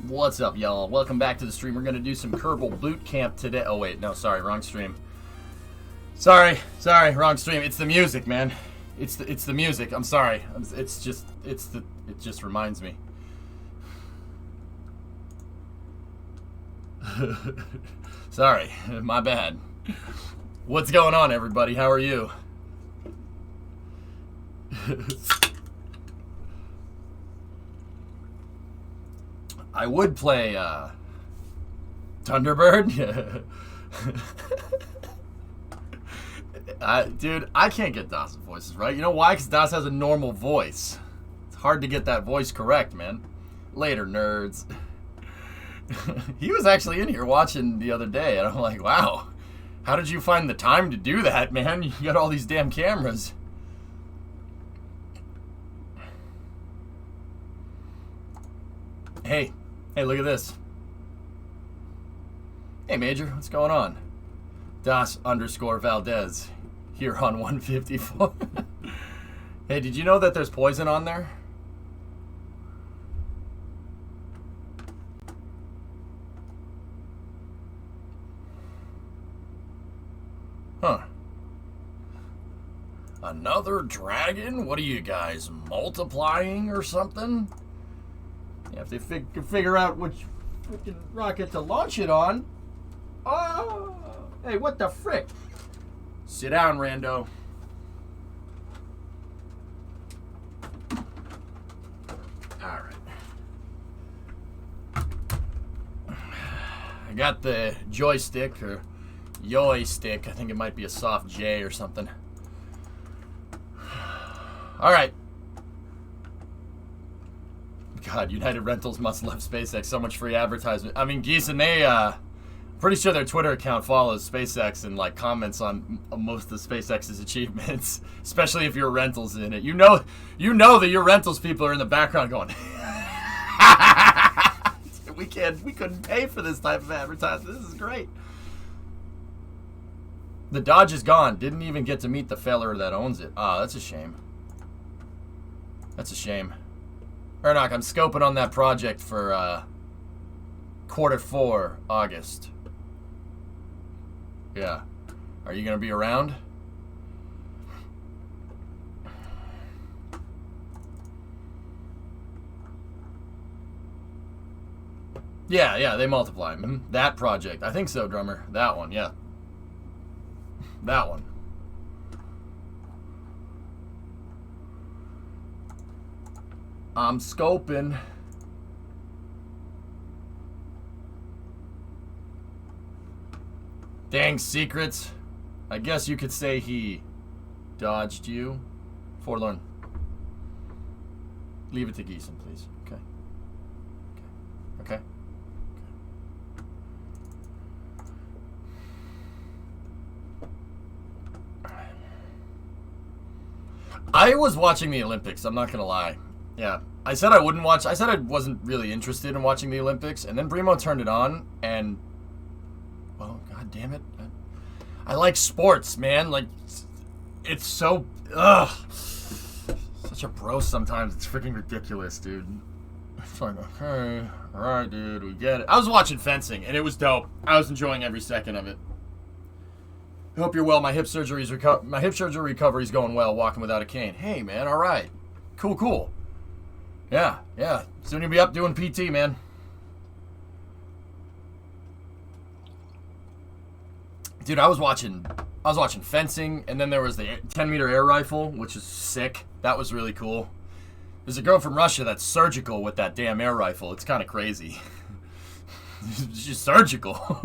What's up, y'all? Welcome back to the stream. We're going to do some Kerbal Boot Camp today. Oh, wait. No, sorry. Wrong stream. Sorry. Wrong stream. It's the music, man. It's the music. I'm sorry. It just reminds me. Sorry. My bad. What's going on, everybody? How are you? I would play Thunderbird. Dude, I can't get Das's voices right. You know why? Because Das has a normal voice. It's hard to get that voice correct, man. Later, nerds. He was actually in here watching the other day, and I'm like, wow. How did you find the time to do that, man? You got all these damn cameras. Hey, look at this. Hey, Major, what's going on? Das_Valdez here on 154. Hey, did you know that there's poison on there? Huh. Another dragon? What are you guys, multiplying or something? Yeah, if they can figure out which freaking rocket to launch it on. Oh! Hey, what the frick? Sit down, rando. Alright. I got the joystick, or joystick. I think it might be a soft J or something. Alright. God, United Rentals must love SpaceX. So much free advertisement. I mean, Geese, and they, pretty sure their Twitter account follows SpaceX and, like, comments on most of SpaceX's achievements. Especially if your rentals in it. You know that your rentals people are in the background going, we couldn't pay for this type of advertisement. This is great. The Dodge is gone. Didn't even get to meet the feller that owns it. Ah, that's a shame. That's a shame. Ernock, I'm scoping on that project for Q4 August. Yeah. Are you going to be around? Yeah, they multiply. That project. I think so, drummer. That one, yeah. That one. I'm scoping. Dang secrets. I guess you could say he dodged you. Forlorn. Leave it to Geeson, please. Okay. I was watching the Olympics, I'm not gonna lie. Yeah, I said I wouldn't watch. I said I wasn't really interested in watching the Olympics, and then Brimo turned it on, and well, god damn it, I like sports, man. Like, it's so such a bro sometimes. It's freaking ridiculous, dude. It's like, okay, all right, dude, we get it. I was watching fencing, and it was dope. I was enjoying every second of it. I hope you're well. My hip surgery recovery is going well. Walking without a cane. Hey, man, all right, cool. Yeah. Soon you'll be up doing PT, man. Dude, I was watching fencing, and then there was the 10-meter air rifle, which is sick. That was really cool. There's a girl from Russia that's surgical with that damn air rifle. It's kind of crazy. She's surgical.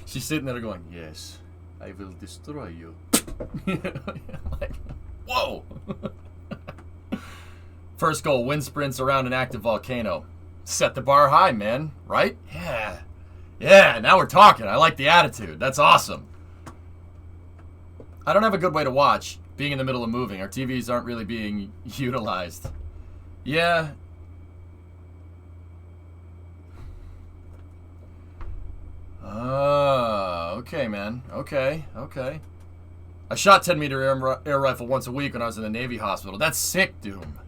She's sitting there going, "Yes, I will destroy you." Like, whoa. First goal, wind sprints around an active volcano. Set the bar high, man. Right? Yeah, now we're talking. I like the attitude. That's awesome. I don't have a good way to watch, being in the middle of moving. Our TVs aren't really being utilized. Yeah. Okay, man. Okay. I shot 10-meter air rifle once a week when I was in the Navy hospital. That's sick, Doom.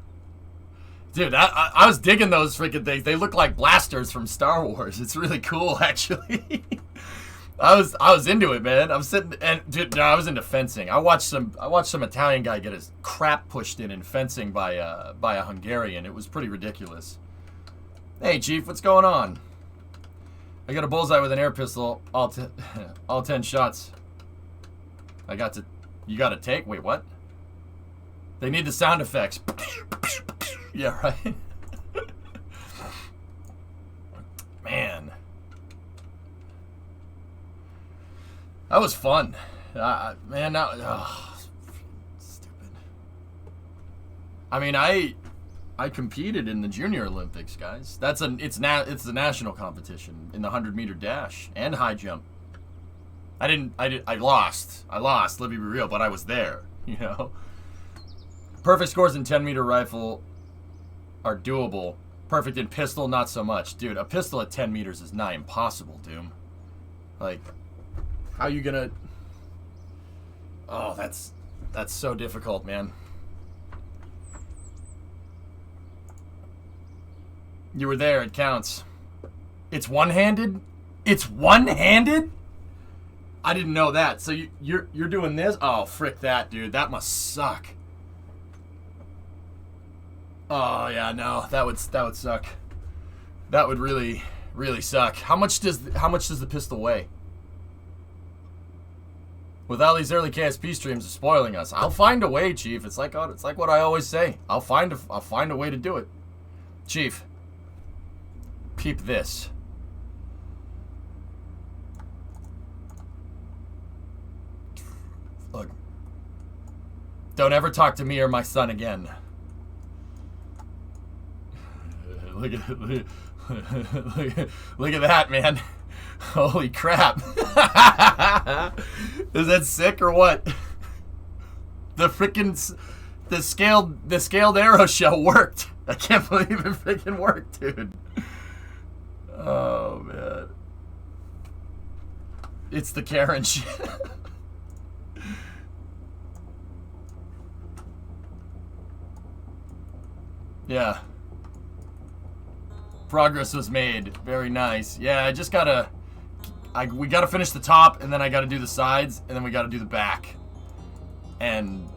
Dude, I was digging those freaking things. They look like blasters from Star Wars. It's really cool, actually. I was into it, man. I'm sitting and dude, no, I was into fencing. I watched some Italian guy get his crap pushed in fencing by a Hungarian. It was pretty ridiculous. Hey, Chief, what's going on? I got a bullseye with an air pistol. All 10 shots. You got to take. Wait, what? They need the sound effects. Yeah, right. Man. That was fun. Man, stupid. I mean, I competed in the Junior Olympics, guys. It's the national competition in the 100-meter dash and high jump. I lost. Let me be real, but I was there, you know. Perfect scores in 10-meter rifle are doable. Perfect in pistol, not so much. Dude, a pistol at 10 meters is nigh impossible, Doom. Like, how you gonna... Oh, that's so difficult, man. You were there, it counts. It's one-handed? It's one-handed? I didn't know that. So you're doing this? Oh, frick that, dude. That must suck. Oh yeah, no, that would suck. That would really, really suck. How much does the pistol weigh? With all these early KSP streams are spoiling us. I'll find a way, Chief. It's like what I always say. I'll find a way to do it. Chief, peep this. Look. Don't ever talk to me or my son again. Look at that, man. Holy crap. Is that sick or what? The scaled arrow shell worked. I can't believe it freaking worked, dude. Oh man. It's the Karen shit. Yeah. Progress was made. Very nice. Yeah, I just gotta... we gotta finish the top, and then I gotta do the sides, and then we gotta do the back. And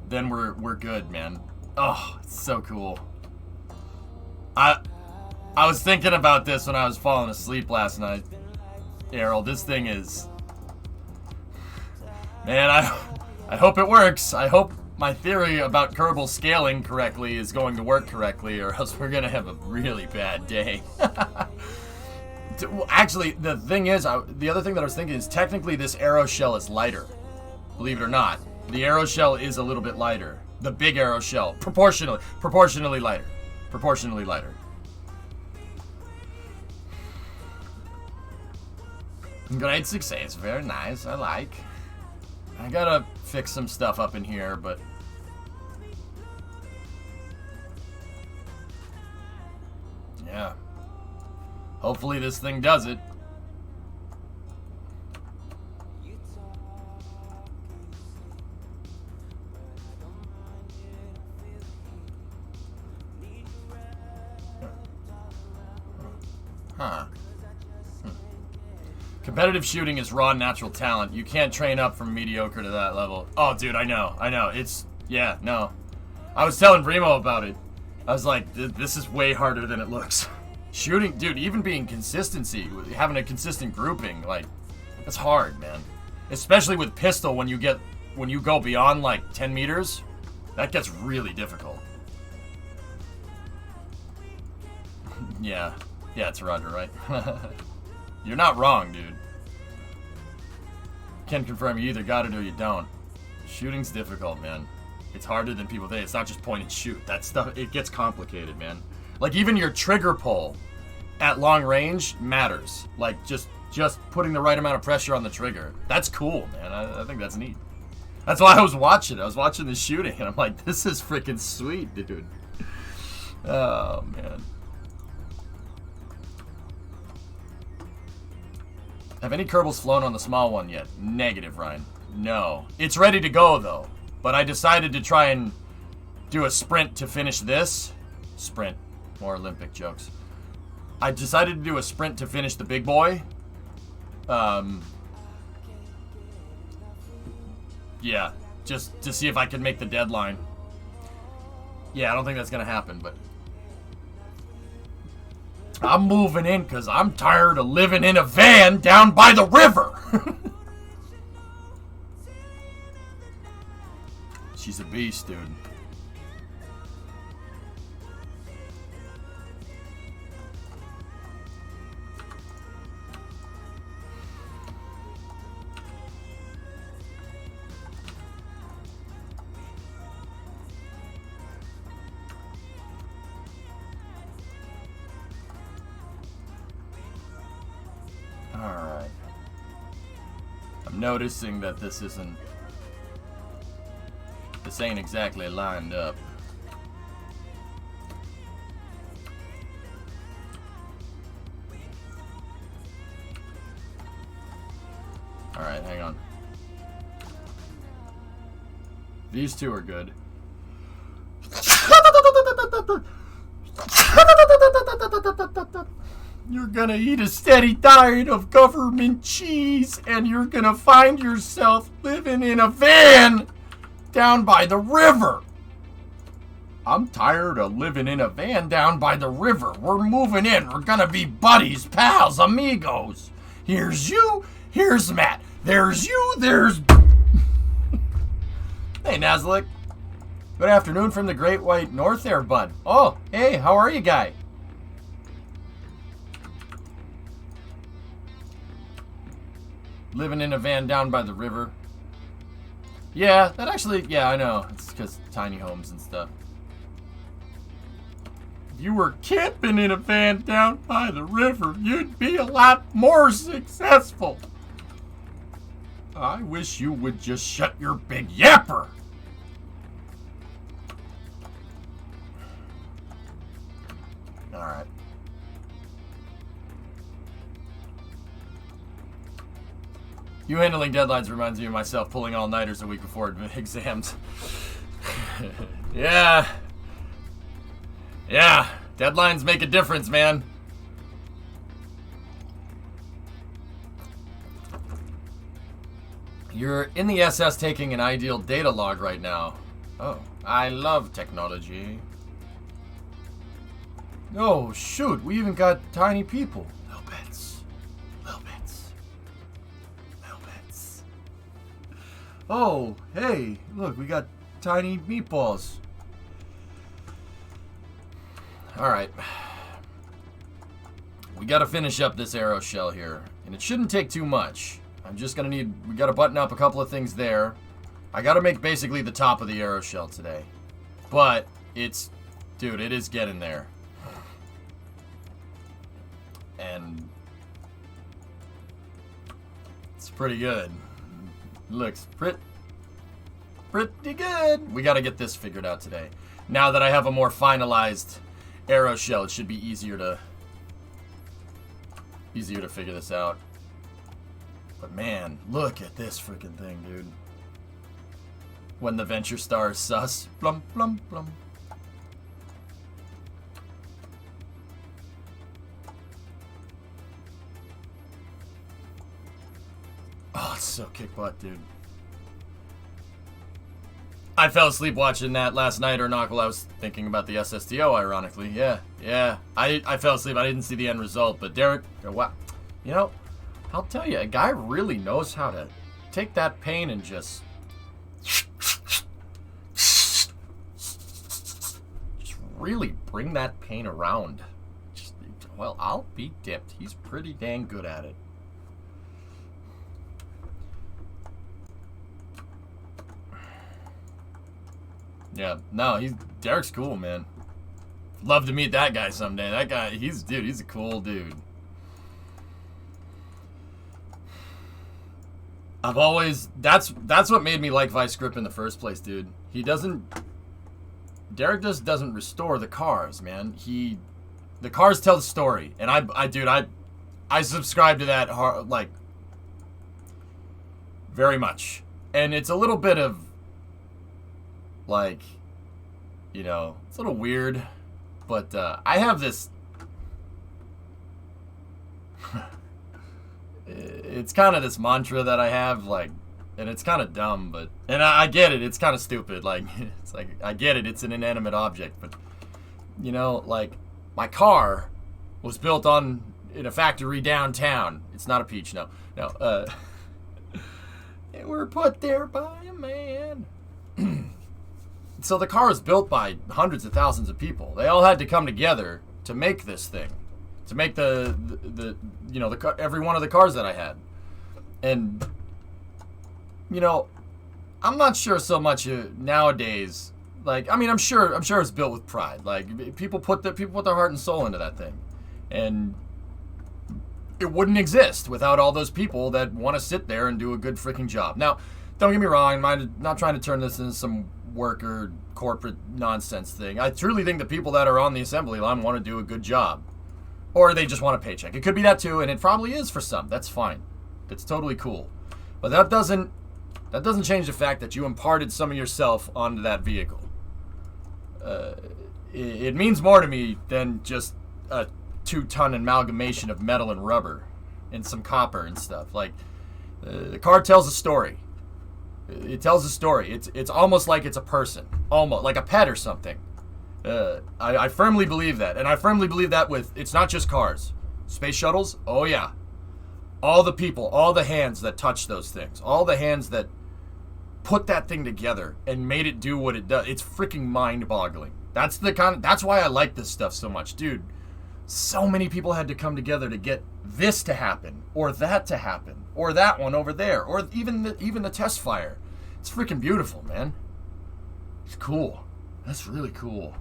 then we're good, man. Oh, it's so cool. I was thinking about this when I was falling asleep last night. Errol, this thing is... Man, I hope it works. I hope my theory about Kerbal scaling correctly is going to work correctly, or else we're gonna have a really bad day. Actually, the thing is, the other thing that I was thinking is technically this arrow shell is lighter. Believe it or not, the arrow shell is a little bit lighter. The big arrow shell, proportionally lighter. Proportionally lighter. Great success, very nice. I like. I gotta fix some stuff up in here, but yeah. Hopefully this thing does it. Huh. Competitive shooting is raw natural talent. You can't train up from mediocre to that level. Oh, dude, I know. It's, yeah, no. I was telling Remo about it. I was like, this is way harder than it looks. Shooting, dude, even being consistency, having a consistent grouping, like, that's hard, man. Especially with pistol, when you go beyond, like, 10 meters, that gets really difficult. Yeah, it's Roger, right? You're not wrong, dude. Can confirm you either got it or you don't. Shooting's difficult, man. It's harder than people think. It's not just point and shoot. That stuff, it gets complicated, man. Like, even your trigger pull at long range matters. Like, just putting the right amount of pressure on the trigger. That's cool, man. I think that's neat. That's why I was watching. I was watching the shooting, and I'm like, this is freaking sweet, dude. Oh, man. Have any Kerbals flown on the small one yet? Negative, Ryan. No. It's ready to go, though. But I decided to try and do a sprint to finish this. Sprint. More Olympic jokes. I decided to do a sprint to finish the big boy. Yeah, just to see if I could make the deadline. Yeah, I don't think that's gonna happen, but I'm moving in because I'm tired of living in a van down by the river. She's a beast, dude. Alright. I'm noticing that this ain't exactly lined up. Alright, hang on. These two are good. You're gonna eat a steady diet of government cheese, and you're gonna find yourself living in a van down by the river. I'm tired of living in a van down by the river. We're moving in. We're gonna be buddies, pals, amigos. Here's you. Here's Matt. There's you. There's... Hey, Nazlik. Good afternoon from the Great White North there, bud. Oh, hey, how are you, guy? Living in a van down by the river. Yeah, that actually, yeah, I know. It's because tiny homes and stuff. If you were camping in a van down by the river, you'd be a lot more successful. I wish you would just shut your big yapper. Alright. You handling deadlines reminds me of myself pulling all-nighters a week before exams. Yeah. Yeah. Deadlines make a difference, man. You're in the SS taking an ideal data log right now. Oh, I love technology. Oh, shoot. We even got tiny people. Little bits. Little bits. Little bits. Oh, hey. Look, we got tiny meatballs. Alright. We gotta finish up this arrow shell here. And it shouldn't take too much. I'm just gonna need... We gotta button up a couple of things there. I gotta make basically the top of the arrow shell today. But, it's... Dude, it is getting there. And... It's pretty good. Looks pretty good. We gotta get this figured out today. Now that I have a more finalized arrow shell, it should be easier to figure this out. But man, look at this freaking thing, dude. When the Venture Star is sus. Blum, blum, blum. Oh, it's so kick butt, dude. I fell asleep watching that last night, or not while I was thinking about the SSTO, ironically. Yeah. I fell asleep. I didn't see the end result, but Derek, wow. You know, I'll tell you, a guy really knows how to take that pain and just really bring that pain around. Well, I'll be dipped. He's pretty dang good at it. Yeah, no, Derek's cool, man. Love to meet that guy someday. That guy, he's a cool dude. I've always, that's what made me like Vice Grip in the first place, dude. Derek just doesn't restore the cars, man. The cars tell the story. And I subscribe to that, like, very much. And it's a little bit of, like, you know, it's a little weird But I have this. It's kind of this mantra that I have, like, and it's kind of dumb, but and I get it. It's kind of stupid. Like, it's like I get it. It's an inanimate object, but you know, like my car was built in a factory downtown. It's not a peach, no. They were put there by a man. So the car was built by hundreds of thousands of people. They all had to come together to make this thing, to make the every one of the cars that I had. And you know, I'm not sure so much nowadays. Like, I mean, I'm sure it's built with pride. Like, people put their heart and soul into that thing, and it wouldn't exist without all those people that want to sit there and do a good freaking job. Now, don't get me wrong. I'm not trying to turn this into some worker corporate nonsense thing. I truly think the people that are on the assembly line want to do a good job, or they just want a paycheck. It could be that too, and it probably is for some. That's fine. It's totally cool. But that doesn't change the fact that you imparted some of yourself onto that vehicle. It means more to me than just a 2-ton amalgamation of metal and rubber and some copper and stuff. Like, the car tells a story. It tells a story. It's almost like it's a person, almost like a pet or something. I firmly believe that, and I firmly believe that with, it's not just cars, space shuttles. Oh yeah, all the people, all the hands that touch those things, all the hands that put that thing together and made it do what it does. It's freaking mind-boggling. That's why I like this stuff so much, dude. So many people had to come together to get this to happen, or that to happen, or that one over there, or even the test fire. It's freaking beautiful, man. It's cool. That's really cool.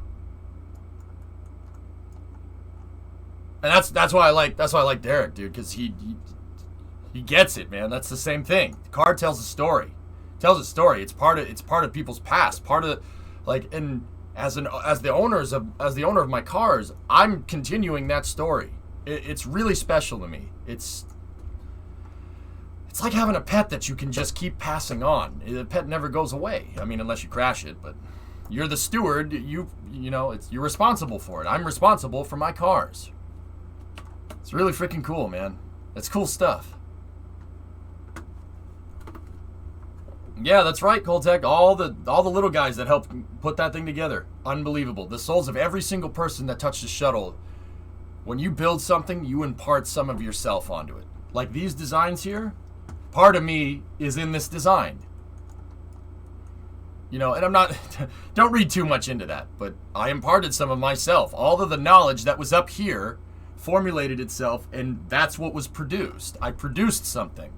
And that's why I like Derek, dude, because he gets it, man. That's the same thing. The car tells a story. It tells a story. It's part of people's past. Part of, like, and as the owner of my cars, I'm continuing that story. It's really special to me. It's like having a pet that you can just keep passing on. The pet never goes away. I mean, unless you crash it, but you're the steward. You're responsible for it. I'm responsible for my cars. It's really freaking cool, man. It's cool stuff. Yeah, that's right, Coltec. All the little guys that helped put that thing together. Unbelievable. The souls of every single person that touched the shuttle. When you build something, you impart some of yourself onto it. Like these designs here, part of me is in this design. You know, and I'm not, don't read too much into that, but I imparted some of myself. All of the knowledge that was up here formulated itself, and that's what was produced. I produced something.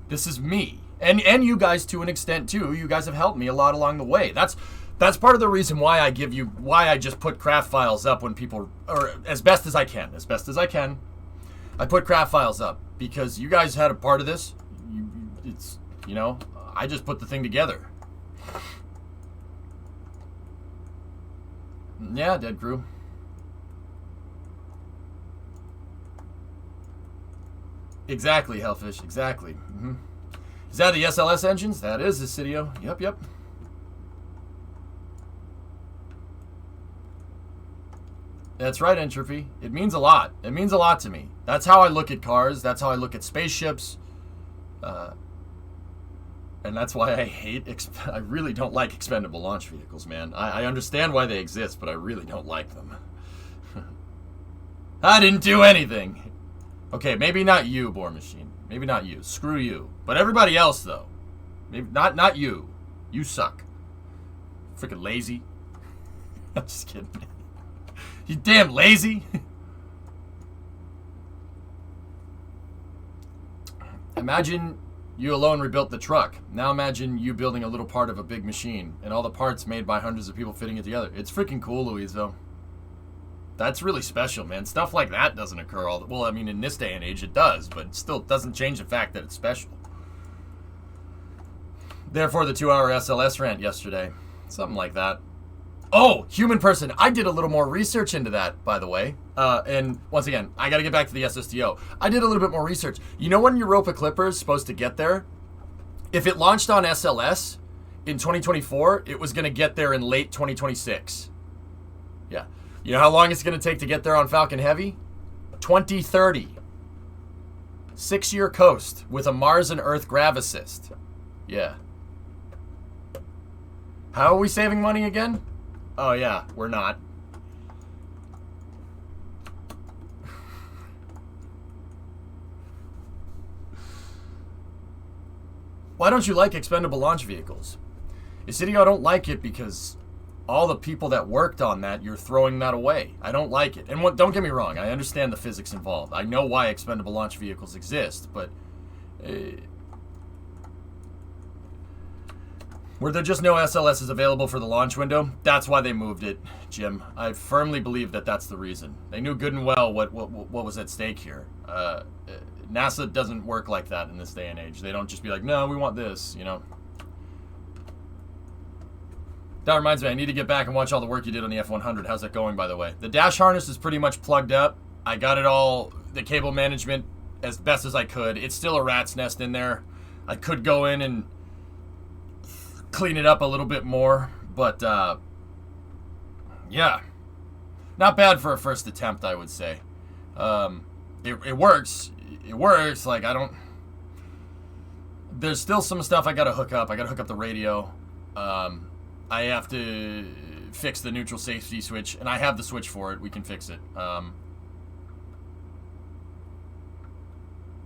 This is me. And you guys to an extent too. You guys have helped me a lot along the way. That's part of the reason why I just put craft files up when people, or as best as I can. I put craft files up because you guys had a part of this. I just put the thing together. Yeah, Dead Crew. Exactly, Hellfish. Exactly. Mm-hmm. Is that the SLS engines? That is the Cydio. Yep. That's right, Entropy. It means a lot. It means a lot to me. That's how I look at cars. That's how I look at spaceships. And that's why I really don't like expendable launch vehicles, man. I understand why they exist, but I really don't like them. I didn't do anything. Okay, maybe not you, Boar Machine. Maybe not you. Screw you. But everybody else, though. Maybe not you. You suck. Freaking lazy. I'm just kidding. You damn lazy. Imagine you alone rebuilt the truck. Now imagine you building a little part of a big machine and all the parts made by hundreds of people fitting it together. It's freaking cool, Louise, though. That's really special, man. Stuff like that doesn't occur well, I mean, in this day and age it does, but it still doesn't change the fact that it's special. Therefore, the 2-hour SLS rant yesterday. Something like that. Oh, human person. I did a little more research into that, by the way. And once again, I got to get back to the SSTO. I did a little bit more research. You know when Europa Clipper is supposed to get there? If it launched on SLS in 2024, it was going to get there in late 2026. Yeah. You know how long it's going to take to get there on Falcon Heavy? 2030. 6-year coast with a Mars and Earth grav assist. Yeah. How are we saving money again? Oh yeah, we're not. Why don't you like expendable launch vehicles? City, I don't like it because all the people that worked on that, you're throwing that away. I don't like it. And don't get me wrong, I understand the physics involved. I know why expendable launch vehicles exist, but were there just no SLSs available for the launch window? That's why they moved it, Jim. I firmly believe that that's the reason. They knew good and well what was at stake here. NASA doesn't work like that in this day and age. They don't just be like, no, we want this, you know. That reminds me, I need to get back and watch all the work you did on the F-100. How's that going, by the way? The dash harness is pretty much plugged up. I got it all, the cable management, as best as I could. It's still a rat's nest in there. I could go in and clean it up a little bit more, but, yeah. Not bad for a first attempt, I would say. It works. It works. Like, there's still some stuff I gotta hook up. I gotta hook up the radio. I have to fix the neutral safety switch, and I have the switch for it. We can fix it.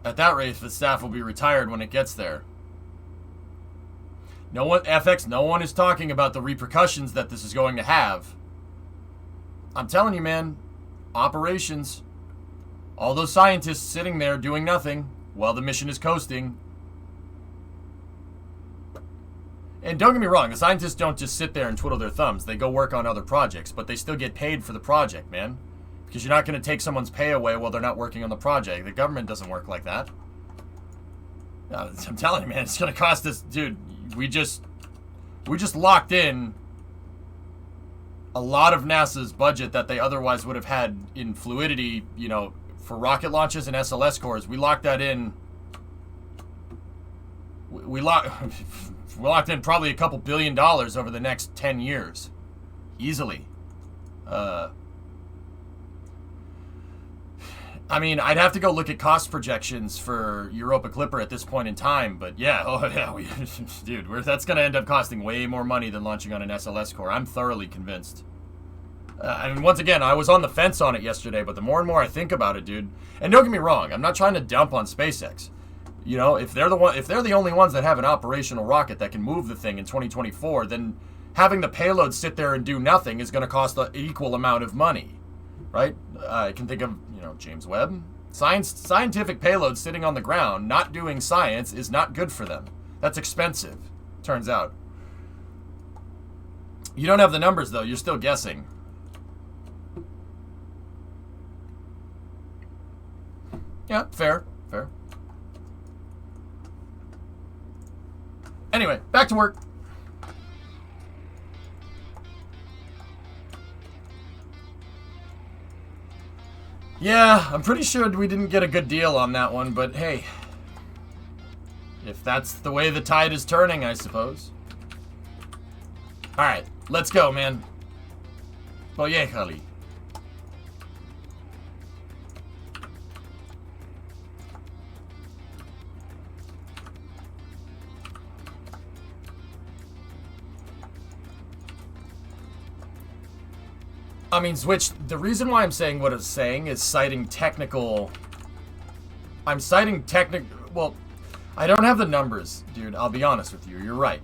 At that rate, the staff will be retired when it gets there. No one is talking about the repercussions that this is going to have. I'm telling you, man, operations, all those scientists sitting there doing nothing while the mission is coasting. And don't get me wrong, the scientists don't just sit there and twiddle their thumbs. They go work on other projects, but they still get paid for the project, man. Because you're not going to take someone's pay away while they're not working on the project. The government doesn't work like that. I'm telling you, man, it's going to cost us, dude. We just locked in a lot of NASA's budget that they otherwise would have had in fluidity, you know, for rocket launches and SLS cores. We locked that in. We locked in probably a couple $1 billion over the next 10 years. Easily. I mean, I'd have to go look at cost projections for Europa Clipper at this point in time, but yeah, dude, that's going to end up costing way more money than launching on an SLS core. I'm thoroughly convinced. I mean, once again, I was on the fence on it yesterday, but the more and more I think about it, dude, and don't get me wrong, I'm not trying to dump on SpaceX. You know, if they're the only ones that have an operational rocket that can move the thing in 2024, then having the payload sit there and do nothing is going to cost an equal amount of money, right? I can think of, you know, James Webb. Scientific payloads sitting on the ground, not doing science, is not good for them. That's expensive, turns out. You don't have the numbers, though. You're still guessing. Yeah, fair. Anyway, back to work. Yeah, I'm pretty sure we didn't get a good deal on that one, but hey. If that's the way the tide is turning, I suppose. Alright, let's go, man. Poyejali. I mean, Switch, the reason why I'm saying what I'm saying is citing technical... Well, I don't have the numbers, dude. I'll be honest with you. You're right.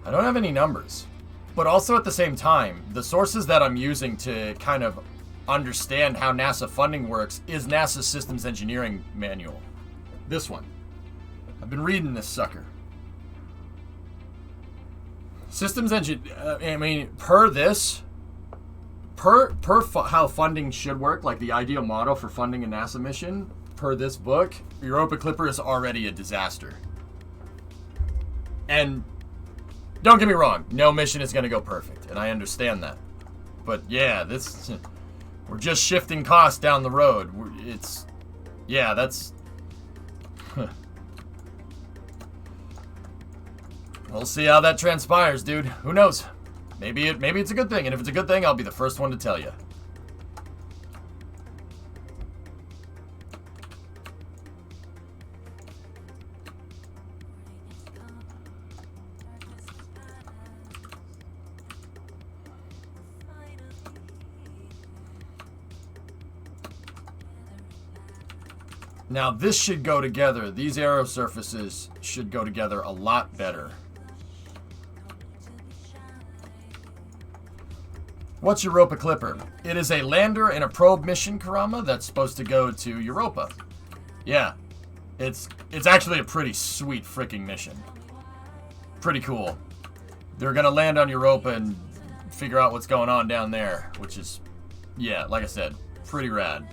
I don't have any numbers. But also at the same time, the sources that I'm using to kind of understand how NASA funding works is NASA's Systems Engineering Manual. This one. I've been reading this sucker. Systems I mean, per how funding should work, like the ideal model for funding a NASA mission, per this book, Europa Clipper is already a disaster. And don't get me wrong, no mission is going to go perfect, and I understand that. But yeah, we're just shifting costs down the road. That's... We'll see how that transpires, dude. Who knows? Maybe it's a good thing, and if it's a good thing, I'll be the first one to tell you. Now this should go together. These arrow surfaces should go together a lot better. What's Europa Clipper? It is a lander and a probe mission, Karama, that's supposed to go to Europa. Yeah. It's actually a pretty sweet freaking mission. Pretty cool. They're gonna land on Europa and figure out what's going on down there, which is, yeah, like I said, pretty rad.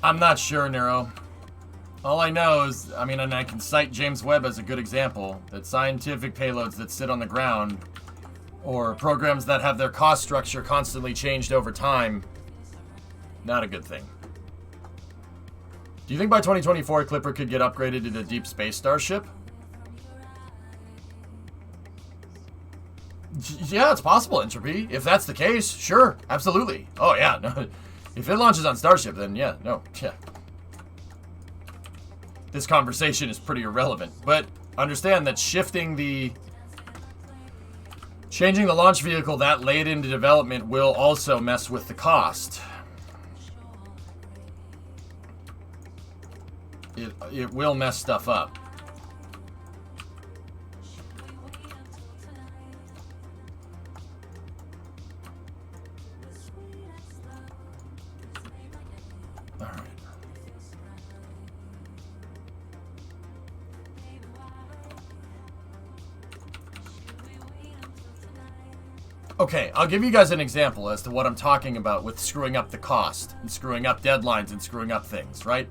I'm not sure, Nero. All I know is, I mean, and I can cite James Webb as a good example, that scientific payloads that sit on the ground, or programs that have their cost structure constantly changed over time, not a good thing. Do you think by 2024 Clipper could get upgraded to the Deep Space Starship? Yeah, it's possible, Entropy. If that's the case, sure, absolutely. Oh yeah, no. If it launches on Starship, then yeah, no, yeah. This conversation is pretty irrelevant, but understand that changing the launch vehicle that late into development will also mess with the cost. It will mess stuff up. All right. Okay, I'll give you guys an example as to what I'm talking about with screwing up the cost and screwing up deadlines and screwing up things, right?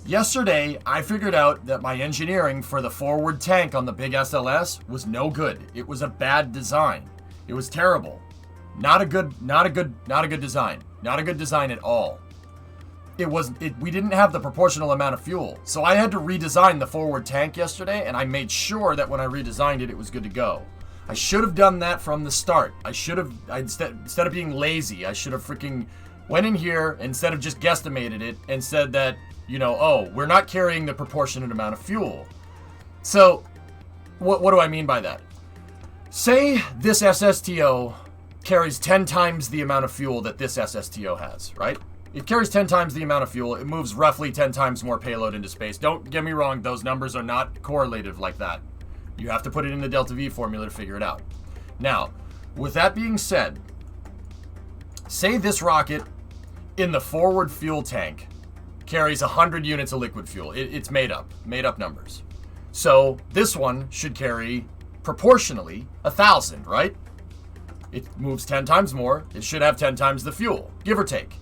Yesterday, I figured out that my engineering for the forward tank on the big SLS was no good. It was a bad design. It was terrible. Not a good design. Not a good design at all. We didn't have the proportional amount of fuel. So I had to redesign the forward tank yesterday, and I made sure that when I redesigned it, it was good to go. I should have done that from the start. Instead of being lazy, I should have freaking went in here, instead of just guesstimated it, and said that, you know, oh, we're not carrying the proportionate amount of fuel. So, what do I mean by that? Say this SSTO carries 10 times the amount of fuel that this SSTO has, right? It carries 10 times the amount of fuel. It moves roughly 10 times more payload into space. Don't get me wrong, those numbers are not correlative like that. You have to put it in the delta V formula to figure it out. Now, with that being said, say this rocket in the forward fuel tank carries 100 units of liquid fuel. It's made up numbers. So this one should carry proportionally 1,000, right? It moves 10 times more. It should have 10 times the fuel, give or take.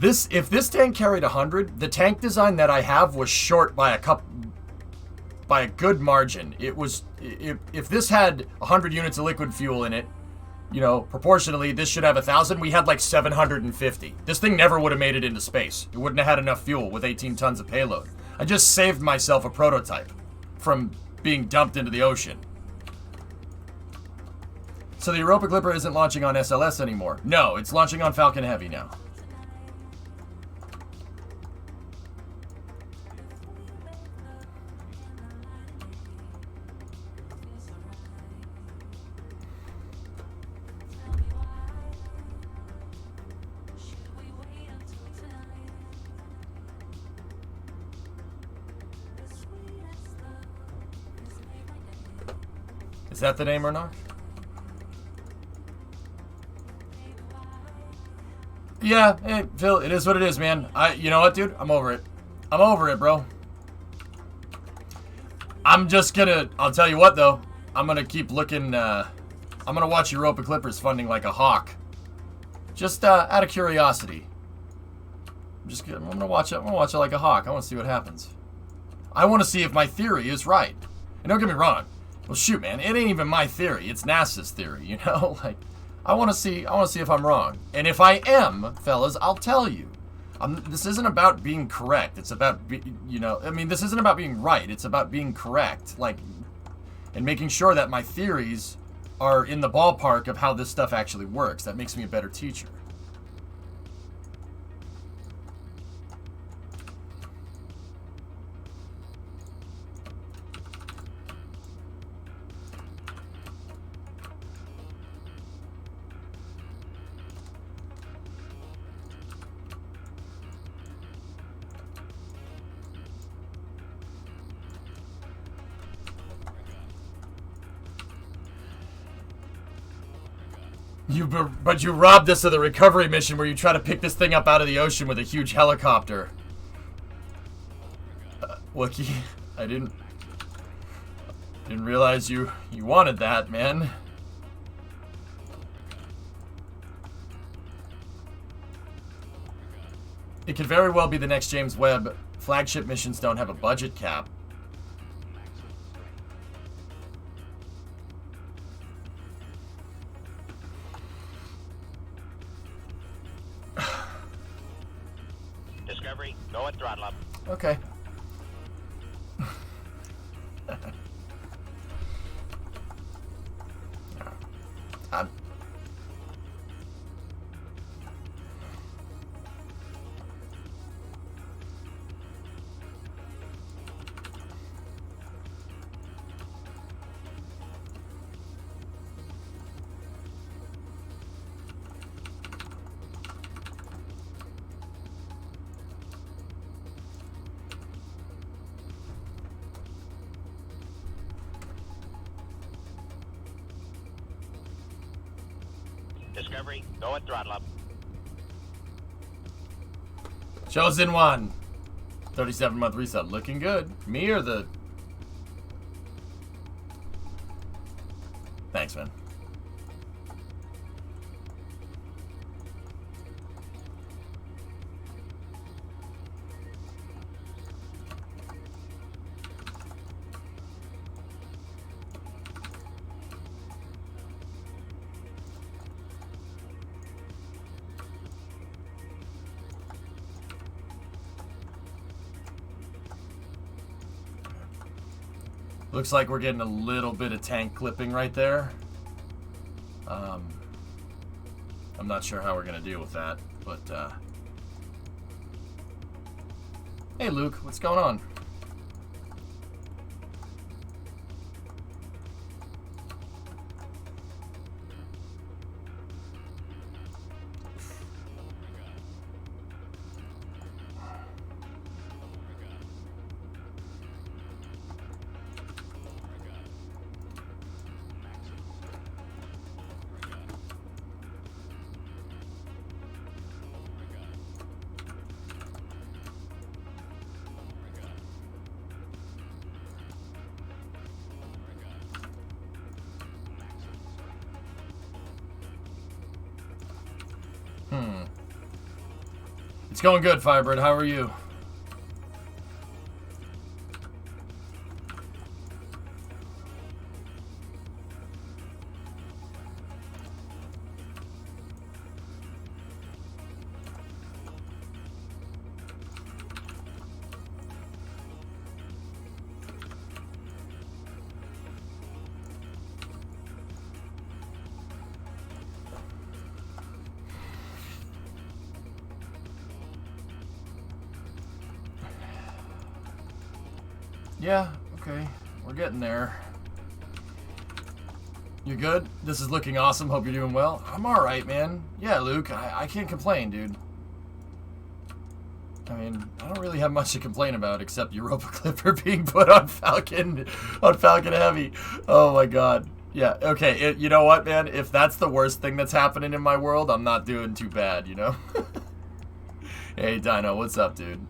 If this tank carried 100, the tank design that I have was short by a good margin. If this had 100 units of liquid fuel in it, you know, proportionally, this should have 1,000. We had like 750. This thing never would have made it into space. It wouldn't have had enough fuel with 18 tons of payload. I just saved myself a prototype from being dumped into the ocean. So the Europa Clipper isn't launching on SLS anymore. No, it's launching on Falcon Heavy now. Is that the name or not? Yeah, hey, Phil, it is what it is, man. You know what, dude? I'm over it. I'm over it, bro. I'll tell you what, though. I'm gonna keep looking, I'm gonna watch Europa Clippers funding like a hawk. Just, out of curiosity. I'm gonna watch it like a hawk. I wanna see what happens. I wanna see if my theory is right. And don't get me wrong. Well, shoot, man, it ain't even my theory. It's NASA's theory, you know? Like, I want to see if I'm wrong. And if I am, fellas, I'll tell you. This isn't about being correct. It's about, this isn't about being right. It's about being correct. Like, and making sure that my theories are in the ballpark of how this stuff actually works. That makes me a better teacher. But you robbed us of the recovery mission where you try to pick this thing up out of the ocean with a huge helicopter. Wookie, I didn't realize you wanted that, man. It could very well be the next James Webb. Flagship missions don't have a budget cap. Discovery, go at throttle up. Okay. I'm Discovery, go at throttle up. Chosen one. 37-month reset. Looking good. Me or the... Thanks, man. Looks like we're getting a little bit of tank clipping right there. I'm not sure how we're going to deal with that, but... Hey, Luke, what's going on? It's going good, Firebird. How are you? Yeah, okay. We're getting there. You good? This is looking awesome. Hope you're doing well. I'm alright, man. Yeah, Luke, I can't complain, dude. I mean, I don't really have much to complain about except Europa Clipper being put on Falcon Heavy. Oh my god. Yeah, okay. You know what, man? If that's the worst thing that's happening in my world, I'm not doing too bad, you know? Hey, Dino, what's up, dude?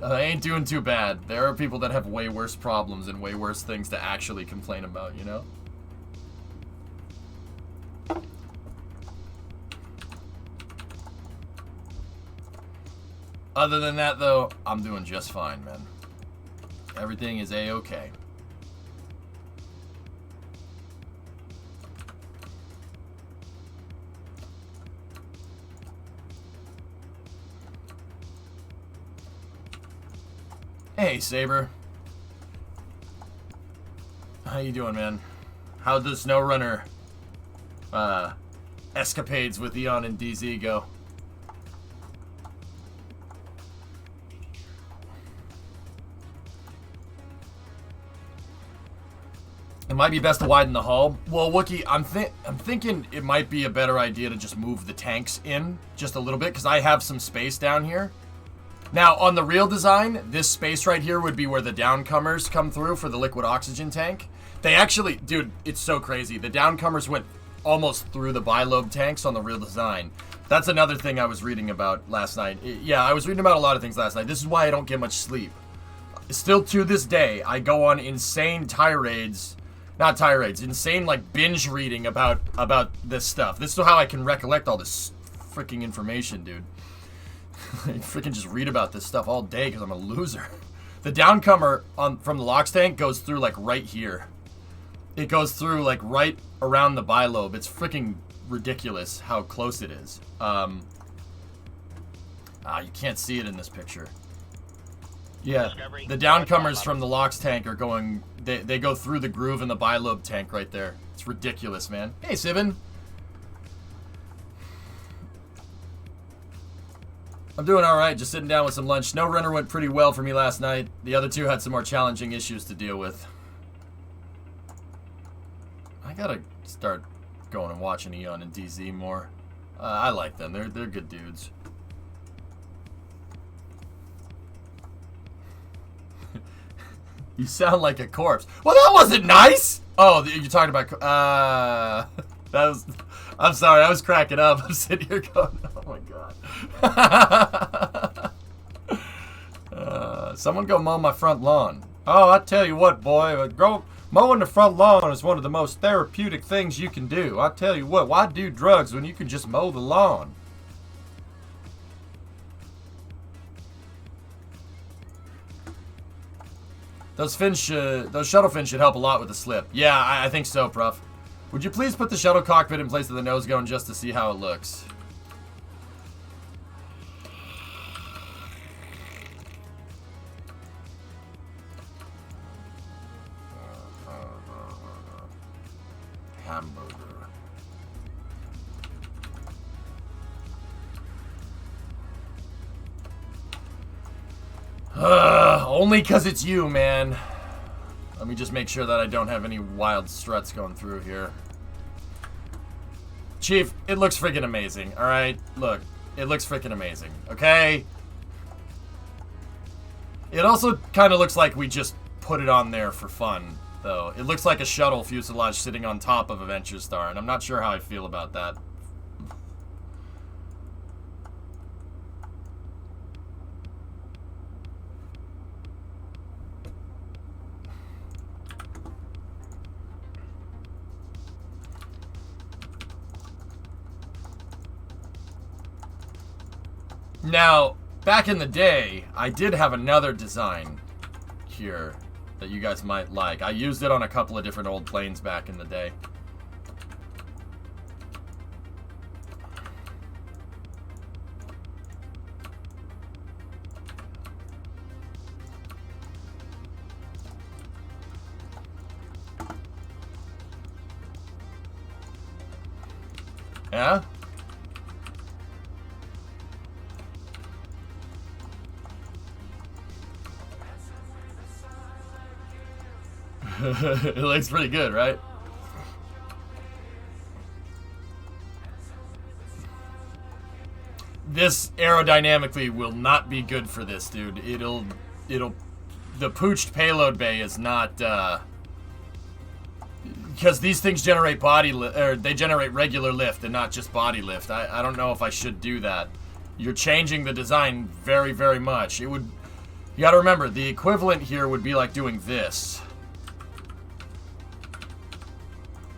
I ain't doing too bad. There are people that have way worse problems and way worse things to actually complain about, you know? Other than that, though, I'm doing just fine, man. Everything is A-okay. Hey, Saber. How you doing, man? How'd the SnowRunner escapades with Eon and DZ go? It might be best to widen the hull. Well, Wookie, I'm thinking it might be a better idea to just move the tanks in just a little bit, because I have some space down here. Now, on the real design, this space right here would be where the downcomers come through for the liquid oxygen tank. They actually, dude, it's so crazy. The downcomers went almost through the bilobe tanks on the real design. That's another thing I was reading about last night. Yeah, I was reading about a lot of things last night. This is why I don't get much sleep. Still to this day, I go on insane tirades. Not tirades, insane like binge reading about this stuff. This is how I can recollect all this freaking information, dude. I freaking just read about this stuff all day because I'm a loser. The downcomer from the LOX tank goes through like right here. It goes through like right around the bilobe. It's freaking ridiculous how close it is. You can't see it in this picture. Yeah, the downcomers from the LOX tank are going, they go through the groove in the bilobe tank right there. It's ridiculous, man. Hey, Sibin. I'm doing alright, just sitting down with some lunch. SnowRunner went pretty well for me last night. The other two had some more challenging issues to deal with. I gotta start going and watching Eon and DZ more. I like them. They're good dudes. You sound like a corpse. Well, that wasn't nice! Oh, you're talking about... that was... I'm sorry, I was cracking up. I'm sitting here going, oh my god. Someone go mow my front lawn. Oh, I tell you what, boy. Mowing the front lawn is one of the most therapeutic things you can do. I tell you what, why do drugs when you can just mow the lawn? Those shuttle fins should help a lot with the slip. Yeah, I think so, Prof. Would you please put the shuttle cockpit in place of the nose cone just to see how it looks? Hamburger. Only because it's you, man. Let me just make sure that I don't have any wild struts going through here. Chief, it looks freaking amazing, alright? Look, it looks freaking amazing, okay? It also kind of looks like we just put it on there for fun, though. It looks like a shuttle fuselage sitting on top of a Venture Star, and I'm not sure how I feel about that. Now, back in the day, I did have another design here that you guys might like. I used it on a couple of different old planes back in the day. Yeah? It looks pretty good, right? This aerodynamically will not be good for this, dude. The pooched payload bay is not, because these things generate they generate regular lift and not just body lift. I don't know if I should do that. You're changing the design very, very much. You gotta remember, the equivalent here would be like doing this.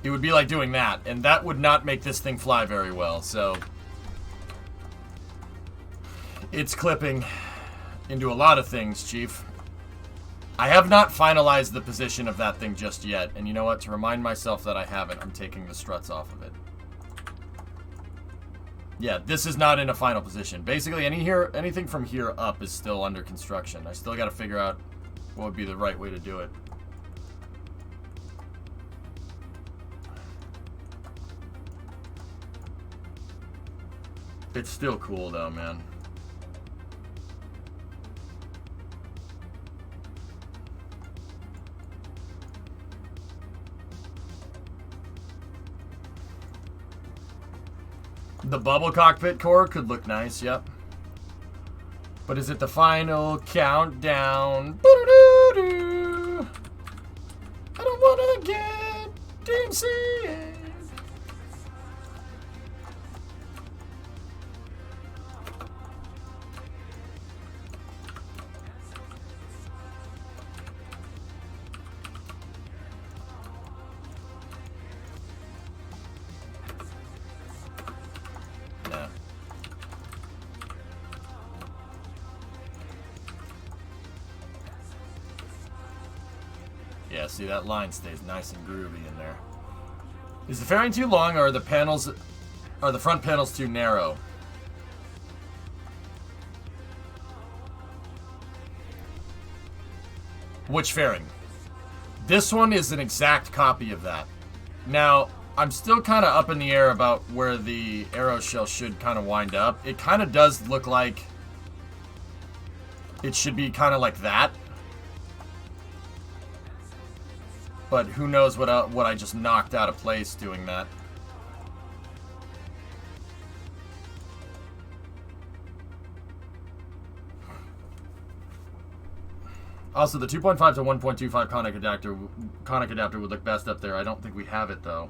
It would be like doing that, and that would not make this thing fly very well, so... It's clipping into a lot of things, Chief. I have not finalized the position of that thing just yet, and you know what? To remind myself that I haven't, I'm taking the struts off of it. Yeah, this is not in a final position. Basically, anything from here up is still under construction. I still gotta figure out what would be the right way to do it. It's still cool though, man. The bubble cockpit core could look nice, yep. But is it the final countdown? Boo-doo-doo-doo. I don't wanna get DMCA. No. Yeah, see, that line stays nice and groovy in there. Is the fairing too long, or are the front panels too narrow? Which fairing? This one is an exact copy of that. Now, I'm still kind of up in the air about where the arrow shell should kind of wind up. It kind of does look like it should be kind of like that. But who knows what I just knocked out of place doing that. Also, the 2.5 to 1.25 conic adapter would look best up there. I don't think we have it though.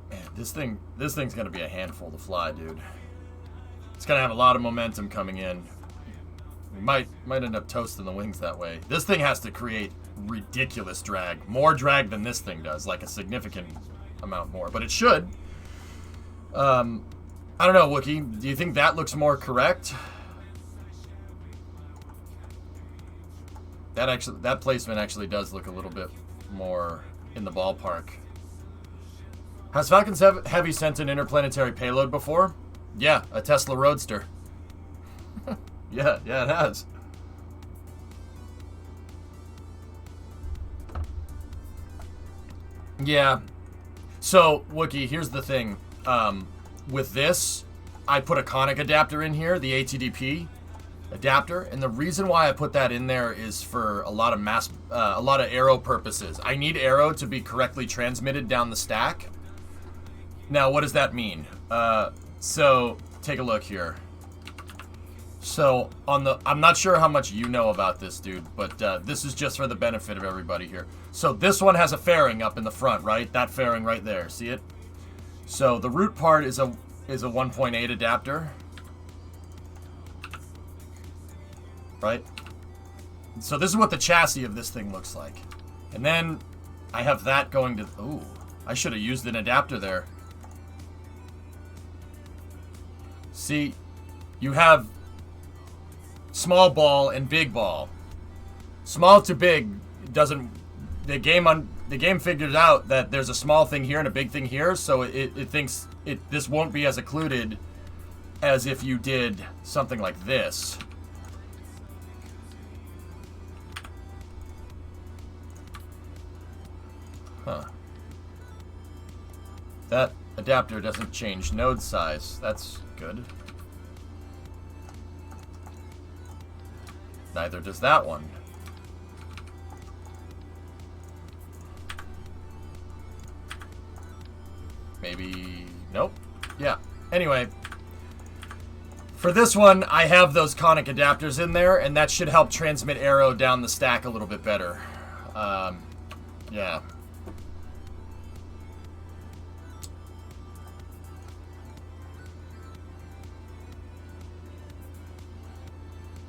Man, this thing's gonna be a handful to fly, dude. It's gonna have a lot of momentum coming in. We might end up toasting the wings that way. This thing has to create ridiculous drag. More drag than this thing does. Like a significant amount more. But it should. I don't know, Wookie. Do you think that looks more correct? That placement actually does look a little bit more in the ballpark. Has Falcon's Heavy sent an interplanetary payload before? Yeah, a Tesla Roadster. Yeah, it has. Yeah. So, Wookie, here's the thing. With this, I put a conic adapter in here, the ATDP adapter, and the reason why I put that in there is for a lot of arrow purposes. I need arrow to be correctly transmitted down the stack. Now, what does that mean? So, take a look here. So, I'm not sure how much you know about this, dude, but this is just for the benefit of everybody here. So, this one has a fairing up in the front, right? That fairing right there, see it? So, the root part is a 1.8 adapter. Right? So, this is what the chassis of this thing looks like. And then, I have that going to... Ooh, I should have used an adapter there. See, you have... small ball and big ball. Small to big doesn't... The game figures out that there's a small thing here and a big thing here, so it thinks this won't be as occluded as if you did something like this. Huh. That adapter doesn't change node size. That's good. Neither does that one. Maybe... Nope. Yeah. Anyway. For this one, I have those conic adapters in there, and that should help transmit arrow down the stack a little bit better. Yeah.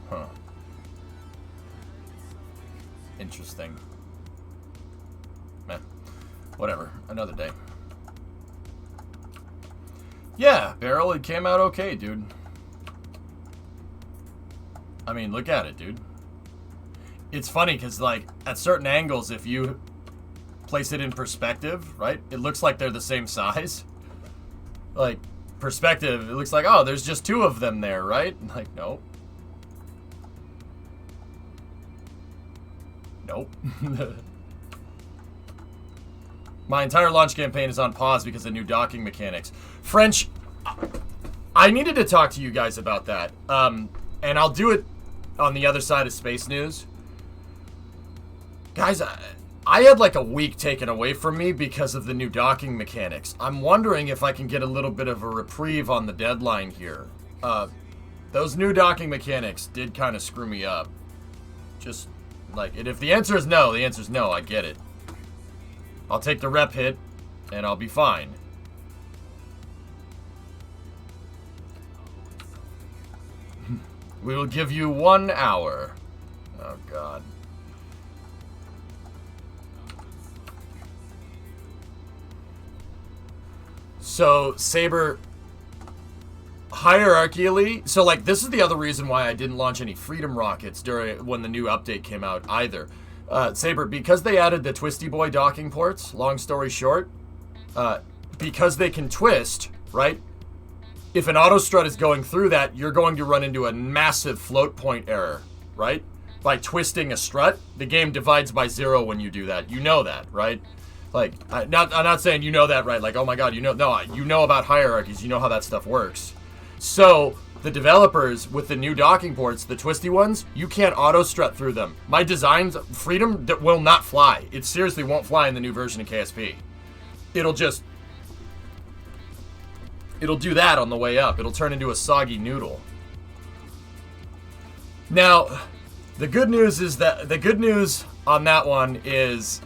Huh. Interesting. Meh. Whatever. Another day. Yeah, barrel, it came out okay, dude. I mean, look at it, dude. It's funny, because, like, at certain angles, if you place it in perspective, right, it looks like they're the same size. Like, perspective, it looks like, oh, there's just two of them there, right? Like, no. Nope. My entire launch campaign is on pause because of new docking mechanics. French, I needed to talk to you guys about that. And I'll do it on the other side of Space News. Guys, I had like a week taken away from me because of the new docking mechanics. I'm wondering if I can get a little bit of a reprieve on the deadline here. Those new docking mechanics did kind of screw me up. Just like, and if the answer is no, the answer is no, I get it. I'll take the rep hit, and I'll be fine. We will give you 1 hour. Oh, God. So, Saber, hierarchically, so like this is the other reason why I didn't launch any Freedom rockets when the new update came out either. Saber, because they added the Twisty Boy docking ports, long story short, because they can twist, right? If an auto strut is going through that, you're going to run into a massive float point error, right? By twisting a strut, the game divides by 0 when you do that. You know that, right? Like, I'm not saying you know that, right? Like, oh my god, you know about hierarchies. You know how that stuff works. So, the developers with the new docking ports, the twisty ones, you can't auto strut through them. My designs, Freedom will not fly. It seriously won't fly in the new version of KSP. It'll do that on the way up. It'll turn into a soggy noodle. Now, the good news on that one is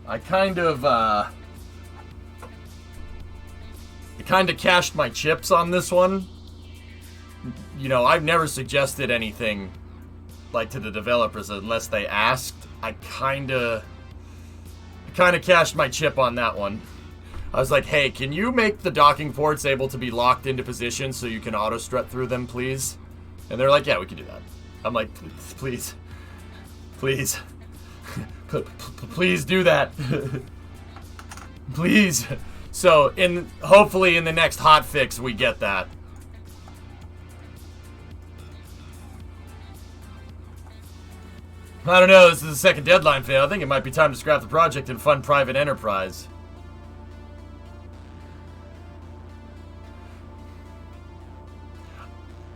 I kind of cashed my chips on this one. You know, I've never suggested anything like to the developers unless they asked. I kind of cashed my chip on that one. I was like, hey, can you make the docking ports able to be locked into position so you can auto strut through them, please? And they're like, yeah, we can do that. I'm like, please, please, please do that. Please. So, hopefully in the next hotfix we get that. I don't know, this is the second deadline fail. I think it might be time to scrap the project and fund private enterprise.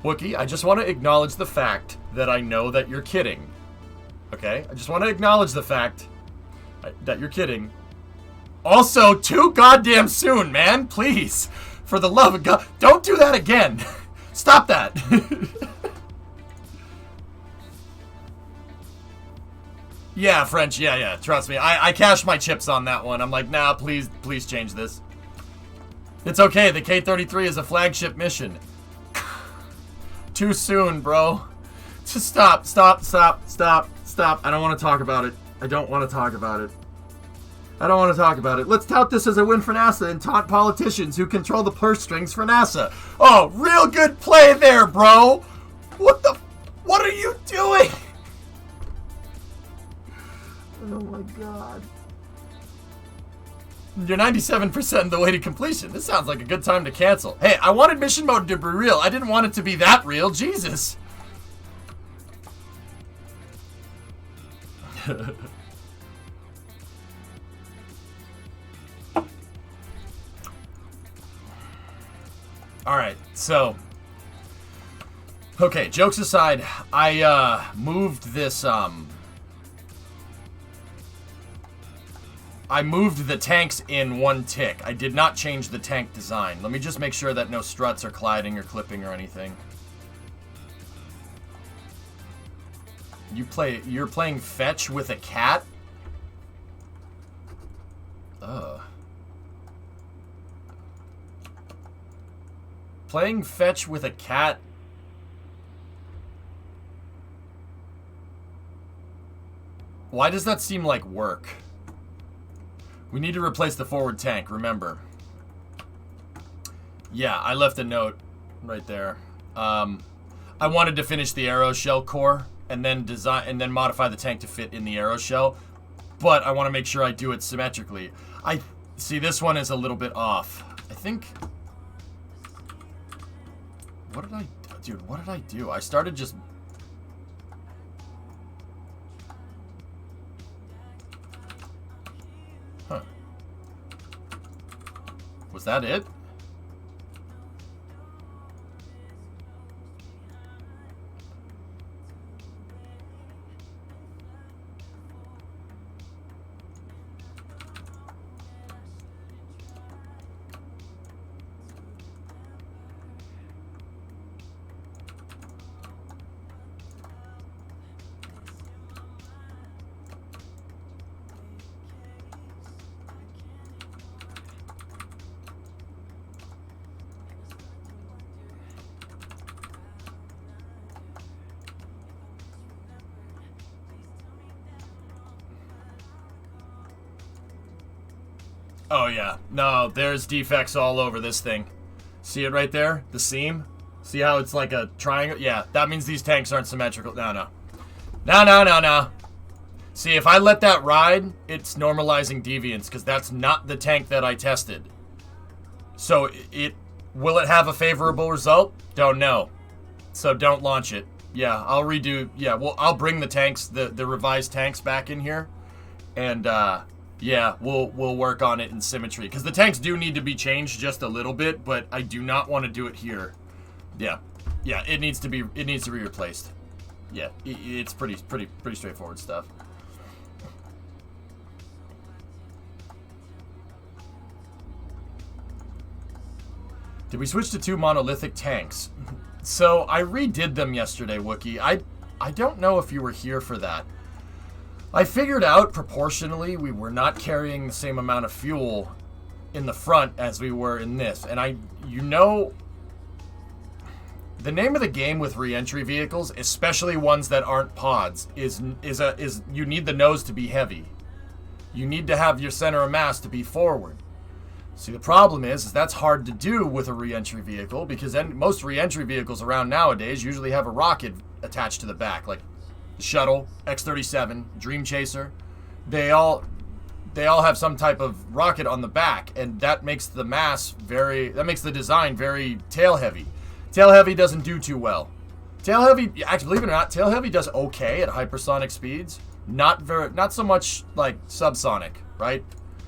Wookie, I just want to acknowledge the fact that I know that you're kidding. Okay? I just want to acknowledge the fact that you're kidding. Also, too goddamn soon, man. Please. For the love of God. Don't do that again. Stop that. Yeah, French. Yeah. Trust me. I cashed my chips on that one. I'm like, nah, please change this. It's okay. The K-33 is a flagship mission. Too soon, bro. Just stop. I don't want to talk about it. I don't want to talk about it. Let's tout this as a win for NASA and taunt politicians who control the purse strings for NASA. Oh, real good play there, bro. What are you doing? Oh my god. You're 97% of the way to completion. This sounds like a good time to cancel. Hey, I wanted mission mode to be real. I didn't want it to be that real. Jesus. Alright, so. Okay, jokes aside, I moved this, I moved the tanks in 1 tick. I did not change the tank design. Let me just make sure that no struts are colliding or clipping or anything. You're playing fetch with a cat? Ugh. Playing fetch with a cat? Why does that seem like work? We need to replace the forward tank, remember. Yeah, I left a note right there. I wanted to finish the arrow shell core and then modify the tank to fit in the arrow shell, but I want to make sure I do it symmetrically. I see this one is a little bit off. I think. What did I do? I started just. Huh. Was that it? Oh, yeah. No, there's defects all over this thing. See it right there? The seam? See how it's like a triangle? Yeah, that means these tanks aren't symmetrical. No, no. No, no, no, no. See, if I let that ride, it's normalizing deviance, because that's not the tank that I tested. So, will it have a favorable result? Don't know. So, don't launch it. Yeah, I'll redo... Yeah, well, I'll bring the tanks, the revised tanks back in here. And, yeah, we'll work on it in symmetry. Because the tanks do need to be changed just a little bit, but I do not want to do it here. Yeah. Yeah, it needs to be replaced. Yeah, it's pretty straightforward stuff. Did we switch to 2 monolithic tanks? So, I redid them yesterday, Wookie. I don't know if you were here for that. I figured out, proportionally, we were not carrying the same amount of fuel in the front as we were in this. And you know, the name of the game with re-entry vehicles, especially ones that aren't pods, is you need the nose to be heavy. You need to have your center of mass to be forward. See, the problem is that's hard to do with a re-entry vehicle, because most re-entry vehicles around nowadays usually have a rocket attached to the back, like the Shuttle, X-37, Dream Chaser. They all have some type of rocket on the back, and that makes the design very tail heavy. Tail heavy doesn't do too well. Tail heavy, actually, believe it or not, tail heavy does okay at hypersonic speeds. Not so much like subsonic, right?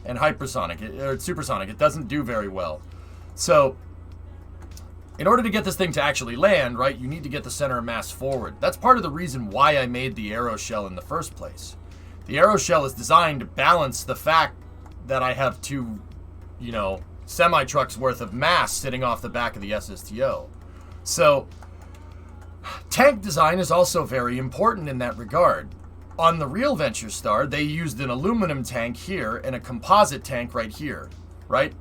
And hypersonic, or supersonic, it doesn't do very well. So, in order to get this thing to actually land, right, you need to get the center of mass forward. That's part of the reason why I made the aeroshell in the first place. The aeroshell is designed to balance the fact that I have 2, semi-trucks worth of mass sitting off the back of the SSTO. So, tank design is also very important in that regard. On the real Venture Star, they used an aluminum tank here and a composite tank right here, right?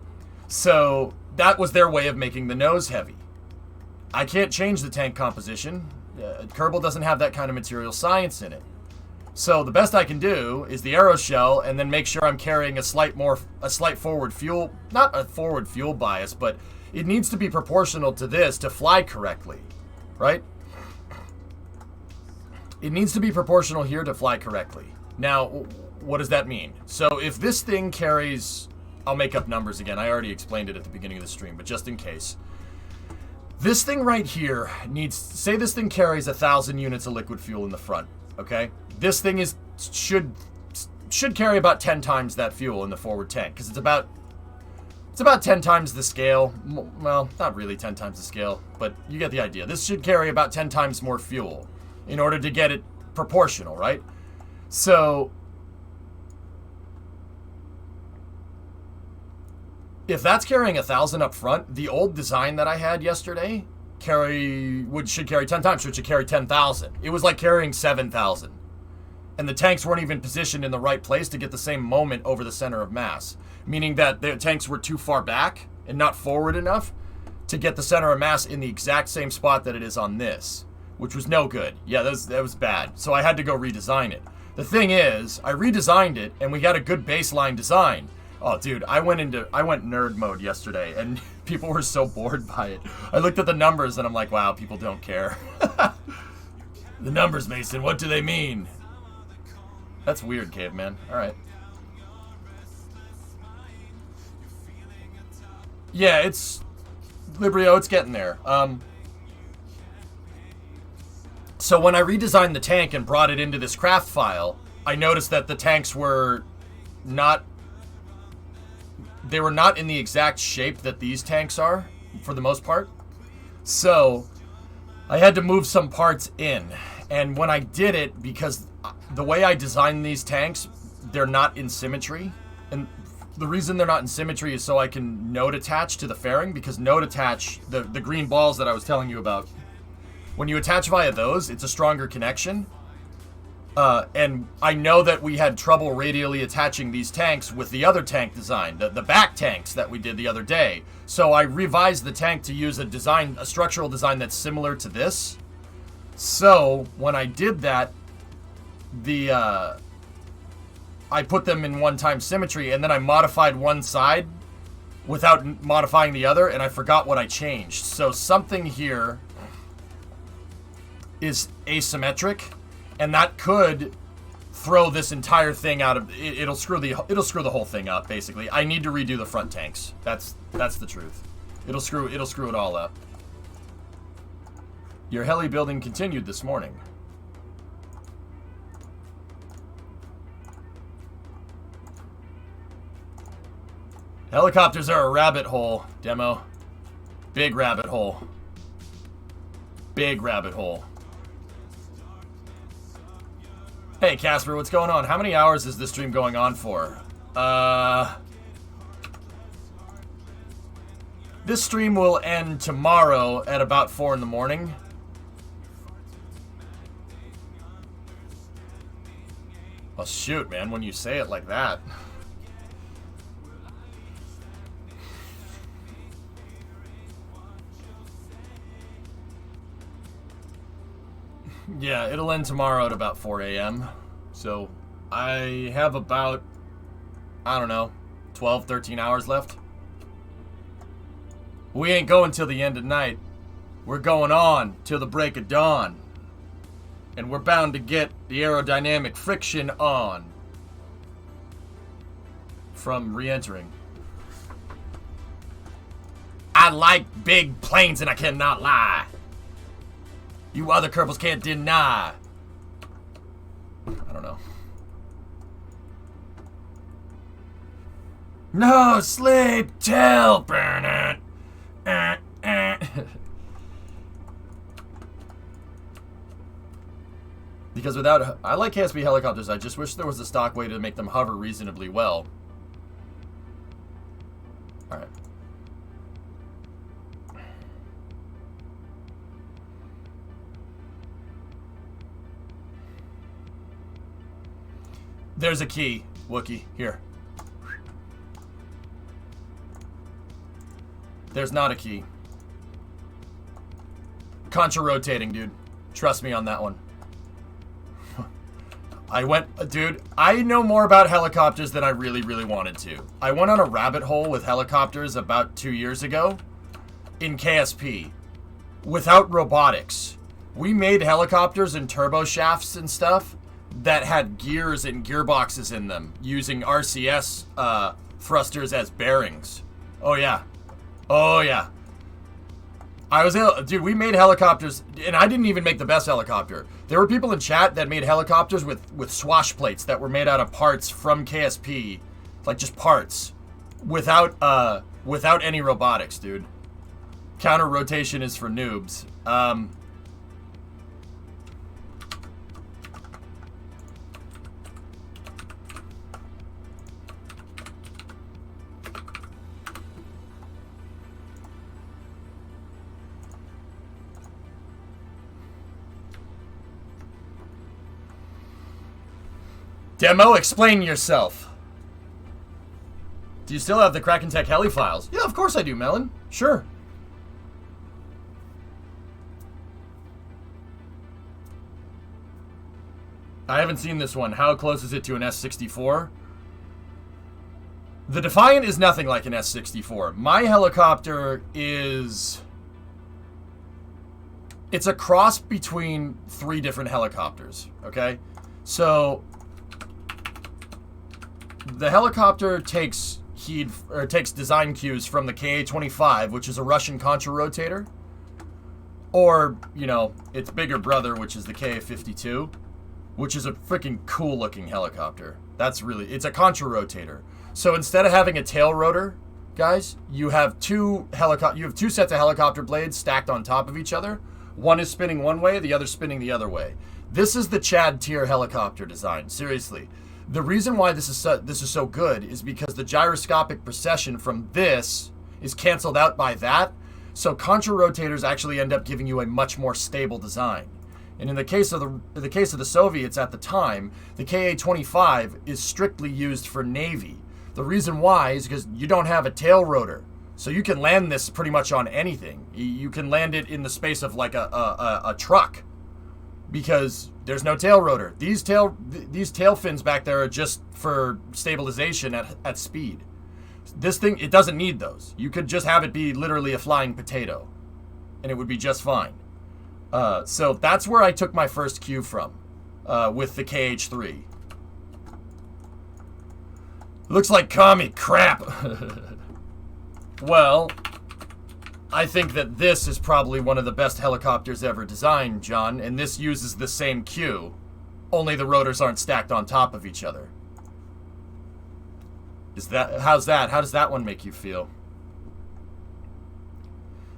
So that was their way of making the nose heavy. I can't change the tank composition. Kerbal doesn't have that kind of material science in it. So the best I can do is the aeroshell, and then make sure I'm carrying a slight forward fuel, not a forward fuel bias, but it needs to be proportional to this to fly correctly, right? It needs to be proportional here to fly correctly. Now, what does that mean? So if this thing carries... I'll make up numbers again. I already explained it at the beginning of the stream, but just in case. This thing right here needs... Say this thing carries 1,000 units of liquid fuel in the front, okay? This thing should carry about 10 times that fuel in the forward tank, because it's about 10 times the scale. Well, not really 10 times the scale, but you get the idea. This should carry about 10 times more fuel in order to get it proportional, right? So, if that's carrying 1,000 up front, the old design that I had yesterday should carry 10 times, so it should carry 10,000. It was like carrying 7,000. And the tanks weren't even positioned in the right place to get the same moment over the center of mass, meaning that the tanks were too far back and not forward enough to get the center of mass in the exact same spot that it is on this, which was no good. Yeah, that was bad. So I had to go redesign it. The thing is, I redesigned it, and we got a good baseline design. Oh, dude, I went nerd mode yesterday, and people were so bored by it. I looked at the numbers, and I'm like, wow, people don't care. The numbers, Mason, what do they mean? That's weird, caveman. All right. Yeah, it's... Librio, it's getting there. So when I redesigned the tank and brought it into this craft file, I noticed that the tanks were not... They were not in the exact shape that these tanks are, for the most part. So, I had to move some parts in. And when I did it, because the way I designed these tanks, they're not in symmetry. And the reason they're not in symmetry is so I can node attach to the fairing, because node attach, the green balls that I was telling you about, when you attach via those, it's a stronger connection. And I know that we had trouble radially attaching these tanks with the other tank design, the back tanks that we did the other day. So I revised the tank to use a structural design that's similar to this. So when I did that, I put them in one-time symmetry, and then I modified one side without modifying the other, and I forgot what I changed. So something here is asymmetric, and that could throw this entire thing out of it. It'll screw the whole thing up. Basically, I need to redo the front tanks. That's the truth. It'll screw it all up. Your heli building continued this morning. Helicopters are a rabbit hole, Demo. Big rabbit hole. Big rabbit hole. Hey, Casper, what's going on? How many hours is this stream going on for? This stream will end tomorrow at about 4 in the morning. Well, shoot, man, when you say it like that. Yeah, it'll end tomorrow at about 4 a.m. So, I have about, I don't know, 12, 13 hours left. We ain't going till the end of night. We're going on till the break of dawn. And we're bound to get the aerodynamic friction on from re-entering. I like big planes and I cannot lie. You other Kerbals can't deny. I don't know. No sleep till burn it. Because without... I like KSP helicopters. I just wish there was a stock way to make them hover reasonably well. Alright. There's a key, Wookie. Here. There's not a key. Contra-rotating, dude. Trust me on that one. Dude, I know more about helicopters than I really, really wanted to. I went on a rabbit hole with helicopters about 2 years ago in KSP without robotics. We made helicopters and turbo shafts and stuff that had gears and gearboxes in them using RCS thrusters as bearings. Oh, yeah. Oh, yeah. Dude, we made helicopters, and I didn't even make the best helicopter. There were people in chat that made helicopters with swash plates that were made out of parts from KSP, like just parts, without any robotics, dude. Counter rotation is for noobs. Demo, explain yourself. Do you still have the Kraken Tech heli files? Yeah, of course I do, Melon. Sure. I haven't seen this one. How close is it to an S-64? The Defiant is nothing like an S-64. My helicopter is... It's a cross between 3 different helicopters, okay? So... The helicopter takes design cues from the Ka-25, which is a Russian contra-rotator, or, you know, its bigger brother, which is the Ka-52, which is a freaking cool-looking helicopter. It's a contra-rotator. So instead of having a tail rotor, guys, you have two sets of helicopter blades stacked on top of each other. One is spinning one way, the other spinning the other way. This is the Chad tier helicopter design. Seriously. The reason why this is so good is because the gyroscopic precession from this is canceled out by that, so contra-rotators actually end up giving you a much more stable design. And in the case of the Soviets at the time, the Ka-25 is strictly used for Navy. The reason why is because you don't have a tail rotor, so you can land this pretty much on anything. You can land it in the space of like a truck. because there's no tail rotor. These tail fins back there are just for stabilization at speed. This thing, it doesn't need those. You could just have it be literally a flying potato, and it would be just fine. So that's where I took my first cue from with the KH3. Looks like commie crap. Well, I think that this is probably one of the best helicopters ever designed, John, and this uses the same cue, only the rotors aren't stacked on top of each other. How's that? How does that one make you feel?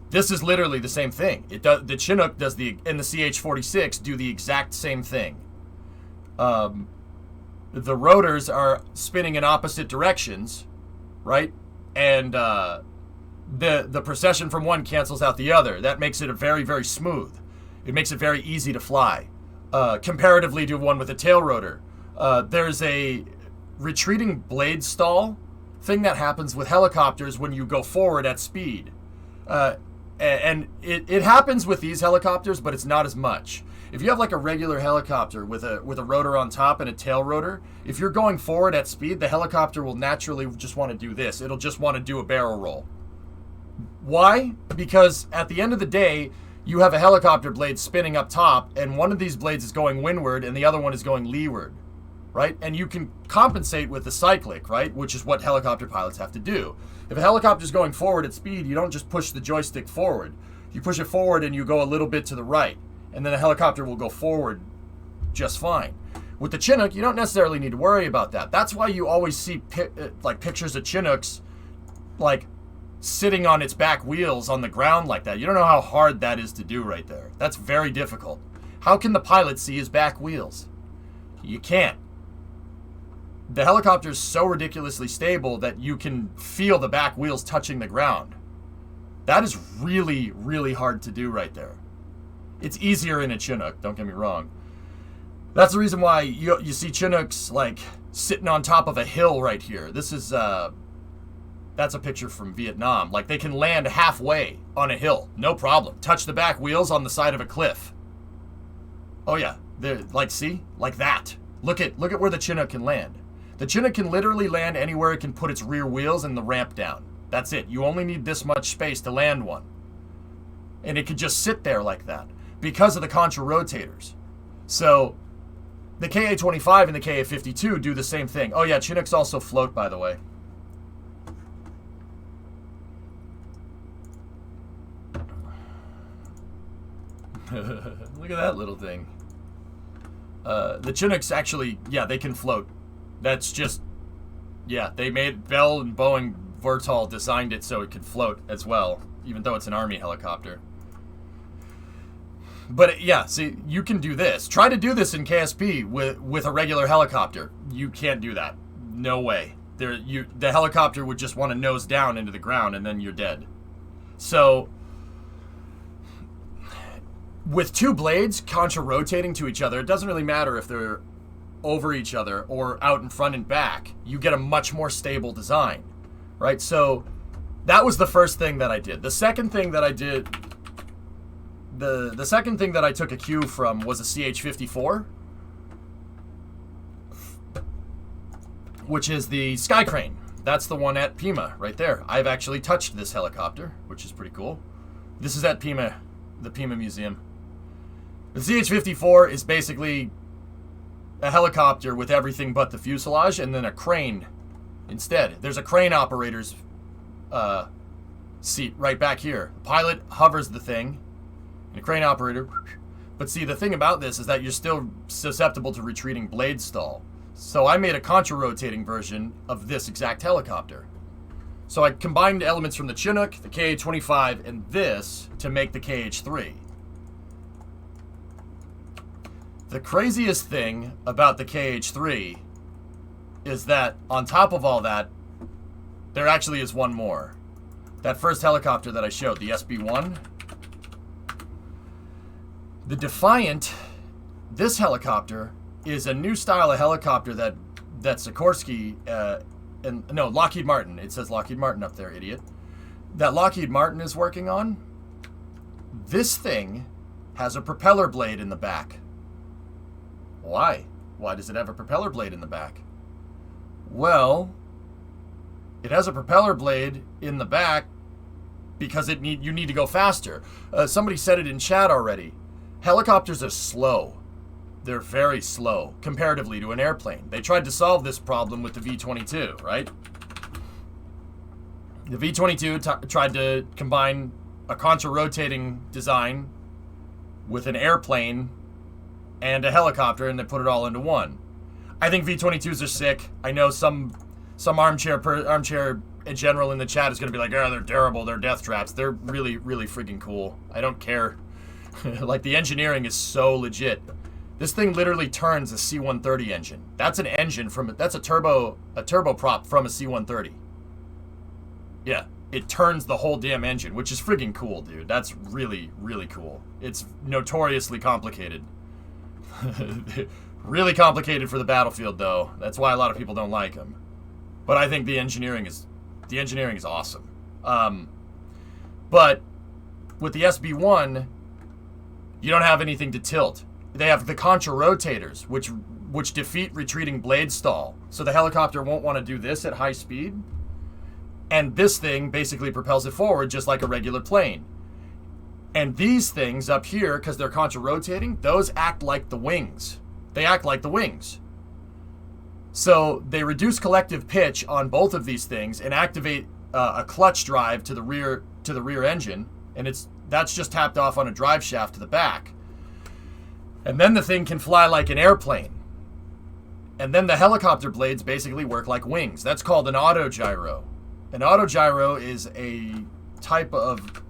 This is literally the same thing. The Chinook does and the CH-46 do the exact same thing. The rotors are spinning in opposite directions, right? And the precession from one cancels out the other. That makes it a very, very smooth. It makes it very easy to fly, comparatively to one with a tail rotor. There's a retreating blade stall thing that happens with helicopters when you go forward at speed. And it happens with these helicopters, but it's not as much. If you have like a regular helicopter with a rotor on top and a tail rotor, if you're going forward at speed, the helicopter will naturally just want to do this. It'll just want to do a barrel roll. Why? Because at the end of the day, you have a helicopter blade spinning up top, and one of these blades is going windward and the other one is going leeward, right? And you can compensate with the cyclic, right? Which is what helicopter pilots have to do. If a helicopter is going forward at speed, you don't just push the joystick forward. You push it forward and you go a little bit to the right, and then the helicopter will go forward just fine. With the Chinook, you don't necessarily need to worry about that. That's why you always see pictures of Chinooks like sitting on its back wheels on the ground like that. You don't know how hard that is to do right there. That's very difficult. How can the pilot see his back wheels? You can't. The helicopter is so ridiculously stable that you can feel the back wheels touching the ground. That is really, really hard to do right there. It's easier in a Chinook, don't get me wrong. That's the reason why you see Chinooks like sitting on top of a hill right here. This is that's a picture from Vietnam. Like they can land halfway on a hill, no problem. Touch the back wheels on the side of a cliff. Oh yeah, they're like, see, like that. Look at where the Chinook can land. The Chinook can literally land anywhere it can put its rear wheels and the ramp down. That's it. You only need this much space to land one. And it could just sit there like that because of the contra rotators. So the KA-25 and the KA-52 do the same thing. Oh yeah, Chinooks also float, by the way. Look at that little thing. The Chinooks actually, yeah, they can float. That's just, yeah, they made, Bell and Boeing Vertol designed it so it could float as well, even though it's an Army helicopter. But yeah, see, you can do this. Try to do this in KSP with a regular helicopter. You can't do that. No way. The helicopter would just want to nose down into the ground and then you're dead. So with two blades contra-rotating to each other, it doesn't really matter if they're over each other or out in front and back. You get a much more stable design, right? So that was the first thing that I did. The second thing that I did, the second thing that I took a cue from was a CH-54, which is the Sky Crane. That's the one at Pima right there. I've actually touched this helicopter, which is pretty cool. This is at Pima, the Pima Museum. The CH-54 is basically a helicopter with everything but the fuselage and then a crane instead. There's a crane operator's seat right back here. The pilot hovers the thing and a crane operator. But see, the thing about this is that you're still susceptible to retreating blade stall. So I made a contra-rotating version of this exact helicopter. So I combined elements from the Chinook, the KA-25, and this to make the KH-3. The craziest thing about the KH-3 is that on top of all that, there actually is one more. That first helicopter that I showed, the SB-1. The Defiant, this helicopter, is a new style of helicopter that Sikorsky, no, Lockheed Martin. It says Lockheed Martin up there, idiot. That Lockheed Martin is working on. This thing has a propeller blade in the back. Why? Why does it have a propeller blade in the back? Well, it has a propeller blade in the back because you need to go faster. Somebody said it in chat already. Helicopters are slow. They're very slow comparatively to an airplane. They tried to solve this problem with the V-22, right? The V-22 tried to combine a contra-rotating design with an airplane and a helicopter, and they put it all into one. I think V-22s are sick. I know some armchair general in the chat is going to be like, oh, they're terrible, they're death traps. They're really, really freaking cool. I don't care. Like, the engineering is so legit. This thing literally turns a C-130 engine. That's an engine that's a turboprop from a C-130. Yeah, it turns the whole damn engine, which is friggin' cool, dude. That's really, really cool. It's notoriously complicated. Really complicated for the battlefield, though. That's why a lot of people don't like them. But I think the engineering is awesome. But with the SB-1, you don't have anything to tilt. They have the contra-rotators, which defeat retreating blade stall. So the helicopter won't want to do this at high speed. And this thing basically propels it forward just like a regular plane. And these things up here, because they're contra-rotating, those act like the wings. They act like the wings. So they reduce collective pitch on both of these things and activate a clutch drive to the rear engine, and that's just tapped off on a drive shaft to the back. And then the thing can fly like an airplane. And then the helicopter blades basically work like wings. That's called an autogyro. An autogyro is a type of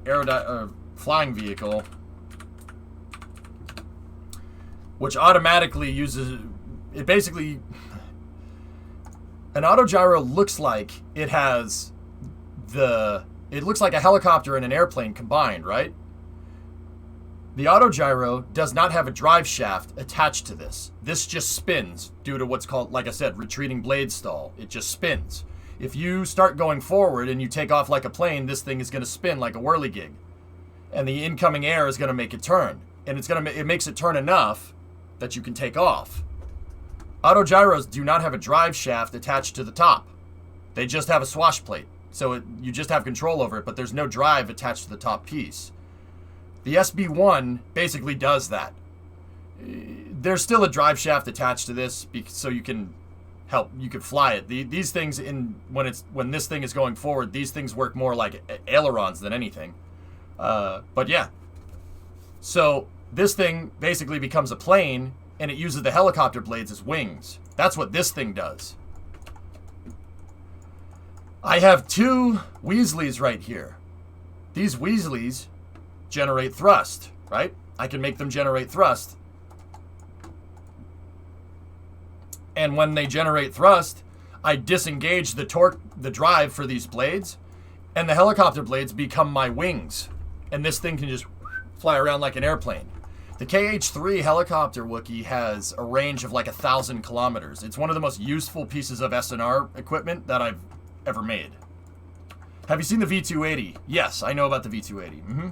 flying vehicle which automatically uses it. Basically, an autogyro looks like it looks like a helicopter and an airplane combined, right? The autogyro does not have a drive shaft attached to this. This just spins due to what's called, like I said, retreating blade stall. It just spins. If you start going forward and you take off like a plane, this thing is going to spin like a whirligig. And the incoming air is going to make it turn. And it makes it turn enough that you can take off. Autogyros do not have a drive shaft attached to the top. They just have a swash plate. So you just have control over it, but there's no drive attached to the top piece. The SB-1 basically does that. There's still a drive shaft attached to this, so you can fly it. These things, when this thing is going forward, these things work more like ailerons than anything. But yeah. So this thing basically becomes a plane, and it uses the helicopter blades as wings. That's what this thing does. I have two Weasleys right here. These Weasleys generate thrust, right? I can make them generate thrust. And when they generate thrust, I disengage the drive for these blades, and the helicopter blades become my wings. And this thing can just fly around like an airplane. The KH-3 helicopter Wookiee has a range of like 1,000 kilometers. It's one of the most useful pieces of SNR equipment that I've ever made. Have you seen the V-280? Yes, I know about the V-280. Mm-hmm.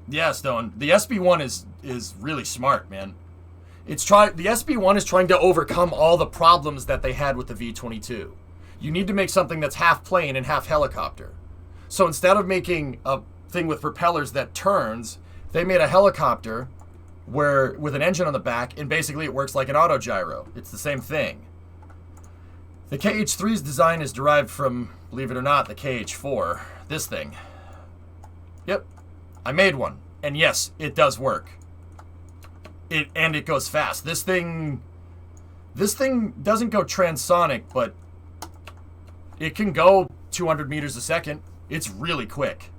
Yeah, Stone. The SB-1 is really smart, man. The SB-1 is trying to overcome all the problems that they had with the V-22. You need to make something that's half plane and half helicopter. So instead of making a thing with propellers that turns, they made a helicopter with an engine on the back, and basically it works like an autogyro. It's the same thing. The KH-3's design is derived from, believe it or not, the KH-4. This thing. Yep. I made one. And yes, it does work. And it goes fast. This thing doesn't go transonic, but it can go 200 meters a second. It's really quick.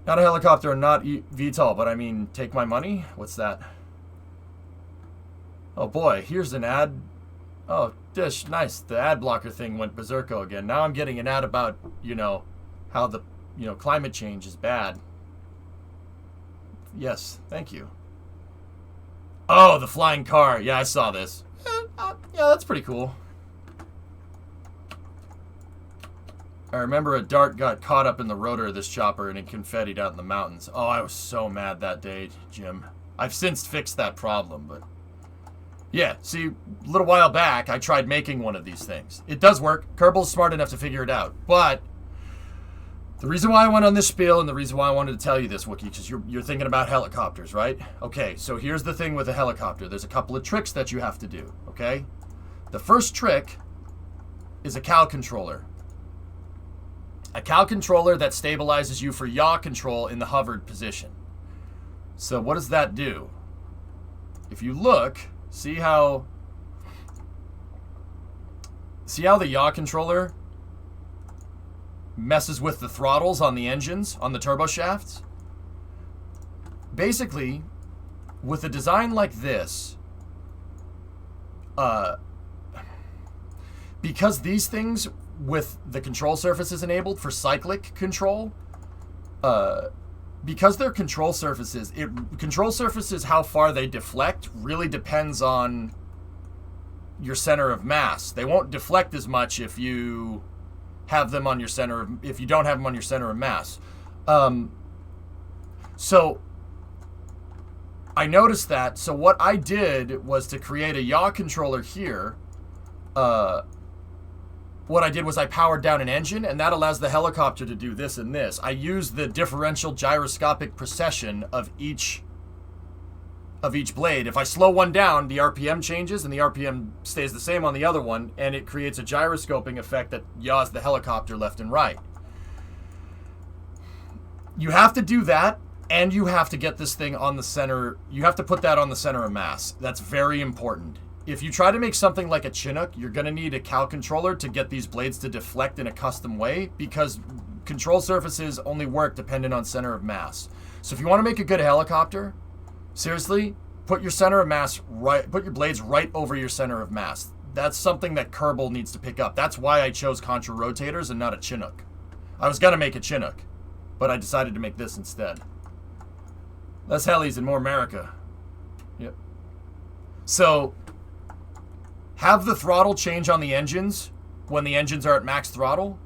Not a helicopter and not VTOL, but I mean, take my money? What's that? Oh boy, here's an ad. Oh, dish, nice. The ad blocker thing went berserko again. Now I'm getting an ad about, how the, climate change is bad. Yes, thank you. Oh, the flying car. Yeah, I saw this. Yeah, that's pretty cool. I remember a dart got caught up in the rotor of this chopper and it confettied out in the mountains. Oh, I was so mad that day, Jim. I've since fixed that problem, but... Yeah, see, a little while back, I tried making one of these things. It does work. Kerbal's smart enough to figure it out. But the reason why I went on this spiel and the reason why I wanted to tell you this, Wookie, because you're thinking about helicopters, right? Okay, so here's the thing with a helicopter. There's a couple of tricks that you have to do, okay? The first trick is a cow controller. A cow controller that stabilizes you for yaw control in the hovered position. So what does that do? If you look, see how the yaw controller messes with the throttles on the engines, on the turbo shafts? Basically, with a design like this, because these things with the control surfaces enabled for cyclic control, because they're control surfaces, how far they deflect really depends on your center of mass. They won't deflect as much if you have them on your center of, if you don't have them on your center of mass. So I noticed that. So what I did was to create a yaw controller here. What I did was I powered down an engine, and that allows the helicopter to do this and this. I used the differential gyroscopic precession of each blade. If I slow one down, the RPM changes, and the RPM stays the same on the other one, and it creates a gyroscoping effect that yaws the helicopter left and right. You have to do that, and you have to get this thing on the center. You have to put that on the center of mass. That's very important. If you try to make something like a Chinook, you're going to need a cow controller to get these blades to deflect in a custom way, because control surfaces only work dependent on center of mass. So if you want to make a good helicopter, seriously, put your center of mass right, put your blades right over your center of mass. That's something that Kerbal needs to pick up. That's why I chose contra rotators and not a Chinook. I was going to make a Chinook, but I decided to make this instead. Less helis and more America. Yep. So have the throttle change on the engines when the engines are at max throttle.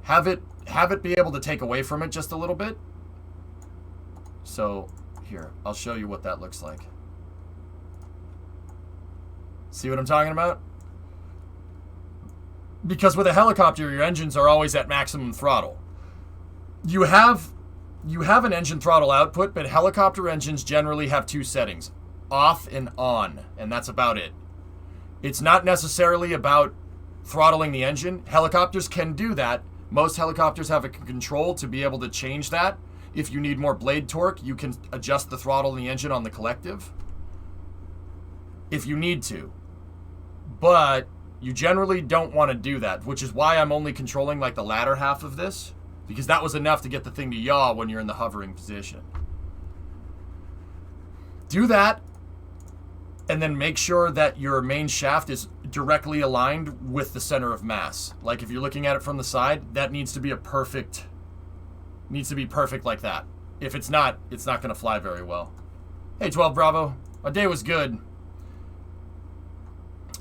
Have it be able to take away from it just a little bit. So here, I'll show you what that looks like. See what I'm talking about? Because with a helicopter, your engines are always at maximum throttle. You have an engine throttle output, but helicopter engines generally have two settings, off and on, and that's about it. It's not necessarily about throttling the engine. Helicopters can do that. Most helicopters have a control to be able to change that. If you need more blade torque, you can adjust the throttle in the engine on the collective, if you need to. But you generally don't want to do that, which is why I'm only controlling like the latter half of this, because that was enough to get the thing to yaw when you're in the hovering position. Do that, and then make sure that your main shaft is directly aligned with the center of mass. Like if you're looking at it from the side, that needs to be perfect like that. If it's not going to fly very well. Hey, 12 Bravo. My day was good.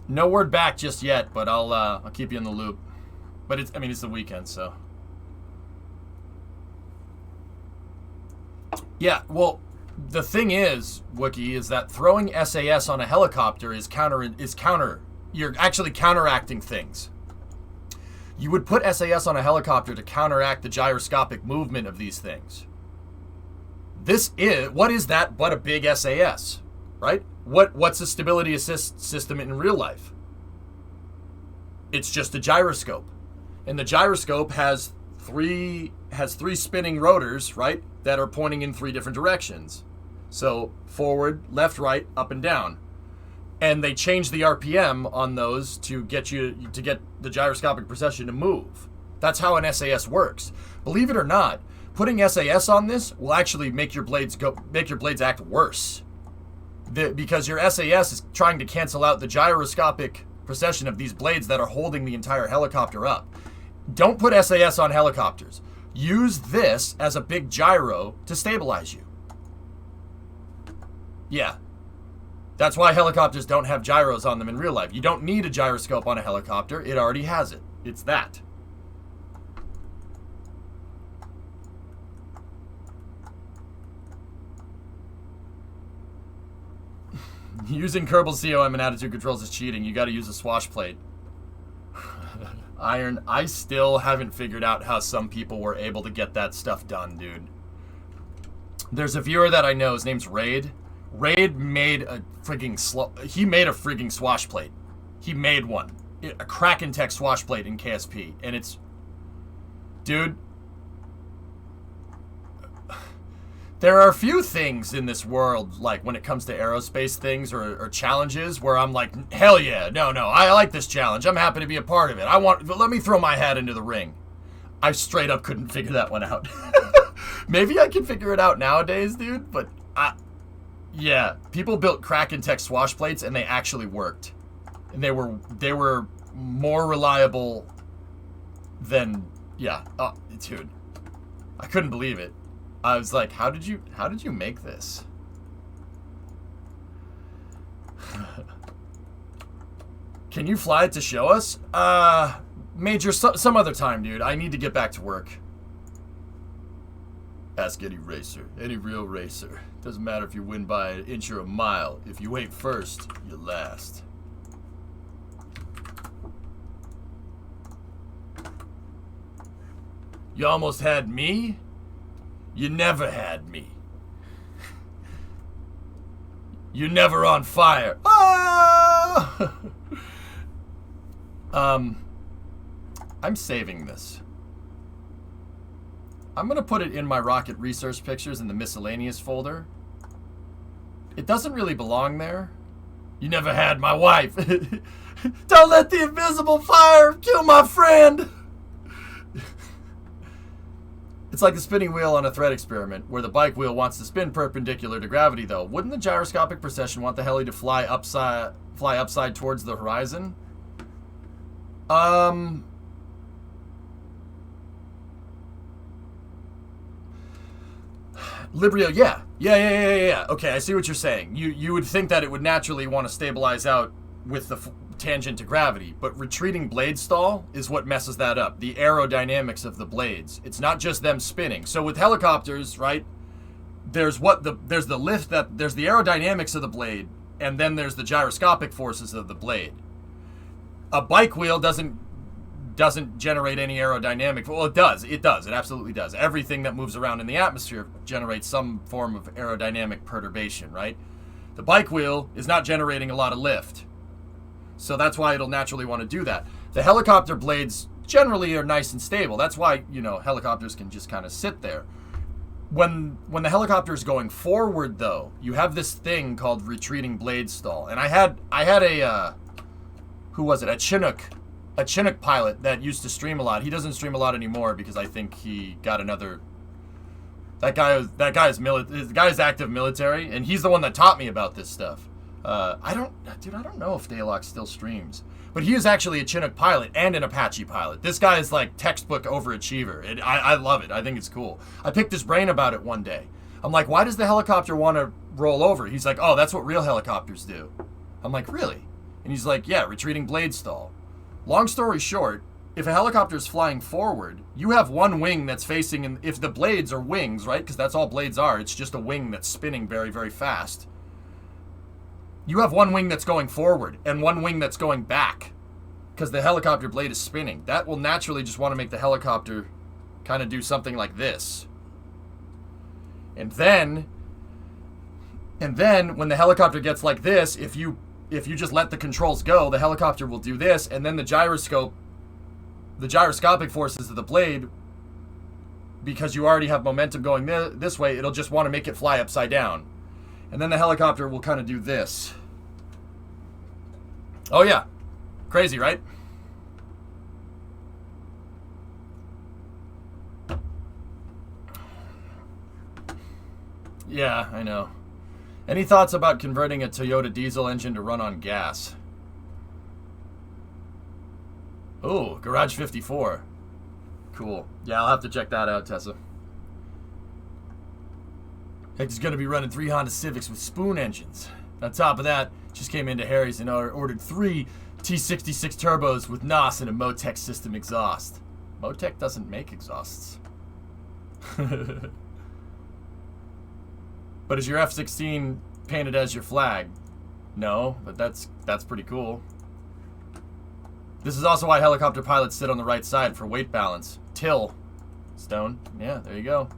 No word back just yet, but I'll keep you in the loop. But it's the weekend, so. Yeah, well, the thing is, Wookie, is that throwing SAS on a helicopter is counter. You're actually counteracting things. You would put SAS on a helicopter to counteract the gyroscopic movement of these things. What is that but a big SAS, right? What's a stability assist system in real life? It's just a gyroscope. And the gyroscope has three spinning rotors, right, that are pointing in three different directions. So forward, left, right, up and down. And they change the RPM on those to get the gyroscopic precession to move. That's how an SAS works. Believe it or not, putting SAS on this will actually make your blades act worse. Because your SAS is trying to cancel out the gyroscopic precession of these blades that are holding the entire helicopter up. Don't put SAS on helicopters. Use this as a big gyro to stabilize you. Yeah. That's why helicopters don't have gyros on them in real life. You don't need a gyroscope on a helicopter. It already has it. It's that. Using Kerbal's COM and attitude controls is cheating. You gotta use a swash plate. Iron, I still haven't figured out how some people were able to get that stuff done, dude. There's a viewer that I know, his name's Raid. Raid made a frigging swash plate. He made one. A Kraken Tech swash plate in KSP. And it's... Dude... There are a few things in this world, like when it comes to aerospace things or challenges, where I'm like, hell yeah, no, I like this challenge. I'm happy to be a part of it. Let me throw my hat into the ring. I straight up couldn't figure that one out. Maybe I can figure it out nowadays, dude, but yeah, people built Kraken Tech swash plates and they actually worked. And they were more reliable than, yeah, dude, I couldn't believe it. I was like, how did you make this? Can you fly it to show us? Major, some other time, dude. I need to get back to work. Ask any racer, any real racer. Doesn't matter if you win by an inch or a mile. If you ain't first, you're last. You almost had me? You never had me. You're never on fire. Ah! I'm saving this. I'm gonna put it in my rocket research pictures in the miscellaneous folder. It doesn't really belong there. You never had my wife. Don't let the invisible fire kill my friend. It's like the spinning wheel on a thread experiment, where the bike wheel wants to spin perpendicular to gravity, though. Wouldn't the gyroscopic precession want the heli to fly upside towards the horizon? Librio, yeah. Yeah. Okay, I see what you're saying. You would think that it would naturally want to stabilize out with the tangent to gravity, but retreating blade stall is what messes that up. The aerodynamics of the blades. It's not just them spinning. So with helicopters, right, there's the lift, there's the aerodynamics of the blade, and then there's the gyroscopic forces of the blade. A bike wheel doesn't generate any aerodynamic. Well, it does. It absolutely does. Everything that moves around in the atmosphere generates some form of aerodynamic perturbation, right? The bike wheel is not generating a lot of lift. So that's why it'll naturally want to do that. The helicopter blades generally are nice and stable. That's why, helicopters can just kind of sit there. When the helicopter is going forward, though, you have this thing called retreating blade stall. And I had a who was it? A Chinook pilot that used to stream a lot. He doesn't stream a lot anymore because I think he got another. That guy is active military, and he's the one that taught me about this stuff. I don't know if Daylock still streams, but he is actually a Chinook pilot and an Apache pilot. This guy is like textbook overachiever. I love it. I think it's cool. I picked his brain about it one day. I'm like, why does the helicopter want to roll over? He's like, oh, that's what real helicopters do. I'm like, really? And he's like, yeah, retreating blade stall. Long story short, if a helicopter is flying forward, you have one wing that's facing, and if the blades are wings, right? Because that's all blades are. It's just a wing that's spinning very, very fast. You have one wing that's going forward and one wing that's going back because the helicopter blade is spinning. That will naturally just want to make the helicopter kind of do something like this. And then when the helicopter gets like this, if you just let the controls go, the helicopter will do this, and then the gyroscopic forces of the blade, because you already have momentum going this way, it'll just want to make it fly upside down. And then the helicopter will kind of do this. Oh yeah. Crazy, right? Yeah, I know. Any thoughts about converting a Toyota diesel engine to run on gas? Oh, Garage 54. Cool. Yeah, I'll have to check that out, Tessa. He's going to be running 3 Honda Civics with spoon engines. On top of that, just came into Harry's and ordered 3 T66 turbos with NOS and a Motec system exhaust. Motec doesn't make exhausts. But is your F-16 painted as your flag? No, but that's pretty cool. This is also why helicopter pilots sit on the right side for weight balance. Till. Stone. Yeah, there you go.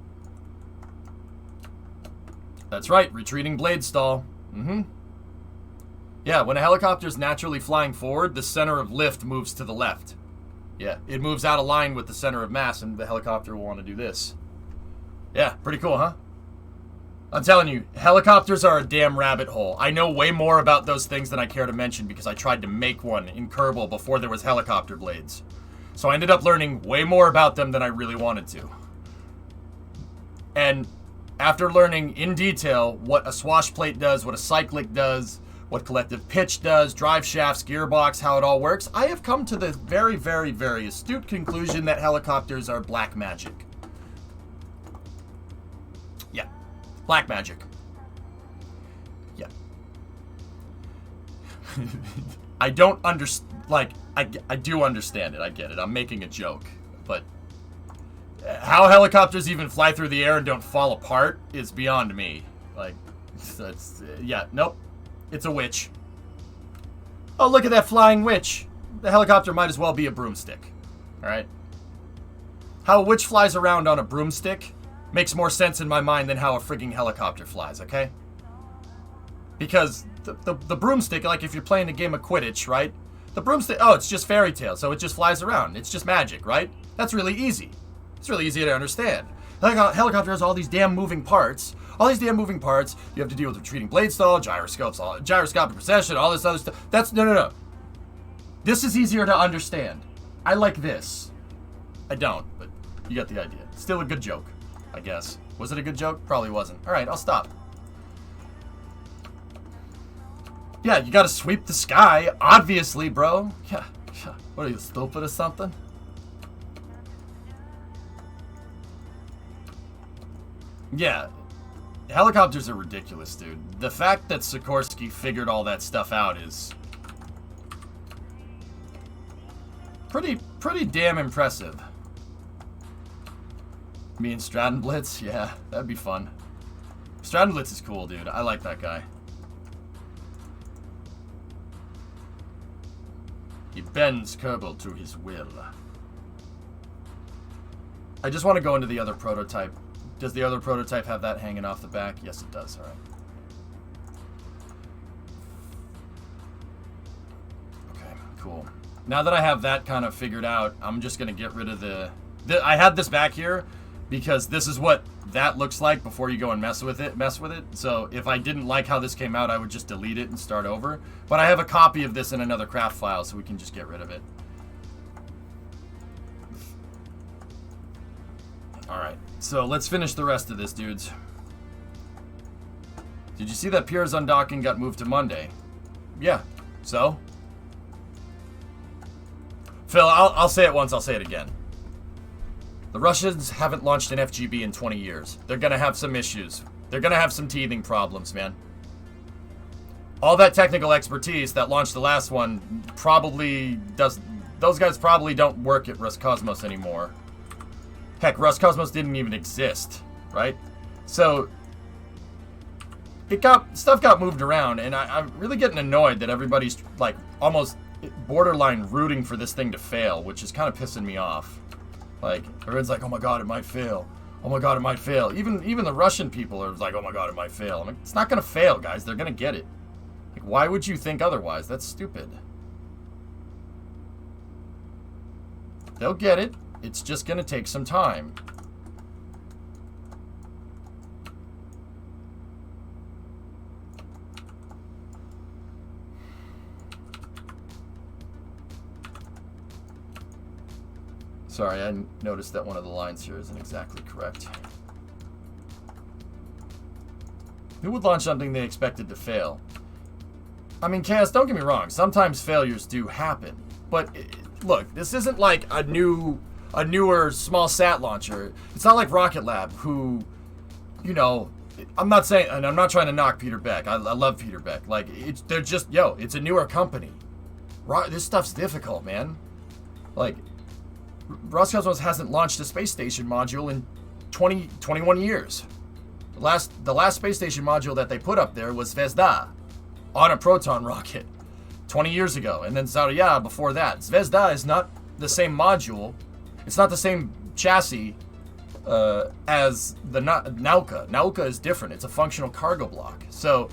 That's right, retreating blade stall. Mm-hmm. Yeah, when a helicopter's naturally flying forward, the center of lift moves to the left. Yeah, it moves out of line with the center of mass, and the helicopter will want to do this. Yeah, pretty cool, huh? I'm telling you, helicopters are a damn rabbit hole. I know way more about those things than I care to mention because I tried to make one in Kerbal before there was helicopter blades. So I ended up learning way more about them than I really wanted to. And after learning in detail what a swash plate does, what a cyclic does, what collective pitch does, drive shafts, gearbox, how it all works, I have come to the very, very, very astute conclusion that helicopters are black magic. Yeah. Black magic. Yeah. I don't understand, like, I do understand it, I get it, I'm making a joke, but how helicopters even fly through the air and don't fall apart is beyond me. Like, yeah, nope, it's a witch. Oh, look at that flying witch. The helicopter might as well be a broomstick, alright? How a witch flies around on a broomstick makes more sense in my mind than how a frigging helicopter flies, okay? Because the broomstick, like if you're playing a game of Quidditch, right? The broomstick, oh, it's just fairy tale, so it just flies around. It's just magic, right? That's really easy. It's really easy to understand. Helicopter has all these damn moving parts. All these damn moving parts. You have to deal with retreating blade stall, gyroscopes, gyroscopic precession, all this other stuff. That's, no. This is easier to understand. I like this. I don't, but you got the idea. Still a good joke, I guess. Was it a good joke? Probably wasn't. All right, I'll stop. Yeah, you gotta sweep the sky, obviously, bro. Yeah. What are you, stupid or something? Yeah. Helicopters are ridiculous, dude. The fact that Sikorsky figured all that stuff out is pretty damn impressive. Me and Stratton Blitz? Yeah, that'd be fun. Stratton Blitz is cool, dude. I like that guy. He bends Kerbal to his will. I just want to go into the other prototype. Does the other prototype have that hanging off the back? Yes, it does. All right. Okay, cool. Now that I have that kind of figured out, I'm just going to get rid of the... I had this back here because this is what that looks like before you go and mess with it. So if I didn't like how this came out, I would just delete it and start over. But I have a copy of this in another craft file, so we can just get rid of it. Alright, so let's finish the rest of this, dudes. Did you see that Pierre's undocking got moved to Monday? Yeah, so? Phil, I'll say it once, I'll say it again. The Russians haven't launched an FGB in 20 years. They're gonna have some issues. They're gonna have some teething problems, man. All that technical expertise that launched the last one probably does... Those guys probably don't work at Roscosmos anymore. Heck, Roscosmos didn't even exist, right? So, stuff got moved around, and I'm really getting annoyed that everybody's, like, almost borderline rooting for this thing to fail, which is kind of pissing me off. Like, everyone's like, oh my god, it might fail. Oh my god, it might fail. Even the Russian people are like, oh my god, it might fail. I'm like, it's not gonna fail, guys. They're gonna get it. Like, why would you think otherwise? That's stupid. They'll get it. It's just gonna take some time. Sorry, I noticed that one of the lines here isn't exactly correct. Who would launch something they expected to fail? I mean, Cass, don't get me wrong. Sometimes failures do happen. But, look, this isn't like a newer small sat launcher. It's not like Rocket Lab, who, you know, I'm not saying, and I'm not trying to knock Peter Beck. I love Peter Beck. Like, they're just, it's a newer company. This stuff's difficult, man. Like, Roscosmos hasn't launched a space station module in 21 years. The last space station module that they put up there was Zvezda. on a Proton rocket 20 years ago. And then Zarya before that. Zvezda is not the same module. It's not the same chassis as the Nauka. Nauka is different. It's a functional cargo block. So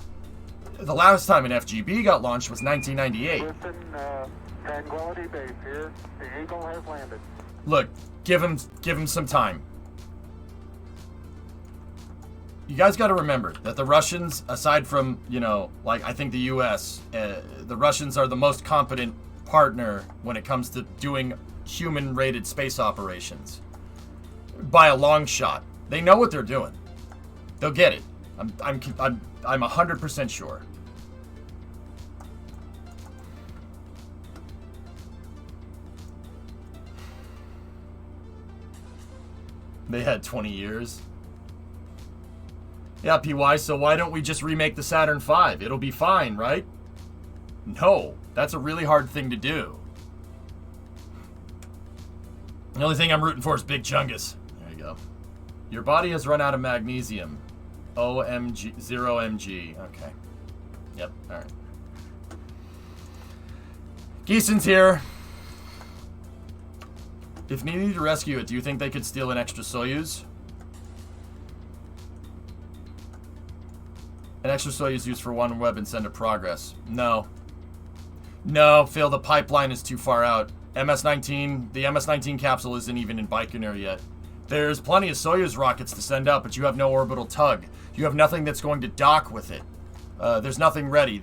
the last time an FGB got launched was 1998. Listen, Tranquility Base here. The Eagle has landed. Look, give him some time. You guys got to remember that the Russians, aside from, you know, like I think the U.S., the Russians are the most competent partner when it comes to doing human-rated space operations. By a long shot. They know what they're doing. They'll get it. I'm 100% sure. They had 20 years. Yeah, PY, so why don't we just remake the Saturn V? It'll be fine, right? No, that's a really hard thing to do. The only thing I'm rooting for is Big Chungus. There you go. Your body has run out of magnesium. OMG, 0mg. Okay. Yep, alright. Geeson's here. If needed to rescue it, do you think they could steal an extra Soyuz? An extra Soyuz used for OneWeb and send to Progress. No. No, Phil, the pipeline is too far out. MS-19, the MS-19 capsule isn't even in Baikonur yet. There's plenty of Soyuz rockets to send up, but you have no orbital tug. You have nothing that's going to dock with it. There's nothing ready.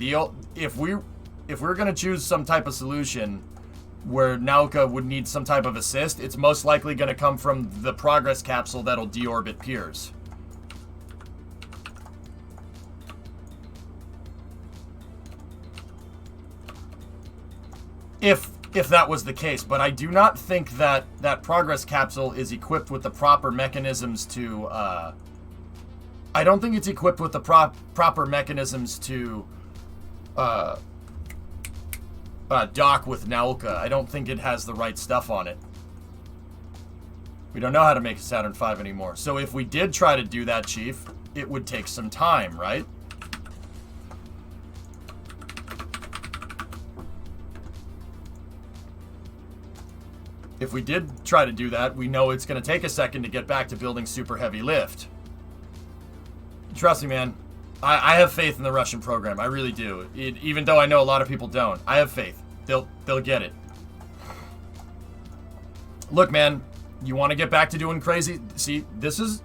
If we're going to choose some type of solution where Nauka would need some type of assist, it's most likely going to come from the Progress capsule that'll deorbit Piers. If that was the case, but I do not think that that Progress capsule is equipped with the proper mechanisms to, I don't think it's equipped with the proper mechanisms to, dock with Nauka. I don't think it has the right stuff on it. We don't know how to make a Saturn V anymore. So if we did try to do that, Chief, it would take some time, right? If we did try to do that, we know it's going to take a second to get back to building super heavy lift. Trust me, man. I have faith in the Russian program. I really do. Even though I know a lot of people don't. I have faith. They'll get it. Look, man. You want to get back to doing crazy? See, this is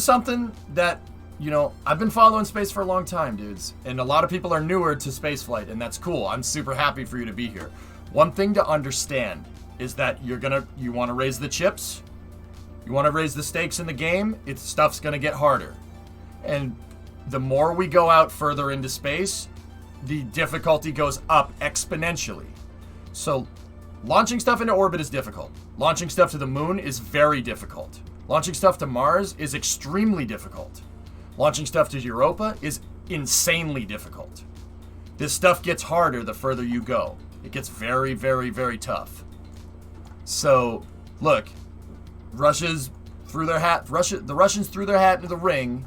something that, you know, I've been following space for a long time, dudes. And a lot of people are newer to spaceflight, and that's cool. I'm super happy for you to be here. One thing to understand is that you want to raise the chips, you want to raise the stakes in the game, stuff's going to get harder. And the more we go out further into space, the difficulty goes up exponentially. So launching stuff into orbit is difficult. Launching stuff to the moon is very difficult. Launching stuff to Mars is extremely difficult. Launching stuff to Europa is insanely difficult. This stuff gets harder the further you go. It gets very, very, very tough. So, look, the Russians threw their hat into the ring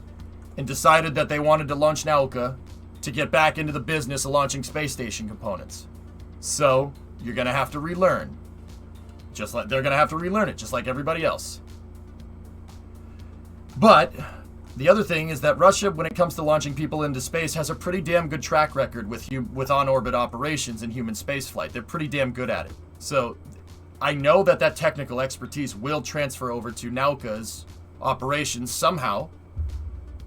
and decided that they wanted to launch Nauka to get back into the business of launching space station components. So, you're going to have to relearn. Just like they're going to have to relearn it, just like everybody else. But the other thing is that Russia, when it comes to launching people into space, has a pretty damn good track record with on-orbit operations and human spaceflight. They're pretty damn good at it. So I know that technical expertise will transfer over to Nauka's operations somehow,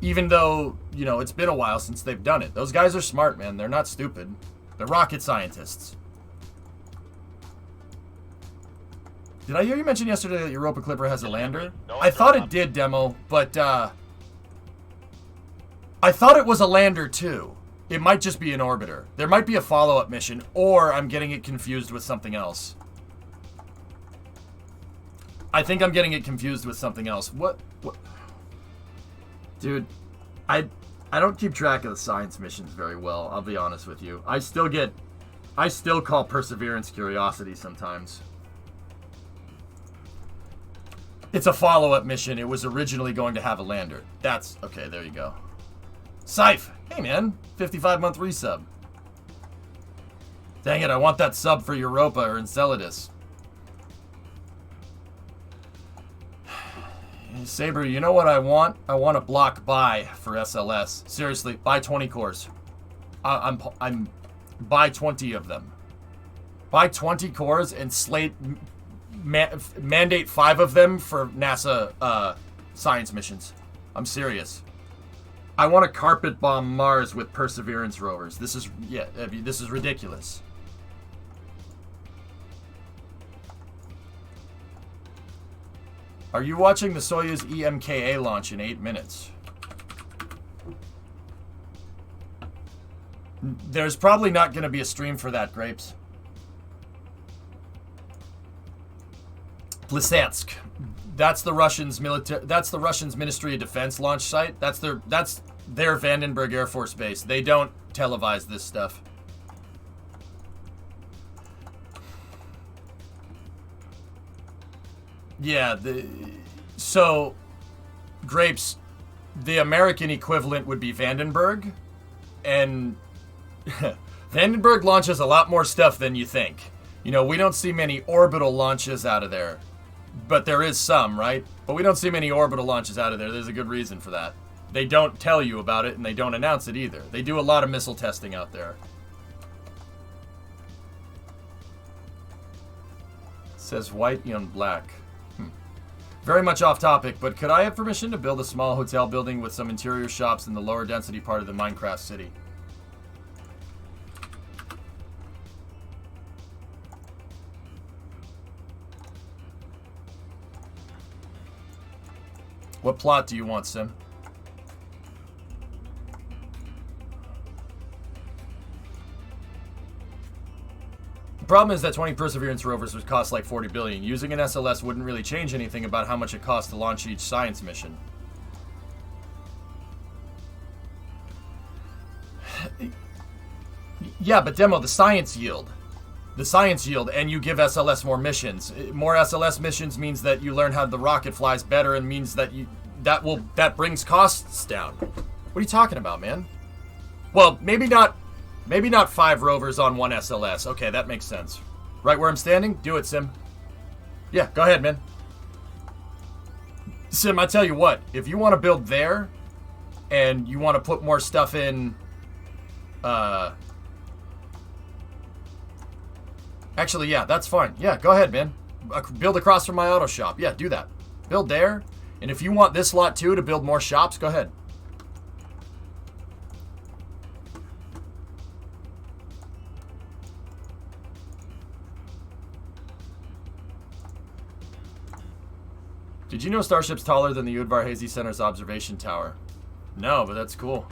even though, you know, it's been a while since they've done it. Those guys are smart, man. They're not stupid. They're rocket scientists. Did I hear you mention yesterday that Europa Clipper has a lander? I thought it did, Demo, but I thought it was a lander too. It might just be an orbiter. There might be a follow-up mission, or I'm getting it confused with something else. I think I'm getting it confused with something else. What? Dude, I don't keep track of the science missions very well, I'll be honest with you. I still call Perseverance Curiosity sometimes. It's a follow-up mission. It was originally going to have a lander. Okay, there you go. Scythe! Hey man, 55-month resub. Dang it, I want that sub for Europa or Enceladus. Saber, you know what I want? I want a block buy for SLS. Seriously, buy 20 cores. I'm buy 20 of them. Buy 20 cores and mandate 5 of them for NASA science missions. I'm serious. I want to carpet bomb Mars with Perseverance rovers. This is this is ridiculous. Are you watching the Soyuz EMKA launch in 8 minutes? There's probably not going to be a stream for that, Grapes. Plisatsk. That's the Russians' military. That's the Russians' Ministry of Defense launch site. That's their Vandenberg Air Force Base. They don't televise this stuff. Yeah, so Grapes, the American equivalent would be Vandenberg, and Vandenberg launches a lot more stuff than you think. You know, we don't see many orbital launches out of there, but there is some, right? But we don't see many orbital launches out of there. There's a good reason for that. They don't tell you about it, and they don't announce it either. They do a lot of missile testing out there. It says white on black. Very much off topic, but could I have permission to build a small hotel building with some interior shops in the lower density part of the Minecraft city? What plot do you want, Sim? The problem is that 20 Perseverance rovers would cost like 40 billion. Using an SLS wouldn't really change anything about how much it costs to launch each science mission. Yeah, but Demo, the science yield. The science yield, and you give SLS more missions. More SLS missions means that you learn how the rocket flies better, and means that that brings costs down. What are you talking about, man? Well, maybe not 5 rovers on 1 SLS. Okay, that makes sense. Right where I'm standing? Do it, Sim. Yeah, go ahead, man. Sim, I tell you what, if you want to build there, and you want to put more stuff in, actually, yeah, that's fine. Yeah, go ahead, man. Build across from my auto shop. Yeah, do that. Build there. And if you want this lot too to build more shops, go ahead. Did you know Starship's taller than the Udvar Hazy Center's observation tower? No, but that's cool.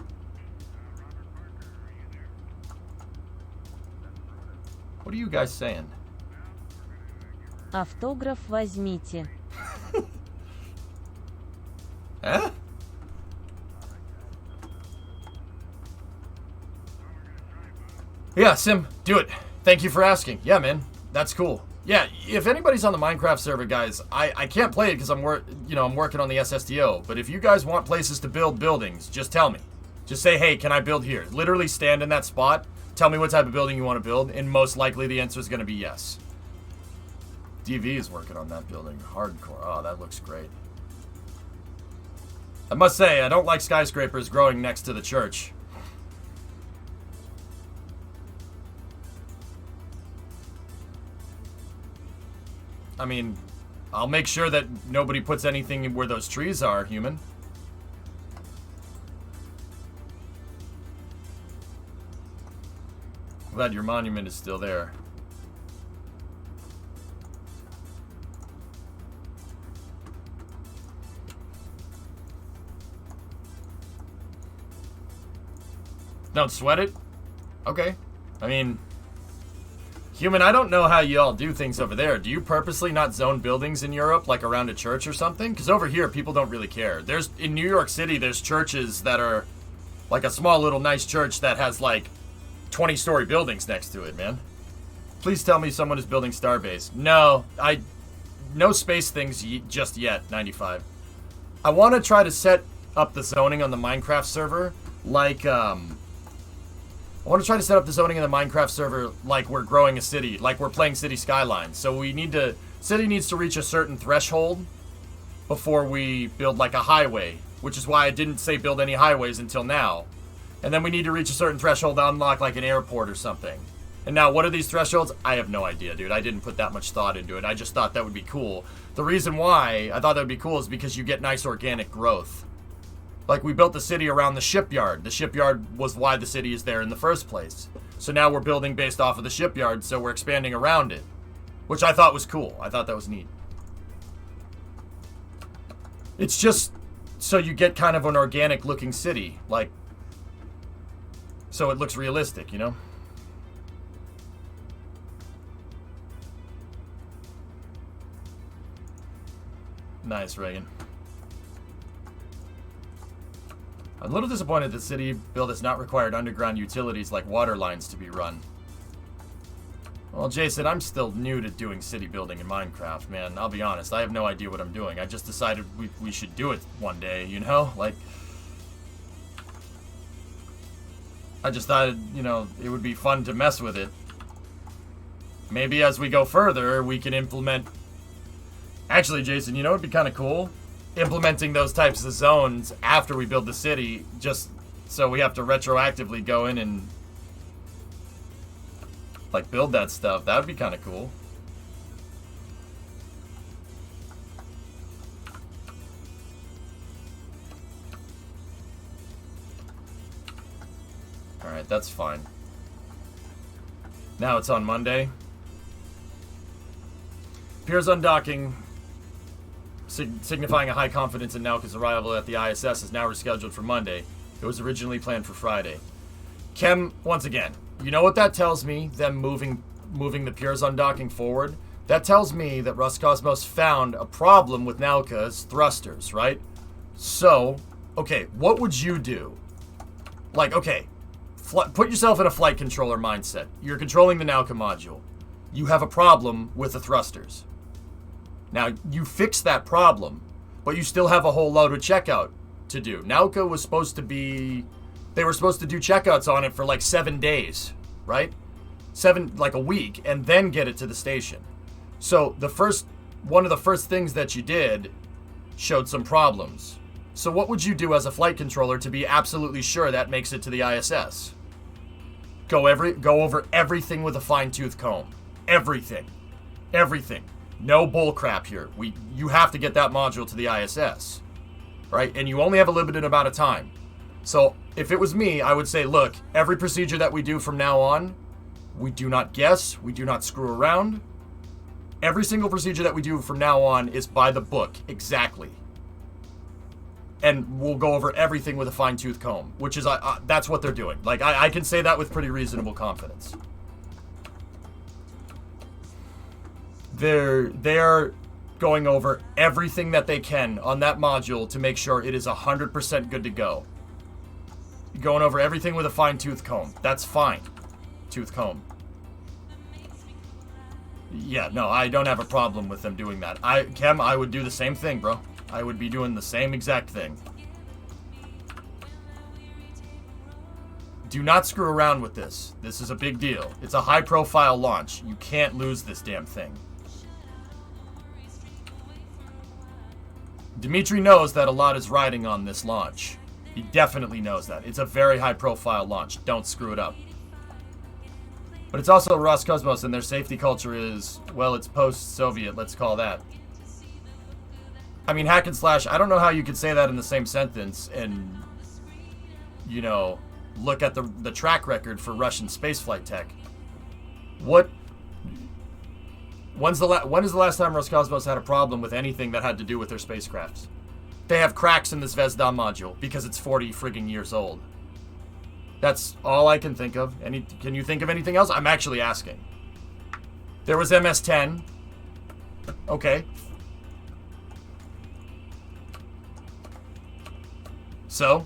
What are you guys saying? Автограф возьмите. Huh? Yeah, Sim, do it. Thank you for asking. Yeah, man, that's cool. Yeah, if anybody's on the Minecraft server, guys, I can't play it because I'm working on the SSTO. But if you guys want places to build buildings, just tell me. Just say, hey, can I build here? Literally stand in that spot. Tell me what type of building you want to build, and most likely the answer is going to be yes. DV is working on that building. Hardcore. Oh, that looks great. I must say, I don't like skyscrapers growing next to the church. I mean, I'll make sure that nobody puts anything where those trees are, human. Glad your monument is still there. Don't sweat it? Okay. I mean, human, I don't know how you all do things over there. Do you purposely not zone buildings in Europe, like around a church or something? Because over here, people don't really care. In New York City, there's churches that are like a small little nice church that has like 20-story buildings next to it, man. Please tell me someone is building Starbase. No, no space things just yet, 95. I want to try to set up the zoning on the Minecraft server like, I want to try to set up the zoning in the Minecraft server like we're growing a city, like we're playing City Skylines. So we need to, city needs to reach a certain threshold before we build like a highway, which is why I didn't say build any highways until now. And then we need to reach a certain threshold to unlock like an airport or something. And now, what are these thresholds? I have no idea, dude. I didn't put that much thought into it. I just thought that would be cool. The reason why I thought that would be cool is because you get nice organic growth. Like, we built the city around the shipyard. The shipyard was why the city is there in the first place. So now we're building based off of the shipyard, so we're expanding around it. Which I thought was cool. I thought that was neat. It's just so you get kind of an organic looking city. Like, so it looks realistic, you know? Nice, Reagan. I'm a little disappointed that city build has not required underground utilities like water lines to be run. Well, Jason, I'm still new to doing city building in Minecraft, man. I'll be honest, I have no idea what I'm doing. I just decided we should do it one day, you know? Like, I just thought, you know, it would be fun to mess with it. Maybe as we go further, we can implement... Actually, Jason, you know what would be kind of cool? Implementing those types of zones after we build the city, just so we have to retroactively go in and like build that stuff. That would be kind of cool. Alright, that's fine. Now it's on Monday. Piers undocking, signifying a high confidence in Nauka's arrival at the ISS, is now rescheduled for Monday. It was originally planned for Friday. Chem, once again, you know what that tells me, them moving the Piers undocking forward? That tells me that Roscosmos found a problem with Nauka's thrusters, right? So, okay, what would you do? Like, okay, put yourself in a flight controller mindset. You're controlling the Nauka module. You have a problem with the thrusters. Now, you fix that problem, but you still have a whole load of checkout to do. Nauka was supposed to be... They were supposed to do checkouts on it for like 7 days, right? Like a week, and then get it to the station. So, one of the first things that you did showed some problems. So what would you do as a flight controller to be absolutely sure that makes it to the ISS? Go over everything with a fine-tooth comb. Everything. Everything. No bullcrap here. You have to get that module to the ISS, right? And you only have a limited amount of time. So if it was me, I would say, look, every procedure that we do from now on, we do not guess, we do not screw around. Every single procedure that we do from now on is by the book, exactly. And we'll go over everything with a fine-tooth comb, which is, that's what they're doing. Like, I can say that with pretty reasonable confidence. They're going over everything that they can on that module to make sure it is 100% good to go. Going over everything with a fine-tooth comb. That's fine. Tooth comb. Yeah, no, I don't have a problem with them doing that. Chem, I would do the same thing, bro. I would be doing the same exact thing. Do not screw around with this. This is a big deal. It's a high-profile launch. You can't lose this damn thing. Dimitri knows that a lot is riding on this launch. He definitely knows that. It's a very high-profile launch. Don't screw it up. But it's also Roscosmos, and their safety culture is, well, it's post-Soviet, let's call that. I mean, hack and slash, I don't know how you could say that in the same sentence and, you know, look at the track record for Russian spaceflight tech. When is the last time Roscosmos had a problem with anything that had to do with their spacecrafts? They have cracks in the Zvezda module because it's 40 frigging years old. That's all I can think of. Can you think of anything else? I'm actually asking. There was MS-10. Okay. So?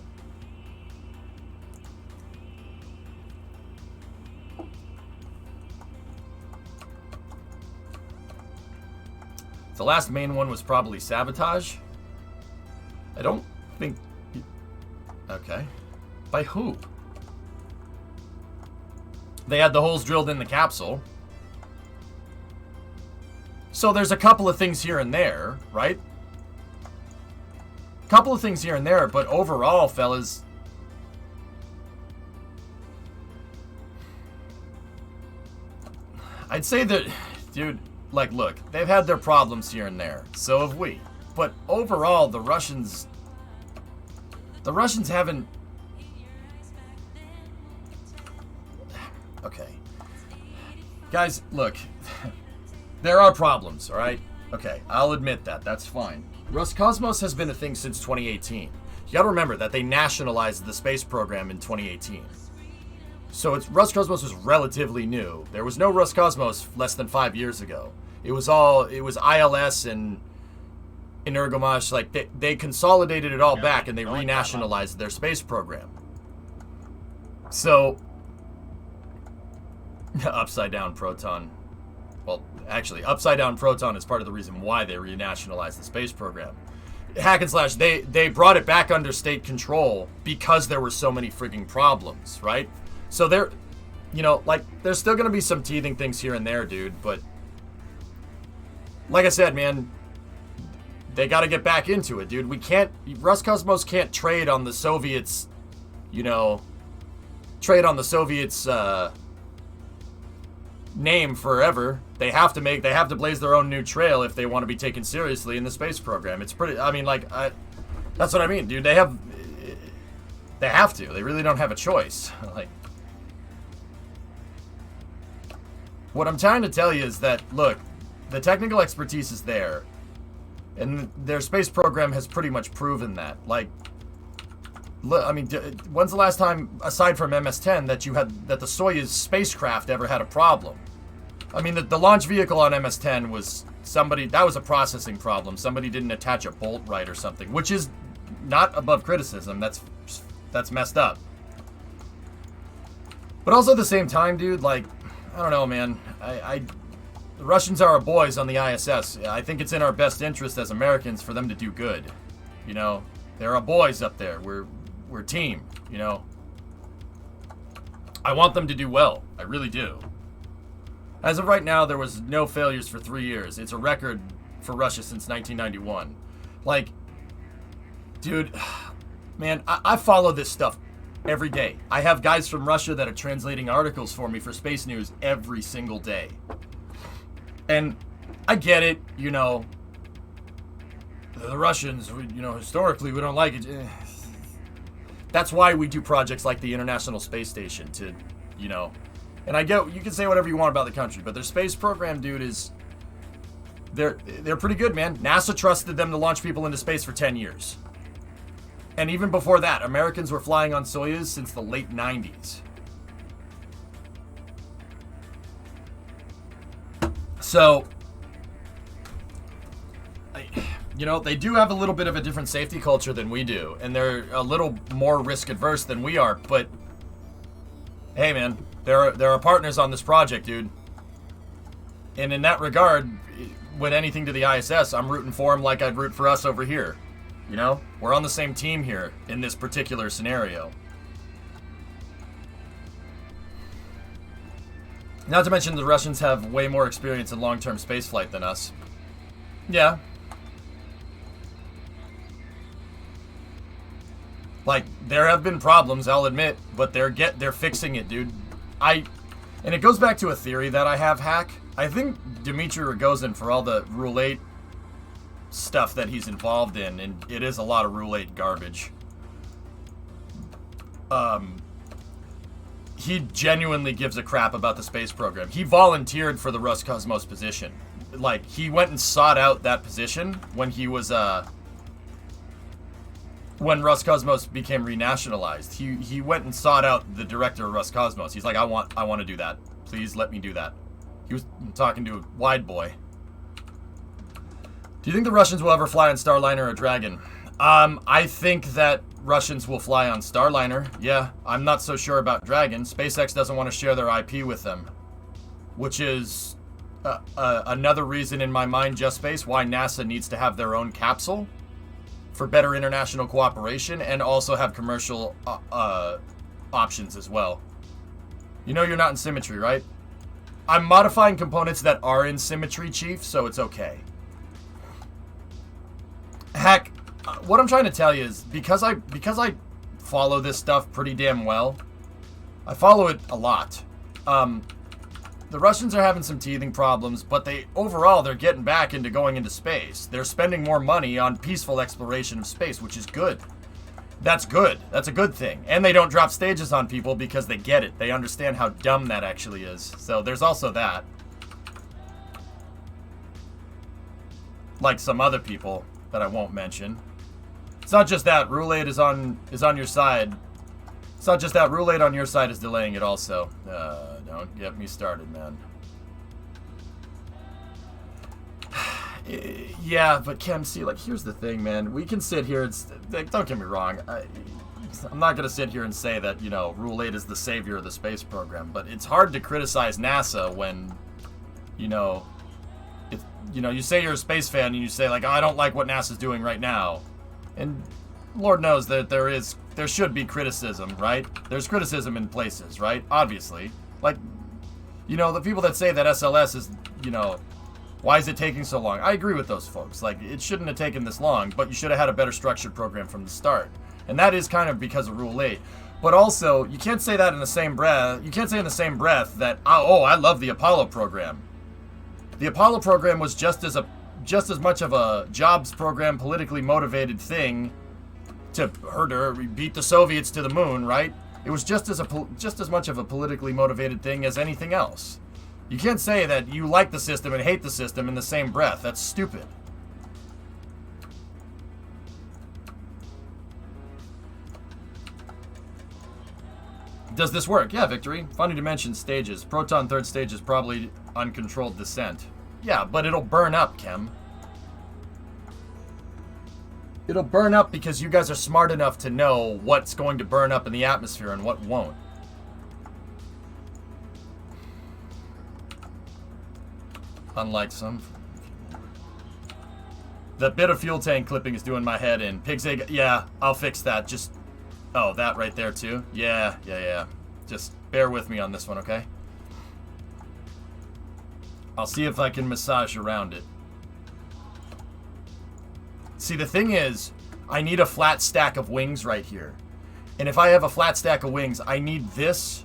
The last main one was probably sabotage. I don't think... Okay. By who? They had the holes drilled in the capsule. So there's a couple of things here and there, right? Couple of things here and there, but overall, fellas, I'd say that, dude, like, look, they've had their problems here and there. So have we. But overall, the Russians haven't... Okay. Guys, look. There are problems, alright? Okay, I'll admit that. That's fine. Roscosmos has been a thing since 2018. You gotta remember that they nationalized the space program in 2018. So Roscosmos was relatively new. There was no Roscosmos less than 5 years ago. It was ILS and Energomash. Like, they consolidated it all back and they renationalized their space program. So, upside down proton. Well, actually, upside down proton is part of the reason why they renationalized the space program. Hack and slash, they brought it back under state control because there were so many frigging problems, right? So there, you know, like, there's still going to be some teething things here and there, dude, but like I said, man, they got to get back into it, dude. Roscosmos can't trade on the Soviets, you know, name forever. They have to blaze their own new trail if they want to be taken seriously in the space program. It's pretty, I mean, like, that's what I mean, dude. They have to. They really don't have a choice. Like, what I'm trying to tell you is that, look, the technical expertise is there, and their space program has pretty much proven that. Like, I mean, when's the last time, aside from MS-10, that the Soyuz spacecraft ever had a problem? I mean, the launch vehicle on MS-10 was that was a processing problem. Somebody didn't attach a bolt right or something, which is not above criticism. That's messed up. But also at the same time, dude, like, I don't know, man. The Russians are our boys on the ISS. I think it's in our best interest as Americans for them to do good. You know, they're our boys up there. We're a team, you know. I want them to do well. I really do. As of right now, there was no failures for 3 years. It's a record for Russia since 1991. Like, dude, man, I follow this stuff every day. I have guys from Russia that are translating articles for me for Space News every single day. And I get it, you know, the Russians, you know, historically, we don't like it. That's why we do projects like the International Space Station to, you know, and I get, you can say whatever you want about the country, but their space program, dude, they're pretty good, man. NASA trusted them to launch people into space for 10 years. And even before that, Americans were flying on Soyuz since the late 90s. So, you know, they do have a little bit of a different safety culture than we do, and they're a little more risk adverse than we are, but hey, man, there are partners on this project, dude. And in that regard, when anything to the ISS, I'm rooting for them like I'd root for us over here. You know? We're on the same team here in this particular scenario. Not to mention the Russians have way more experience in long-term spaceflight than us. Yeah. Like, there have been problems, I'll admit, but they're fixing it, dude. And it goes back to a theory that I have, Hack. I think Dmitry Rogozin, for all the Rule 8 stuff that he's involved in, and it is a lot of Rule 8 garbage, he genuinely gives a crap about the space program. He volunteered for the Roscosmos position. Like, he went and sought out that position when he was, when Roscosmos became renationalized. He went and sought out the director of Roscosmos. He's like, I want to do that. Please let me do that. He was talking to a wide boy. Do you think the Russians will ever fly on Starliner or Dragon? I think that Russians will fly on Starliner. Yeah, I'm not so sure about Dragon. SpaceX doesn't want to share their IP with them, which is another reason in my mind, Just Space, why NASA needs to have their own capsule for better international cooperation and also have commercial options as well. You know you're not in symmetry, right? I'm modifying components that are in symmetry, Chief, so it's okay. Heck, what I'm trying to tell you is because I follow this stuff pretty damn well. I follow it a lot. The Russians are having some teething problems, but overall they're getting back into going into space. They're spending more money on peaceful exploration of space, which is good. That's good. That's a good thing. And they don't drop stages on people because they get it. They understand how dumb that actually is. So there's also that. Like some other people that I won't mention. It's not just that. Roulette is on your side. It's not just that. Roulette on your side is delaying it also. Don't get me started, man. Yeah, but Chem, see, like, here's the thing, man. We can sit here and... don't get me wrong. I'm not going to sit here and say that, you know, Roulette is the savior of the space program, but it's hard to criticize NASA when, you know... you say you're a space fan and you say, like, oh, I don't like what NASA's doing right now. And Lord knows that there should be criticism, right? There's criticism in places, right? Obviously. Like, you know, the people that say that SLS is, you know, why is it taking so long? I agree with those folks. Like, it shouldn't have taken this long, but you should have had a better structured program from the start. And that is kind of because of Rule 8. But also, you can't say that in the same breath. You can't say in the same breath that, oh, I love the Apollo program. The Apollo program was just as much of a jobs program, politically motivated thing to beat the Soviets to the moon, right? It was just as much of a politically motivated thing as anything else. You can't say that you like the system and hate the system in the same breath. That's stupid. Does this work? Yeah, Victory. Funny to mention stages. Proton third stage is probably uncontrolled descent. Yeah, but it'll burn up, Chem. It'll burn up because you guys are smart enough to know what's going to burn up in the atmosphere and what won't. Unlike some. That bit of fuel tank clipping is doing my head in. Pig's egg, yeah, I'll fix that. Just, oh, that right there too? Yeah. Just bear with me on this one, okay? I'll see if I can massage around it. See, the thing is, I need a flat stack of wings right here. And if I have a flat stack of wings, I need this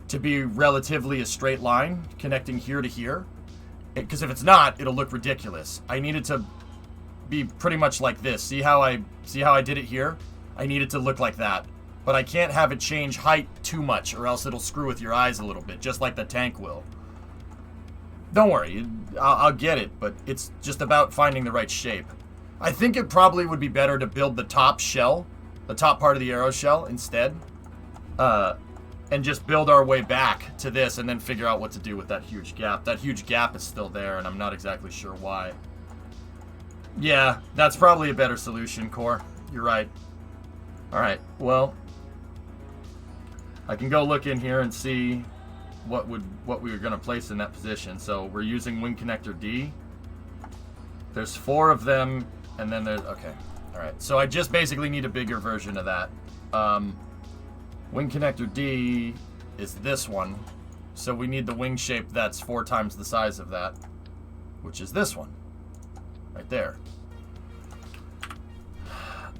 to be relatively a straight line connecting here to here. Because if it's not, it'll look ridiculous. I need it to be pretty much like this. See how I did it here? I need it to look like that. But I can't have it change height too much or else it'll screw with your eyes a little bit, just like the tank will. Don't worry, I'll get it, but it's just about finding the right shape. I think it probably would be better to build the top shell, the top part of the arrow shell instead, and just build our way back to this and then figure out what to do with that huge gap. That huge gap is still there, and I'm not exactly sure why. Yeah, that's probably a better solution, Core. You're right. Alright, well, I can go look in here and see what we were going to place in that position. So we're using wing connector D. There's 4 of them, and then there's... Okay, alright. So I just basically need a bigger version of that. Wing connector D is this one. So we need the wing shape that's 4 times the size of that, which is this one. Right there.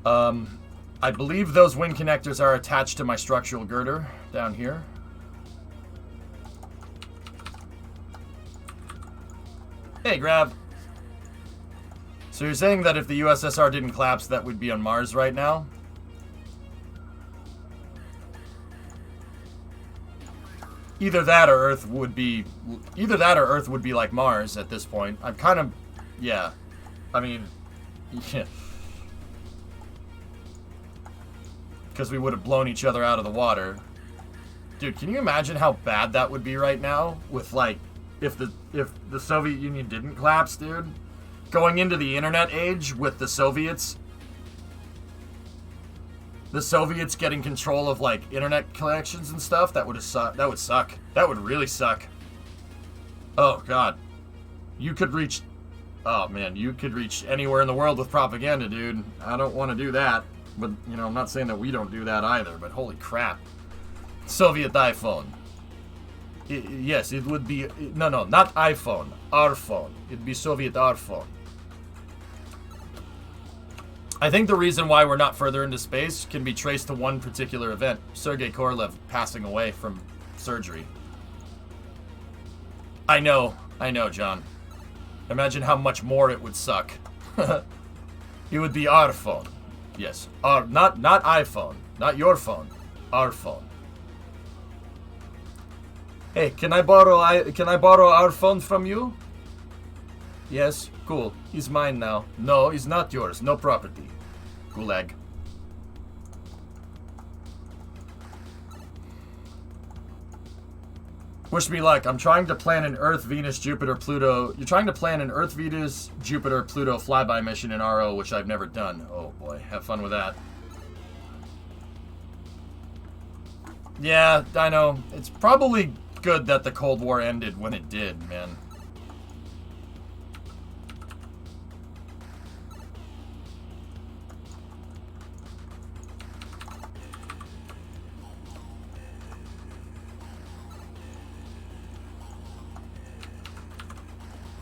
I believe those wing connectors are attached to my structural girder down here. Hey, Grab. So you're saying that if the USSR didn't collapse, that we'd be on Mars right now? Either that or Earth would be like Mars at this point. I'm kind of, yeah. I mean, yeah. Because we would have blown each other out of the water. Dude, can you imagine how bad that would be right now? With, like, if the Soviet Union didn't collapse, dude? Going into the internet age with the Soviets. The Soviets getting control of, like, internet connections and stuff. That would suck. That would suck. That would really suck. Oh, God. You could reach... Oh, man. You could reach anywhere in the world with propaganda, dude. I don't want to do that. But, you know, I'm not saying that we don't do that either, but holy crap. Soviet iPhone. Yes, it would be... No, not iPhone. Our phone. It'd be Soviet our phone. I think the reason why we're not further into space can be traced to one particular event. Sergei Korolev passing away from surgery. I know, John. Imagine how much more it would suck. It would be our phone. Yes. Our, not iPhone. Not your phone. Our phone. Hey, can I borrow our phone from you? Yes, cool. He's mine now. No, he's not yours. No property. Gulag. Wish me luck. I'm trying to plan an Earth, Venus, Jupiter, Pluto. You're trying to plan an Earth, Venus, Jupiter, Pluto flyby mission in RO, which I've never done. Oh boy, have fun with that. Yeah, I know. It's probably good that the Cold War ended when it did, man.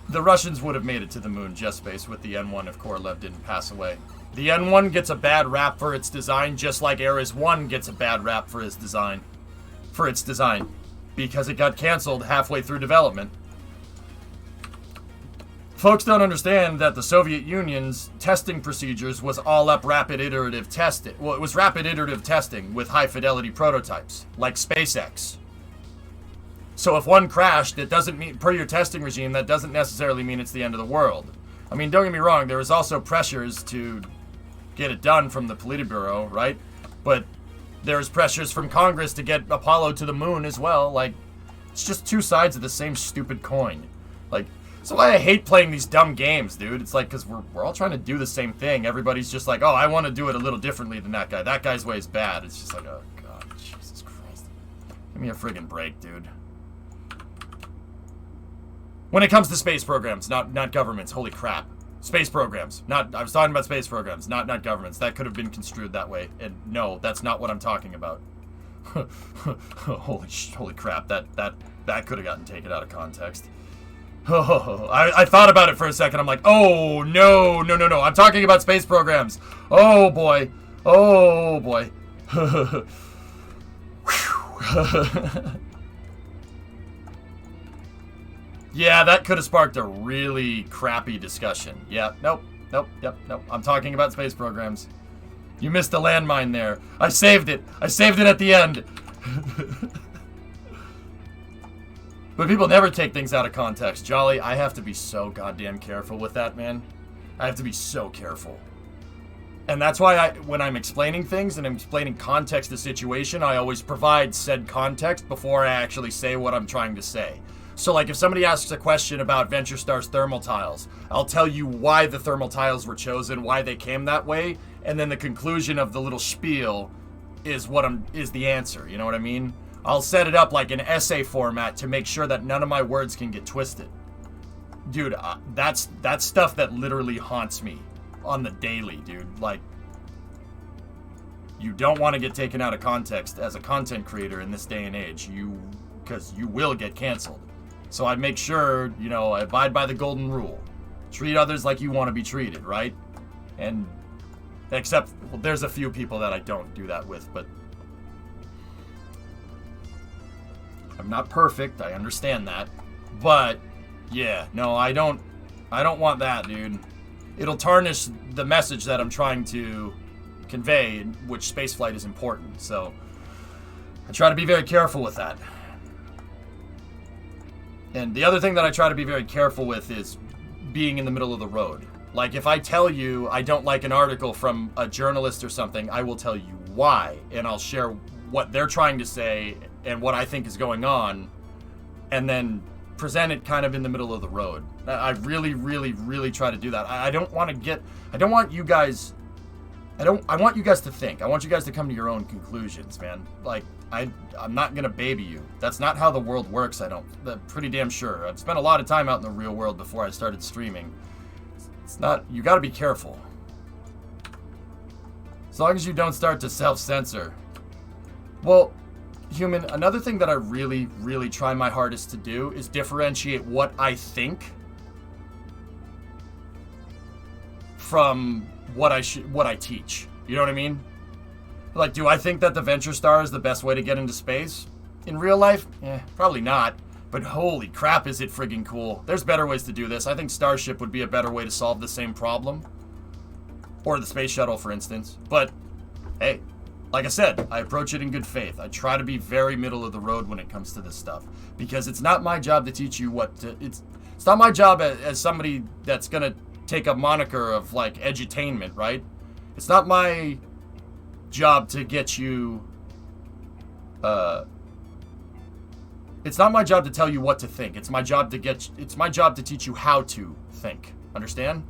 The Russians would have made it to the moon just space with the N1 if Korolev didn't pass away. The N1 gets a bad rap for its design, just like Ares 1 gets a bad rap for its design. Because it got canceled halfway through development. Folks don't understand that the Soviet Union's testing procedures was all up rapid iterative testing. Well, it was rapid iterative testing with high fidelity prototypes, like SpaceX. So if one crashed, it doesn't mean, per your testing regime, that doesn't necessarily mean it's the end of the world. I mean, don't get me wrong, there was also pressures to get it done from the Politburo, right? But there's pressures from Congress to get Apollo to the moon as well. Like, it's just two sides of the same stupid coin. Like, that's why I hate playing these dumb games, dude. It's like, because we're all trying to do the same thing. Everybody's just like, oh, I want to do it a little differently than that guy. That guy's way is bad. It's just like, oh, God, Jesus Christ. Give me a friggin' break, dude. When it comes to space programs, not governments. Holy crap. Space programs. I was talking about space programs, not governments. That could have been construed that way. And no, that's not what I'm talking about. Holy crap. That could have gotten taken out of context. I thought about it for a second. I'm like, oh, no. I'm talking about space programs. Oh, boy. Oh, boy. Yeah, that could have sparked a really crappy discussion. Yeah, nope. I'm talking about space programs. You missed a landmine there. I saved it at the end. But people never take things out of context. Jolly, I have to be so goddamn careful with that, man. I have to be so careful. And that's why when I'm explaining things and I'm explaining context to situation, I always provide said context before I actually say what I'm trying to say. So, like, if somebody asks a question about Venture Star's thermal tiles, I'll tell you why the thermal tiles were chosen, why they came that way, and then the conclusion of the little spiel is the answer. You know what I mean? I'll set it up like an essay format to make sure that none of my words can get twisted. Dude, that's stuff that literally haunts me on the daily, dude. Like, you don't want to get taken out of context as a content creator in this day and age, because you will get canceled. So I make sure, I abide by the golden rule. Treat others like you want to be treated, right? And except, well, there's a few people that I don't do that with, but I'm not perfect, I understand that. But yeah, no, I don't want that, dude. It'll tarnish the message that I'm trying to convey, which spaceflight is important. So I try to be very careful with that. And the other thing that I try to be very careful with is being in the middle of the road. Like, if I tell you I don't like an article from a journalist or something, I will tell you why. And I'll share what they're trying to say and what I think is going on. And then present it kind of in the middle of the road. I really, really, really try to do that. I want you guys to think. I want you guys to come to your own conclusions, man. Like, I'm not gonna baby you. That's not how the world works, I'm pretty damn sure. I've spent a lot of time out in the real world before I started streaming. It's not, you gotta be careful. As long as you don't start to self-censor. Well, Human, another thing that I really, really try my hardest to do is differentiate what I think from what I teach. You know what I mean? Like, do I think that the Venture Star is the best way to get into space? In real life? Probably not. But holy crap, is it friggin' cool. There's better ways to do this. I think Starship would be a better way to solve the same problem. Or the Space Shuttle, for instance. But, hey, like I said, I approach it in good faith. I try to be very middle of the road when it comes to this stuff. Because it's not my job to teach you what to... It's not my job as somebody that's gonna take a moniker of, like, edutainment, right? It's not my job to get you... It's not my job to tell you what to think. It's my job to teach you how to think. Understand?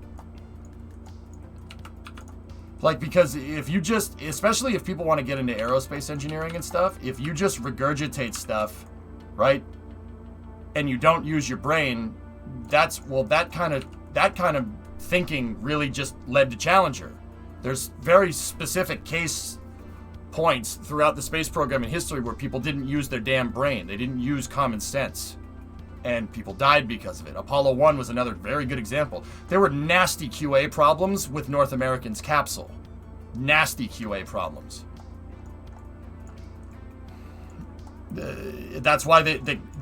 Like, because if you just, especially if people want to get into aerospace engineering and stuff, if you just regurgitate stuff, right, and you don't use your brain, that kind of thinking really just led to Challenger. There's very specific case points throughout the space program in history where people didn't use their damn brain. They didn't use common sense. And people died because of it. Apollo 1 was another very good example. There were nasty QA problems with North American's capsule. Nasty QA problems. That's why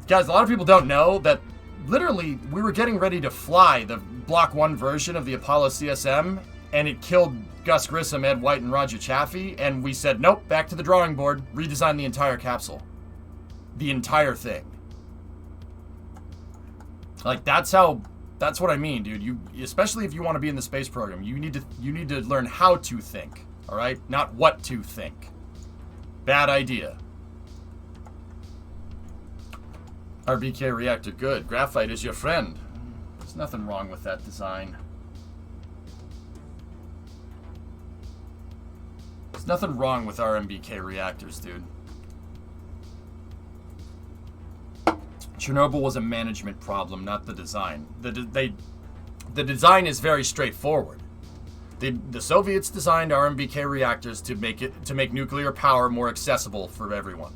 guys, a lot of people don't know that literally we were getting ready to fly the Block 1 version of the Apollo CSM, and it killed Gus Grissom, Ed White, and Roger Chaffee, and we said, nope, back to the drawing board, redesign the entire capsule. The entire thing. Like, that's what I mean, dude. Especially if you want to be in the space program, you need to learn how to think, all right? Not what to think. Bad idea. RBK reactor, good. Graphite is your friend. There's nothing wrong with that design. There's nothing wrong with RMBK reactors, dude. Chernobyl was a management problem, not the design. The design is very straightforward. The Soviets designed RMBK reactors to make nuclear power more accessible for everyone.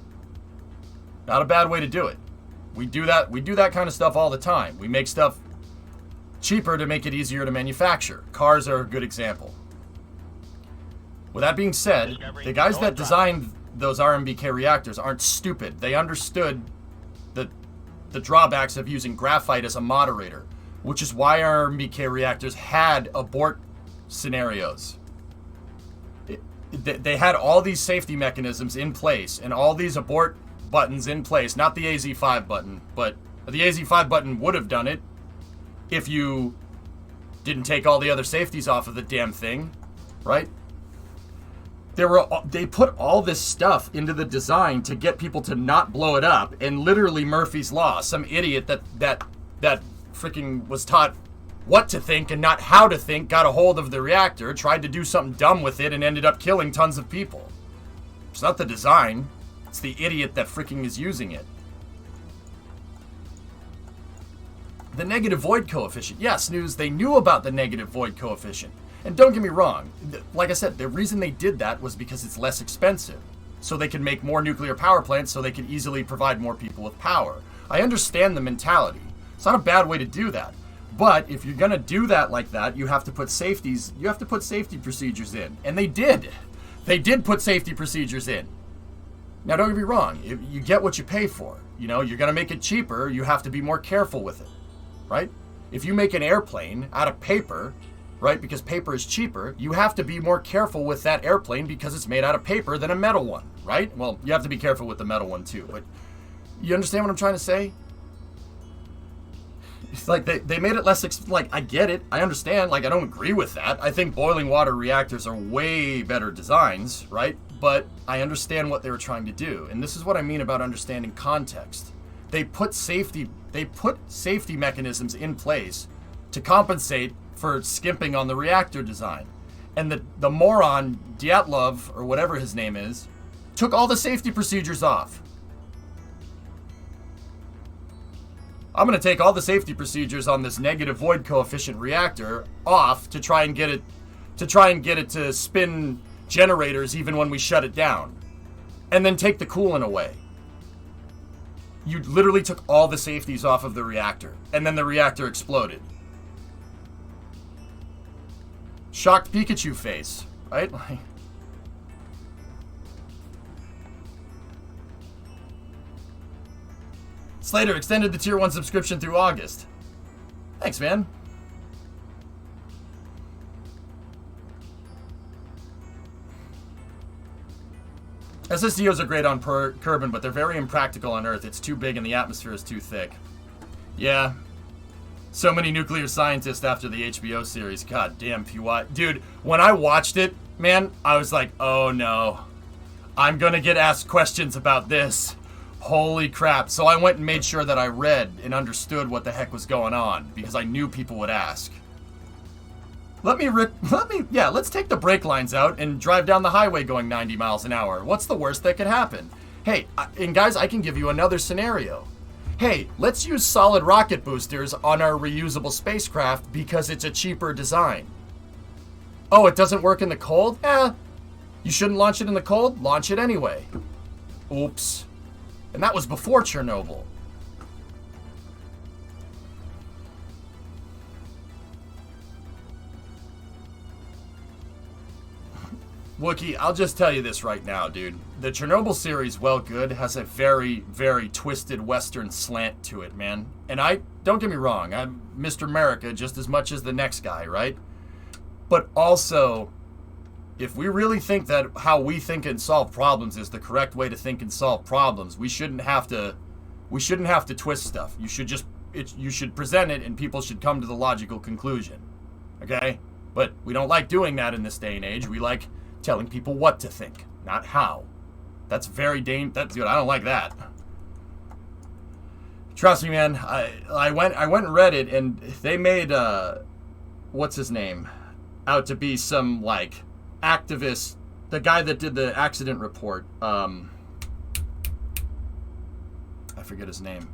Not a bad way to do it. We do that kind of stuff all the time. We make stuff cheaper to make it easier to manufacture. Cars are a good example. With that being said, the guys that designed those RMBK reactors aren't stupid. They understood the drawbacks of using graphite as a moderator, which is why RMBK reactors had abort scenarios. They had all these safety mechanisms in place and all these abort buttons in place, not the AZ5 button, but the AZ5 button would have done it if you didn't take all the other safeties off of the damn thing, right? They put all this stuff into the design to get people to not blow it up, and literally Murphy's Law, some idiot that freaking was taught what to think and not how to think, got a hold of the reactor, tried to do something dumb with it, and ended up killing tons of people. It's not the design, it's the idiot that freaking is using it. The negative void coefficient. Yes, Snooze, they knew about the negative void coefficient. And don't get me wrong, like I said, the reason they did that was because it's less expensive. So they can make more nuclear power plants so they can easily provide more people with power. I understand the mentality. It's not a bad way to do that. But if you're going to do that like that, you have to put safety procedures in. And they did. They did put safety procedures in. Now don't get me wrong, you get what you pay for. You know, you're going to make it cheaper, you have to be more careful with it. Right? If you make an airplane out of paper, right, because paper is cheaper, you have to be more careful with that airplane because it's made out of paper than a metal one, right? Well, you have to be careful with the metal one too, but you understand what I'm trying to say? It's like they made it less, I get it, I understand, like I don't agree with that. I think boiling water reactors are way better designs, right? But I understand what they were trying to do, and this is what I mean about understanding context. They put safety mechanisms in place to compensate for skimping on the reactor design. And the moron, Dyatlov, or whatever his name is, took all the safety procedures off. I'm going to take all the safety procedures on this negative void coefficient reactor off to try and get it to spin generators even when we shut it down. And then take the coolant away. You literally took all the safeties off of the reactor, and then the reactor exploded. Shocked Pikachu face, right? Like, Slater extended the Tier 1 subscription through August. Thanks, man. SSDOs are great on Kerbin, but they're very impractical on Earth. It's too big and the atmosphere is too thick. Yeah. So many nuclear scientists after the HBO series. God damn, PY. Dude, when I watched it, man, I was like, oh no. I'm gonna get asked questions about this. Holy crap. So I went and made sure that I read and understood what the heck was going on, because I knew people would ask. Let's take the brake lines out and drive down the highway going 90 miles an hour. What's the worst that could happen? Hey, and guys, I can give you another scenario. Hey, let's use solid rocket boosters on our reusable spacecraft because it's a cheaper design. Oh, it doesn't work in the cold? You shouldn't launch it in the cold? Launch it anyway. Oops. And that was before Chernobyl. Wookie, I'll just tell you this right now, dude. The Chernobyl series, well good, has a very, very twisted Western slant to it, man. And don't get me wrong, I'm Mr. America just as much as the next guy, right? But also, if we really think that how we think and solve problems is the correct way to think and solve problems, we shouldn't have to twist stuff. You should present it and people should come to the logical conclusion. Okay? But we don't like doing that in this day and age. We like telling people what to think, not how. That's very dangerous. Dude, I don't like that. Trust me, man. I went and read it, and they made what's his name out to be some like activist. The guy that did the accident report. I forget his name.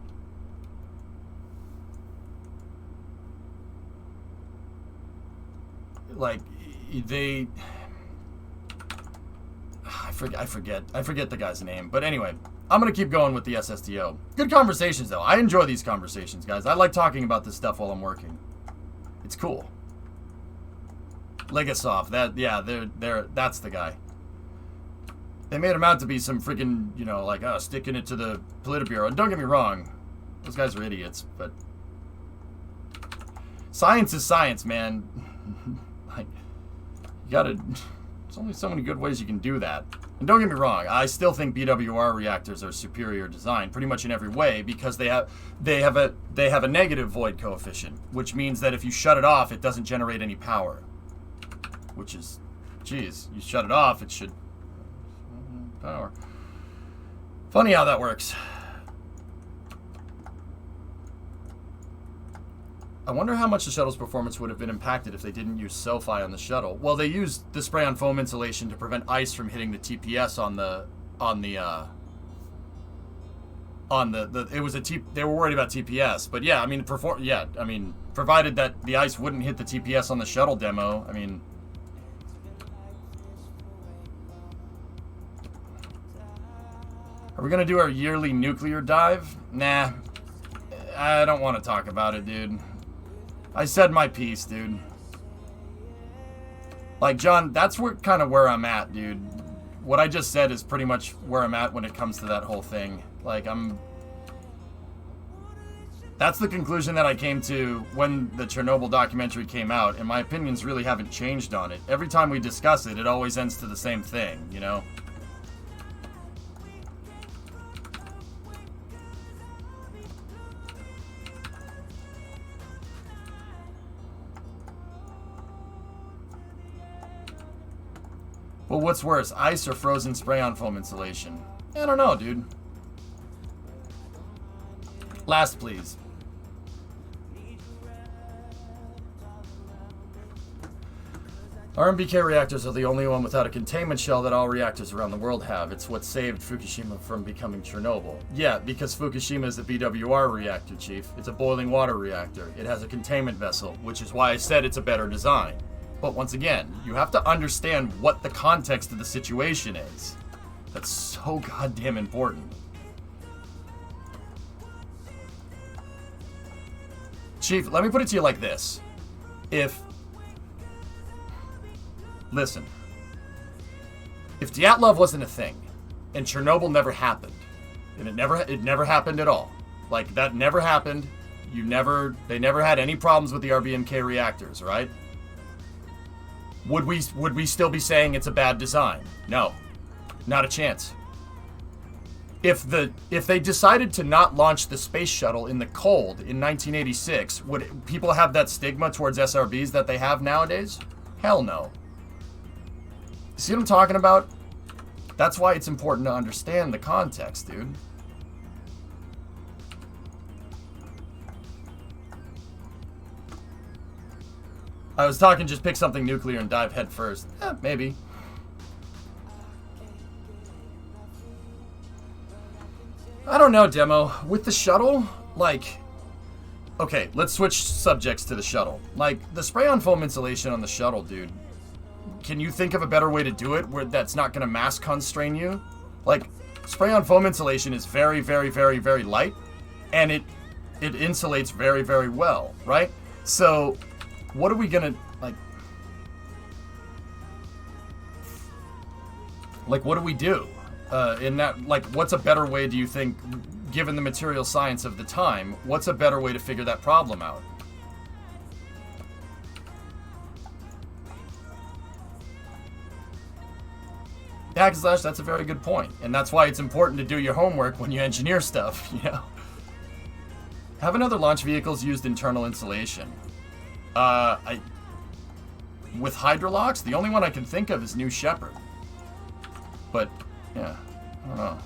Like they. I forget the guy's name. But anyway, I'm going to keep going with the SSDO. Good conversations, though. I enjoy these conversations, guys. I like talking about this stuff while I'm working. It's cool. Legasov, that's the guy. They made him out to be some freaking, sticking it to the Politburo. And don't get me wrong, those guys are idiots, but science is science, man. Like, you gotta. There's only so many good ways you can do that. And don't get me wrong, I still think BWR reactors are superior design pretty much in every way because they have a negative void coefficient, which means that if you shut it off, it doesn't generate any power. Which is, geez, you shut it off, it should power. Funny how that works. I wonder how much the shuttle's performance would have been impacted if they didn't use SoFi on the shuttle. Well, they used the spray-on foam insulation to prevent ice from hitting the TPS they were worried about TPS, but yeah, I mean, provided that the ice wouldn't hit the TPS on the shuttle demo, I mean. Are we gonna do our yearly nuclear dive? Nah, I don't want to talk about it, dude. I said my piece, dude. Like, John, that's kind of where I'm at, dude. What I just said is pretty much where I'm at when it comes to that whole thing. Like, that's the conclusion that I came to when the Chernobyl documentary came out, and my opinions really haven't changed on it. Every time we discuss it, it always ends to the same thing, you know? Well, what's worse, ice or frozen spray-on foam insulation? I don't know, dude. Last, please. RMBK reactors are the only one without a containment shell that all reactors around the world have. It's what saved Fukushima from becoming Chernobyl. Yeah, because Fukushima is a BWR reactor, Chief. It's a boiling water reactor. It has a containment vessel, which is why I said it's a better design. But once again, you have to understand what the context of the situation is. That's so goddamn important. Chief, let me put it to you like this. Listen, if Dyatlov wasn't a thing, and Chernobyl never happened, and it never happened at all, like that never happened, they never had any problems with the RBMK reactors, right? Would we still be saying it's a bad design? No, not a chance. If they decided to not launch the space shuttle in the cold in 1986, would people have that stigma towards SRBs that they have nowadays? Hell no. See what I'm talking about? That's why it's important to understand the context, dude. I was talking just pick something nuclear and dive head first. Maybe. I don't know, Demo. With the shuttle, like... Okay, let's switch subjects to the shuttle. Like, the spray-on foam insulation on the shuttle, dude. Can you think of a better way to do it where that's not going to mass constrain you? Like, spray-on foam insulation is very, very, very, very light, and it insulates very, very well, right? So, what are we going to, like, what do we do? In that, like, what's a better way, do you think, given the material science of the time, what's a better way to figure that problem out? Hackslash, that's a very good point. And that's why it's important to do your homework when you engineer stuff, you know? Have another launch vehicles used internal insulation? With Hydrolox, the only one I can think of is New Shepard. But, yeah, I don't know.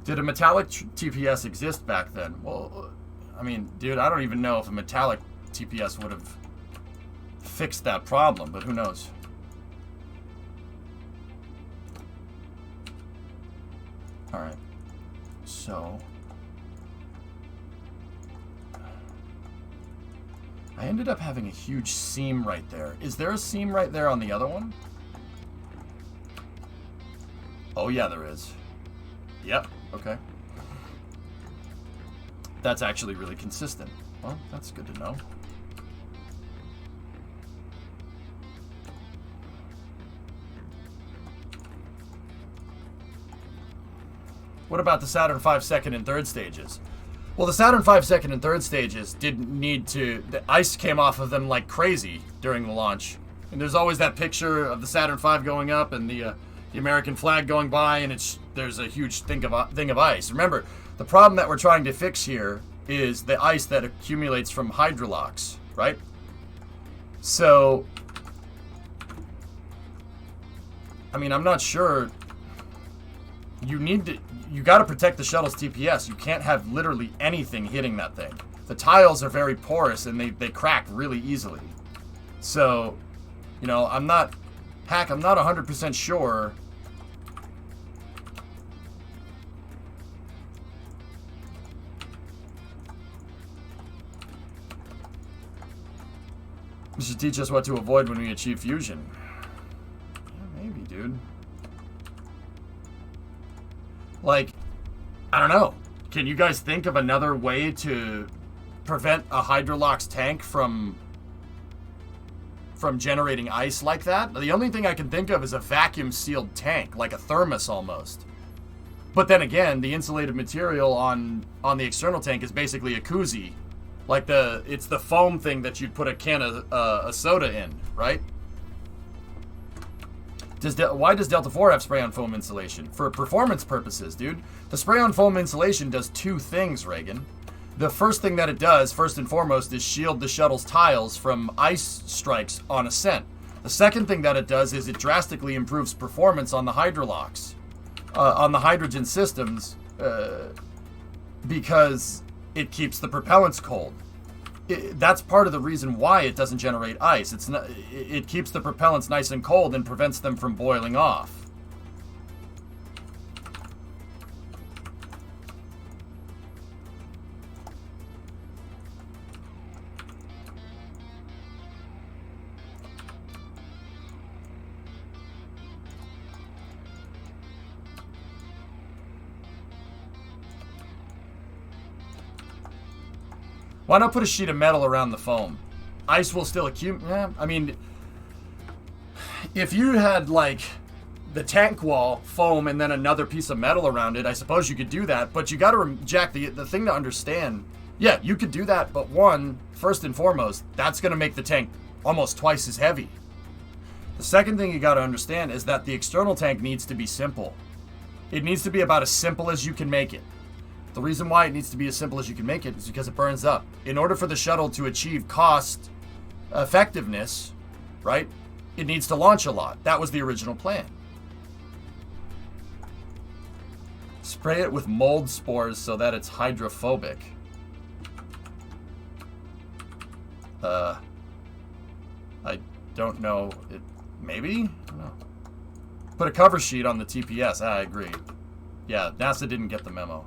Did a metallic TPS exist back then? Well, I mean, dude, I don't even know if a metallic TPS would have fixed that problem, but who knows? Alright. So... I ended up having a huge seam right there. Is there a seam right there on the other one? Oh yeah, there is. Yep, okay. That's actually really consistent. Well, that's good to know. What about the Saturn V second and third stages? Well, the Saturn V second and third stages didn't need to... The ice came off of them like crazy during the launch. And there's always that picture of the Saturn V going up and the American flag going by, and there's a huge thing of ice. Remember, the problem that we're trying to fix here is the ice that accumulates from Hydrolox, right? So... I mean, I'm not sure... You got to protect the shuttle's TPS. You can't have literally anything hitting that thing. The tiles are very porous and they crack really easily. So, you know, I'm not 100% sure. This should teach us what to avoid when we achieve fusion. Yeah, maybe, dude. Like, I don't know. Can you guys think of another way to prevent a Hydrolox tank from generating ice like that? The only thing I can think of is a vacuum-sealed tank, like a thermos almost. But then again, the insulated material on the external tank is basically a koozie. Like it's the foam thing that you'd put a can of a soda in, right? Why does Delta 4 have spray-on foam insulation? For performance purposes, dude. The spray-on foam insulation does two things, Reagan. The first thing that it does, first and foremost, is shield the shuttle's tiles from ice strikes on ascent. The second thing that it does is it drastically improves performance on the Hydrolox, on the hydrogen systems, because it keeps the propellants cold. That's part of the reason why it doesn't generate ice. It keeps the propellants nice and cold and prevents them from boiling off. Why not put a sheet of metal around the foam? Ice will still accumulate. Yeah, I mean, if you had like the tank wall foam and then another piece of metal around it, I suppose you could do that. But you got to, Jack, the thing to understand, yeah, you could do that. But one, first and foremost, that's going to make the tank almost twice as heavy. The second thing you got to understand is that the external tank needs to be simple. It needs to be about as simple as you can make it. The reason why it needs to be as simple as you can make it is because it burns up. In order for the shuttle to achieve cost effectiveness, right, it needs to launch a lot. That was the original plan. Spray it with mold spores so that it's hydrophobic. I don't know. Maybe? I don't know. Put a cover sheet on the TPS. I agree. Yeah, NASA didn't get the memo.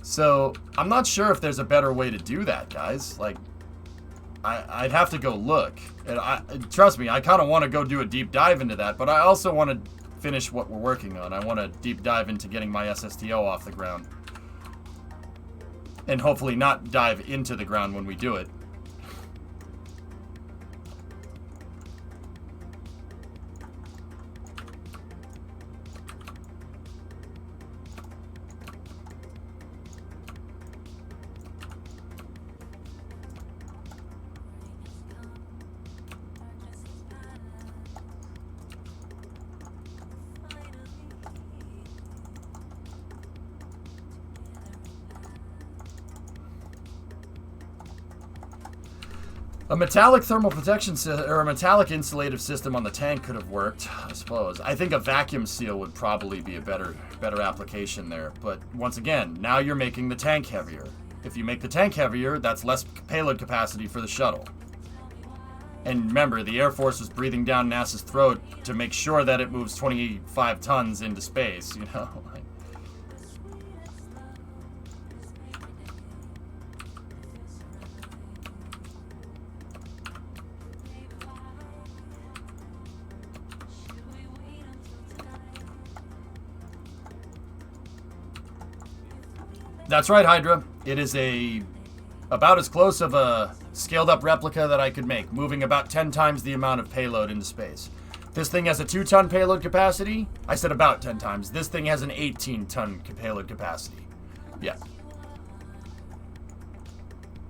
So, I'm not sure if there's a better way to do that, guys. Like, I'd have to go look. And trust me, I kind of want to go do a deep dive into that, but I also want to finish what we're working on. I want to deep dive into getting my SSTO off the ground. And hopefully not dive into the ground when we do it. A metallic thermal protection or a metallic insulative system on the tank could have worked, I suppose. I think a vacuum seal would probably be a better application there. But once again, now you're making the tank heavier. If you make the tank heavier, that's less payload capacity for the shuttle. And remember, the Air Force was breathing down NASA's throat to make sure that it moves 25 tons into space, you know? That's right, Hydra. It is about as close of a scaled-up replica that I could make, moving about 10 times the amount of payload into space. This thing has a 2-ton payload capacity. I said about 10 times. This thing has an 18-ton payload capacity. Yeah.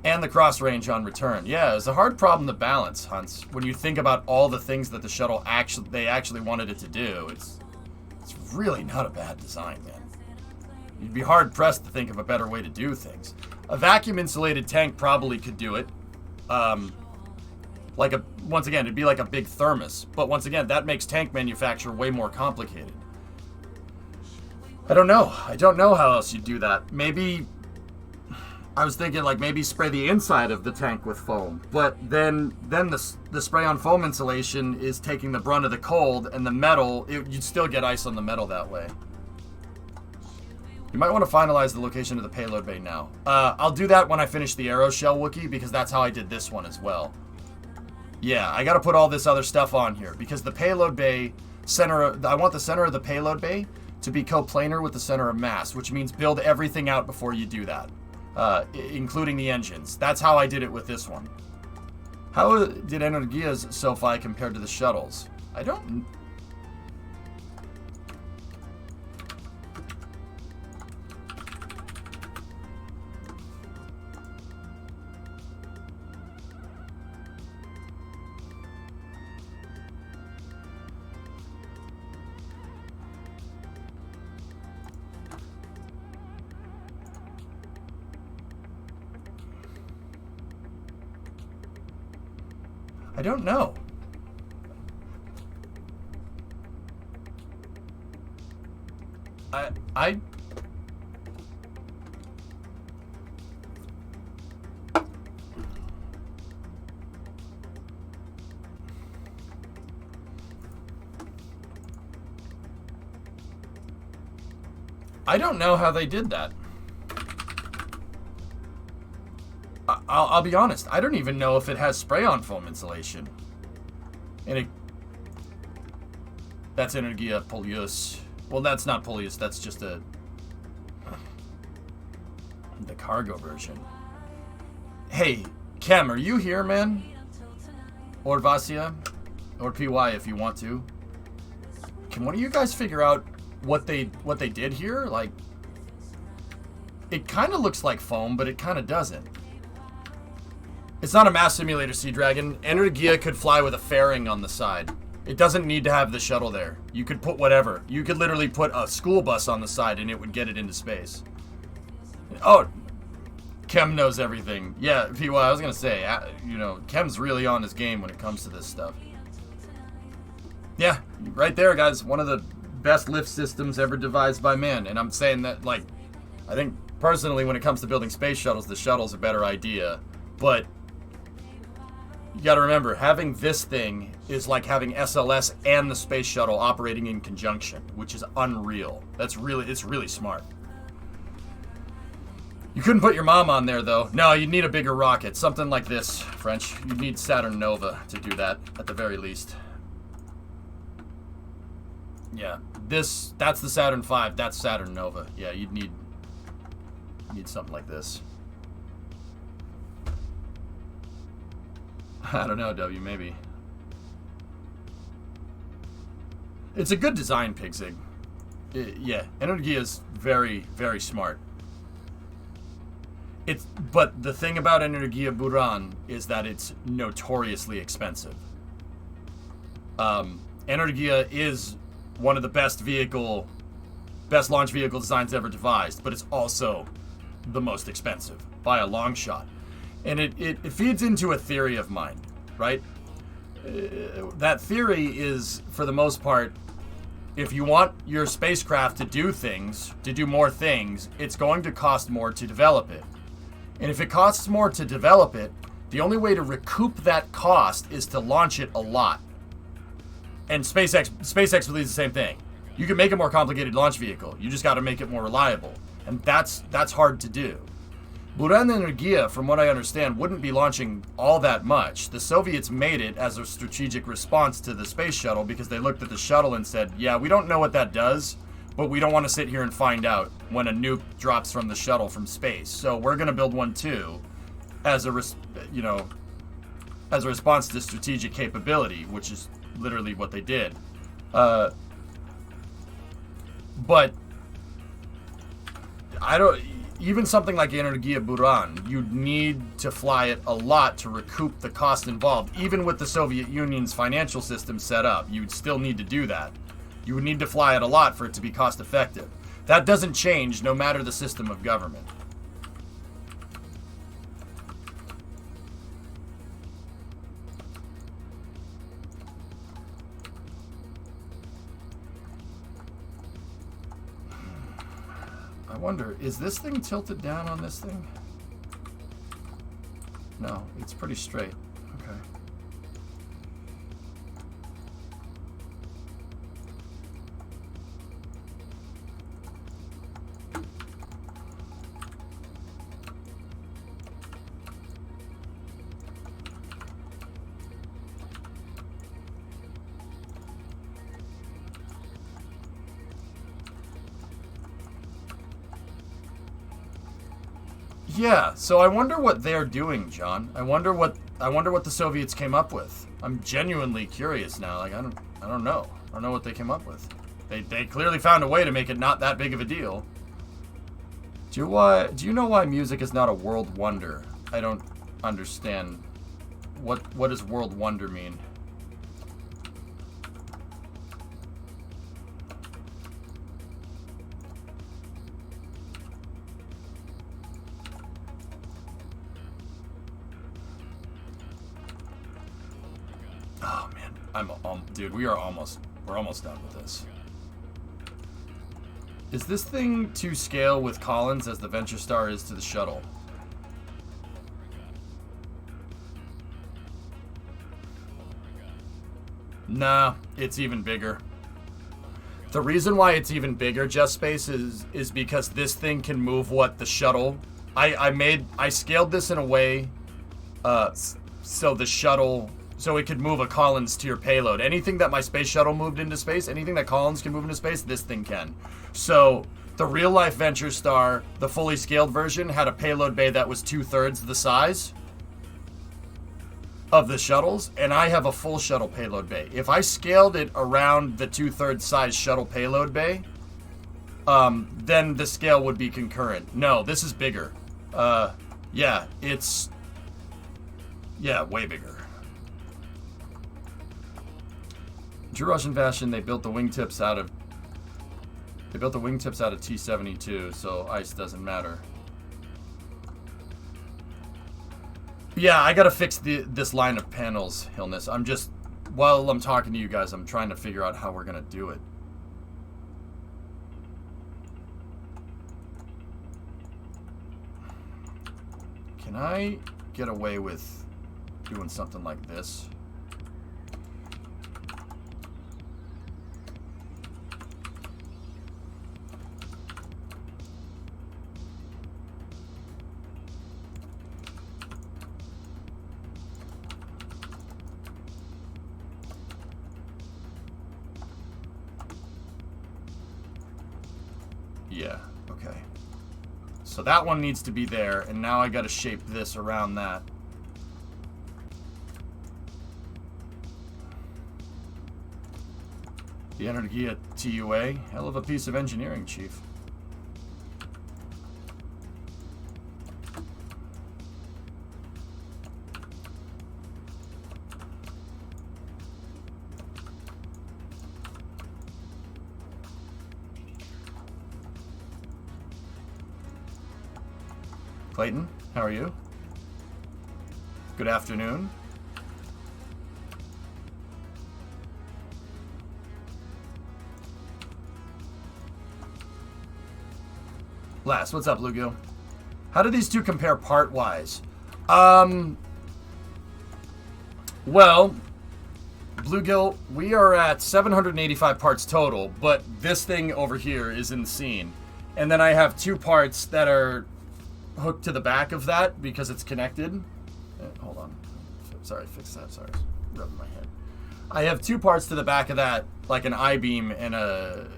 And the cross range on return. Yeah, it's a hard problem to balance, Hunts. When you think about all the things that the shuttle actually wanted it to do, it's really not a bad design, man. You'd be hard-pressed to think of a better way to do things. A vacuum-insulated tank probably could do it. Once again, it'd be like a big thermos. But once again, that makes tank manufacture way more complicated. I don't know. I don't know how else you'd do that. Maybe... I was thinking, like, maybe spray the inside of the tank with foam. But then the spray-on foam insulation is taking the brunt of the cold, and the metal... you'd still get ice on the metal that way. You might want to finalize the location of the payload bay now. I'll do that when I finish the Aeroshell Wookiee, because that's how I did this one as well. Yeah, I gotta put all this other stuff on here, because the payload bay I want the center of the payload bay to be coplanar with the center of mass, which means build everything out before you do that, including the engines. That's how I did it with this one. How did Energia's SOFI compared to the shuttles? I don't... I don't know. I don't know how they did that. I'll be honest. I don't even know if it has spray-on foam insulation. And that's Energia Polius. Well, that's not Polius. That's just the cargo version. Hey, Kem, are you here, man? Or Vasia? Or PY if you want to. Can one of you guys figure out what they did here? Like, it kind of looks like foam, but it kind of doesn't. It's not a mass simulator, Sea Dragon. Energia could fly with a fairing on the side. It doesn't need to have the shuttle there. You could put whatever. You could literally put a school bus on the side and it would get it into space. Oh, Kem knows everything. Yeah, PY, I was going to say, you know, Kem's really on his game when it comes to this stuff. Yeah, right there, guys. One of the best lift systems ever devised by man. And I'm saying that, like, I think personally when it comes to building space shuttles, the shuttle's a better idea. But you got to remember, having this thing is like having SLS and the space shuttle operating in conjunction, which is unreal. It's really smart. You couldn't put your mom on there, though. No, you'd need a bigger rocket. Something like this, French. You'd need Saturn Nova to do that, at the very least. Yeah, that's the Saturn V. That's Saturn Nova. Yeah, you'd need something like this. I don't know, W, maybe. It's a good design, Pigzig. Yeah, Energia is very, very smart. But the thing about Energia Buran is that it's notoriously expensive. Energia is one of the best launch vehicle designs ever devised, but it's also the most expensive by a long shot. And it feeds into a theory of mine, right? That theory is, for the most part, if you want your spacecraft to do more things, it's going to cost more to develop it. And if it costs more to develop it, the only way to recoup that cost is to launch it a lot. And SpaceX believes the same thing. You can make a more complicated launch vehicle. You just got to make it more reliable. And that's hard to do. Buran Energia, from what I understand, wouldn't be launching all that much. The Soviets made it as a strategic response to the space shuttle because they looked at the shuttle and said, yeah, we don't know what that does, but we don't want to sit here and find out when a nuke drops from the shuttle from space. So we're going to build one too as a response to strategic capability, which is literally what they did. But even something like Energia Buran, you'd need to fly it a lot to recoup the cost involved. Even with the Soviet Union's financial system set up, you'd still need to do that. You would need to fly it a lot for it to be cost effective. That doesn't change no matter the system of government. I wonder, is this thing tilted down on this thing? No, it's pretty straight. Okay. Yeah, so I wonder what they're doing, John. I wonder what the Soviets came up with. I'm genuinely curious now. Like I don't know. I don't know what they came up with. They clearly found a way to make it not that big of a deal. Do you know why music is not a world wonder? I don't understand. What does world wonder mean? Oh man, dude, we're almost done with this. Is this thing to scale with Collins as the Venture Star is to the shuttle? Nah, it's even bigger. The reason why it's even bigger, Just Space, is because this thing can move what the shuttle. I scaled this in a way so the shuttle, so it could move a Collins tier payload. Anything that my space shuttle moved into space, anything that Collins can move into space, this thing can. So the real life Venture Star, the fully scaled version, had a payload bay that was 2/3 the size. of the shuttles, and I have a full shuttle payload bay. If I scaled it around the 2/3 size shuttle payload bay, then the scale would be concurrent. No, this is bigger. Yeah, it's... Yeah, way bigger. True Russian fashion, they built the wingtips out of... They built the wingtips out of T-72, so ice doesn't matter. Yeah, I gotta fix this line of panels, Hillness. I'm just... While I'm talking to you guys, I'm trying to figure out how we're gonna do it. Can I get away with doing something like this? Yeah, okay. So that one needs to be there, and now I gotta shape this around that. The Energia TUA, hell of a piece of engineering, Chief. Clayton, how are you? Good afternoon. Last, what's up, Bluegill? How do these two compare part-wise? Well, Bluegill, we are at 785 parts total, but this thing over here is insane. And then I have two parts that are hooked to the back of that because it's connected. Hold on. Sorry, fix that. Sorry, rubbing my head. I have two parts to the back of that, like an I-beam and an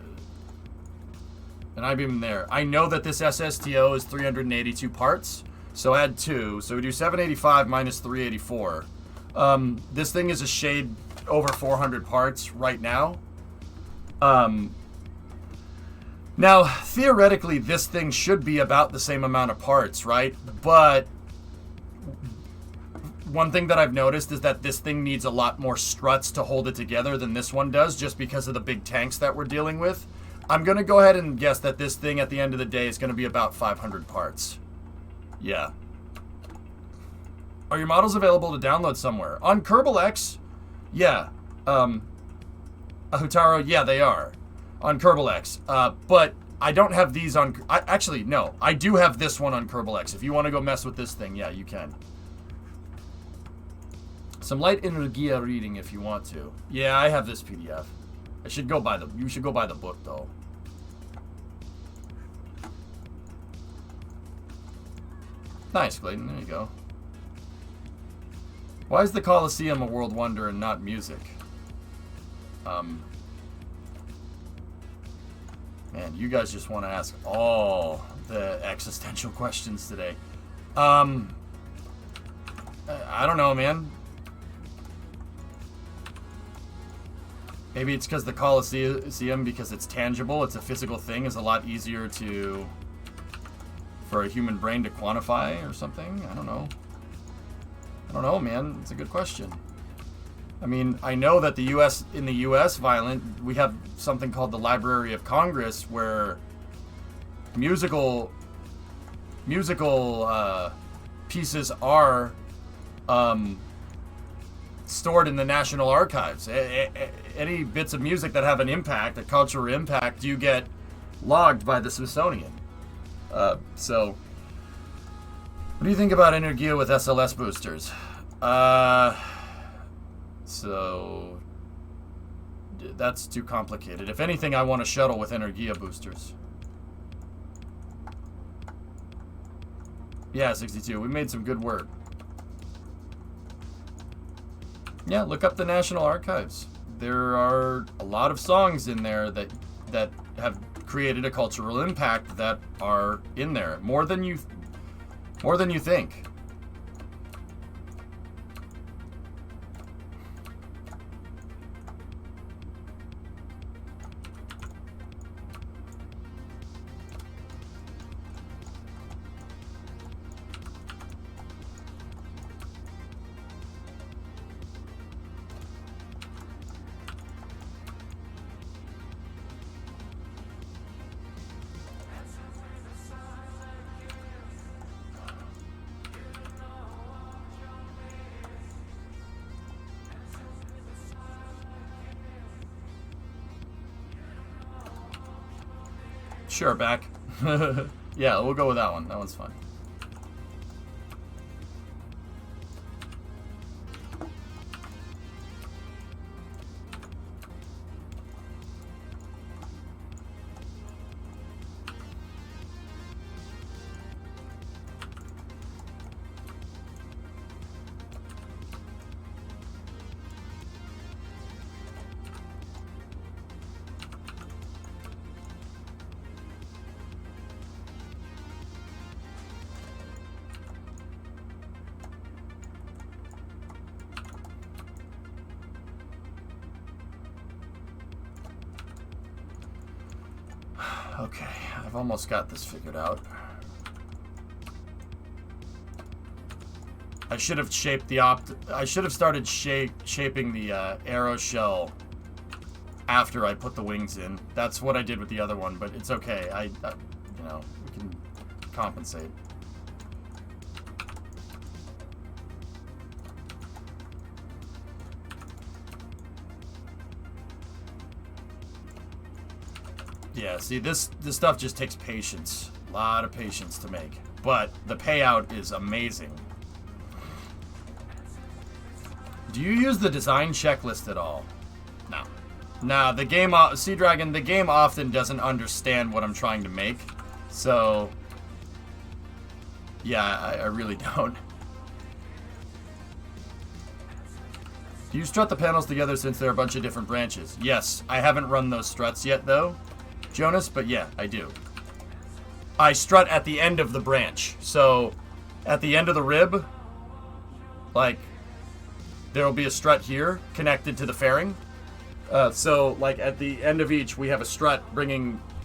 I-beam in there. I know that this SSTO is 382 parts, so add 2. So we do 785 minus 384. This thing is a shade over 400 parts right now. Now, theoretically, this thing should be about the same amount of parts, right? But one thing that I've noticed is that this thing needs a lot more struts to hold it together than this one does, just because of the big tanks that we're dealing with. I'm going to go ahead and guess that this thing, at the end of the day, is going to be about 500 parts. Yeah. Are your models available to download somewhere? On Kerbal X? Yeah. Ahutaro? Yeah, they are. On Kerbal X. But I don't have these on... Actually, no. I do have this one on Kerbal X. If you want to go mess with this thing, yeah, you can. Some light Energia reading if you want to. Yeah, I have this PDF. I should go buy the... You should go buy the book, though. Nice, Clayton. There you go. Why is the Colosseum a world wonder and not music? Man, you guys just want to ask all the existential questions today. I don't know, man. Maybe it's because the Colosseum, because it's tangible, it's a physical thing, is a lot easier for a human brain to quantify or something. I don't know. I don't know, man. It's a good question. I mean, I know that in the U.S., Violent, we have something called the Library of Congress, where musical pieces are stored in the National Archives. Any bits of music that have an impact, a cultural impact, do get logged by the Smithsonian. So, what do you think about Energia with SLS boosters? So, that's too complicated. If anything, I want a shuttle with Energia boosters. Yeah, 62. We made some good work. Yeah, look up the National Archives. There are a lot of songs in there that have created a cultural impact that are in there. More than you think. Sure, back. Yeah, we'll go with that one. That one's fun. Okay, I've almost got this figured out. I should have shaped the I should have started shaping the arrow shell after I put the wings in. That's what I did with the other one, but it's okay. You know, we can compensate. Yeah, see, this stuff just takes patience. A lot of patience to make. But the payout is amazing. Do you use the design checklist at all? No. Nah, the game... Sea Dragon, the game often doesn't understand what I'm trying to make. So... yeah, I really don't. Do you strut the panels together since there are a bunch of different branches? Yes, I haven't run those struts yet, though. Jonas, but yeah, I do. I strut at the end of the branch. So, at the end of the rib, like, there'll be a strut here connected to the fairing. So, like, at the end of each, we have a strut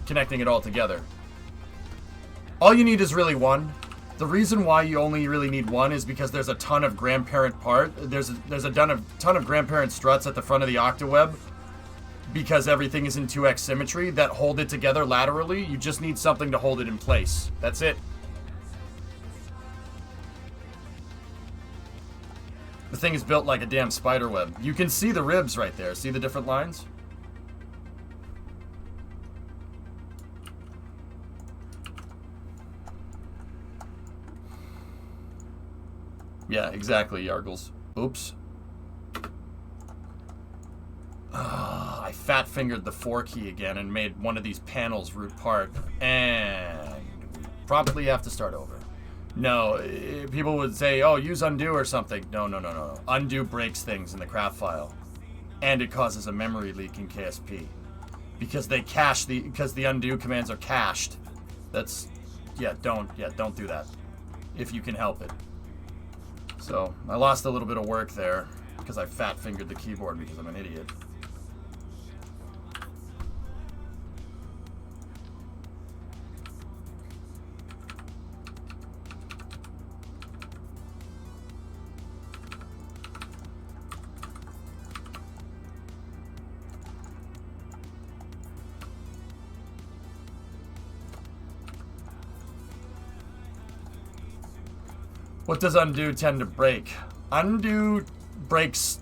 connecting it all together. All you need is really one. The reason why you only really need one is because there's a ton of grandparent there's a ton of grandparent struts at the front of the octaweb. Because everything is in 2x symmetry that hold it together laterally. You just need something to hold it in place. That's it. The thing is built like a damn spider web. You can see the ribs right there. See the different lines? Yeah, exactly, Yargles. Oops. I fat-fingered the 4 key again and made one of these panels root part. And we promptly have to start over. No, people would say, oh, use undo or something. No. Undo breaks things in the craft file. And it causes a memory leak in KSP. Because because the undo commands are cached. That's, don't do that. If you can help it. So, I lost a little bit of work there. Because I fat-fingered the keyboard because I'm an idiot. What does undo tend to break? Undo breaks...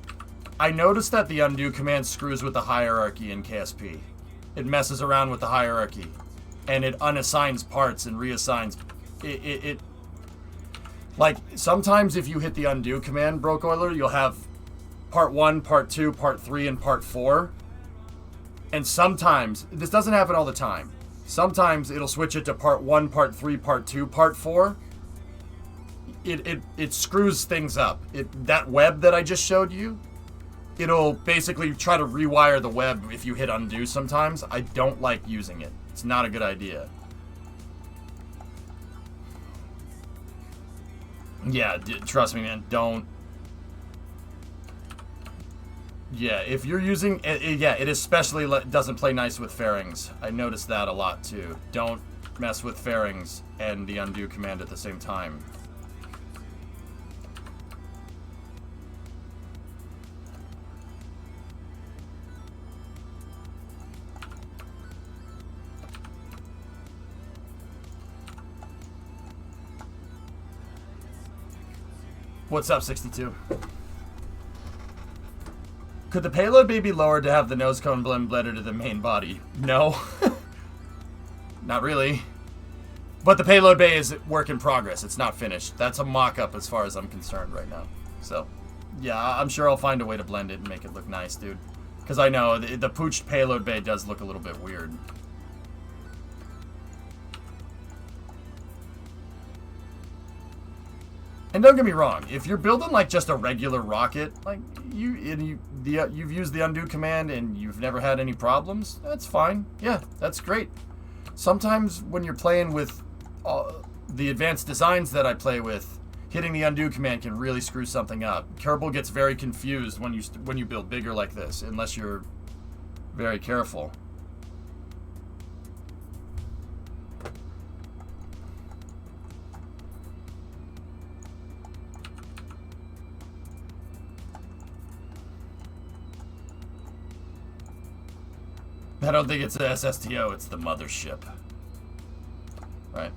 I noticed that the undo command screws with the hierarchy in KSP. It messes around with the hierarchy. And it unassigns parts and reassigns... It like, sometimes if you hit the undo command, Broke Oiler, you'll have part 1, part 2, part 3, and part 4. And sometimes... This doesn't happen all the time. Sometimes it'll switch it to part 1, part 3, part 2, part 4. It screws things up. That web that I just showed you, it'll basically try to rewire the web if you hit undo sometimes. I don't like using it. It's not a good idea. Yeah, trust me, man, don't. Yeah, if you're using... yeah, it especially doesn't play nice with fairings. I noticed that a lot, too. Don't mess with fairings and the undo command at the same time. What's up, 62? Could the payload bay be lowered to have the nose cone blend better to the main body? No. Not really. But the payload bay is work in progress. It's not finished. That's a mock-up as far as I'm concerned right now. So, yeah, I'm sure I'll find a way to blend it and make it look nice, dude. Because I know the pooched payload bay does look a little bit weird. And don't get me wrong, if you're building like just a regular rocket, like you've used the undo command and you've never had any problems, that's fine. Yeah, that's great. Sometimes when you're playing with the advanced designs that I play with, hitting the undo command can really screw something up. Kerbal gets very confused when you build bigger like this, unless you're very careful. I don't think it's the SSTO, it's the mothership. Right.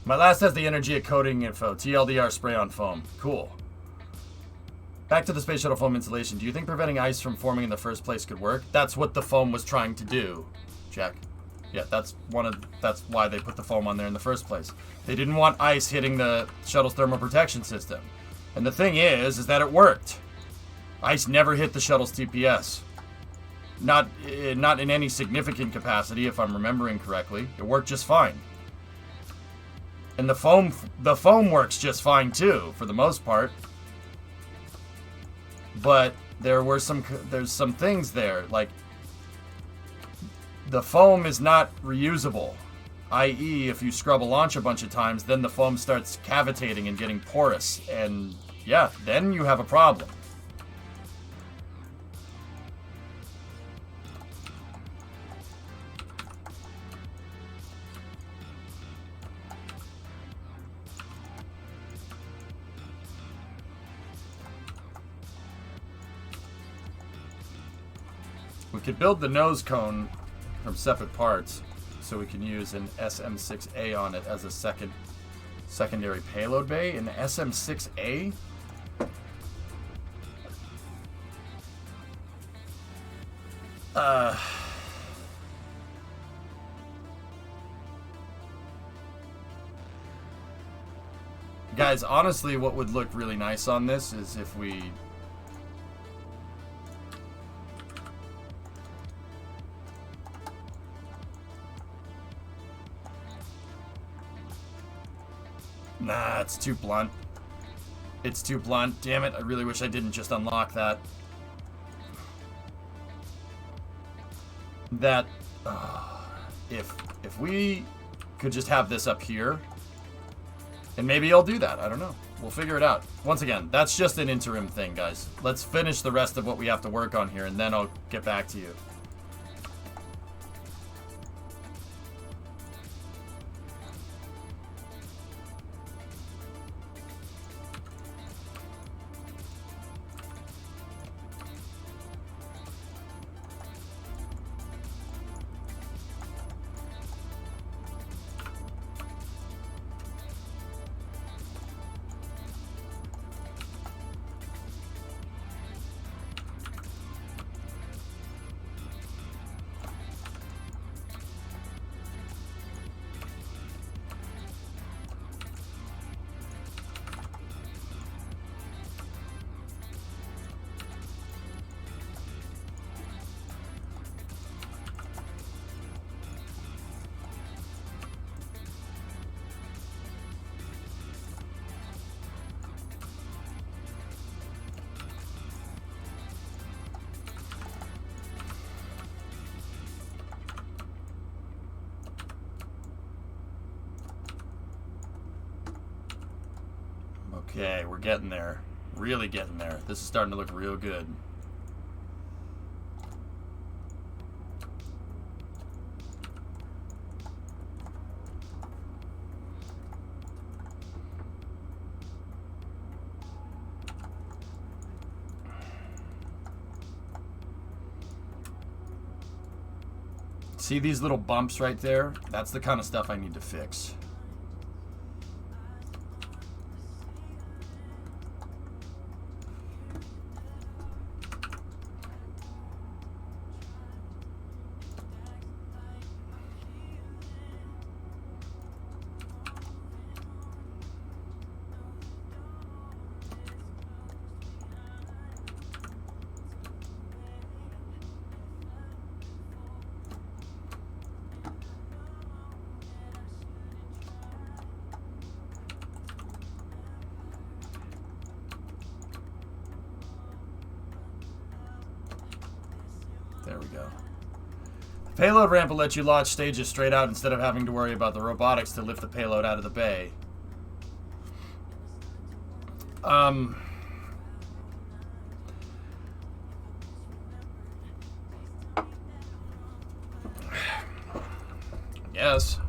My last has the energy of coating info. TLDR spray on foam. Cool. Back to the space shuttle foam insulation. Do you think preventing ice from forming in the first place could work? That's what the foam was trying to do, Jack. Yeah, that's why they put the foam on there in the first place. They didn't want ice hitting the shuttle's thermal protection system. And the thing is that it worked. Ice never hit the shuttle's TPS. Not in any significant capacity, if I'm remembering correctly. It worked just fine. And the foam works just fine too, for the most part. But there's some things there, like the foam is not reusable. I.e., if you scrub a launch a bunch of times, then the foam starts cavitating and getting porous, and yeah, then you have a problem. We could build the nose cone from separate parts, so we can use an SM6A on it as a secondary payload bay. An SM6A? Guys, honestly, what would look really nice on this is if we... Nah, it's too blunt. It's too blunt. Damn it, I really wish I didn't just unlock that. If we could just have this up here, and maybe I'll do that. I don't know. We'll figure it out. Once again, that's just an interim thing, guys. Let's finish the rest of what we have to work on here, and then I'll get back to you. Okay, we're getting there. Really getting there. This is starting to look real good. See these little bumps right there? That's the kind of stuff I need to fix. There we go. Payload ramp will let you launch stages straight out instead of having to worry about the robotics to lift the payload out of the bay. Yes.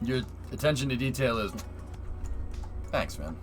Your attention to detail is... Thanks, man.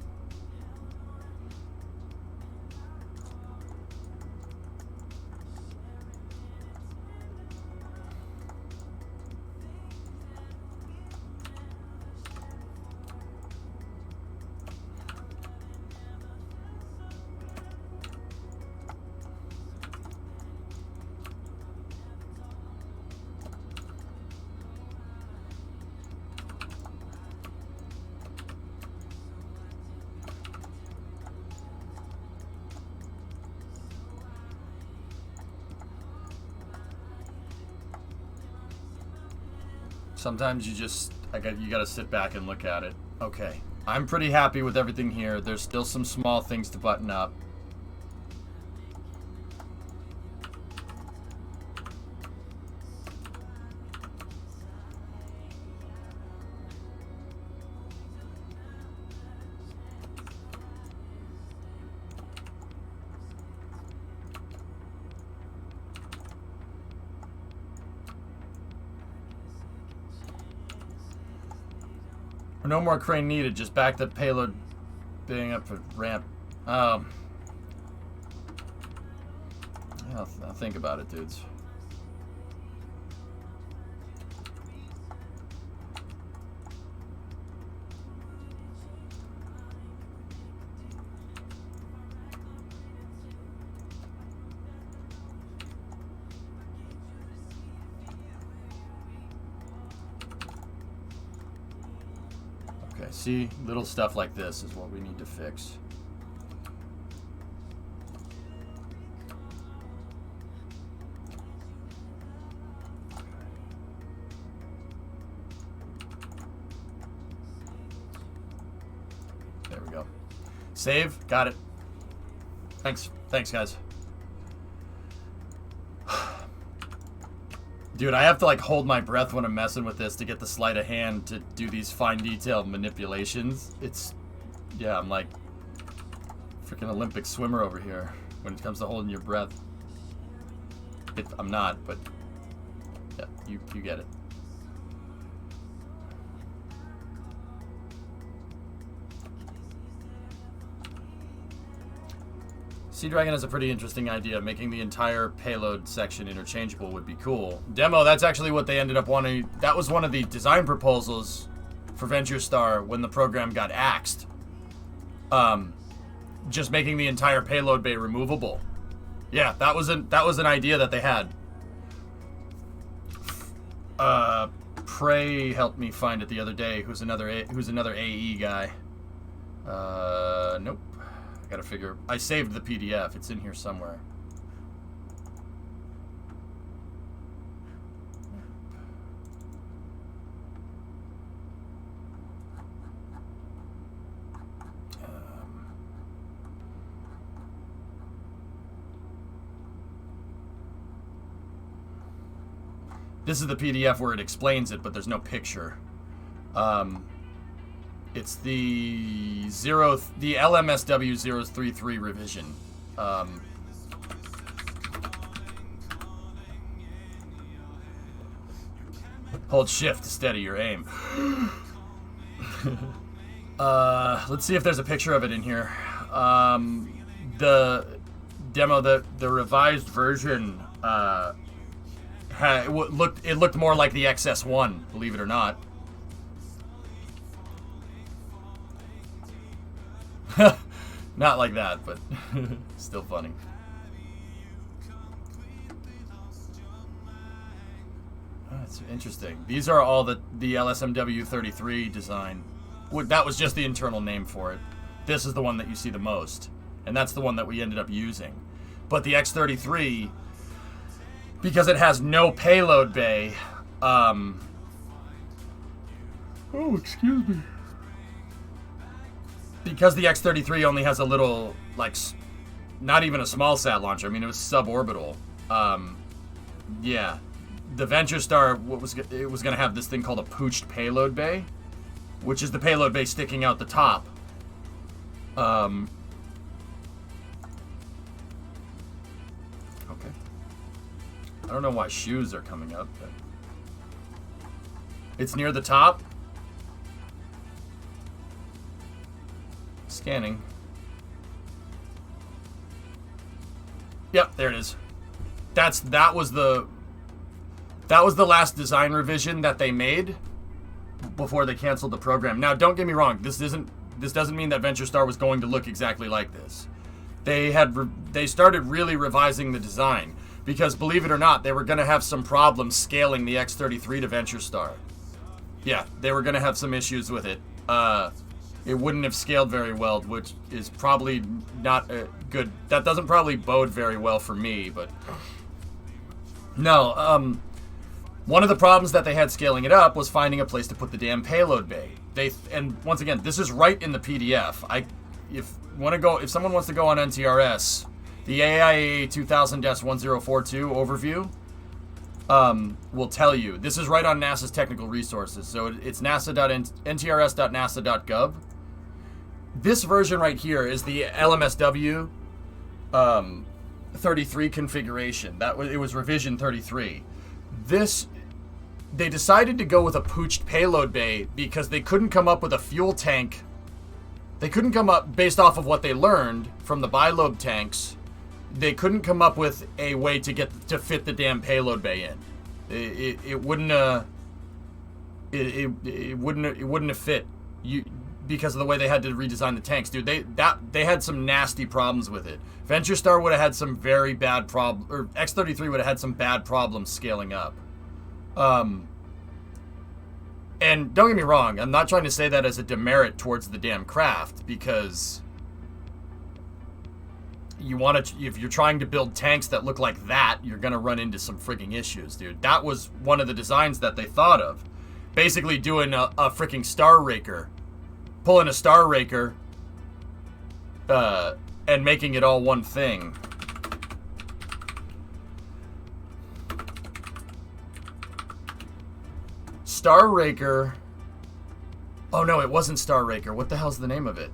Sometimes you gotta sit back and look at it. Okay, I'm pretty happy with everything here. There's still some small things to button up. No more crane needed. Just back the payload being up for ramp. Yeah, I'll think about it, dudes. Okay, see, little stuff like this is what we need to fix. There we go. Save, got it. Thanks, guys. Dude, I have to like hold my breath when I'm messing with this to get the sleight of hand to do these fine detailed manipulations. Yeah, I'm like freaking Olympic swimmer over here when it comes to holding your breath. I'm not, but yeah, you get it. Sea Dragon has a pretty interesting idea. Making the entire payload section interchangeable would be cool. Demo, that's actually what they ended up wanting. That was one of the design proposals for Venture Star when the program got axed. Just making the entire payload bay removable. Yeah, that was an idea that they had. Prey helped me find it the other day. Who's another AE guy? Nope. I gotta figure. I saved the PDF. It's in here somewhere. This is the PDF where it explains it, but there's no picture. It's the LMSW 033 revision. Hold shift to steady your aim. Let's see if there's a picture of it in here. The demo, the revised version, it looked more like the XS1, believe it or not. Not like that, but still funny. That's interesting. These are all the LSMW 33 design. That was just the internal name for it. This is the one that you see the most, and that's the one that we ended up using. But the X33, because it has no payload bay, oh, excuse me. Because the X33 only has a little, like, not even a small sat launcher. I mean, it was suborbital. Yeah. The Venture Star, it was going to have this thing called a pooched payload bay, which is the payload bay sticking out the top. Okay. I don't know why shoes are coming up, but it's near the top. Scanning. Yep, there it is. That was the last design revision that they made before they canceled the program. Now, don't get me wrong. This doesn't mean that Venture Star was going to look exactly like this. They started really revising the design because, believe it or not, they were going to have some problems scaling the X33 to Venture Star. Yeah, they were going to have some issues with it. It wouldn't have scaled very well, which is probably not good. That doesn't probably bode very well for me, but no. One of the problems that they had scaling it up was finding a place to put the damn payload bay. And once again, this is right in the PDF. If someone wants to go on NTRS, the AIAA 2000-1042 overview will tell you. This is right on NASA's technical resources. So it's ntrs.nasa.gov. This version right here is the LMSW 33 configuration. It was revision 33. They decided to go with a pooched payload bay because they couldn't come up with a fuel tank. They couldn't come up, based off of what they learned from the bilobe tanks, they couldn't come up with a way to fit the damn payload bay in. It wouldn't have fit because of the way they had to redesign the tanks, dude. They had some nasty problems with it. Venture Star would have had some very bad problems, or X33 would have had some bad problems scaling up. And don't get me wrong, I'm not trying to say that as a demerit towards the damn craft, because if you're trying to build tanks that look like that, you're gonna run into some freaking issues, dude. That was one of the designs that they thought of. Basically doing a freaking Star Raker. Pulling a Star Raker, and making it all one thing. Star Raker. Oh no, it wasn't Star Raker. What the hell's the name of it?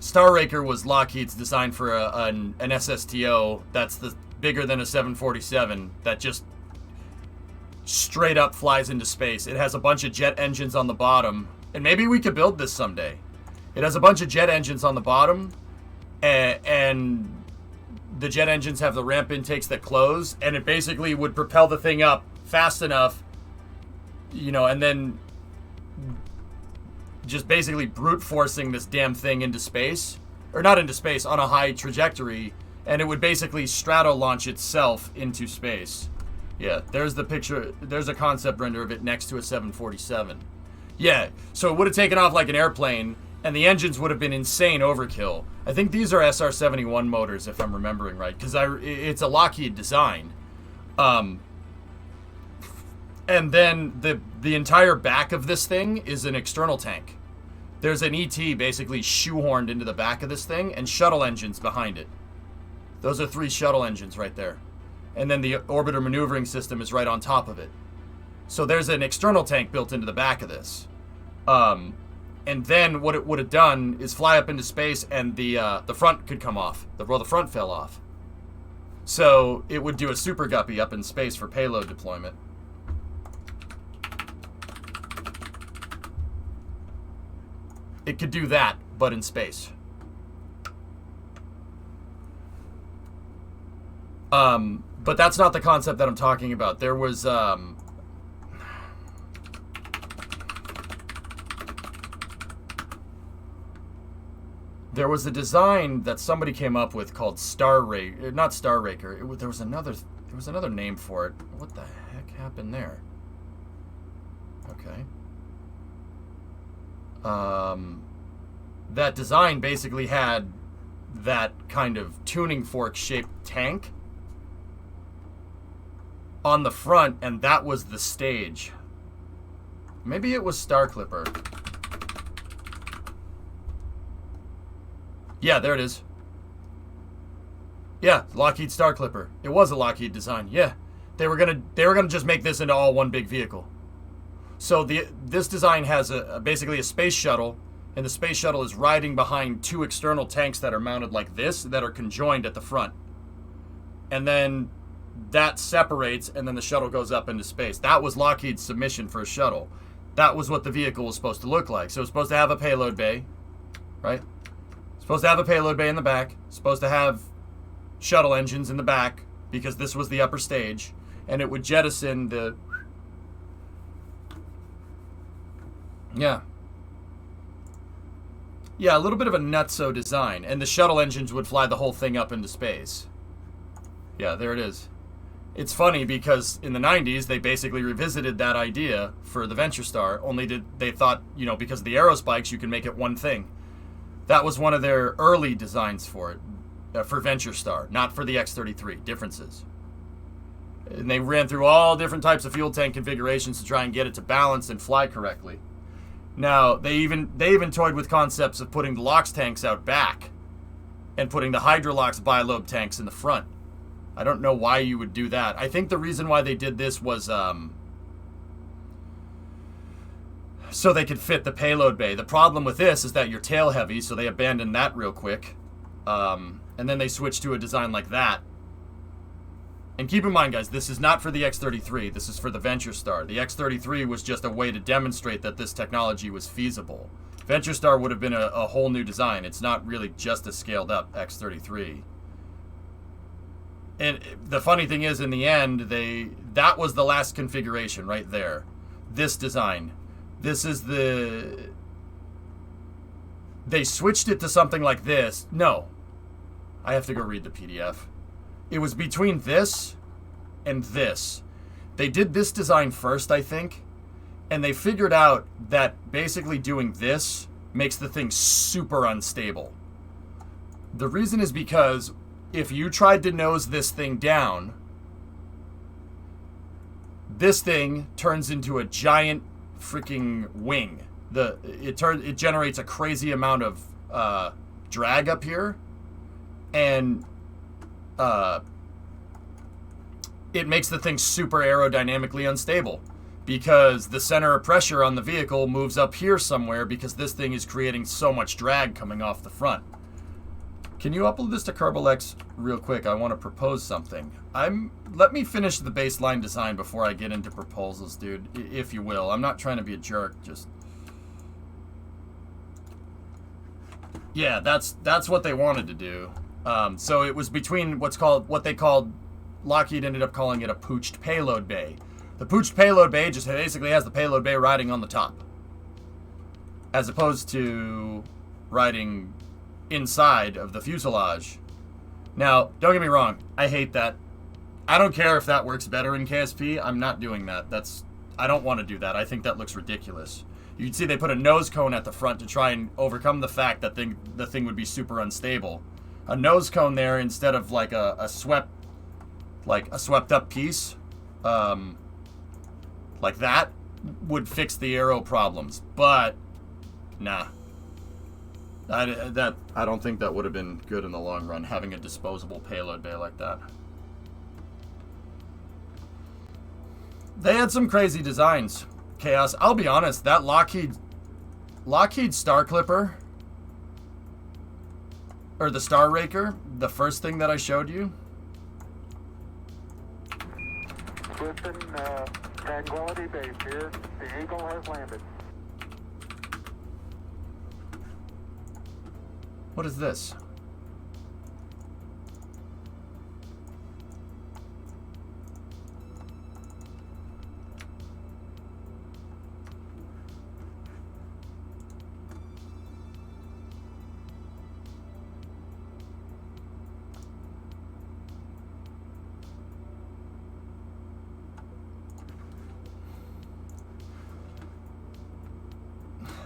Star Raker was Lockheed's design for an SSTO that's bigger than a 747 that just straight up flies into space. It has a bunch of jet engines on the bottom, and maybe we could build this someday. It has a bunch of jet engines on the bottom, and the jet engines have the ramp intakes that close, and it basically would propel the thing up fast enough, and then just basically brute forcing this damn thing into space, or not into space, on a high trajectory, and it would basically strato launch itself into space. Yeah, there's the picture. There's a concept render of it next to a 747. Yeah, so it would have taken off like an airplane, and the engines would have been insane overkill. I think these are SR-71 motors, if I'm remembering right, because it's a Lockheed design. And then the entire back of this thing is an external tank. There's an ET basically shoehorned into the back of this thing, and shuttle engines behind it. Those are 3 shuttle engines right there. And then the orbiter maneuvering system is right on top of it. So there's an external tank built into the back of this. And then what it would have done is fly up into space, and the front could come off. The front fell off. So it would do a super guppy up in space for payload deployment. It could do that, but in space. But that's not the concept that I'm talking about. There was a design that somebody came up with called not Star Raker. There was another name for it. What the heck happened there? Okay. That design basically had that kind of tuning fork shaped tank on the front, and that was the stage. Maybe it was Star Clipper. Yeah, there it is. Yeah, Lockheed Star Clipper. It was a Lockheed design. Yeah, they were gonna just make this into all one big vehicle. So this design has basically a space shuttle, and the space shuttle is riding behind 2 external tanks that are mounted like this, that are conjoined at the front. And then that separates, and then the shuttle goes up into space. That was Lockheed's submission for a shuttle. That was what the vehicle was supposed to look like. So it was supposed to have a payload bay, right? Supposed to have a payload bay in the back. Supposed to have shuttle engines in the back, because this was the upper stage. And it would jettison the... Yeah, a little bit of a nutso design. And the shuttle engines would fly the whole thing up into space. Yeah, there it is. It's funny because in the 90s, they basically revisited that idea for the Venture Star, only they thought, because of the aerospikes, you can make it one thing. That was one of their early designs for it, for Venture Star, not for the X-33. Differences. And they ran through all different types of fuel tank configurations to try and get it to balance and fly correctly. Now, they even toyed with concepts of putting the LOX tanks out back and putting the Hydrolox bilobe tanks in the front. I don't know why you would do that. I think the reason why they did this was so they could fit the payload bay. The problem with this is that you're tail heavy, so they abandoned that real quick. And then they switched to a design like that. And keep in mind, guys, this is not for the X-33. This is for the Venture Star. The X-33 was just a way to demonstrate that this technology was feasible. Venture Star would have been a whole new design. It's not really just a scaled-up X-33. And the funny thing is, in the end, that was the last configuration right there. This design. This is the... They switched it to something like this. No. I have to go read the PDF. It was between this and this. They did this design first, I think, and they figured out that basically doing this makes the thing super unstable. The reason is because if you tried to nose this thing down, this thing turns into a giant freaking wing. It generates a crazy amount of drag up here, and it makes the thing super aerodynamically unstable because the center of pressure on the vehicle moves up here somewhere because this thing is creating so much drag coming off the front. Can you upload this to KerbalX real quick? I want to propose something. Let me finish the baseline design before I get into proposals, dude, if you will. I'm not trying to be a jerk, just... Yeah, that's what they wanted to do. So it was between what they called, Lockheed ended up calling it a pooched payload bay. The pooched payload bay just basically has the payload bay riding on the top, as opposed to riding inside of the fuselage. Now, don't get me wrong, I hate that. I don't care if that works better in KSP. I'm not doing that. I don't want to do that. I think that looks ridiculous. You can see they put a nose cone at the front to try and overcome the fact that the thing would be super unstable. A nose cone there instead of like a swept up piece, like that, would fix the aero problems. But nah, I don't think that would have been good in the long run, having a disposable payload bay like that. They had some crazy designs. Chaos. I'll be honest, that Lockheed Star Clipper, or the Star Raker, the first thing that I showed you. Listen, Tranquility Base here. The Eagle has landed. What is this?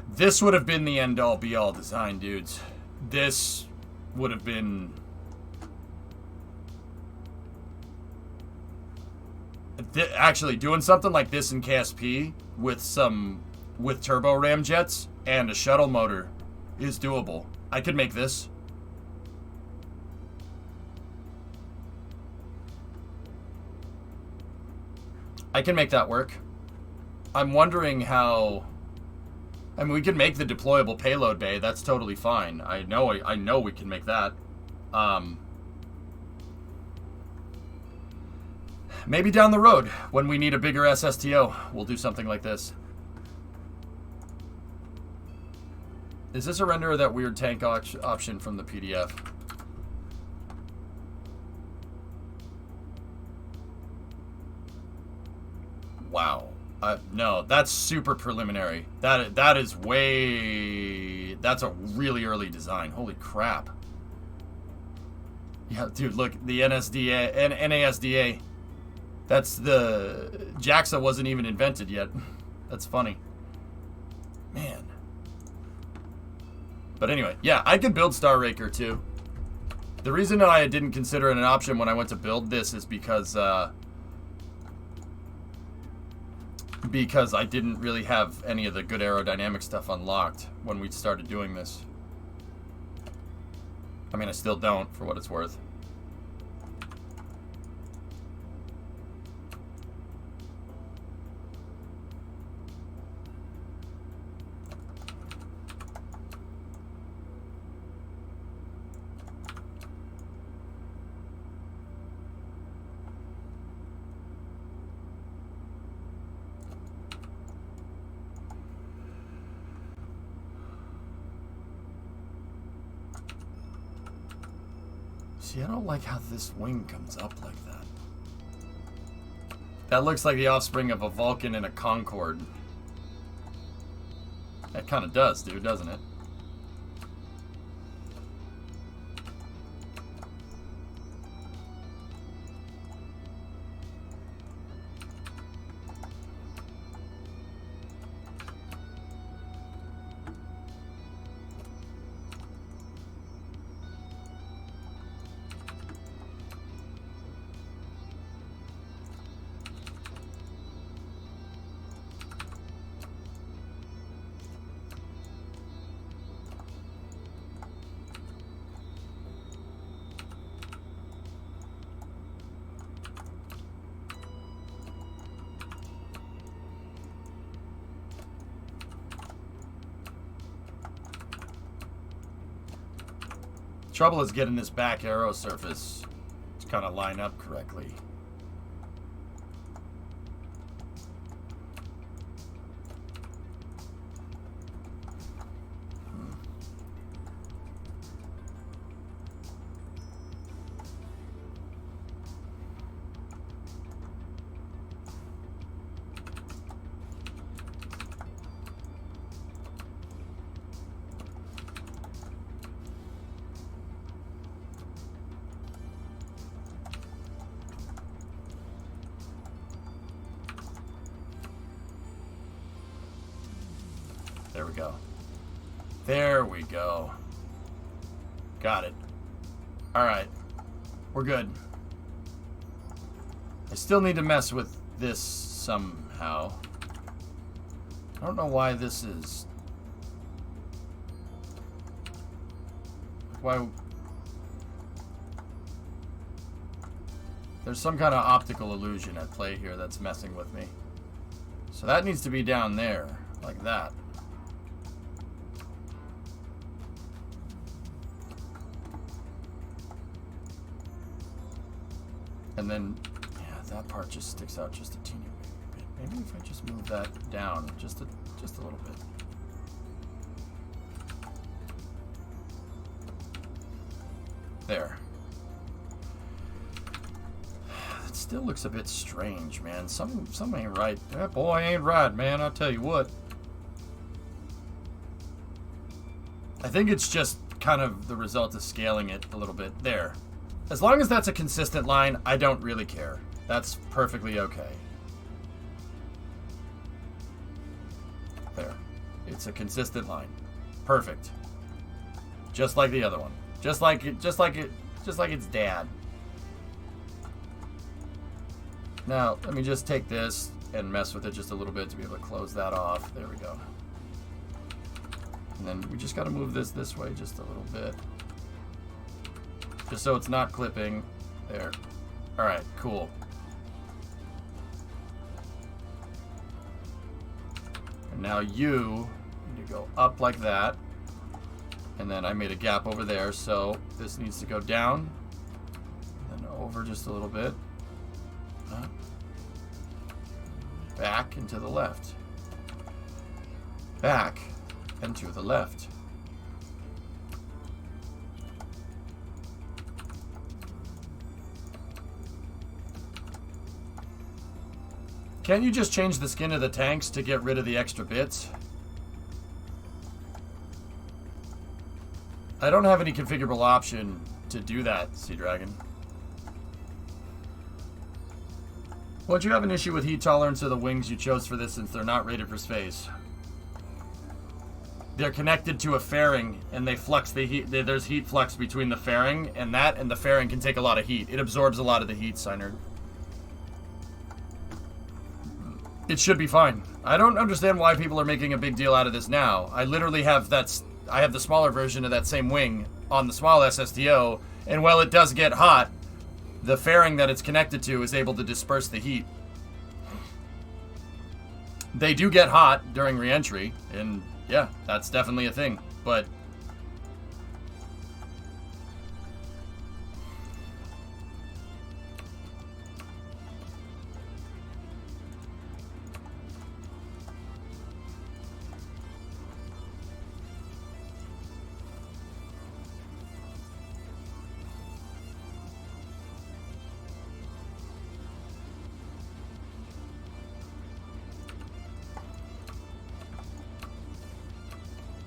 This would have been the end-all be-all design, dudes. This would have been... Actually, doing something like this in KSP with turbo ramjets and a shuttle motor is doable. I could make this. I can make that work. I'm wondering how... I mean, we can make the deployable payload bay. That's totally fine. I know we can make that. Maybe down the road, when we need a bigger SSTO, we'll do something like this. Is this a render of that weird tank option from the PDF? Wow. No, that's super preliminary. That is way... That's a really early design. Holy crap. Yeah, dude, look, the NASDA. That's the... JAXA wasn't even invented yet. That's funny. Man. But anyway, yeah, I could build Star Raker too. The reason that I didn't consider it an option when I went to build this is because I didn't really have any of the good aerodynamic stuff unlocked when we started doing this. I mean, I still don't, for what it's worth. See, I don't like how this wing comes up like that. That looks like the offspring of a Vulcan and a Concorde. That kind of does, dude, doesn't it? Trouble is getting this back aero surface to kind of line up correctly. There we go. There we go. Got it. Alright. We're good. I still need to mess with this somehow. I don't know why this is... Why? There's some kind of optical illusion at play here that's messing with me. So that needs to be down there, like that. And then, yeah, that part just sticks out just a teeny bit. Maybe if I just move that down just a little bit. There. It still looks a bit strange, man. Something ain't right. That boy ain't right, man. I'll tell you what. I think it's just kind of the result of scaling it a little bit. There. As long as that's a consistent line, I don't really care. That's perfectly okay. There. It's a consistent line. Perfect. Just like the other one. Just like its dad. Now, let me just take this and mess with it just a little bit to be able to close that off. There we go. And then we just got to move this way just a little bit. Just so it's not clipping. There. Alright, cool. And now you need to go up like that. And then I made a gap over there, so this needs to go down. And then over just a little bit. Back and to the left. Back and to the left. Can't you just change the skin of the tanks to get rid of the extra bits? I don't have any configurable option to do that, Sea Dragon. Won't you have an issue with heat tolerance of the wings you chose for this since they're not rated for space? They're connected to a fairing and they flux the heat. There's heat flux between the fairing and the fairing can take a lot of heat. It absorbs a lot of the heat, Synerd. It should be fine. I don't understand why people are making a big deal out of this now. I literally have I have the smaller version of that same wing on the small SSTO, and while it does get hot, the fairing that it's connected to is able to disperse the heat. They do get hot during re-entry, and yeah, that's definitely a thing, but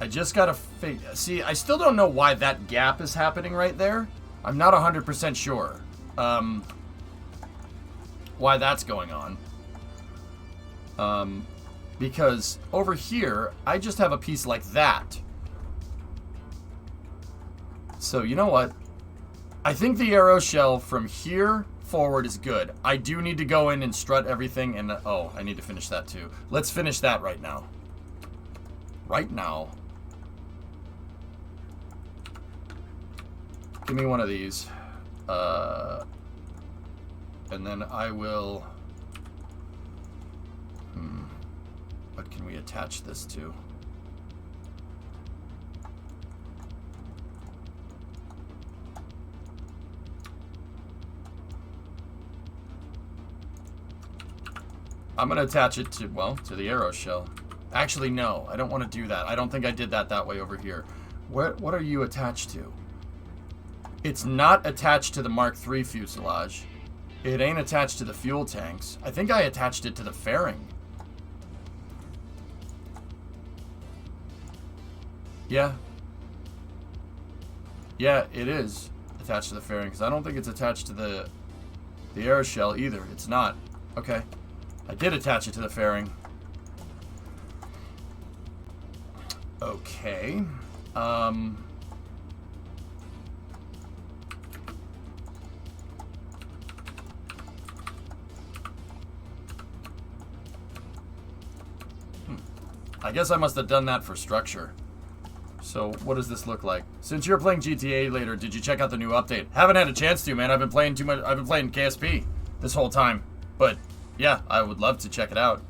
I just gotta figure. See, I still don't know why that gap is happening right there. I'm not 100% sure why that's going on. Because over here, I just have a piece like that. So, you know what? I think the arrow shell from here forward is good. I do need to go in and strut everything, and oh, I need to finish that too. Let's finish that right now. Right now. Give me one of these. And then I will... What can we attach this to? I'm going to attach it to, well, to the arrow shell. Actually, no. I don't want to do that. I don't think I did that way over here. What are you attached to? It's not attached to the Mark III fuselage. It ain't attached to the fuel tanks. I think I attached it to the fairing. Yeah. Yeah, it is attached to the fairing, because I don't think it's attached to the air shell either. It's not. Okay. I did attach it to the fairing. Okay. I guess I must have done that for structure. So what does this look like? Since you're playing GTA later, did you check out the new update? Haven't had a chance to, man. I've been playing too much. I've been playing KSP this whole time. But yeah, I would love to check it out.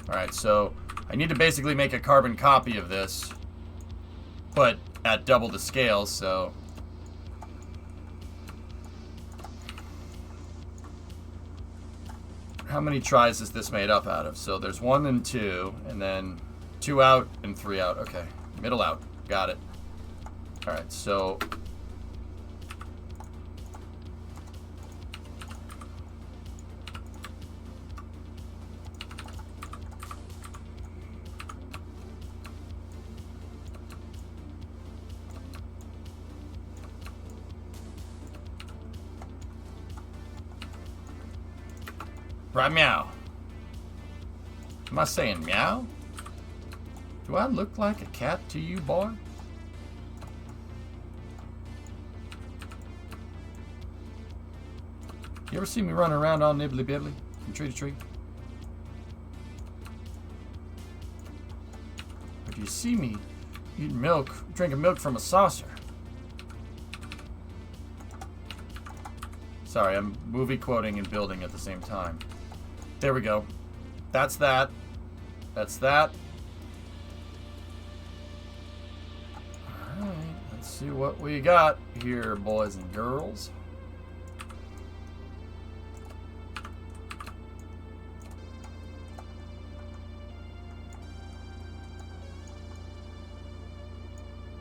Alright, so I need to basically make a carbon copy of this, but at double the scale, so... How many tries is this made up out of? So there's 1 and 2, and then 2 out and 3 out. Okay, middle out. Got it. Alright, so... Right, meow. Am I saying meow? Do I look like a cat to you, boy? You ever see me running around all nibbly bibbly from tree to tree? Or do you see me eating milk, drinking milk from a saucer? Sorry, I'm movie quoting and building at the same time. There we go. That's that. That's that. Alright, let's see what we got here, boys and girls.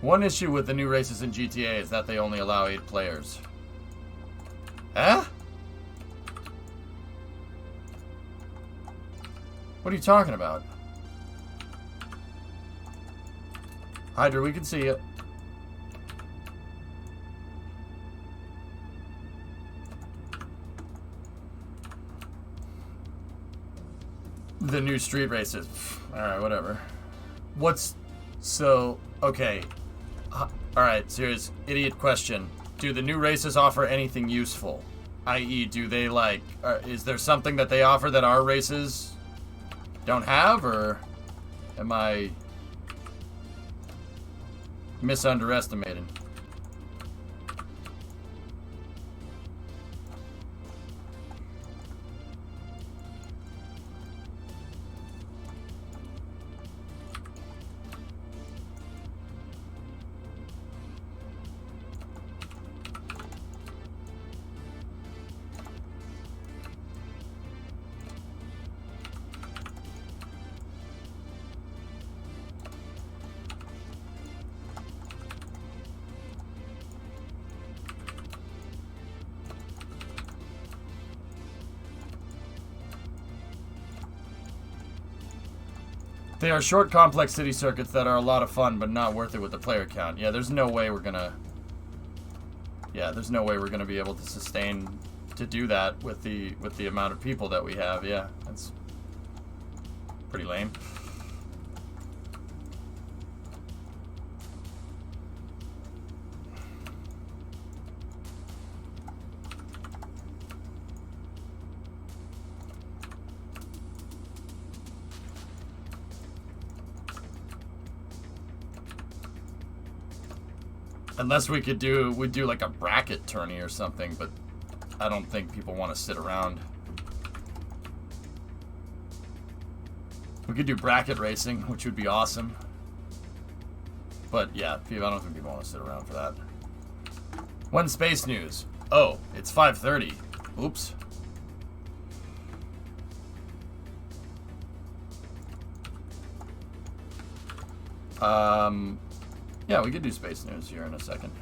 One issue with the new races in GTA is that they only allow 8 players. Huh? What are you talking about? Hydra, we can see it. The new street races. Alright, whatever. What's... So, okay. Alright, serious idiot question. Do the new races offer anything useful? I.e., do they, like... is there something that they offer that our races don't have, or am I misunderestimating? They are short, complex city circuits that are a lot of fun, but not worth it with the player count. Yeah, there's no way we're gonna... Yeah, there's no way we're gonna be able to sustain to do that with the amount of people that we have. Yeah, that's pretty lame. Unless we'd do like a bracket tourney or something, but I don't think people want to sit around. We could do bracket racing, which would be awesome. But yeah, I don't think people want to sit around for that. When's space news? Oh, it's 5:30. Oops. Yeah, we could do space news here in a second.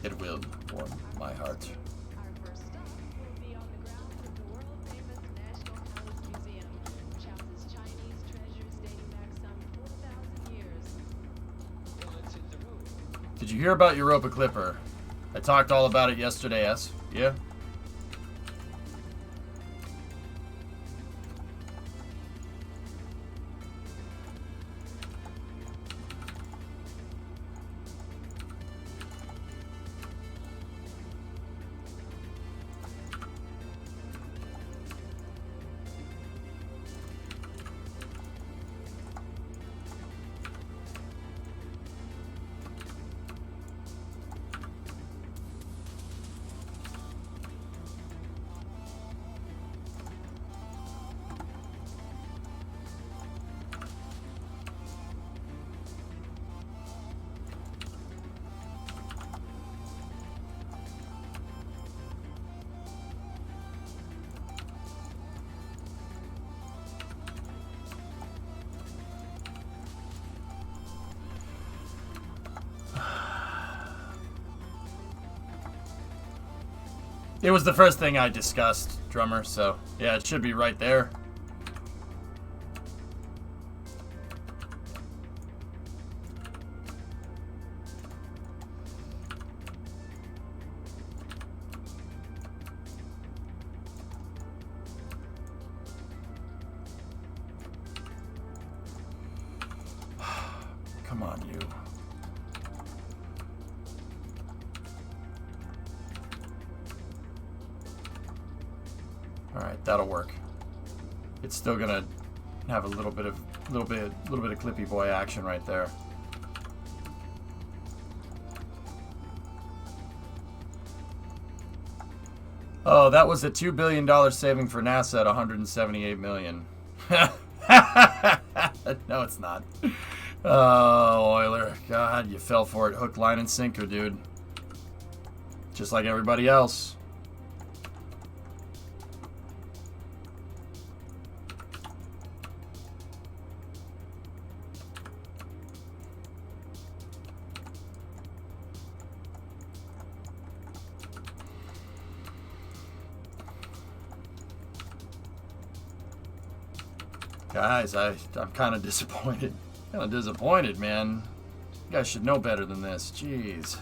It will warm my heart. Our first stop will be on the grounds of the world-famous National Palace Museum, which houses Chinese treasures dating back some 4,000 years. Well, let's hit the road. Did you hear about Europa Clipper? I talked all about it yesterday, yes? Yeah? It was the first thing I discussed, drummer, so yeah, it should be right there. Come on, you. All right, that'll work. It's still gonna have a little bit of Clippy Boy action right there. Oh, that was a $2 billion saving for NASA at $178 million. No, it's not. Oh, Euler. God, you fell for it. Hook, line, and sinker, dude. Just like everybody else. Guys, I'm kind of disappointed. Kind of disappointed, man. You guys should know better than this. Jeez.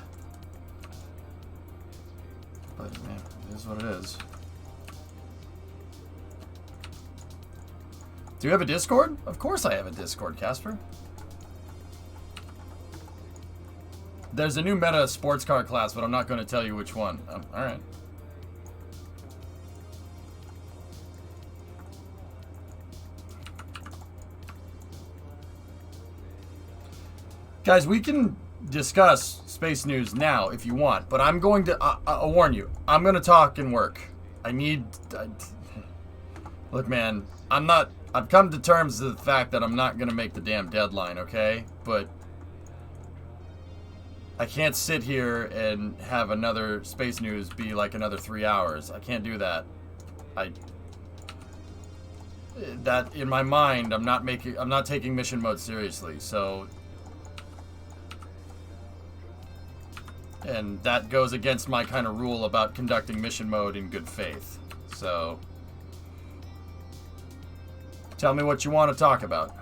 But, man, it is what it is. Do you have a Discord? Of course I have a Discord, Casper. There's a new meta sports car class, but I'm not going to tell you which one. Alright. Guys, we can discuss space news now if you want, but I'm going to, I'll warn you, I'm going to talk and work. Look, man, I've come to terms with the fact that I'm not going to make the damn deadline, okay? But I can't sit here and have another space news be like another 3 hours. I can't do that. That in my mind, I'm not taking mission mode seriously, so. And that goes against my kind of rule about conducting mission mode in good faith. So, tell me what you want to talk about.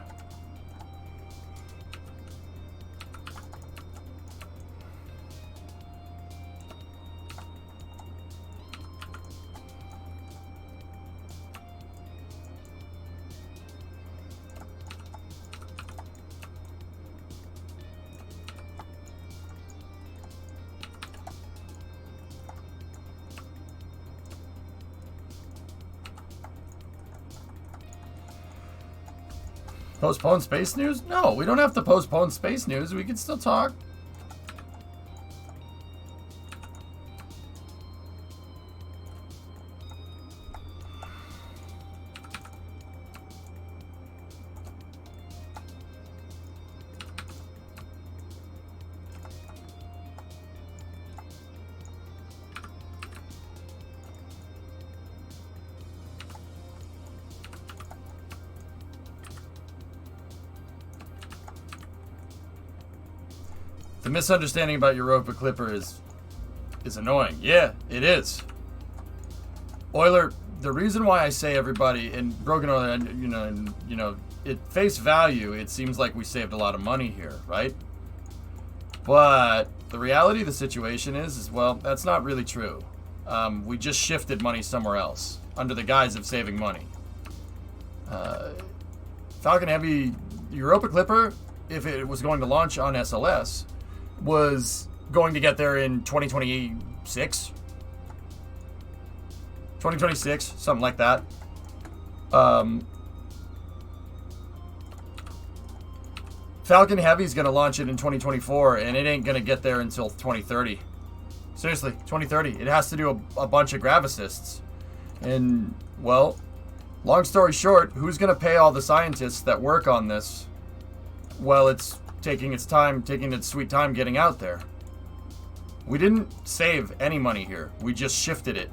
Postpone space news? No, we don't have to postpone space news. We can still talk. The misunderstanding about Europa Clipper is is annoying. Yeah, it is. Euler, the reason why I say everybody in Broken Euler, at face value, it seems like we saved a lot of money here, right? But the reality of the situation is well, that's not really true. We just shifted money somewhere else under the guise of saving money. Falcon Heavy, Europa Clipper, if it was going to launch on SLS, was going to get there in 2026? 2026, something like that. Falcon Heavy is going to launch it in 2024, and it ain't going to get there until 2030. Seriously, 2030. It has to do a bunch of grav assists. And, well, long story short, who's going to pay all the scientists that work on this while it's taking its sweet time getting out there? We didn't save any money here. We just shifted it.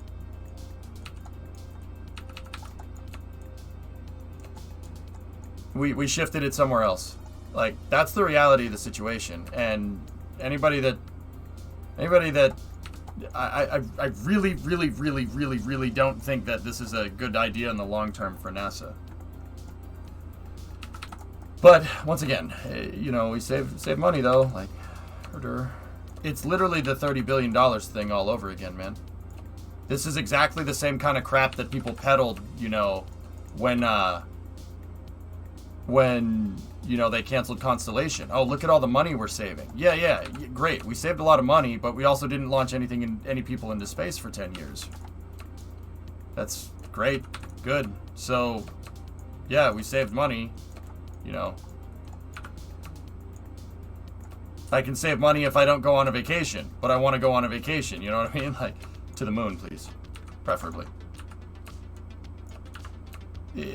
We shifted it somewhere else. Like, that's the reality of the situation. And anybody that I really, really, really, really, really don't think that this is a good idea in the long term for NASA. But once again, we save money though. Like, it's literally the $30 billion thing all over again, man. This is exactly the same kind of crap that people peddled, when they canceled Constellation. Oh, look at all the money we're saving. Yeah, great. We saved a lot of money, but we also didn't launch any people into space for 10 years. That's great. Good. So, yeah, we saved money. I can save money if I don't go on a vacation, but I want to go on a vacation. You know what I mean? Like, to the moon, please. Preferably.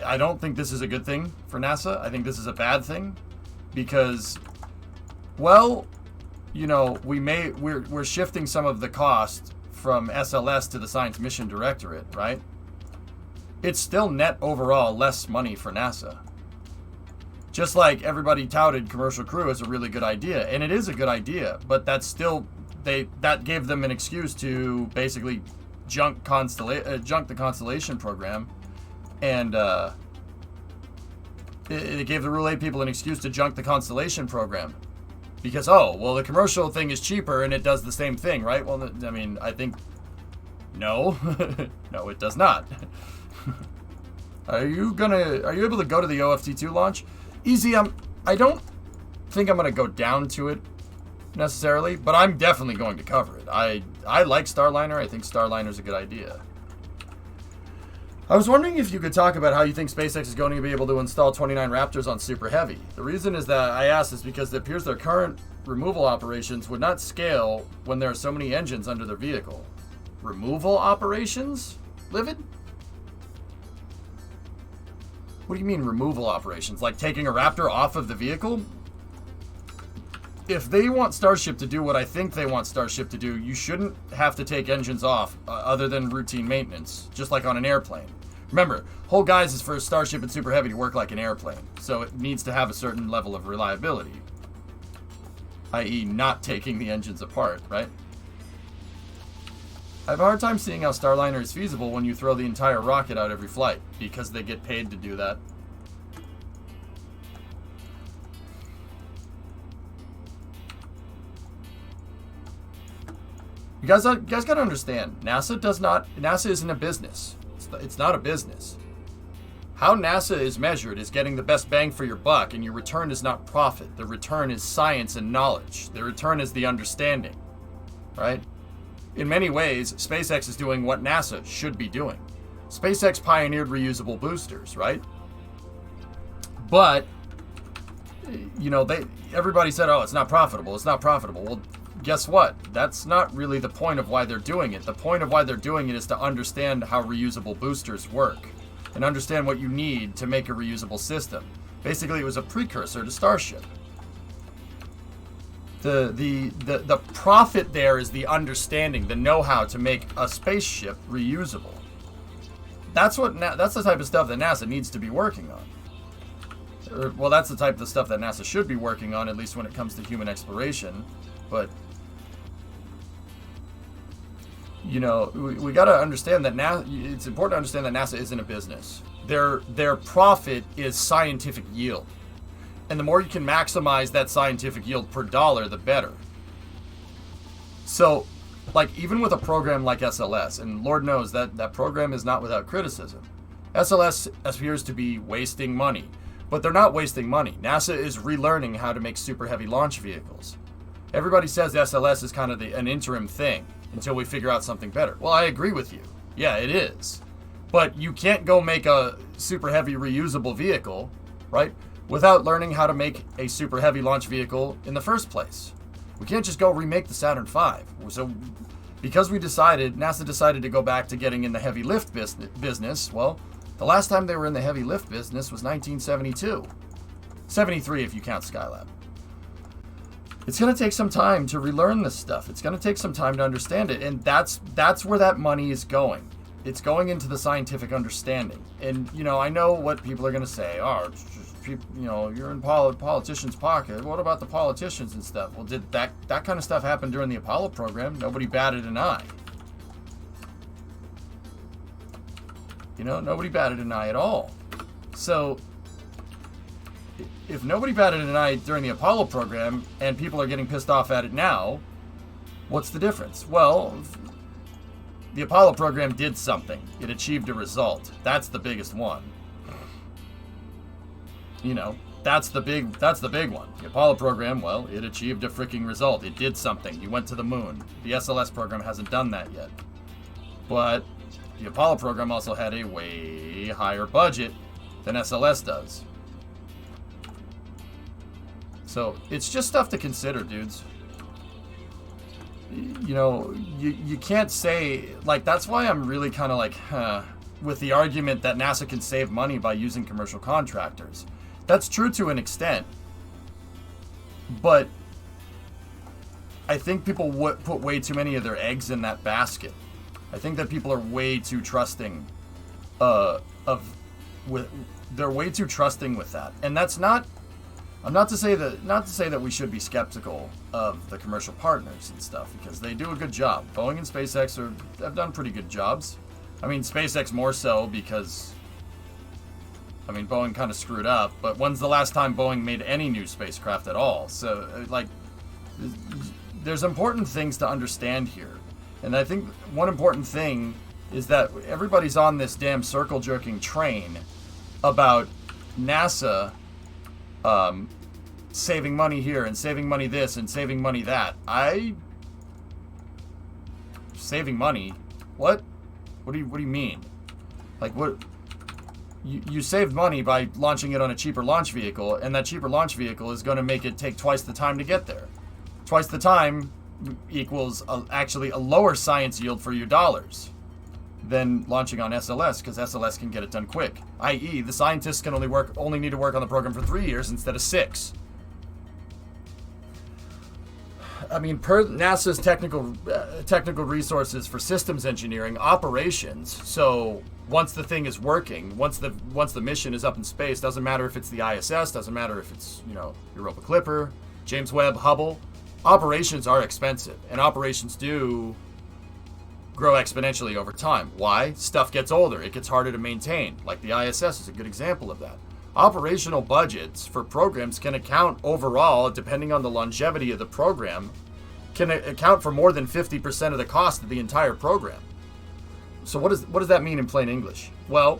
I don't think this is a good thing for NASA. I think this is a bad thing because, well, we're shifting some of the cost from SLS to the Science Mission Directorate, right? It's still net overall less money for NASA. Just like everybody touted Commercial Crew as a really good idea, and it is a good idea, but that's still that gave them an excuse to basically junk the Constellation program. And it gave the Rule 8 people an excuse to junk the Constellation program. Because, the commercial thing is cheaper and it does the same thing, right? Well, I mean, I think, no. No, it does not. Are you able to go to the OFT2 launch? Easy, I don't think I'm going to go down to it necessarily, but I'm definitely going to cover it. I like Starliner. I think Starliner's a good idea. I was wondering if you could talk about how you think SpaceX is going to be able to install 29 Raptors on Super Heavy. The reason is that I asked is because it appears their current removal operations would not scale when there are so many engines under their vehicle. Removal operations? Livid? What do you mean removal operations? Like taking a Raptor off of the vehicle? If they want Starship to do what I think they want Starship to do, you shouldn't have to take engines off other than routine maintenance, just like on an airplane. Remember, whole guise is for Starship and Super Heavy to work like an airplane, so it needs to have a certain level of reliability, i.e. not taking the engines apart, right? I have a hard time seeing how Starliner is feasible when you throw the entire rocket out every flight, because they get paid to do that. You guys got to understand, NASA isn't a business. It's not a business. How NASA is measured is getting the best bang for your buck, and your return is not profit. The return is science and knowledge. The return is the understanding, right? In many ways, SpaceX is doing what NASA should be doing. SpaceX pioneered reusable boosters, right? But, everybody said, it's not profitable. It's not profitable. Well, guess what? That's not really the point of why they're doing it. The point of why they're doing it is to understand how reusable boosters work and understand what you need to make a reusable system. Basically, it was a precursor to Starship. The profit there is the understanding, the know-how to make a spaceship reusable. That's the type of stuff that NASA needs to be working on. Well, that's the type of stuff that NASA should be working on, at least when it comes to human exploration. But You know, we got to understand that it's important to understand that NASA isn't a business. Their profit is scientific yield. And the more you can maximize that scientific yield per dollar, the better. So, like, even with a program like SLS, and Lord knows that program is not without criticism, SLS appears to be wasting money. But they're not wasting money. NASA is relearning how to make super heavy launch vehicles. Everybody says SLS is kind of an interim thing until we figure out something better. Well, I agree with you. Yeah, it is. But you can't go make a super heavy reusable vehicle, right, without learning how to make a super heavy launch vehicle in the first place. We can't just go remake the Saturn V. So because NASA decided to go back to getting in the heavy lift business, well, the last time they were in the heavy lift business was 1972. 73 if you count Skylab. It's going to take some time to relearn this stuff. It's going to take some time to understand it. And that's where that money is going. It's going into the scientific understanding. And, you know, I know what people are going to say. Oh, it's just, you know, you're in politicians' pocket. What about the politicians and stuff? Well, did that kind of stuff happen during the Apollo program? Nobody batted an eye. You know, nobody batted an eye at all. So, if nobody batted an eye during the Apollo program and people are getting pissed off at it now, what's the difference? Well, the Apollo program did something. It achieved a result. That's the biggest one. You know, that's the big one. The Apollo program, well, it achieved a freaking result. It did something. You went to the moon. The SLS program hasn't done that yet. But the Apollo program also had a way higher budget than SLS does. So, it's just stuff to consider, dudes. You know, you can't say, like, that's why I'm really kind of like, with the argument that NASA can save money by using commercial contractors. That's true to an extent. But I think people put way too many of their eggs in that basket. I think that people are way too trusting they're way too trusting with that. And that's not not to say that we should be skeptical of the commercial partners and stuff, because they do a good job. Boeing and SpaceX have done pretty good jobs. I mean, SpaceX more so because, I mean, Boeing kind of screwed up, but when's the last time Boeing made any new spacecraft at all? So, like, there's important things to understand here. And I think one important thing is that everybody's on this damn circle-jerking train about NASA saving money here and saving money this and saving money that. Saving money? What? What do you mean? Like, what? You saved money by launching it on a cheaper launch vehicle, and that cheaper launch vehicle is going to make it take twice the time to get there. Twice the time equals actually a lower science yield for your dollars than launching on SLS, because SLS can get it done quick. I.e., the scientists can only need to work on the program for 3 years instead of 6. I mean, per NASA's technical resources for systems engineering, operations. So once the thing is working, once the mission is up in space, doesn't matter if it's the ISS, doesn't matter if it's, you know, Europa Clipper, James Webb, Hubble. Operations are expensive, and operations do grow exponentially over time. Why? Stuff gets older. It gets harder to maintain. Like the ISS is a good example of that. Operational budgets for programs can account overall, depending on the longevity of the program, can account for more than 50% of the cost of the entire program. So what does that mean in plain English? Well,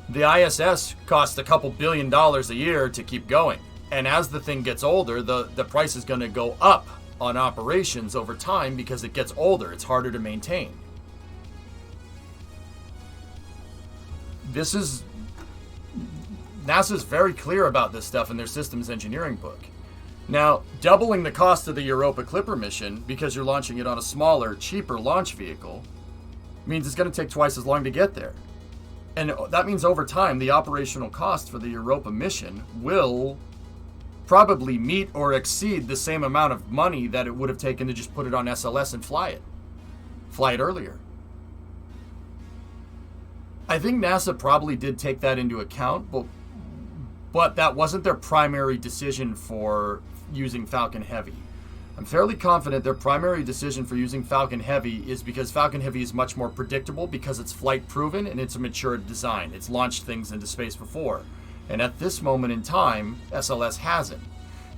the ISS costs a couple $1 billion a year to keep going. And as the thing gets older, the price is going to go up on operations over time because it gets older. It's harder to maintain. NASA's very clear about this stuff in their systems engineering book. Now, doubling the cost of the Europa Clipper mission because you're launching it on a smaller, cheaper launch vehicle means it's going to take twice as long to get there. And that means over time, the operational cost for the Europa mission will probably meet or exceed the same amount of money that it would have taken to just put it on SLS and fly it earlier. I think NASA probably did take that into account, but that wasn't their primary decision for using Falcon Heavy. I'm fairly confident their primary decision for using Falcon Heavy is because Falcon Heavy is much more predictable because it's flight proven and it's a mature design. It's launched things into space before. And at this moment in time, SLS hasn't.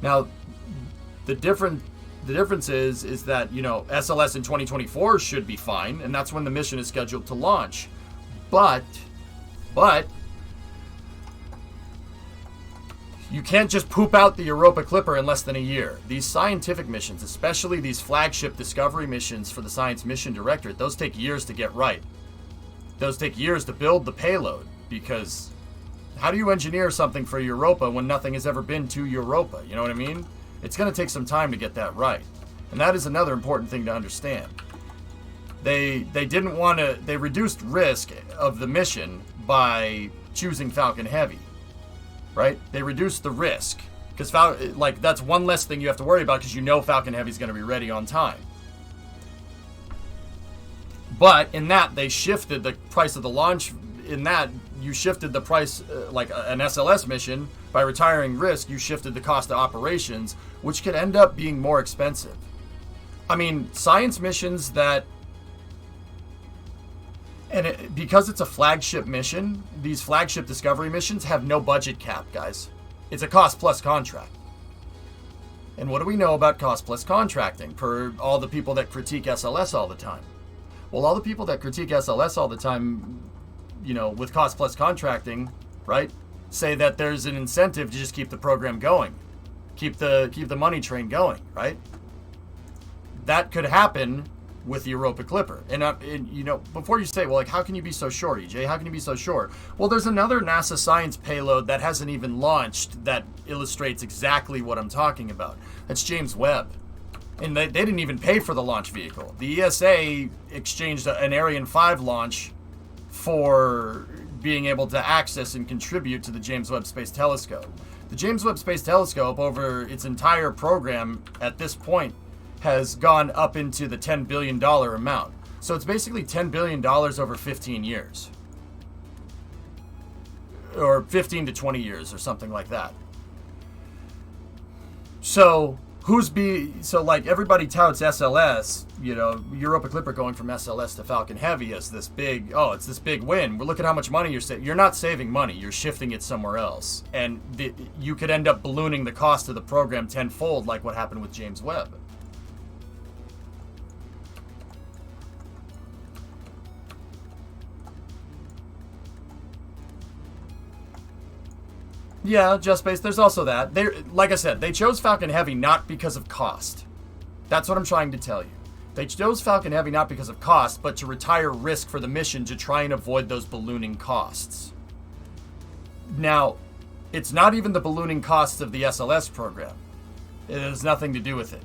Now, the difference is that, you know, SLS in 2024 should be fine, and that's when the mission is scheduled to launch. But you can't just poop out the Europa Clipper in less than a year. These scientific missions, especially these flagship discovery missions for the Science Mission Directorate, those take years to get right. Those take years to build the payload, because how do you engineer something for Europa when nothing has ever been to Europa? You know what I mean? It's going to take some time to get that right. And that is another important thing to understand. They didn't want to... They reduced risk of the mission by choosing Falcon Heavy. Right? They reduced the risk. Because, like, that's one less thing you have to worry about because you know Falcon Heavy is going to be ready on time. But in that, they shifted the price of the launch. In that, you shifted the price, like an SLS mission, by retiring risk, you shifted the cost of operations, which could end up being more expensive. I mean, science missions that... And because it's a flagship mission, these flagship discovery missions have no budget cap, guys. It's a cost-plus contract. And what do we know about cost-plus contracting, per all the people that critique SLS all the time? Well, all the people that critique SLS all the time, you know, with cost-plus contracting, right, say that there's an incentive to just keep the program going. Keep the money train going, right? That could happen with the Europa Clipper. And you know, before you say, well, like, how can you be so sure, EJ? How can you be so sure? Well, there's another NASA science payload that hasn't even launched that illustrates exactly what I'm talking about. That's James Webb. And they didn't even pay for the launch vehicle. The ESA exchanged an Ariane 5 launch for being able to access and contribute to the James Webb Space Telescope. The James Webb Space Telescope, over its entire program at this point, has gone up into the $10 billion amount. So it's basically $10 billion over 15 years. Or 15 to 20 years or something like that. So so like everybody touts SLS, you know, Europa Clipper going from SLS to Falcon Heavy as this big, oh, it's this big win. Well, look at how much money you're saving. You're not saving money, you're shifting it somewhere else. And you could end up ballooning the cost of the program tenfold like what happened with James Webb. Yeah, Just Space, there's also that. Like I said, they chose Falcon Heavy not because of cost. That's what I'm trying to tell you. They chose Falcon Heavy not because of cost, but to retire risk for the mission to try and avoid those ballooning costs. Now, it's not even the ballooning costs of the SLS program. It has nothing to do with it.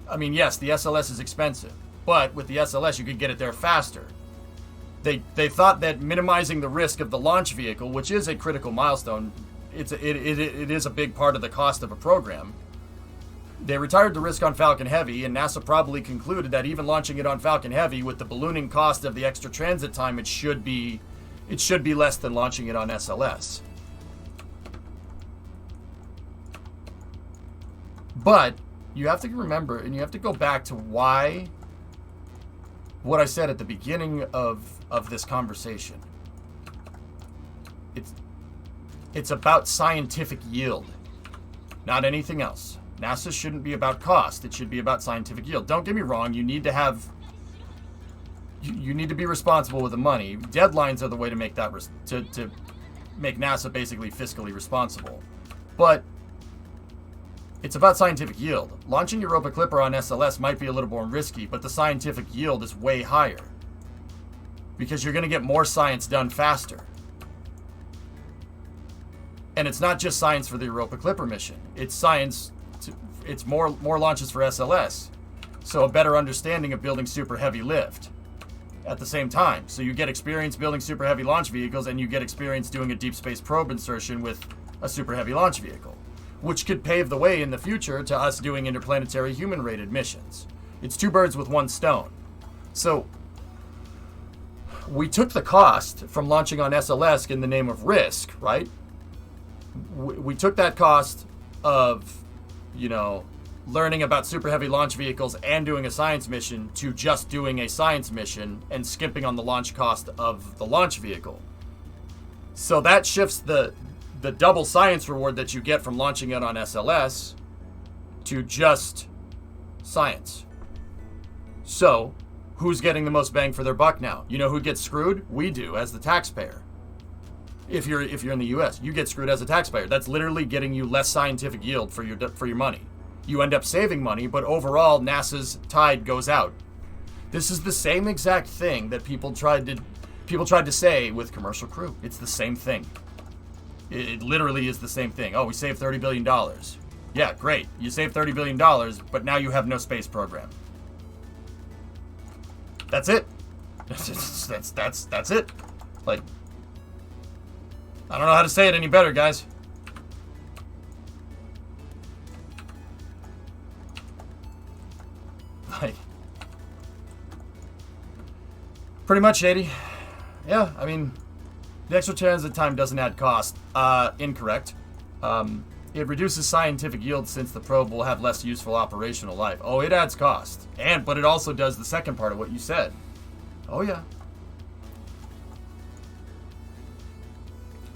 I mean, yes, the SLS is expensive, but with the SLS, you could get it there faster. They thought that minimizing the risk of the launch vehicle, which is a critical milestone, it is a big part of the cost of a program. They retired the risk on Falcon Heavy, and NASA probably concluded that even launching it on Falcon Heavy with the ballooning cost of the extra transit time, it should be less than launching it on SLS. But you have to remember, and you have to go back to why, what I said at the beginning of this conversation. It's about scientific yield, not anything else. NASA shouldn't be about cost. It should be about scientific yield. Don't get me wrong. You need to have... You need to be responsible with the money. Deadlines are the way to make that... to make NASA basically fiscally responsible. But it's about scientific yield. Launching Europa Clipper on SLS might be a little more risky, but the scientific yield is way higher. Because you're going to get more science done faster. And it's not just science for the Europa Clipper mission. It's science, it's more launches for SLS. So a better understanding of building super heavy lift at the same time. So you get experience building super heavy launch vehicles, and you get experience doing a deep space probe insertion with a super heavy launch vehicle, which could pave the way in the future to us doing interplanetary human rated missions. It's two birds with one stone. So we took the cost from launching on SLS in the name of risk, right? We took that cost of, you know, learning about super heavy launch vehicles and doing a science mission to just doing a science mission and skimping on the launch cost of the launch vehicle. So that shifts the double science reward that you get from launching it on SLS to just science. So, who's getting the most bang for their buck now? You know who gets screwed? We do, as the taxpayer. If you're in the US, you get screwed as a taxpayer. That's literally getting you less scientific yield for your money. You end up saving money, but overall NASA's tide goes out. This is the same exact thing that people tried to say with Commercial Crew. It's the same thing. It literally is the same thing. Oh, we saved $30 billion. Yeah, great. You saved $30 billion, but now you have no space program. That's it. That's it. Like, I don't know how to say it any better, guys. Like, pretty much, Shady. Yeah, I mean, the extra transit time doesn't add cost. Incorrect. It reduces scientific yield since the probe will have less useful operational life. Oh, it adds cost. But it also does the second part of what you said. Oh, yeah.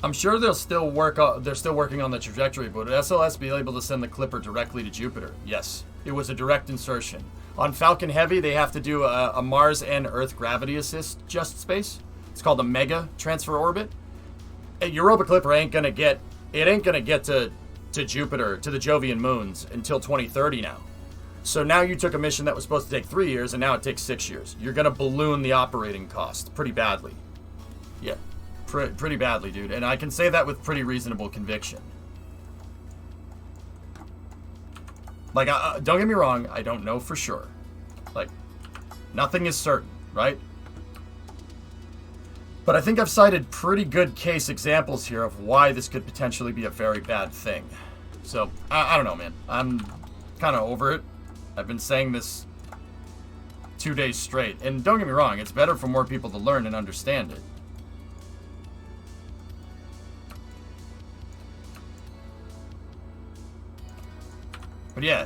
I'm sure they're still working on the trajectory, but would SLS be able to send the Clipper directly to Jupiter? Yes. It was a direct insertion. On Falcon Heavy, they have to do a Mars and Earth gravity assist just space. It's called a mega transfer orbit. A Europa Clipper ain't gonna get to Jupiter, to the Jovian moons until 2030 now. So now you took a mission that was supposed to take 3 years, and now it takes 6 years. You're gonna balloon the operating cost pretty badly. Yeah, pretty badly, dude. And I can say that with pretty reasonable conviction. Like, don't get me wrong, I don't know for sure. Like, nothing is certain, right? But I think I've cited pretty good case examples here of why this could potentially be a very bad thing. So, I don't know, man. I'm kind of over it. I've been saying this 2 days straight. And don't get me wrong, it's better for more people to learn and understand it. But yeah,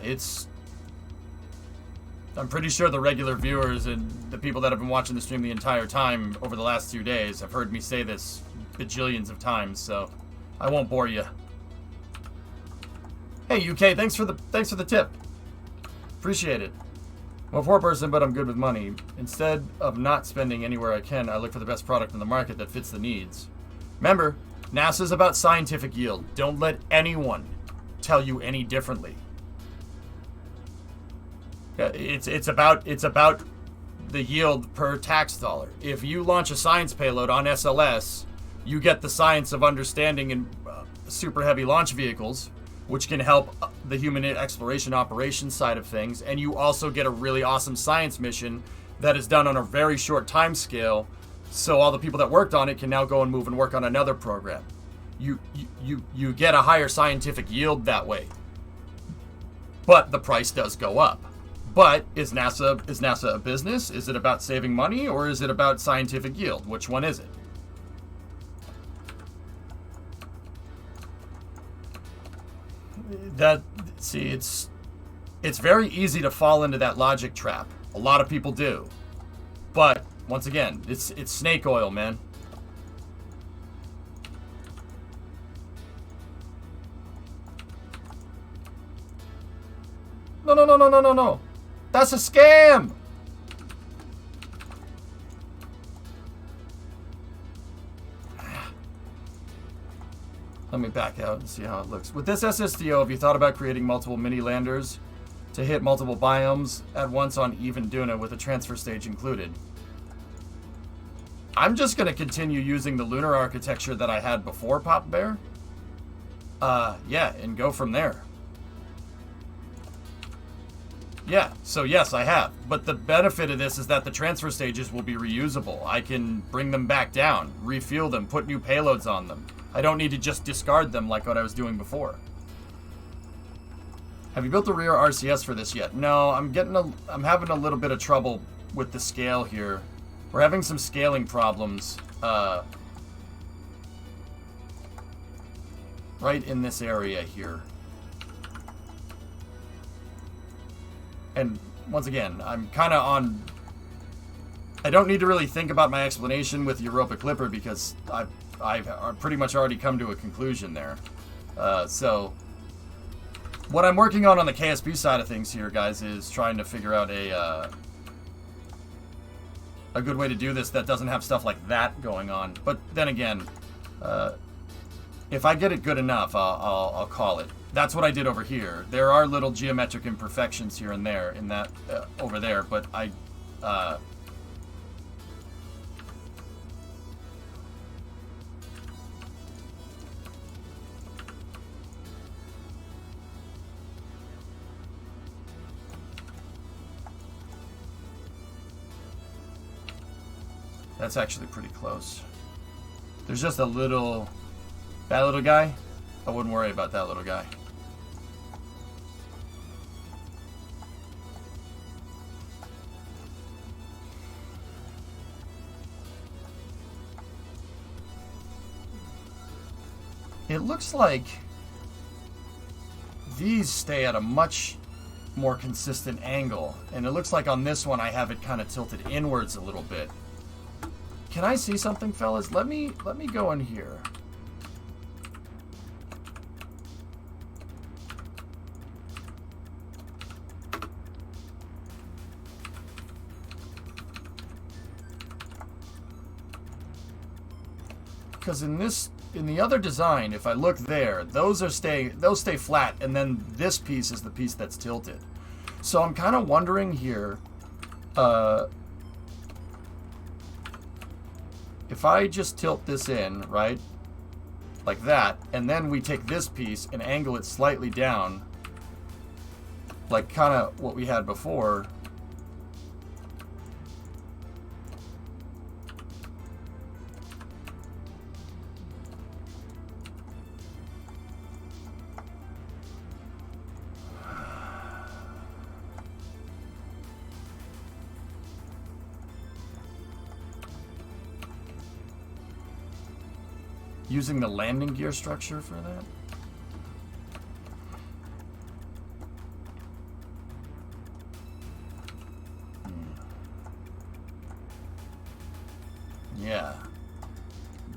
I'm pretty sure the regular viewers and the people that have been watching the stream the entire time over the last 2 days have heard me say this bajillions of times, so I won't bore you. Hey UK, thanks for the tip. Appreciate it. I'm a poor person, but I'm good with money. Instead of not spending anywhere I can, I look for the best product in the market that fits the needs. Remember, NASA's about scientific yield. Don't let anyone tell you any differently. It's about the yield per tax dollar. If you launch a science payload on SLS, you get the science of understanding in super heavy launch vehicles, which can help the human exploration operations side of things, and you also get a really awesome science mission that is done on a very short time scale, so all the people that worked on it can now go and move and work on another program. You get a higher scientific yield that way, but the price does go up. But is NASA a business? Is it about saving money, or is it about scientific yield? Which one is it? It's very easy to fall into that logic trap. A lot of people do. But once again, it's snake oil, man. No. That's a scam! Let me back out and see how it looks. With this SSDO, have you thought about creating multiple mini landers to hit multiple biomes at once on even Duna with a transfer stage included? I'm just going to continue using the lunar architecture that I had before Pop Bear. Yeah, and go from there. Yeah, so yes, I have. But the benefit of this is that the transfer stages will be reusable. I can bring them back down, refuel them, put new payloads on them. I don't need to just discard them like what I was doing before. Have you built the rear RCS for this yet? No, I'm having a little bit of trouble with the scale here. We're having some scaling problems right in this area here. And once again, I'm kind of on... I don't need to really think about my explanation with Europa Clipper because I've pretty much already come to a conclusion there. So what I'm working on the KSP side of things here, guys, is trying to figure out a good way to do this that doesn't have stuff like that going on. But then again, if I get it good enough, I'll call it. That's what I did over here. There are little geometric imperfections here and there in that over there, but that's actually pretty close. There's just a little... That little guy? I wouldn't worry about that little guy. It looks like these stay at a much more consistent angle. And it looks like on this one I have it kind of tilted inwards a little bit. Can I see something, fellas? Let me go in here. Because in the other design, if I look there, those stay flat, and then this piece is the piece that's tilted. So I'm kind of wondering here, if I just tilt this in, right, like that, and then we take this piece and angle it slightly down, like kind of what we had before. Using the landing gear structure for that? Yeah.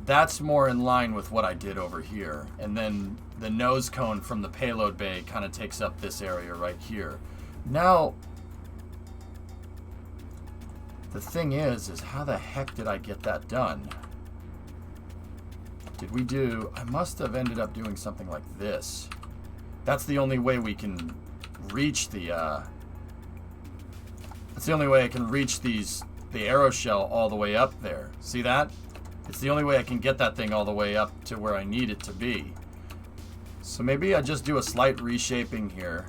That's more in line with what I did over here. And then the nose cone from the payload bay kind of takes up this area right here. Now, the thing is how the heck did I get that done? Did we do... I must have ended up doing something like this. That's the only way we can reach the... that's the only way I can reach the aeroshell all the way up there. See that? It's the only way I can get that thing all the way up to where I need it to be. So maybe I just do a slight reshaping here.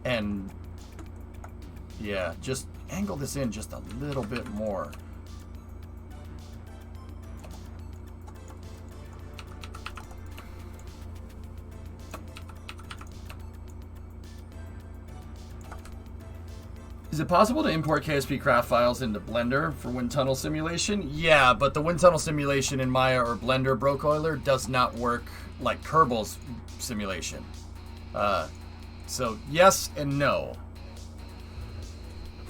And... yeah, just angle this in just a little bit more. Is it possible to import KSP craft files into Blender for wind tunnel simulation? Yeah, but the wind tunnel simulation in Maya or Blender Broke-Euler does not work like Kerbal's simulation. So yes and no.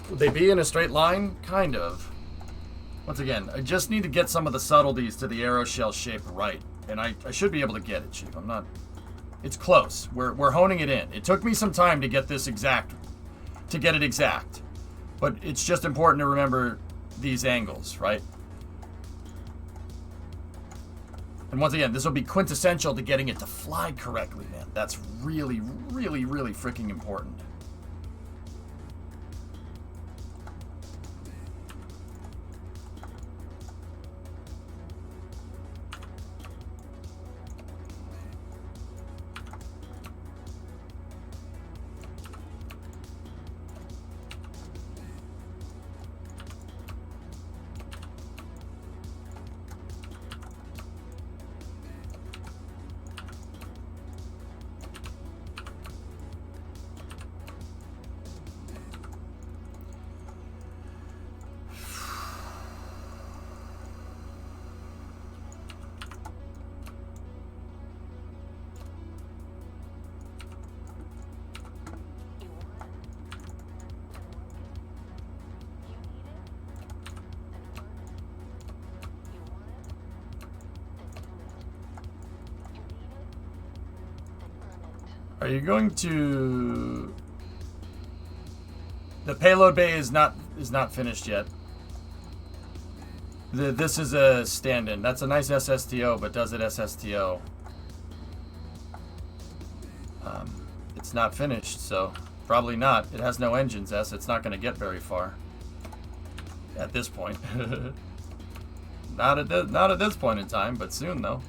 Would they be in a straight line? Kind of. Once again, I just need to get some of the subtleties to the aeroshell shape right. And I should be able to get it, Chief. I'm not... It's close. We're honing it in. It took me some time to get this exact... to get it exact. But it's just important to remember these angles, right? And once again, this will be quintessential to getting it to fly correctly, man. That's really, really, really freaking important. Are you going to... The payload bay is not finished yet. This is a stand-in. That's a nice SSTO, but does it SSTO? It's not finished, so probably not. It has no engines, It's not going to get very far. At this point. Not at this point in time, but soon, though.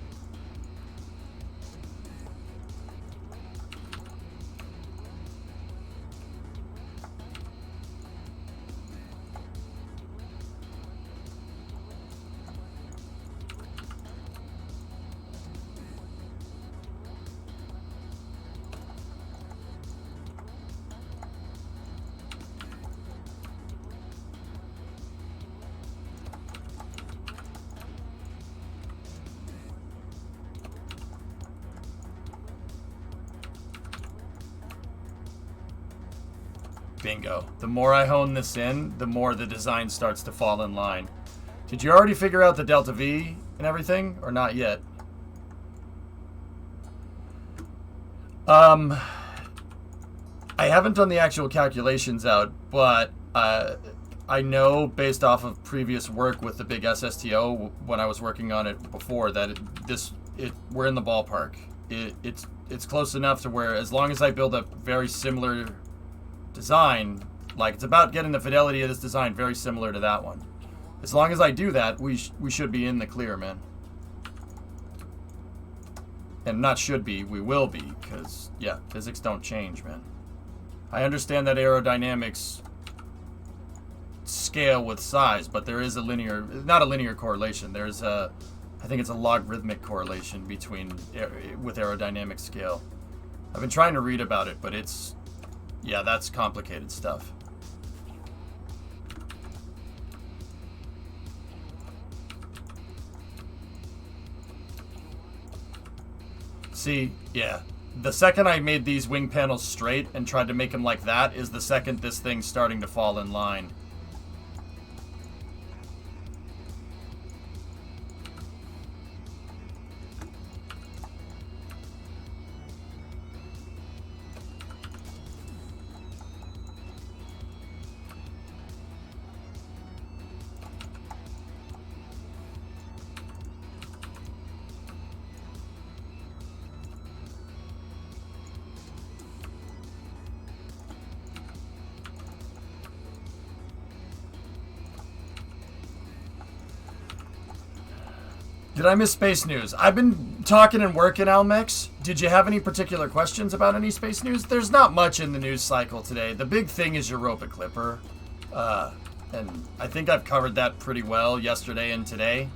Bingo. The more I hone this in, the more the design starts to fall in line. Did you already figure out the Delta V and everything, or not yet? I haven't done the actual calculations out, but I know based off of previous work with the big SSTO when I was working on it before that we're in the ballpark. It's close enough to where as long as I build a very similar design, like it's about getting the fidelity of this design very similar to that one. As long as I do that, we should be in the clear, man. And not should be, we will be, because yeah, physics don't change, man. I understand that aerodynamics scale with size, but there is not a linear correlation. There's I think it's a logarithmic correlation with aerodynamic scale. I've been trying to read about it, but yeah, that's complicated stuff. See, yeah. The second I made these wing panels straight and tried to make them like that is the second this thing's starting to fall in line. Did I miss space news? I've been talking and working, Almex. Did you have any particular questions about any space news? There's not much in the news cycle today. The big thing is Europa Clipper. And I think I've covered that pretty well yesterday and today.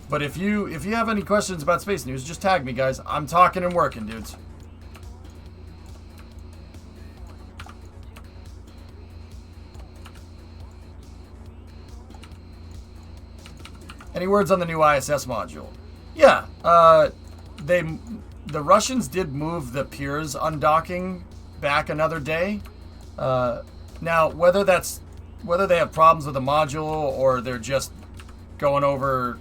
But if you have any questions about space news, just tag me, guys. I'm talking and working, dudes. Any words on the new ISS module? Yeah, the Russians did move the Pirs undocking back another day. Now, whether they have problems with the module or they're just going over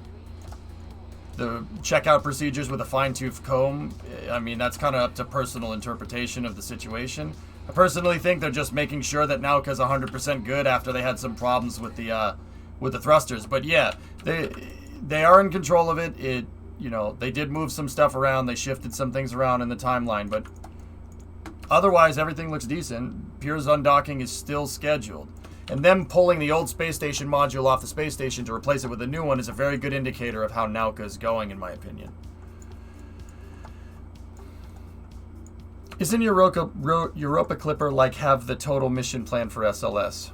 the checkout procedures with a fine-tooth comb, I mean, that's kind of up to personal interpretation of the situation. I personally think they're just making sure that Nauka's 100% good after they had some problems with the thrusters. But yeah, they are in control of it. They did move some stuff around. They shifted some things around in the timeline, but otherwise everything looks decent. Pirs undocking is still scheduled. And them pulling the old space station module off the space station to replace it with a new one is a very good indicator of how Nauka is going, in my opinion. Isn't Europa Clipper like have the total mission plan for SLS?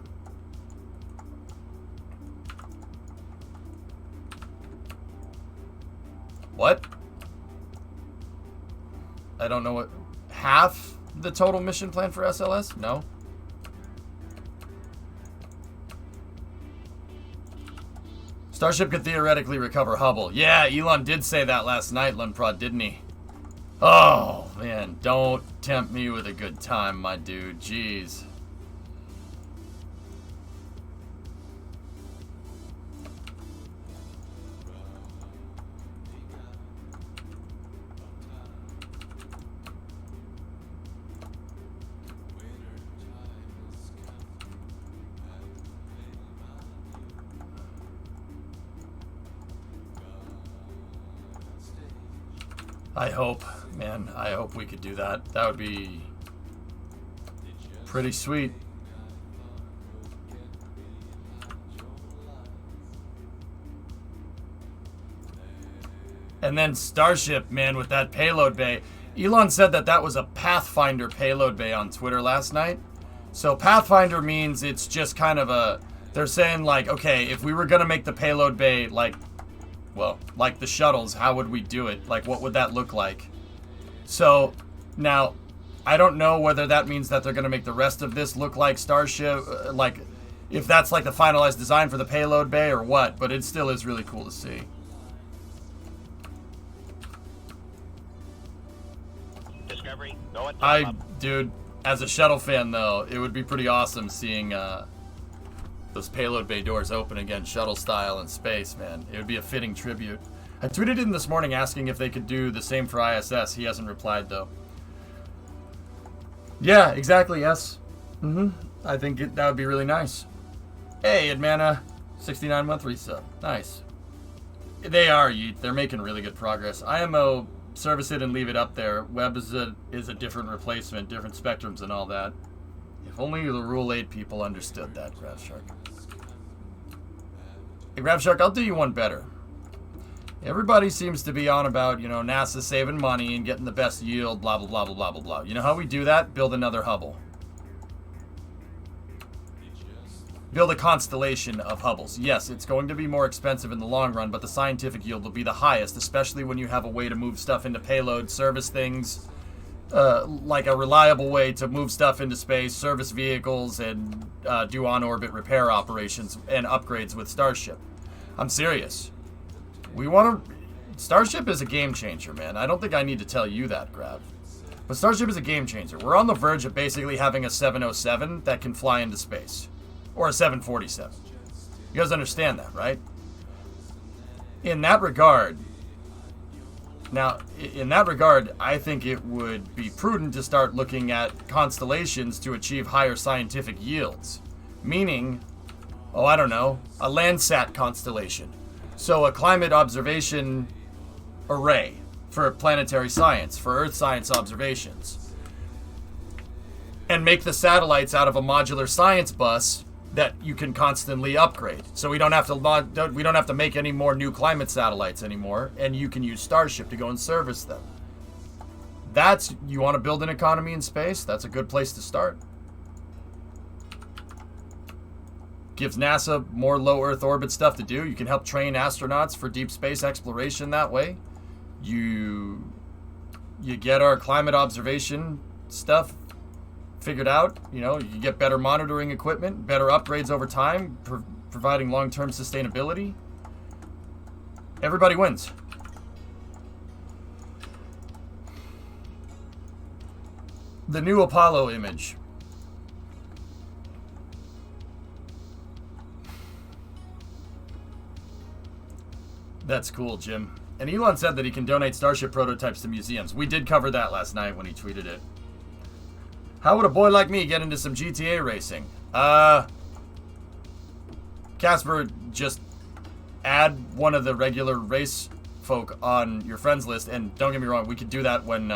What? I don't know what... Half the total mission plan for SLS? No. Starship could theoretically recover Hubble. Yeah, Elon did say that last night, Lunprod, didn't he? Oh, man. Don't tempt me with a good time, my dude. Jeez. I hope, man. I hope we could do that. That would be pretty sweet. And then Starship, man, with that payload bay. Elon said that that was a Pathfinder payload bay on Twitter last night. So Pathfinder means it's just kind of a... They're saying, like, okay, if we were going to make the payload bay, like, well, like the shuttles, how would we do it? Like, what would that look like? So, now, I don't know whether that means that they're going to make the rest of this look like Starship, like, if that's, like, the finalized design for the payload bay or what, but it still is really cool to see. Discovery, go and throttle up. Dude, as a shuttle fan, though, it would be pretty awesome seeing those payload bay doors open again, shuttle style in space, man. It would be a fitting tribute. I tweeted him this morning asking if they could do the same for ISS. He hasn't replied, though. Yeah, exactly, yes. I think that would be really nice. Hey, Edmana, 69-month resub. Nice. They are, Yeet. They're making really good progress. IMO, service it and leave it up there. Web is a different replacement, different spectrums and all that. If only the Rule 8 people understood that, GravShark. Hey, GravShark, I'll do you one better. Everybody seems to be on about, you know, NASA saving money and getting the best yield, blah, blah, blah, blah, blah, blah, blah. You know how we do that? Build another Hubble. Build a constellation of Hubbles. Yes, it's going to be more expensive in the long run, but the scientific yield will be the highest, especially when you have a way to move stuff into payload, service things, like a reliable way to move stuff into space, service vehicles, and do on-orbit repair operations and upgrades with Starship. I'm serious. We want to... Starship is a game changer, man. I don't think I need to tell you that, Grav. But Starship is a game changer. We're on the verge of basically having a 707 that can fly into space. Or a 747. You guys understand that, right? In that regard... Now, in that regard, I think it would be prudent to start looking at constellations to achieve higher scientific yields. Meaning, oh, I don't know, a Landsat constellation. So a climate observation array for planetary science, for Earth science observations. And make the satellites out of a modular science bus that you can constantly upgrade. So we don't have to make any more new climate satellites anymore, and you can use Starship to go and service them. You want to build an economy in space? That's a good place to start. Gives NASA more low Earth orbit stuff to do. You can help train astronauts for deep space exploration that way. You get our climate observation stuff figured out. You know, you get better monitoring equipment, better upgrades over time, providing long-term sustainability. Everybody wins. The new Apollo image. That's cool, Jim. And Elon said that he can donate Starship prototypes to museums. We did cover that last night when he tweeted it. How would a boy like me get into some GTA racing? Casper, just add one of the regular race folk on your friends list, and don't get me wrong, we could do that when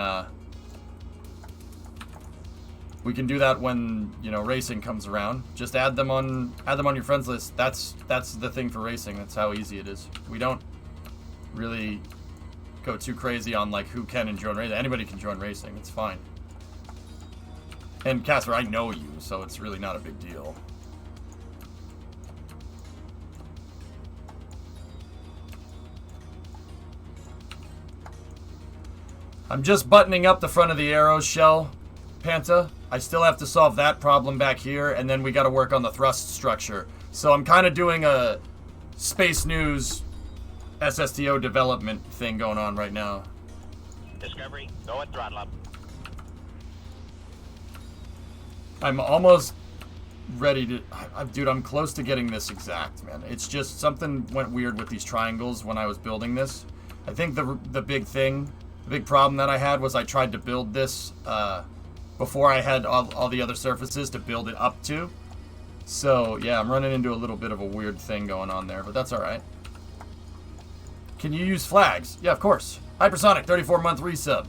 you know, racing comes around. Just add them on your friends list. That's the thing for racing. That's how easy it is. We don't really go too crazy on like who can join racing. Anybody can join racing. It's fine. And Casper, I know you, so it's really not a big deal. I'm just buttoning up the front of the arrow shell, Panta. I still have to solve that problem back here, and then we got to work on the thrust structure. So I'm kind of doing a Space News SSTO development thing going on right now. Discovery, go and throttle up. I'm almost ready to... Dude, I'm close to getting this exact, man. It's just something went weird with these triangles when I was building this. I think the big problem that I had was I tried to build this before I had all the other surfaces to build it up to. So, yeah, I'm running into a little bit of a weird thing going on there, but that's alright. Can you use flags? Yeah, of course. Hypersonic, 34-month resub.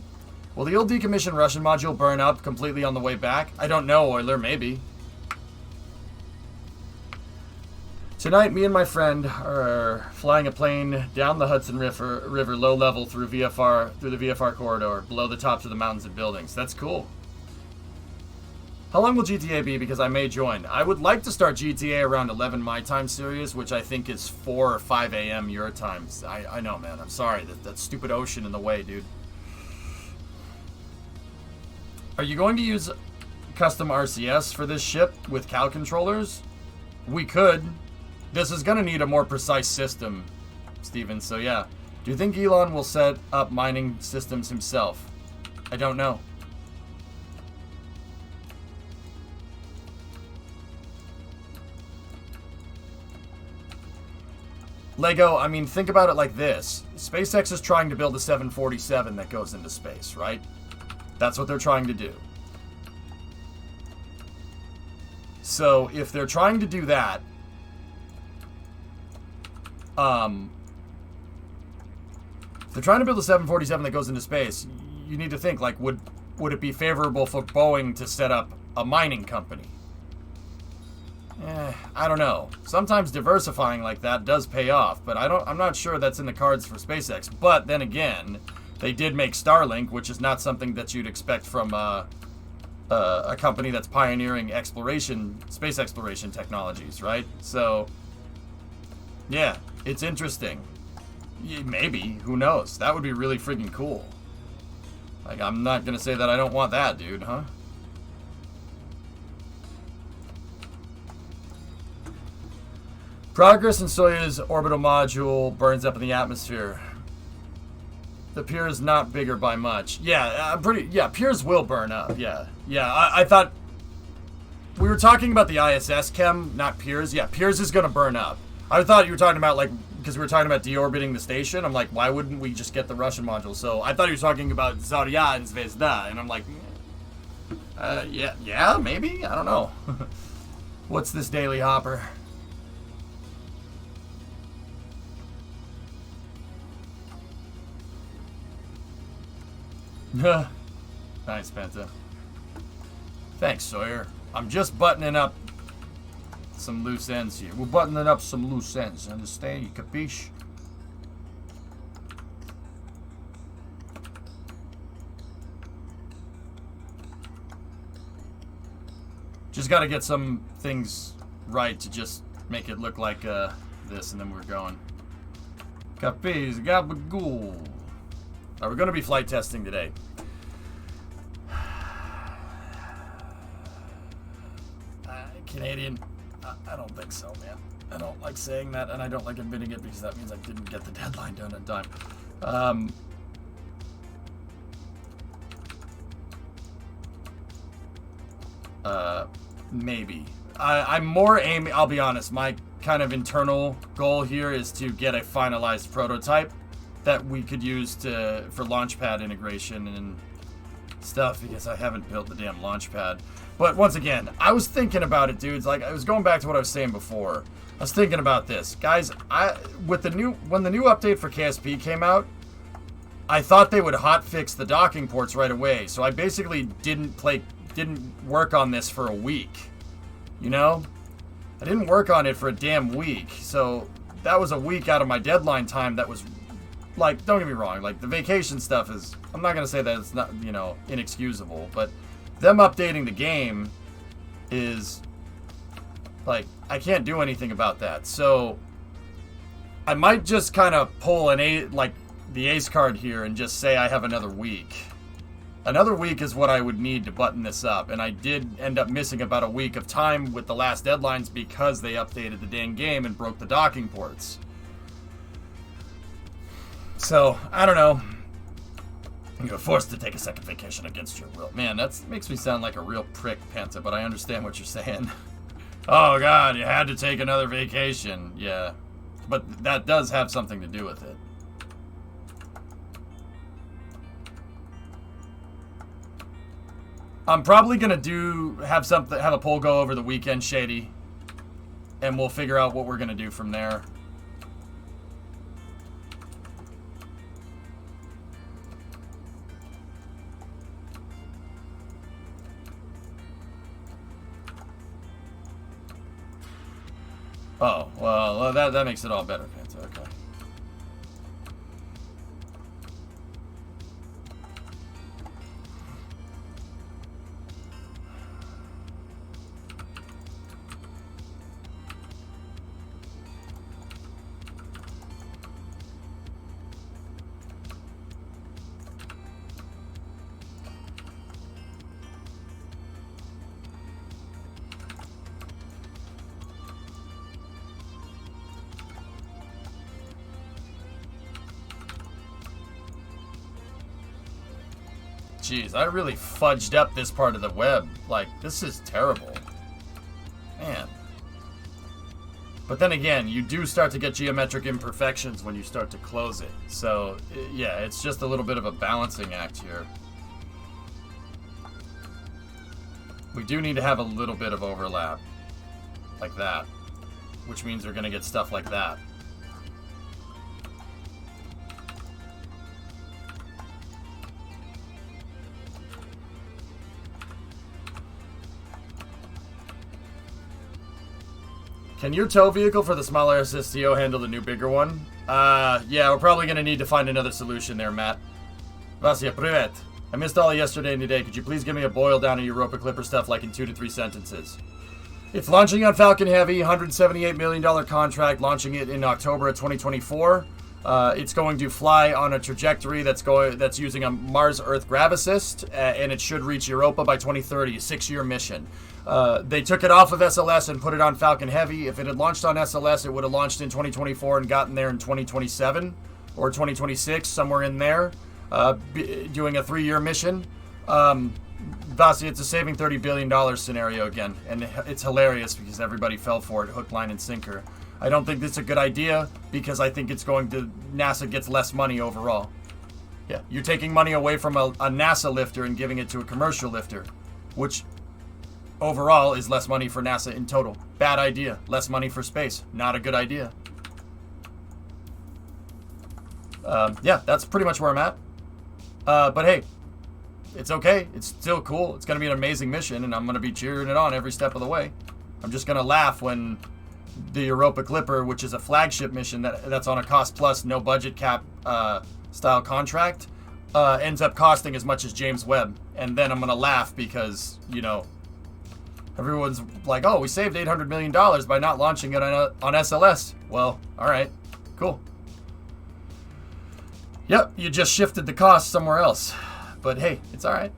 Will the old decommissioned Russian module burn up completely on the way back? I don't know, Euler, maybe. Tonight, me and my friend are flying a plane down the Hudson River low level through the VFR corridor, below the tops of the mountains and buildings. That's cool. How long will GTA be? Because I may join. I would like to start GTA around 11 my time series, which I think is 4 or 5 a.m. your times. I know, man. I'm sorry. That stupid ocean in the way, dude. Are you going to use custom RCS for this ship with CAL controllers? We could. This is going to need a more precise system, Steven. So, yeah. Do you think Elon will set up mining systems himself? I don't know. Lego, I mean, think about it like this. SpaceX is trying to build a 747 that goes into space, right? That's what they're trying to do. So, if they're trying to do that, if they're trying to build a 747 that goes into space, you need to think, like, would it be favorable for Boeing to set up a mining company? I don't know. Sometimes diversifying like that does pay off, but I'm not sure that's in the cards for SpaceX. But then again, they did make Starlink, which is not something that you'd expect from a company that's pioneering space exploration technologies, right? So, yeah, it's interesting. Maybe, who knows? That would be really freaking cool. Like, I'm not gonna say that I don't want that, dude, huh? Progress in Soyuz orbital module burns up in the atmosphere. The pier is not bigger by much. Yeah, piers will burn up. Yeah. I thought we were talking about the ISS chem, not piers. Yeah, piers is gonna burn up. I thought you were talking about, like, because we were talking about deorbiting the station. I'm like, why wouldn't we just get the Russian module? So I thought you were talking about Zarya and Zvezda, and I'm like, yeah, maybe. I don't know. What's this daily hopper? Nice, Penta. Thanks, Sawyer. I'm just buttoning up some loose ends here. We're buttoning up some loose ends. Understand? You capiche? Just gotta get some things right to just make it look like this, and then we're going. Capiche, gabagool. We're going to be flight testing today. Canadian? I don't think so, man. I don't like saying that, and I don't like admitting it because that means I didn't get the deadline done in time. Maybe. I'm more aiming, I'll be honest, my kind of internal goal here is to get a finalized prototype that we could use for Launchpad integration and stuff, because I haven't built the damn Launchpad. But once again, I was thinking about it, dudes. Like, I was going back to what I was saying before. I was thinking about this, guys. When the new update for KSP came out, I thought they would hotfix the docking ports right away. So I basically didn't work on this for a week. You know, I didn't work on it for a damn week. So that was a week out of my deadline time. That was, like, don't get me wrong, like, the vacation stuff is, I'm not going to say that it's not, you know, inexcusable, but them updating the game is, like, I can't do anything about that. So I might just kind of pull the ace card here and just say I have another week. Another week is what I would need to button this up, and I did end up missing about a week of time with the last deadlines because they updated the dang game and broke the docking ports. So, I don't know. You're forced to take a second vacation against your will. Man, that makes me sound like a real prick, Penta, but I understand what you're saying. Oh, God, you had to take another vacation. Yeah. But that does have something to do with it. I'm probably going to have a poll go over the weekend, Shady. And we'll figure out what we're going to do from there. Oh, that makes it all better, Panther. Okay. Jeez, I really fudged up this part of the web. Like, this is terrible. Man. But then again, you do start to get geometric imperfections when you start to close it. So, yeah, it's just a little bit of a balancing act here. We do need to have a little bit of overlap. Like that. Which means we're going to get stuff like that. Can your tow vehicle for the smaller SSTO handle the new bigger one? Yeah, we're probably going to need to find another solution there, Matt. Vasya, privet. I missed all yesterday and today. Could you please give me a boil down of Europa Clipper stuff like in 2 to 3 sentences? It's launching on Falcon Heavy, $178 million contract, launching it in October of 2024. It's going to fly on a trajectory that's using a Mars-Earth grav assist, and it should reach Europa by 2030, a 6-year mission. They took it off of SLS and put it on Falcon Heavy. If it had launched on SLS, it would have launched in 2024 and gotten there in 2027 or 2026, somewhere in there, doing a 3-year mission. Vasi, it's a saving $30 billion scenario again, and it's hilarious because everybody fell for it, hook, line, and sinker. I don't think this is a good idea because I think it's going to, NASA gets less money overall. Yeah, you're taking money away from a NASA lifter and giving it to a commercial lifter, which overall is less money for NASA in total. Bad idea. Less money for space. Not a good idea. Yeah, that's pretty much where I'm at. But hey, it's okay. It's still cool. It's going to be an amazing mission, and I'm going to be cheering it on every step of the way. I'm just going to laugh when the Europa Clipper, which is a flagship mission that's on a cost-plus, no budget cap style contract, ends up costing as much as James Webb. And then I'm going to laugh because, you know, everyone's like, oh, we saved $800 million by not launching it on SLS. Well, all right, cool. Yep, you just shifted the cost somewhere else. But hey, it's all right.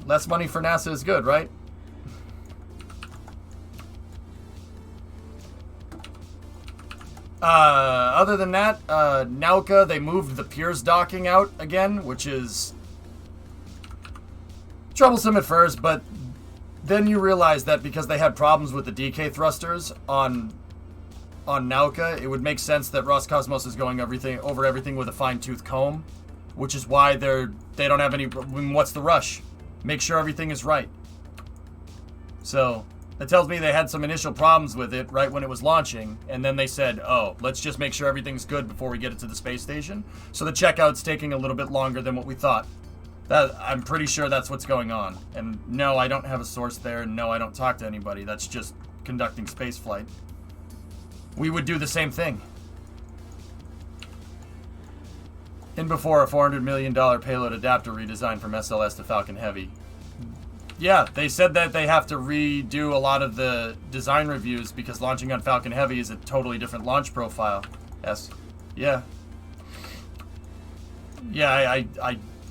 Less money for NASA is good, right? Other than that, Nauka, they moved the Piers docking out again, which is troublesome at first, but then you realize that because they had problems with the DK thrusters on Nauka, it would make sense that Roscosmos is going over everything with a fine-tooth comb, which is why they don't have any. What's the rush? Make sure everything is right. So that tells me they had some initial problems with it right when it was launching, and then they said, oh, let's just make sure everything's good before we get it to the space station. So the checkout's taking a little bit longer than what we thought. I'm pretty sure that's what's going on. And no, I don't have a source there, and no, I don't talk to anybody. That's just conducting spaceflight. We would do the same thing. In before a $400 million payload adapter redesign from SLS to Falcon Heavy. Yeah, they said that they have to redo a lot of the design reviews because launching on Falcon Heavy is a totally different launch profile. Yes. Yeah. Yeah,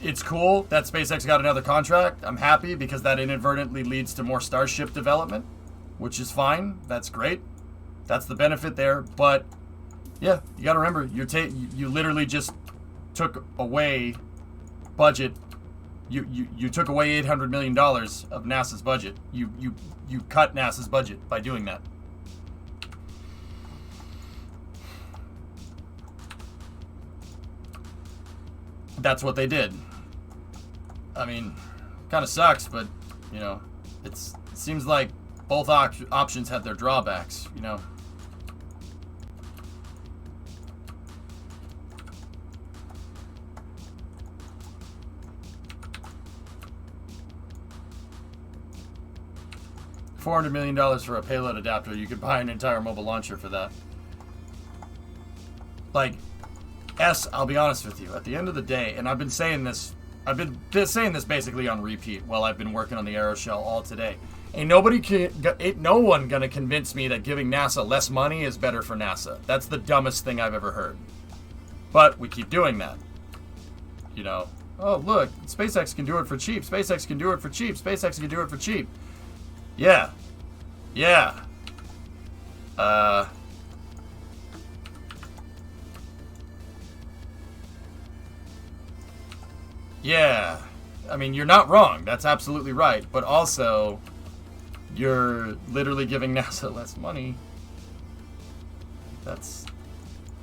it's cool that SpaceX got another contract. I'm happy because that inadvertently leads to more Starship development, which is fine. That's great. That's the benefit there. But yeah, you got to remember, you literally just took away budget. You took away $800 million of NASA's budget. You cut NASA's budget by doing that. That's what they did. I mean, kind of sucks, but you know, it seems like both options had their drawbacks. You know. $400 million for a payload adapter. You could buy an entire mobile launcher for that. Like, I'll be honest with you. At the end of the day, and I've been saying this basically on repeat while I've been working on the Aeroshell all today. Ain't no one gonna convince me that giving NASA less money is better for NASA. That's the dumbest thing I've ever heard. But we keep doing that. You know, oh look, SpaceX can do it for cheap. SpaceX can do it for cheap. SpaceX can do it for cheap. Yeah. Yeah. Yeah. I mean, you're not wrong. That's absolutely right. But also, you're literally giving NASA less money. That's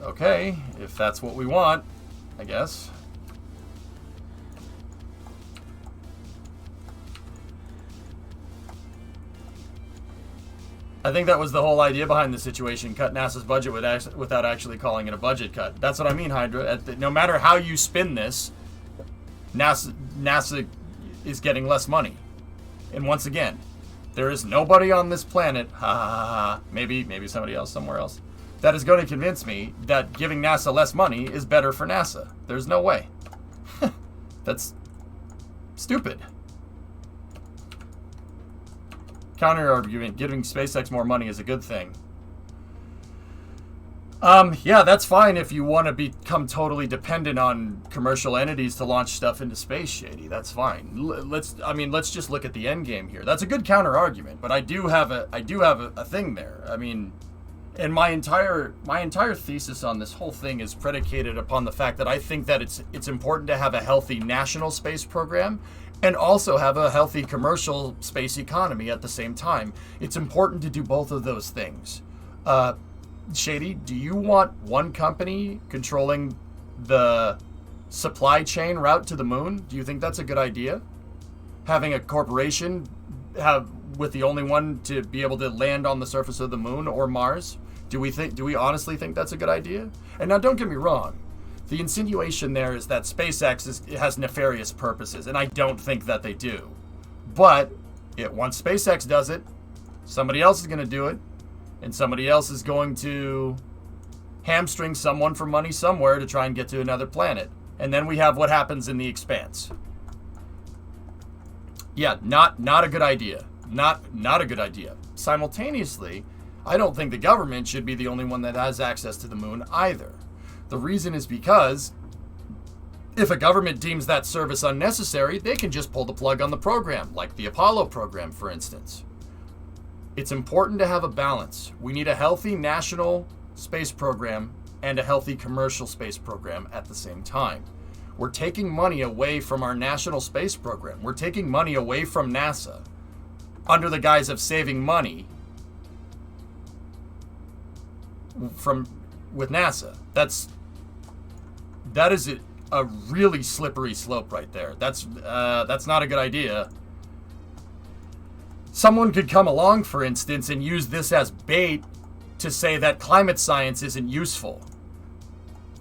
okay, if that's what we want, I guess. I think that was the whole idea behind the situation. Cut NASA's budget without actually calling it a budget cut. That's what I mean, Hydra. No matter how you spin this, NASA is getting less money. And once again, there is nobody on this planet, maybe somebody else somewhere else, that is going to convince me that giving NASA less money is better for NASA. There's no way. That's stupid. Counter argument, giving SpaceX more money is a good thing. Yeah, that's fine if you want to become totally dependent on commercial entities to launch stuff into space, Shady. That's fine. Let's just look at the end game here. That's a good counter argument, but I do have a thing there. I mean, and my entire thesis on this whole thing is predicated upon the fact that I think that it's important to have a healthy national space program and also have a healthy commercial space economy at the same time. It's important to do both of those things. Shady, do you want one company controlling the supply chain route to the moon? Do you think that's a good idea? Having a corporation with the only one to be able to land on the surface of the moon or Mars? Do we honestly think that's a good idea? And now don't get me wrong. The insinuation there is that SpaceX has nefarious purposes, and I don't think that they do. But once SpaceX does it, somebody else is going to do it, and somebody else is going to hamstring someone for money somewhere to try and get to another planet. And then we have what happens in The Expanse. Yeah, not a good idea. Not a good idea. Simultaneously, I don't think the government should be the only one that has access to the moon either. The reason is because if a government deems that service unnecessary, they can just pull the plug on the program, like the Apollo program, for instance. It's important to have a balance. We need a healthy national space program and a healthy commercial space program at the same time. We're taking money away from our national space program. We're taking money away from NASA under the guise of saving money with NASA. That is a really slippery slope right there. That's not a good idea. Someone could come along, for instance, and use this as bait to say that climate science isn't useful.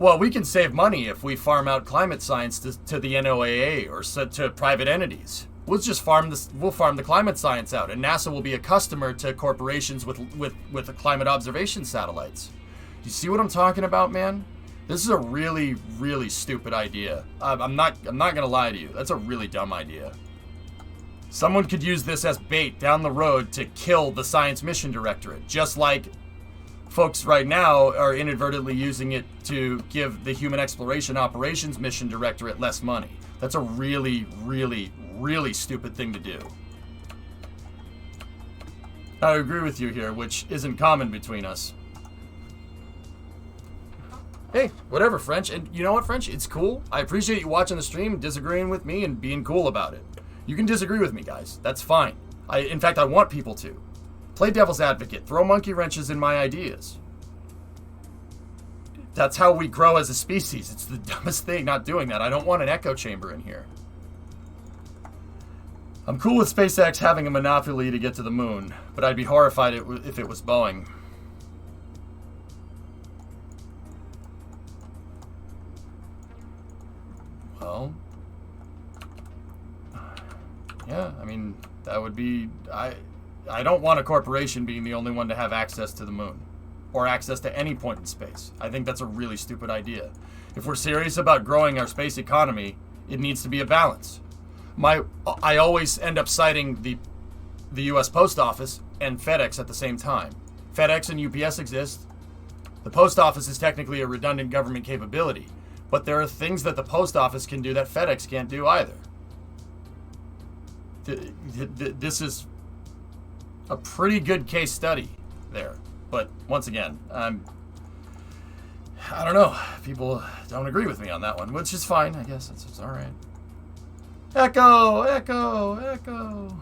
Well, we can save money if we farm out climate science to the NOAA or to private entities. We'll just farm the climate science out, and NASA will be a customer to corporations with the climate observation satellites. You see what I'm talking about, man? This is a really, really stupid idea. I'm not gonna lie to you. That's a really dumb idea. Someone could use this as bait down the road to kill the Science Mission Directorate, just like folks right now are inadvertently using it to give the Human Exploration Operations Mission Directorate less money. That's a really, really, really stupid thing to do. I agree with you here, which isn't common between us. Hey, whatever, French. And you know what, French? It's cool. I appreciate you watching the stream, disagreeing with me, and being cool about it. You can disagree with me, guys. That's fine. In fact, I want people to. Play devil's advocate. Throw monkey wrenches in my ideas. That's how we grow as a species. It's the dumbest thing not doing that. I don't want an echo chamber in here. I'm cool with SpaceX having a monopoly to get to the moon, but I'd be horrified if it was Boeing. Well, yeah, I mean, that would be... I don't want a corporation being the only one to have access to the moon. or access to any point in space. I think that's a really stupid idea. If we're serious about growing our space economy, it needs to be a balance. I always end up citing the U.S. Post Office and FedEx at the same time. FedEx and UPS exist. The Post Office is technically a redundant government capability, but there are things that the Post Office can do that FedEx can't do either. This is a pretty good case study there. But once again, I don't know. People don't agree with me on that one, which is fine. I guess it's all right. Echo, echo, echo.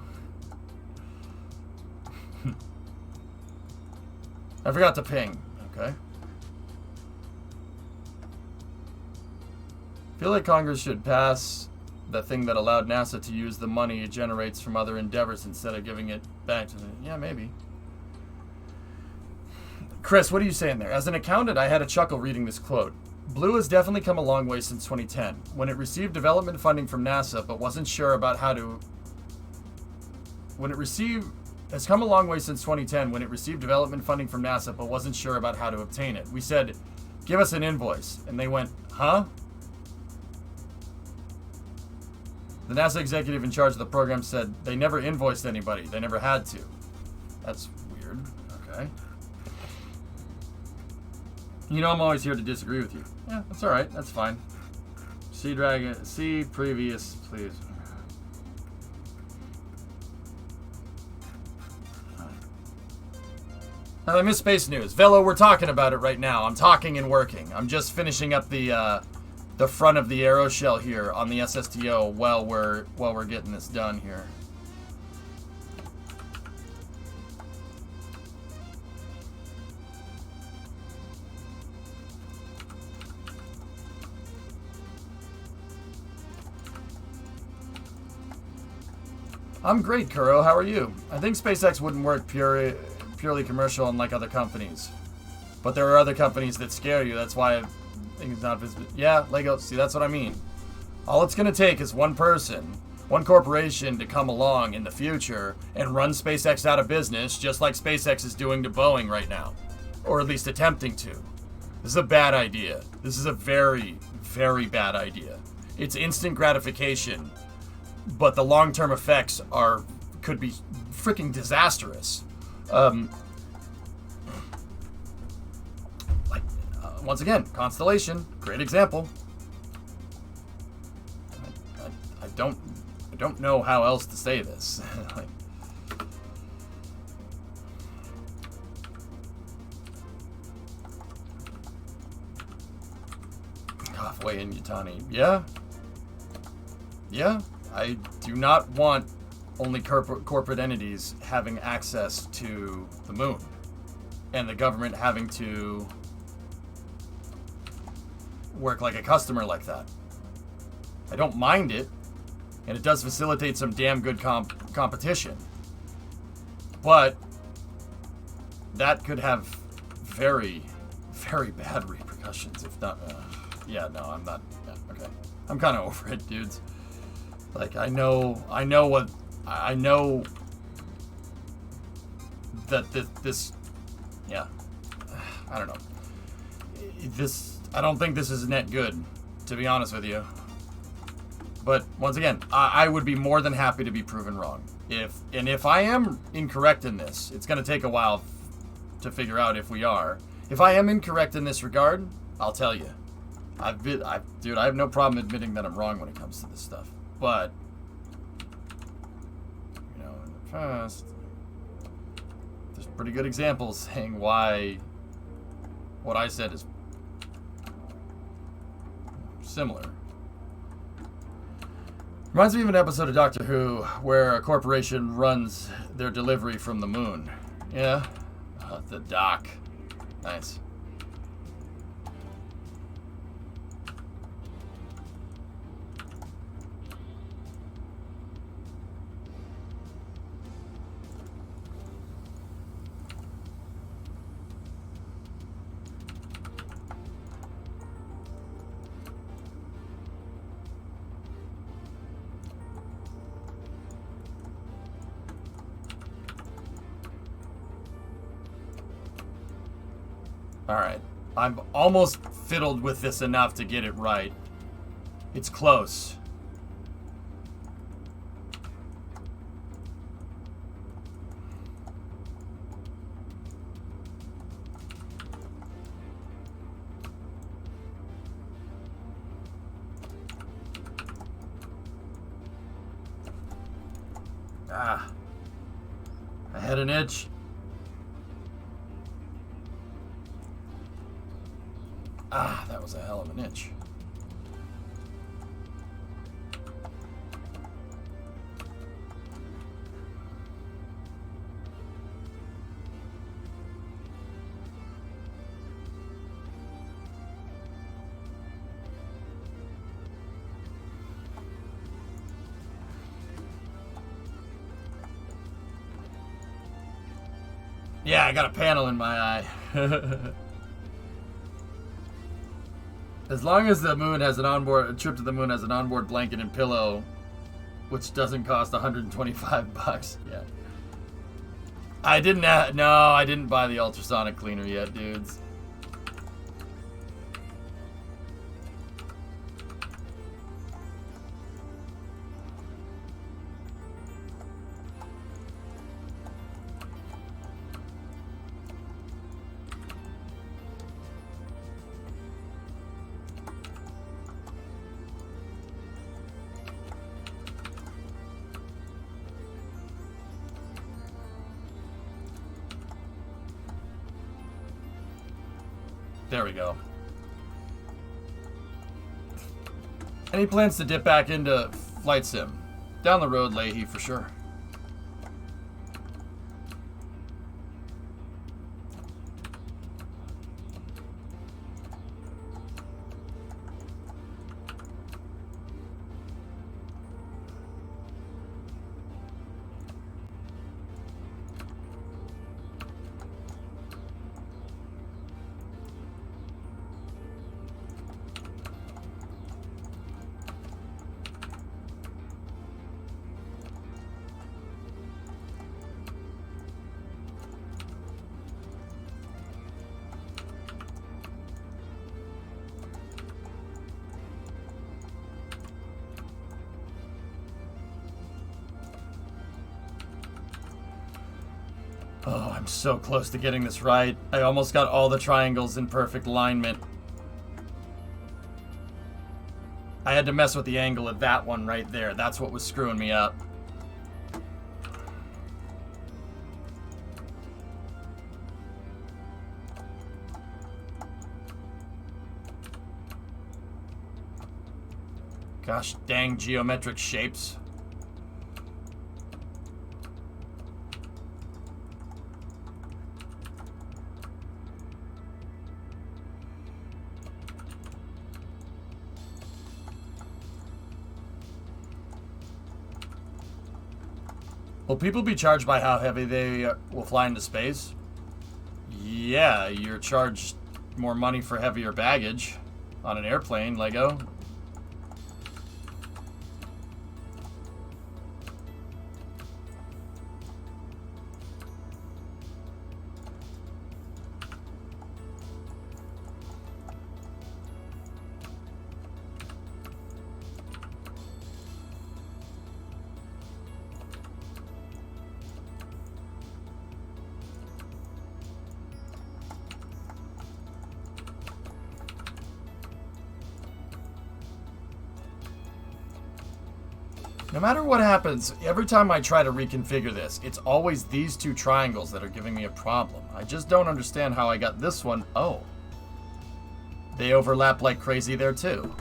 I forgot to ping. Okay. I feel like Congress should pass the thing that allowed NASA to use the money it generates from other endeavors instead of giving it back to the... Yeah, maybe. Chris, what are you saying there? As an accountant, I had a chuckle reading this quote. Blue has definitely come a long way since 2010, when it received development funding from NASA but wasn't sure about how to... has come a long way since 2010 when it received development funding from NASA but wasn't sure about how to obtain it. We said, give us an invoice. And they went, huh? The NASA executive in charge of the program said they never invoiced anybody. They never had to. That's weird. Okay. You know I'm always here to disagree with you. Yeah, that's all right. That's fine. See Dragon. See previous, please. Now I miss space news. Velo, we're talking about it right now. I'm talking and working. I'm just finishing up the front of the aeroshell here on the SSTO while we're getting this done here. I'm great, Kuro. How are you? I think SpaceX wouldn't work purely commercial unlike other companies. But there are other companies that scare you. That's why I think it's not visible. Yeah, Lego. See, that's what I mean. All it's going to take is one person, one corporation to come along in the future and run SpaceX out of business, just like SpaceX is doing to Boeing right now. Or at least attempting to. This is a bad idea. This is a very, very bad idea. It's instant gratification, but the long-term effects could be freaking disastrous. Once again, Constellation, great example. I don't know how else to say this. Halfway in Yutani. Yeah. I do not want only corporate entities having access to the moon and the government having to work like a customer like that. I don't mind it, and it does facilitate some damn good competition. But that could have very, very bad repercussions if not... yeah, no, I'm not... Yeah, okay. I'm kind of over it, dudes. Like, I know that this, yeah, I don't know. I don't think this is net good, to be honest with you. But once again, I would be more than happy to be proven wrong. If I am incorrect in this, it's going to take a while to figure out if we are. If I am incorrect in this regard, I'll tell you. Dude, I have no problem admitting that I'm wrong when it comes to this stuff. But, you know, in the past, there's pretty good examples saying why what I said is similar. Reminds me of an episode of Doctor Who where a corporation runs their delivery from the moon. Yeah? The dock. Nice. Alright. I'm almost fiddled with this enough to get it right. It's close. Ah. I had an itch. Ah, that was a hell of an itch. Yeah, I got a panel in my eye. As long as the moon has an onboard, a trip to the moon has an onboard blanket and pillow, which doesn't cost 125 bucks. Yeah. I didn't buy the ultrasonic cleaner yet, dudes. There we go. Any plans to dip back into Flight Sim? Down the road, Leahy, for sure. Oh, I'm so close to getting this right. I almost got all the triangles in perfect alignment. I had to mess with the angle of that one right there. That's what was screwing me up. Gosh dang geometric shapes. Will people be charged by how heavy they will fly into space? Yeah, you're charged more money for heavier baggage on an airplane, Lego. No matter what happens, every time I try to reconfigure this, it's always these two triangles that are giving me a problem. I just don't understand how I got this one. Oh. They overlap like crazy there too.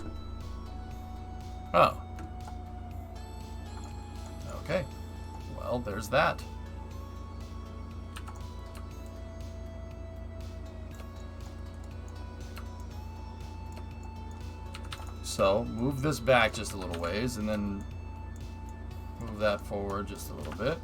Oh. Okay. Well, there's that. So, move this back just a little ways and then move that forward just a little bit.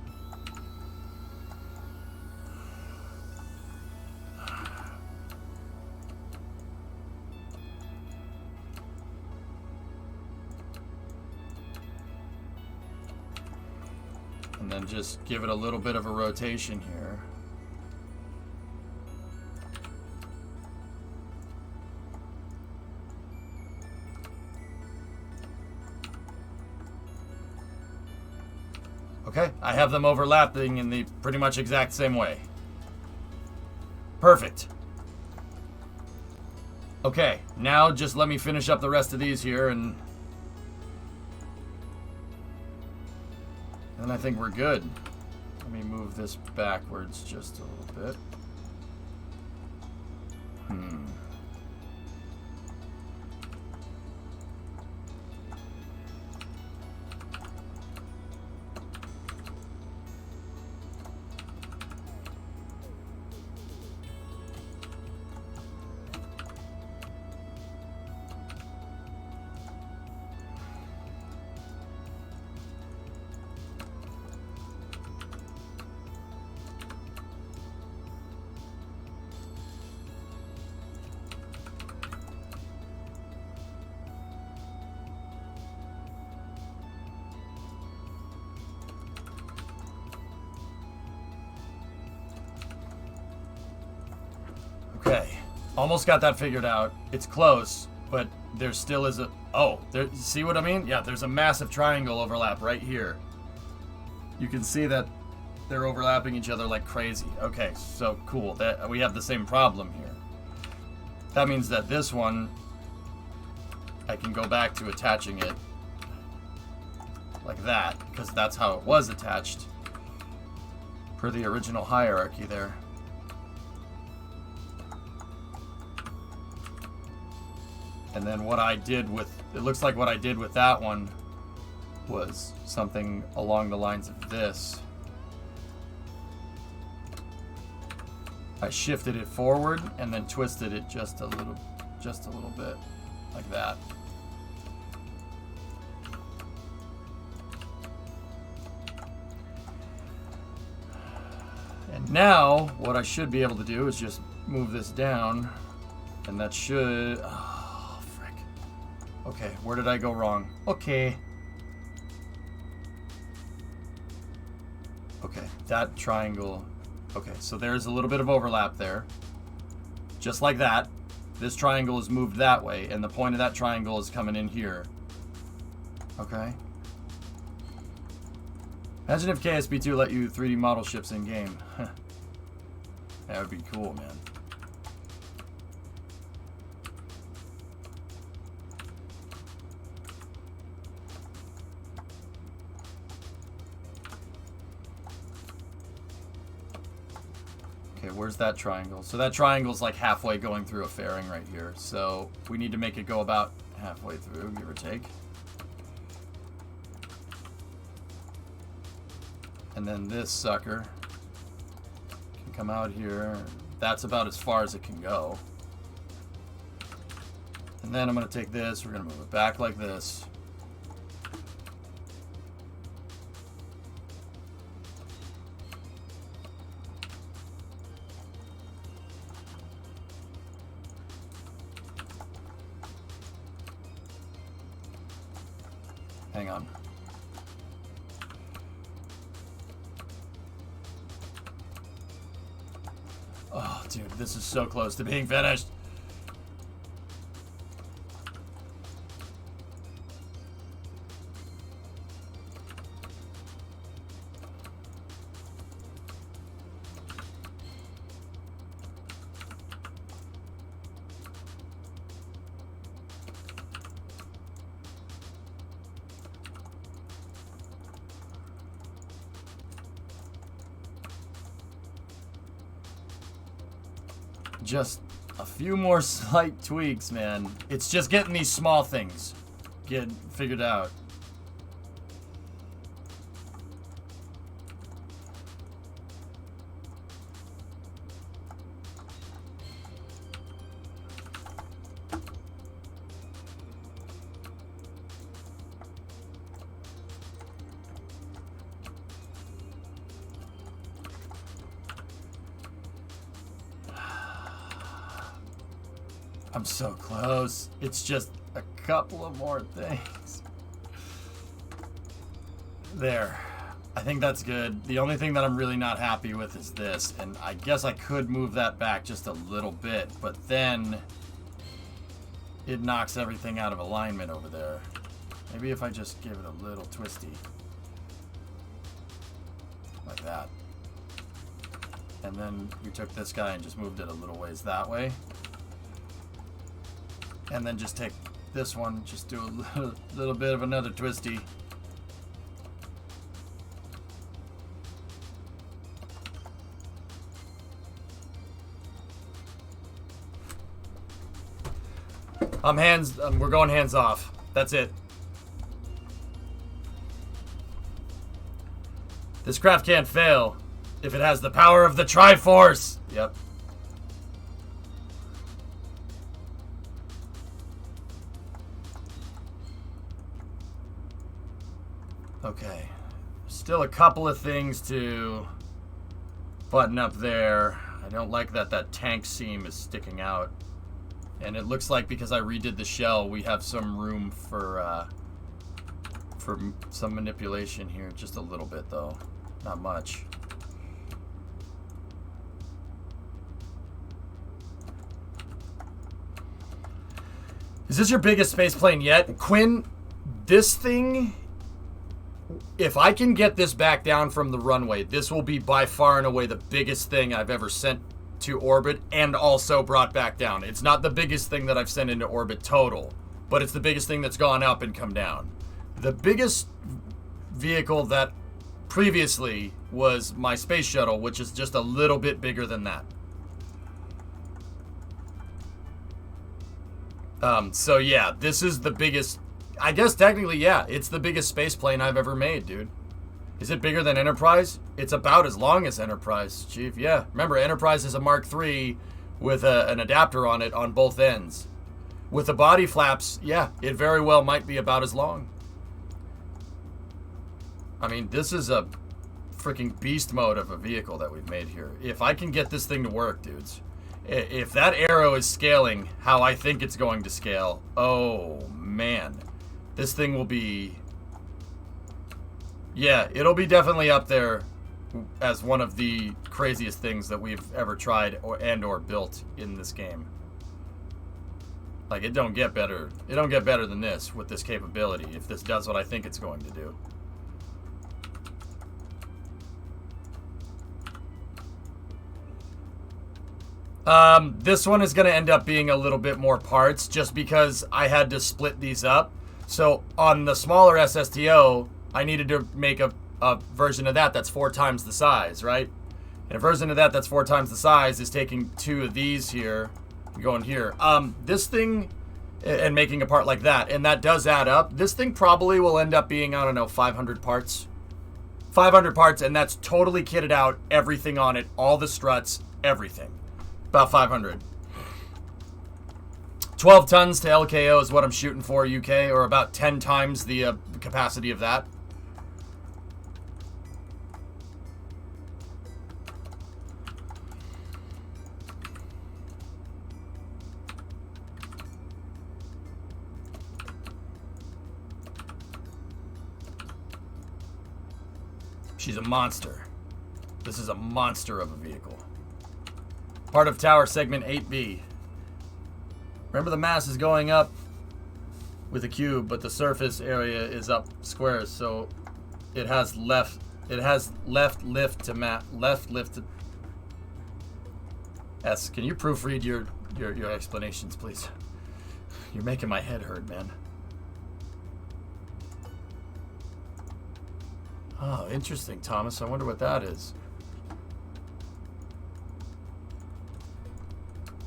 And then just give it a little bit of a rotation here. Okay, I have them overlapping in the pretty much exact same way. Perfect. Okay, now just let me finish up the rest of these here, and then I think we're good. Let me move this backwards just a little bit. Okay, almost got that figured out. It's close, but there still is a... Oh, there. See what I mean? Yeah, there's a massive triangle overlap right here. You can see that they're overlapping each other like crazy. Okay, so cool. That we have the same problem here. That means that this one, I can go back to attaching it like that, because that's how it was attached per the original hierarchy there. And then what I did with, it looks like what I did with that one was something along the lines of this. I shifted it forward and then twisted it just a little bit, like that. And now, what I should be able to do is just move this down, and that should... Oh, frick. Okay, where did I go wrong? Okay. Okay, that triangle... Okay, so there's a little bit of overlap there. Just like that. This triangle is moved that way, and the point of that triangle is coming in here. Okay. Imagine if KSP2 let you 3D model ships in-game. That would be cool, man. Okay, where's that triangle? So that triangle's like halfway going through a fairing right here. So we need to make it go about halfway through, give or take. And then this sucker can come out here. That's about as far as it can go. And then I'm going to take this, we're going to move it back like this. Hang on. Oh, dude, this is so close to being finished. Just a few more slight tweaks, man. It's just getting these small things figured out. I'm so close. It's just a couple of more things. There. I think that's good. The only thing that I'm really not happy with is this, and I guess I could move that back just a little bit, but then it knocks everything out of alignment over there. Maybe if I just give it a little twisty. that. And then we took this guy and just moved it a little ways that way. And then just take this one, just do a little bit of another twisty. We're going hands off. That's it. This craft can't fail if it has the power of the Triforce. Yep. Okay. Still a couple of things to button up there. I don't like that tank seam is sticking out. And it looks like because I redid the shell, we have some room for some manipulation here. Just a little bit, though. Not much. Is this your biggest space plane yet? Quinn, this thing, if I can get this back down from the runway, this will be by far and away the biggest thing I've ever sent to orbit and also brought back down. It's not the biggest thing that I've sent into orbit total, but it's the biggest thing that's gone up and come down. The biggest vehicle that previously was my space shuttle, which is just a little bit bigger than that. So yeah, this is the biggest, I guess technically, yeah, it's the biggest space plane I've ever made, dude. Is it bigger than Enterprise? It's about as long as Enterprise, Chief. Yeah. Remember, Enterprise is a Mark III with an adapter on it on both ends. With the body flaps, yeah, it very well might be about as long. I mean, this is a freaking beast mode of a vehicle that we've made here. If I can get this thing to work, dudes. If that arrow is scaling how I think it's going to scale, oh, man. This thing will be... Yeah, it'll be definitely up there as one of the craziest things that we've ever tried or built in this game. Like, it don't get better. It don't get better than this with this capability if this does what I think it's going to do. This one is going to end up being a little bit more parts just because I had to split these up. So on the smaller SSTO, I needed to make a version of that that's 4 times the size, right? And a version of that that's 4 times the size is taking 2 of these here and going here. This thing, and making a part like that, and that does add up. This thing probably will end up being, I don't know, 500 parts. 500 parts, and that's totally kitted out, everything on it, all the struts, everything. About 500. 12 tons to LKO is what I'm shooting for, UK, or about 10 times the capacity of that. She's a monster. This is a monster of a vehicle. Part of tower segment 8B. Remember, the mass is going up with a cube, but the surface area is up squares, so it has left lift to S. Can you proofread your explanations, please? You're making my head hurt, man. Oh, interesting, Thomas. I wonder what that is.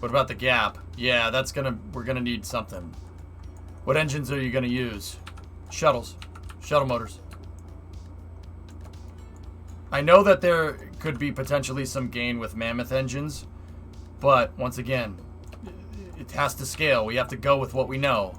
What about the gap? Yeah, we're gonna need something. What engines are you gonna use? Shuttles. Shuttle motors. I know that there could be potentially some gain with mammoth engines, but once again, it has to scale. We have to go with what we know.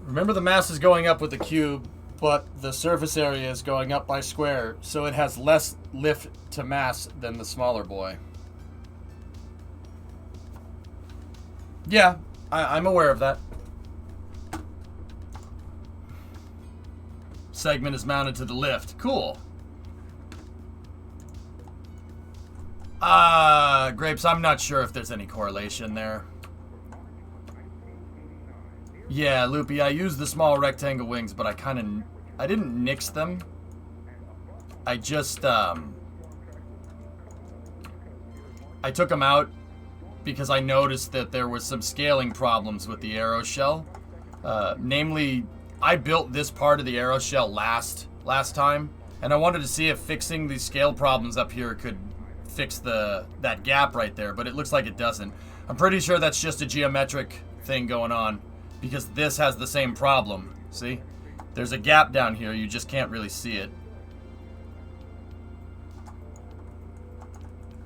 Remember, the mass is going up with the cube, but the surface area is going up by square, so it has less lift to mass than the smaller boy. Yeah, I'm aware of that. segment is mounted to the lift. Cool. Grapes, I'm not sure if there's any correlation there. Yeah, Loopy, I used the small rectangle wings, but I didn't nix them. I just, I took them out because I noticed that there was some scaling problems with the aeroshell. Namely, I built this part of the aeroshell last time, and I wanted to see if fixing these scale problems up here could fix that gap right there, but it looks like it doesn't. I'm pretty sure that's just a geometric thing going on, because this has the same problem. See? There's a gap down here, you just can't really see it.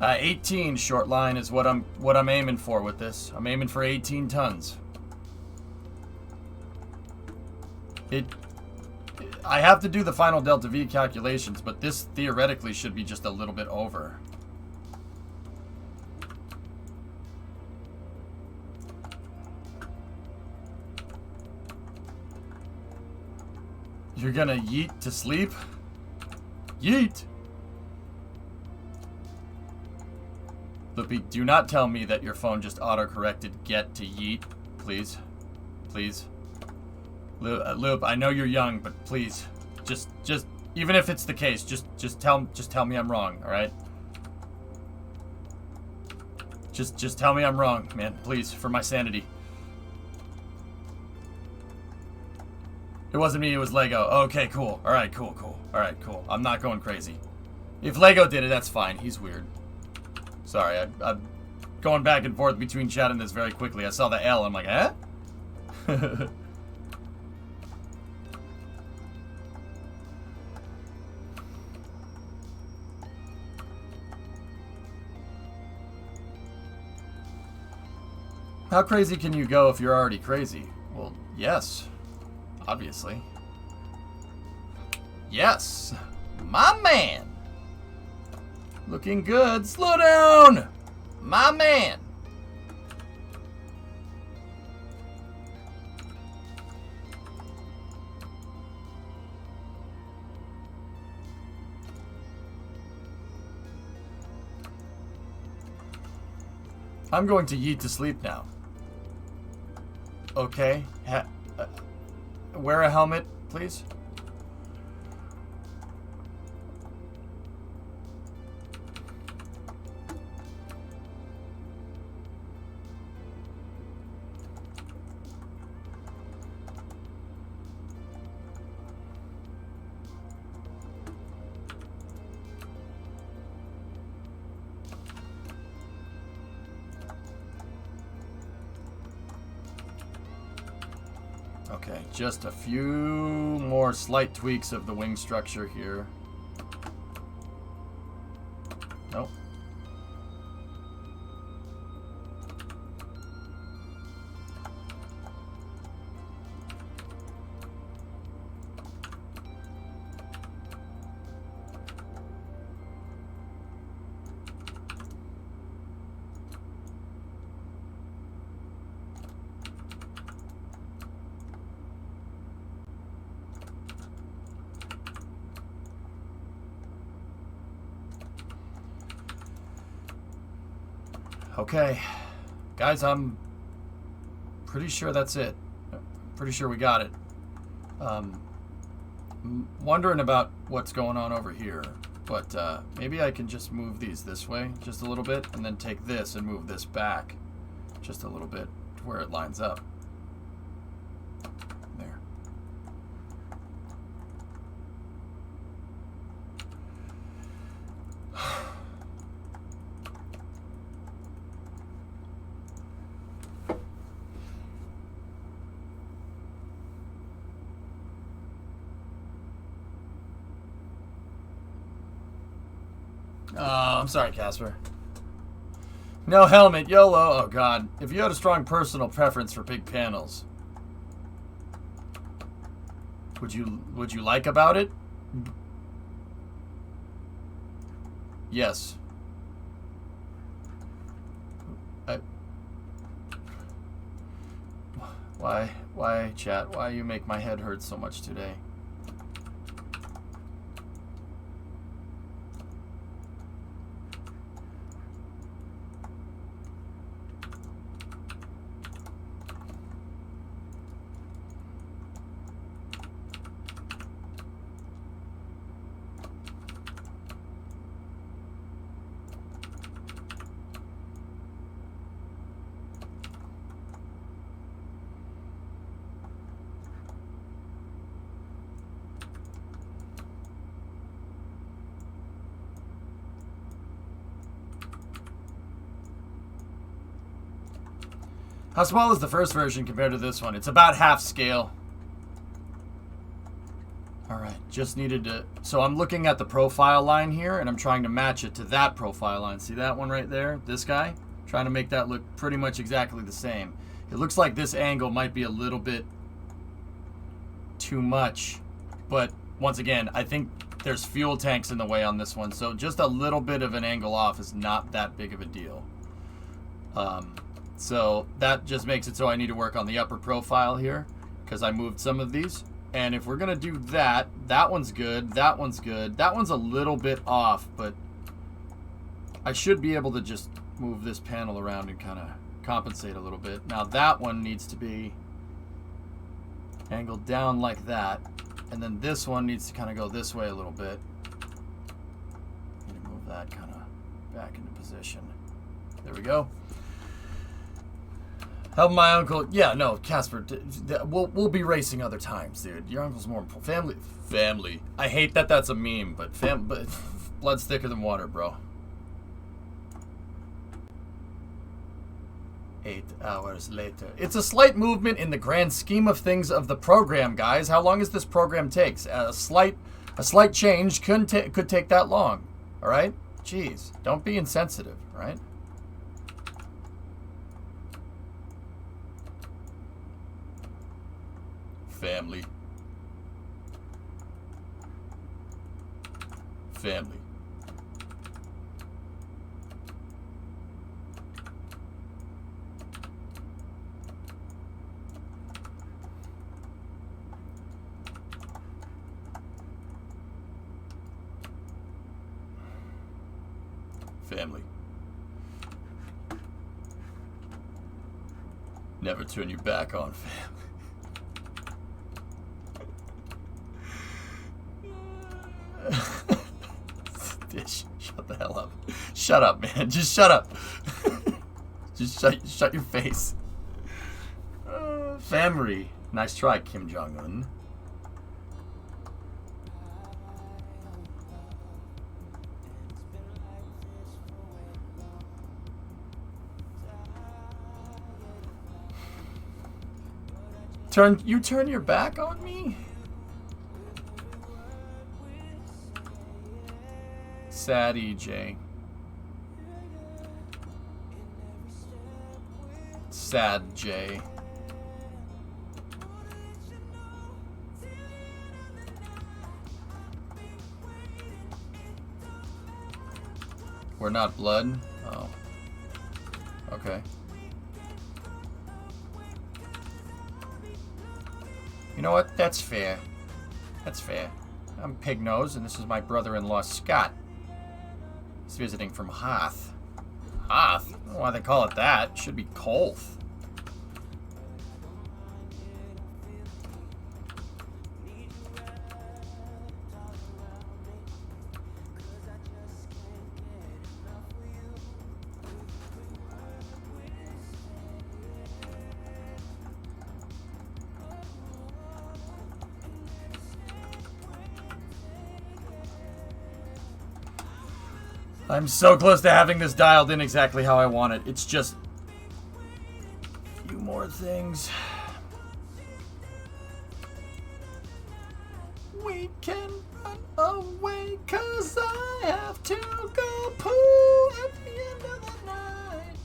18 short line is what I'm aiming for with this. I'm aiming for 18 tons. I have to do the final delta V calculations, but this theoretically should be just a little bit over. You're gonna yeet to sleep? Yeet! Loopy, do not tell me that your phone just auto-corrected get to yeet, please. Please. Loop, I know you're young, but please, just, even if it's the case, just tell me I'm wrong, all right? Just tell me I'm wrong, man, please, for my sanity. It wasn't me, it was Lego. Okay, cool. All right, cool. All right, cool. I'm not going crazy. If Lego did it, that's fine. He's weird. Sorry, I'm going back and forth between chat and this very quickly. I saw the L, I'm like, eh? How crazy can you go if you're already crazy? Well, yes. Obviously. Yes! My man! Looking good. Slow down! My man! I'm going to yeet to sleep now. Okay. Wear a helmet, please. Okay, just a few more slight tweaks of the wing structure here. Nope. Okay, guys, I'm pretty sure that's it. Pretty sure we got it. I'm wondering about what's going on over here, but maybe I can just move these this way just a little bit, and then take this and move this back just a little bit to where it lines up. There. I'm sorry, Casper. No helmet, YOLO. Oh god. If you had a strong personal preference for big panels, would you like about it? Yes. Why, chat? Why you make my head hurt so much today? How small is the first version compared to this one? It's about half scale. Alright, just needed to... So I'm looking at the profile line here, and I'm trying to match it to that profile line. See that one right there? This guy? Trying to make that look pretty much exactly the same. It looks like this angle might be a little bit too much. But, once again, I think there's fuel tanks in the way on this one. So just a little bit of an angle off is not that big of a deal. So that just makes it so I need to work on the upper profile here, because I moved some of these. And if we're going to do that, that one's good, that one's good. That one's a little bit off, but I should be able to just move this panel around and kind of compensate a little bit. Now that one needs to be angled down like that. And then this one needs to kind of go this way a little bit. Need to move that kind of back into position. There we go. Help my uncle. Yeah, no, Casper. We'll be racing other times, dude. Your uncle's more important. Family. I hate that that's a meme, but blood's thicker than water, bro. 8 hours later. It's a slight movement in the grand scheme of things of the program, guys. How long does this program take? A slight change could take that long. All right? Jeez, don't be insensitive, right? Family. Family. Family. Never turn your back on family. Shut the hell up. Shut up, man. Just shut up. Just shut your face. Family. Nice try, Kim Jong-un. You turn your back on me? Sad EJ. Sad J. We're not blood? Oh. Okay. You know what? That's fair. That's fair. I'm Pignose, and this is my brother-in-law, Scott. He's visiting from Hoth. Hoth? I don't know why they call it that. It should be Kolth. I'm so close to having this dialed in exactly how I want it. It's just a few more things. We can run away 'cause I have to go poo at the end of the night.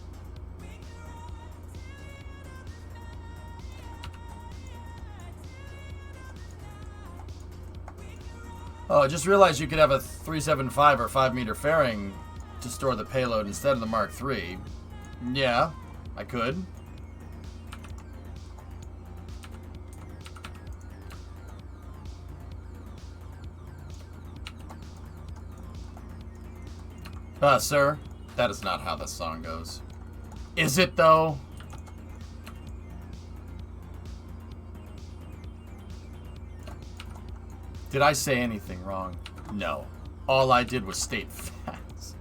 Oh, I just realized you could have a 375 or 5 meter fairing to store the payload instead of the Mark III. Yeah, I could. Sir, that is not how the song goes. Is it, though? Did I say anything wrong? No. All I did was state facts.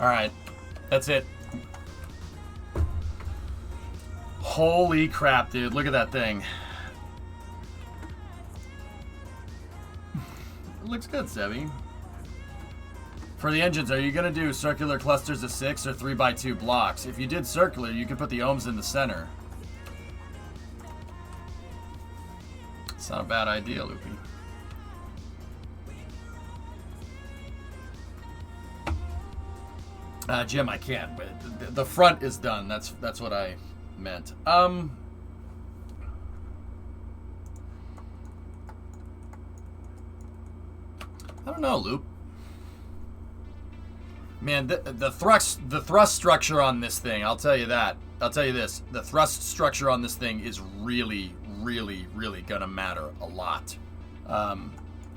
Alright. That's it. Holy crap, dude. Look at that thing. It looks good, Sebi. For the engines, are you going to do circular clusters of 6 or 3x2 blocks? If you did circular, you could put the ohms in the center. It's not a bad idea, Loopy. Jim, I can't. But the front is done. That's what I meant. I don't know, Loop. Man, the thrust structure on this thing, I'll tell you that. I'll tell you this. The thrust structure on this thing is really, really, really gonna matter a lot.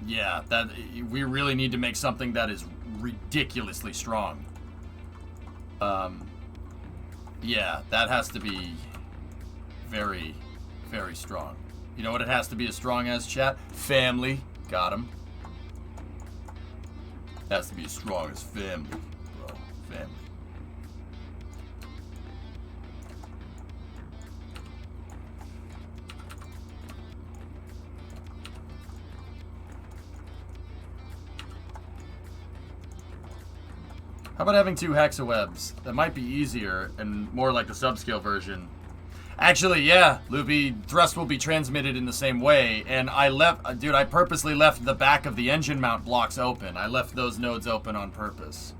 Yeah, that we really need to make something that is ridiculously strong. Yeah, that has to be very, very strong. You know what it has to be as strong as, chat? Family. Got him. Has to be as strong as family, bro. Family. How about having 2 hexawebs? That might be easier and more like the subscale version. Actually, yeah, Loopy, thrust will be transmitted in the same way. And I purposely left the back of the engine mount blocks open. I left those nodes open on purpose.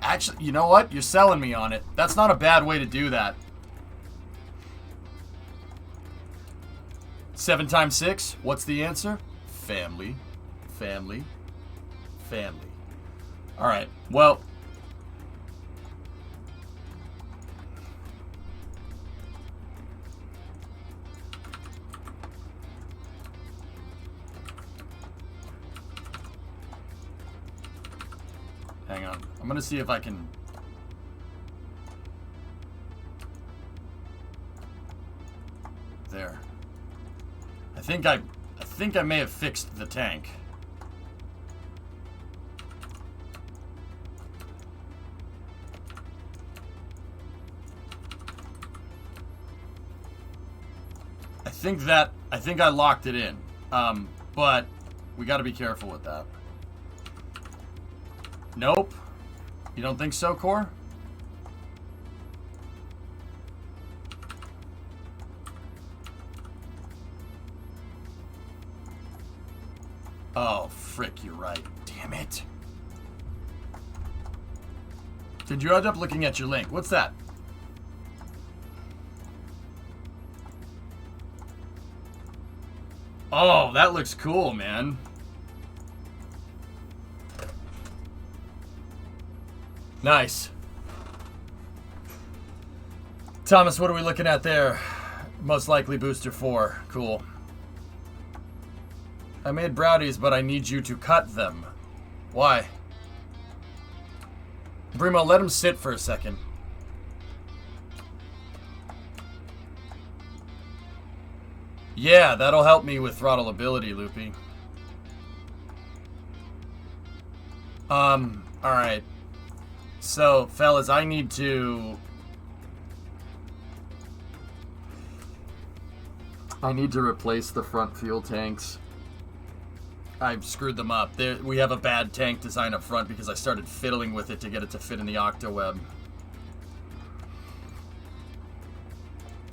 Actually, you know what? You're selling me on it. That's not a bad way to do that. 7 times 6, what's the answer? Family, family, family. All right, well. Hang on. I'm going to see if I can. There. I think I may have fixed the tank. I think I locked it in. But we got to be careful with that. Nope. You don't think so, Core? Oh, frick, you're right. Damn it. Did you end up looking at your link? What's that? Oh, that looks cool, man. Nice. Thomas, what are we looking at there? Most likely booster 4. Cool. I made brownies, but I need you to cut them. Why? Brimo, let him sit for a second. Yeah, that'll help me with throttle ability, Loopy. Alright. So, fellas, I need to replace the front fuel tanks. I've screwed them up. We have a bad tank design up front because I started fiddling with it to get it to fit in the octaweb.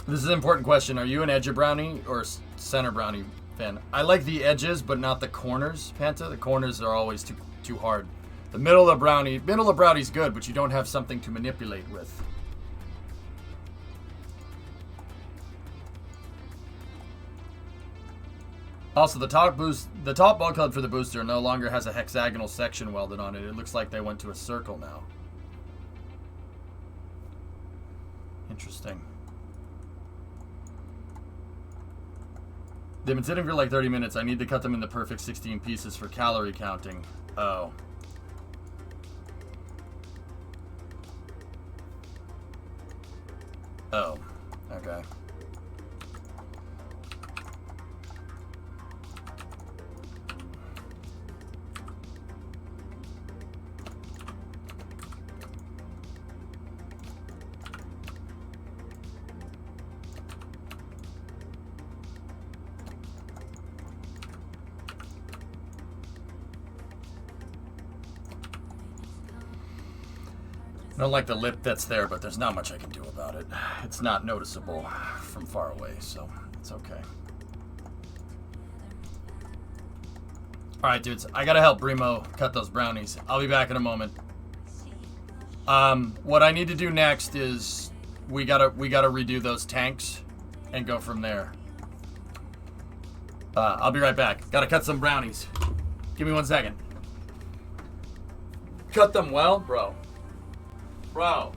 This is an important question. Are you an edge brownie or center brownie fan? I like the edges, but not the corners, Panta. The corners are always too hard. The middle of brownie's good, but you don't have something to manipulate with. Also, the top bulkhead for the booster no longer has a hexagonal section welded on it. It looks like they went to a circle now. Interesting. They've been sitting for like 30 minutes. I need to cut them into perfect 16 pieces for calorie counting. Oh. Oh. Okay. I don't like the lip that's there, but there's not much I can do about it. It's not noticeable from far away, so it's okay. Alright, dudes. I gotta help Brimo cut those brownies. I'll be back in a moment. What I need to do next is we gotta redo those tanks and go from there. I'll be right back. Gotta cut some brownies. Give me 1 second. Cut them well, bro. Bro.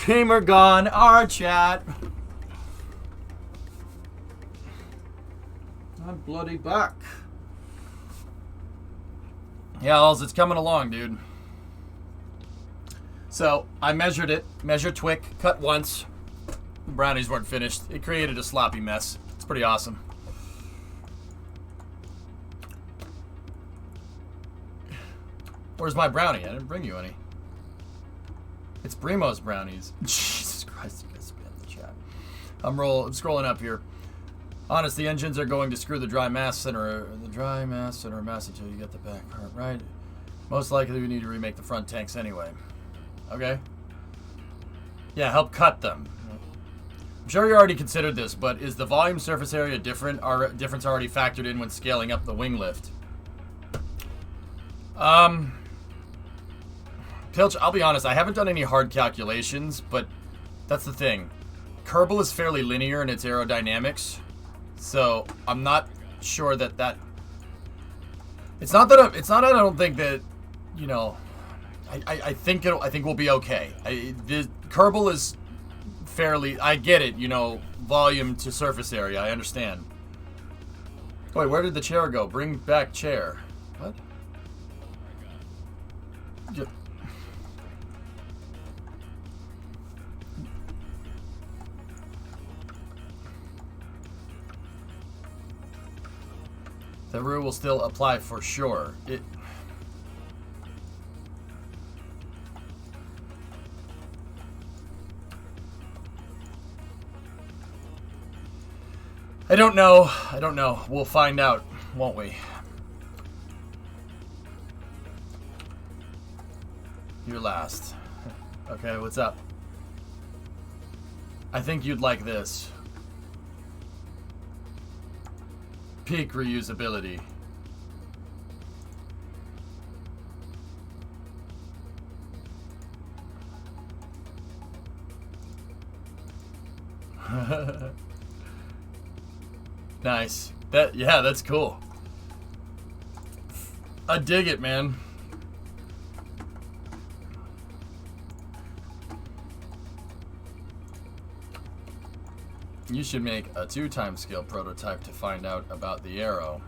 Streamer gone, our chat. I'm bloody back. Yeah, Alls, it's coming along, dude. So, I measured it. Measured Twick, cut once. The brownies weren't finished. It created a sloppy mess. It's pretty awesome. Where's my brownie? I didn't bring you any. It's Brimo's brownies. Jesus Christ, you guys spam the chat. I'm scrolling up here. Honest, the engines are going to screw the dry mass center mass until you get the back part right. Most likely we need to remake the front tanks anyway. Okay. Yeah, help cut them. I'm sure you already considered this, but is the volume surface area different? Are difference already factored in when scaling up the wing lift? Pilch, I'll be honest, I haven't done any hard calculations, but that's the thing. Kerbal is fairly linear in its aerodynamics, so I'm not sure that it's not that I don't think that, you know, I think we'll be okay. The Kerbal is fairly, I get it, you know, volume to surface area, I understand. Wait, where did the chair go? Bring back chair. What? The rule will still apply for sure. I don't know. We'll find out, won't we? You're last. Okay, what's up? I think you'd like this. Peak reusability. Nice. Yeah, that's cool. I dig it, man. You should make a 2-time scale prototype to find out about the arrow.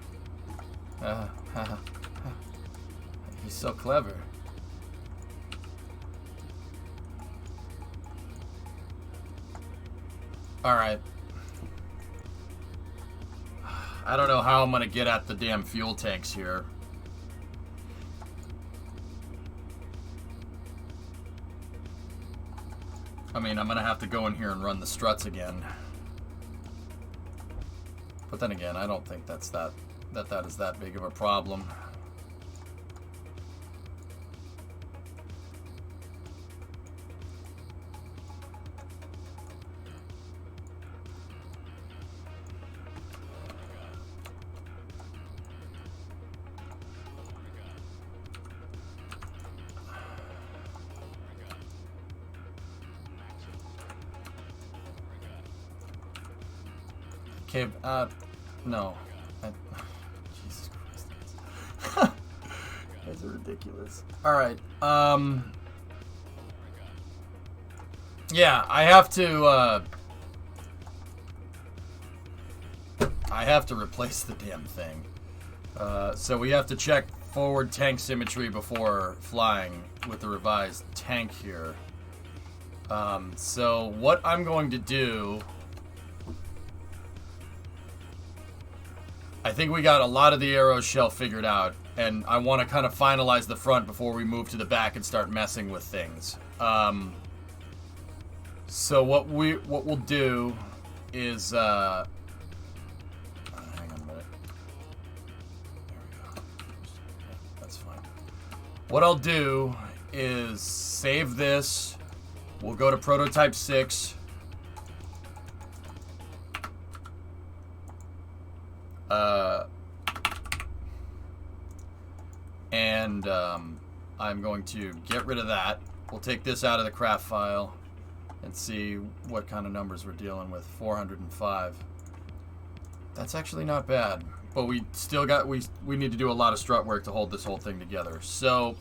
He's so clever. Alright. I don't know how I'm gonna get at the damn fuel tanks here. I mean, I'm gonna have to go in here and run the struts again. But then again, I don't think that is that big of a problem. Okay, no. Jesus Christ. That's ridiculous. Alright, yeah, I have to replace the damn thing. So we have to check forward tank symmetry before flying with the revised tank here. So what I'm going to do, I think we got a lot of the arrow shell figured out, and I want to kind of finalize the front before we move to the back and start messing with things. So what we'll do is hang on a minute. There we go. That's fine. What I'll do is save this. We'll go to prototype 6. And I'm going to get rid of that. We'll take this out of the craft file and see what kind of numbers we're dealing with. 405. That's actually not bad, but we still got we need to do a lot of strut work to hold this whole thing together. So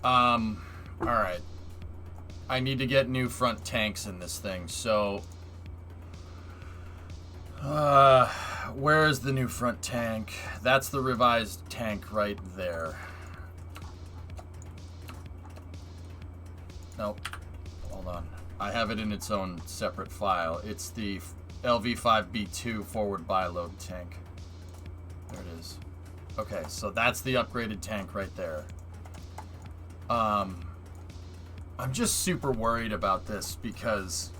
all right, I need to get new front tanks in this thing. So where is the new front tank? That's the revised tank right there. Nope. Hold on. I have it in its own separate file. It's the LV5B2 forward bi-load tank. There it is. Okay, so that's the upgraded tank right there. I'm just super worried about this because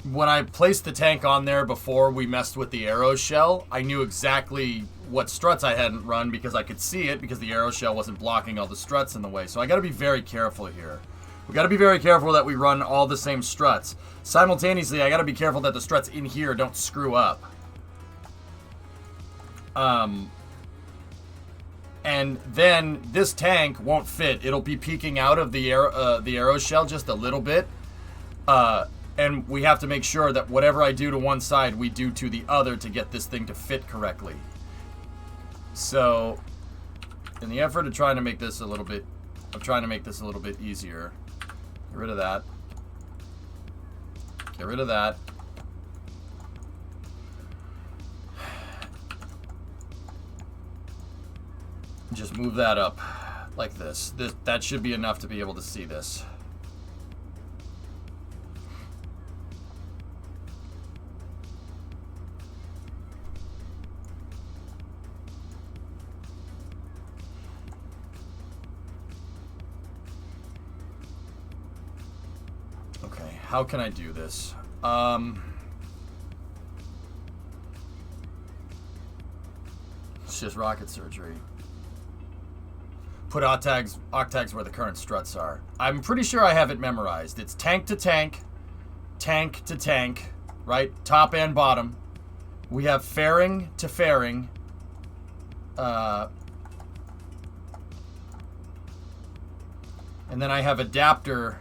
when I placed the tank on there before we messed with the arrow shell, I knew exactly what struts I hadn't run because I could see it because the arrow shell wasn't blocking all the struts in the way. So I got to be very careful here. We got to be very careful that we run all the same struts. Simultaneously, I got to be careful that the struts in here don't screw up. And then this tank won't fit. It'll be peeking out of the arrow shell just a little bit. And we have to make sure that whatever I do to one side, we do to the other to get this thing to fit correctly. So, in the effort of trying to make this a little bit, easier, get rid of that. Get rid of that. Just move that up like this. That should be enough to be able to see this. Okay, how can I do this? It's just rocket surgery. Put octags where the current struts are. I'm pretty sure I have it memorized. It's tank to tank, tank to tank, right? Top and bottom. We have fairing to fairing. And then I have adapter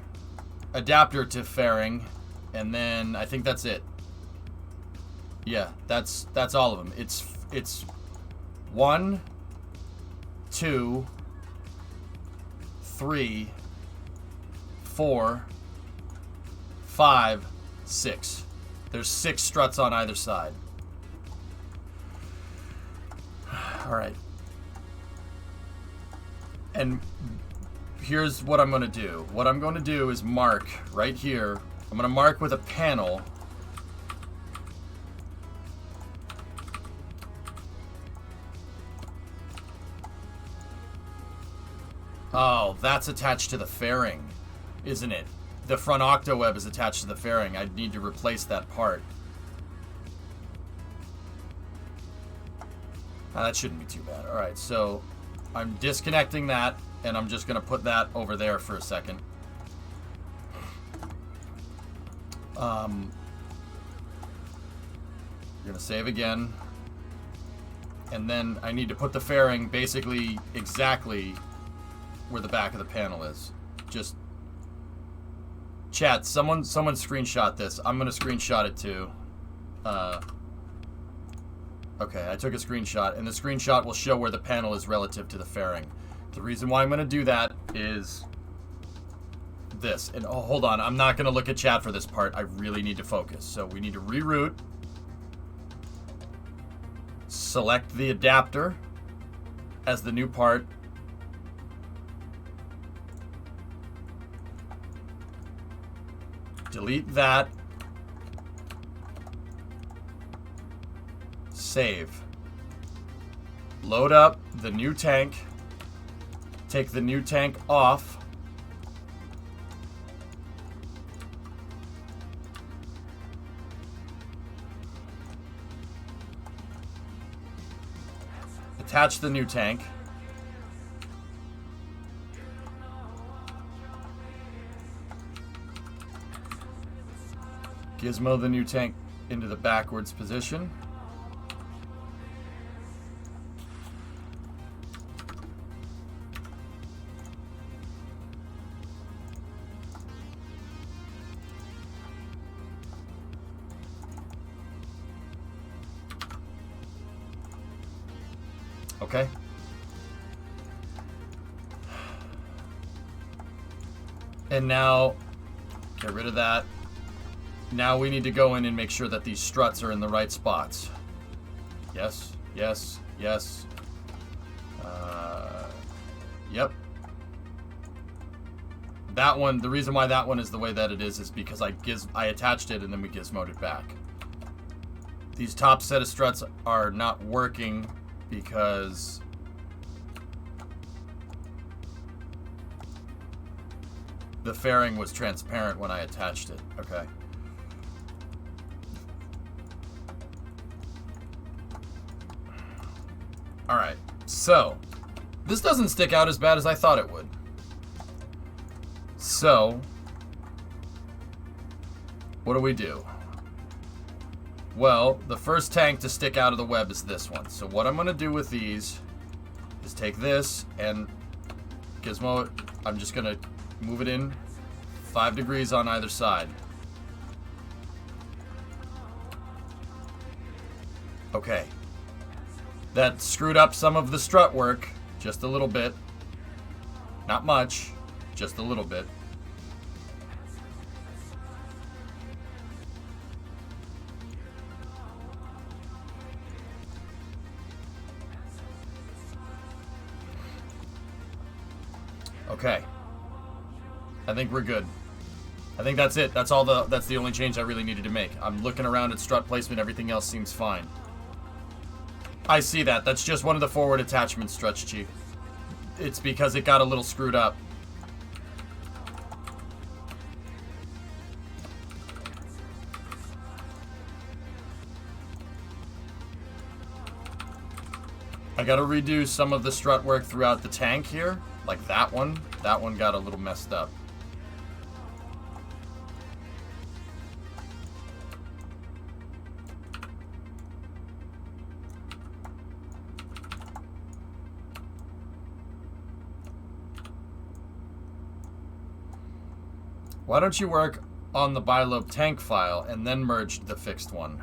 to fairing, and then I think that's it. Yeah, that's all of them. It's 1, 2, 3, 4, 5, 6. There's 6 struts on either side. All right. And here's what I'm going to do. What I'm going to do is mark right here. I'm going to mark with a panel. Oh, that's attached to the fairing, isn't it? The front octaweb is attached to the fairing. I need to replace that part. That shouldn't be too bad. All right, so I'm disconnecting that, and I'm just going to put that over there for a second. I'm going to save again. And then I need to put the fairing basically exactly where the back of the panel is. Just chat, someone screenshot this. I'm gonna screenshot it too. Okay, I took a screenshot, and the screenshot will show where the panel is relative to the fairing. The reason why I'm gonna do that is this. And oh, hold on, I'm not gonna look at chat for this part. I really need to focus. So we need to reroute. Select the adapter as the new part. Delete that. Save. Load up the new tank. Take the new tank off. Attach the new tank. Gizmo the new tank into the backwards position. Okay. And now, get rid of that. Now we need to go in and make sure that these struts are in the right spots. Yes, yes, yes. Yep. That one, the reason why that one is the way that it is because I attached it and then we gizmoed it back. These top set of struts are not working because the fairing was transparent when I attached it. Okay. Alright, so this doesn't stick out as bad as I thought it would. So, what do we do? Well, the first tank to stick out of the web is this one. So what I'm going to do with these is take this and Gizmo, I'm just going to move it in 5 degrees on either side. Okay. That screwed up some of the strut work, just a little bit. Not much, just a little bit. Okay. I think we're good. I think that's it. That's the only change I really needed to make. I'm looking around at strut placement, everything else seems fine. I see that. That's just one of the forward attachment struts, Chief. It's because it got a little screwed up. I gotta redo some of the strut work throughout the tank here. Like that one. That one got a little messed up. Why don't you work on the bilobe tank file and then merge the fixed one?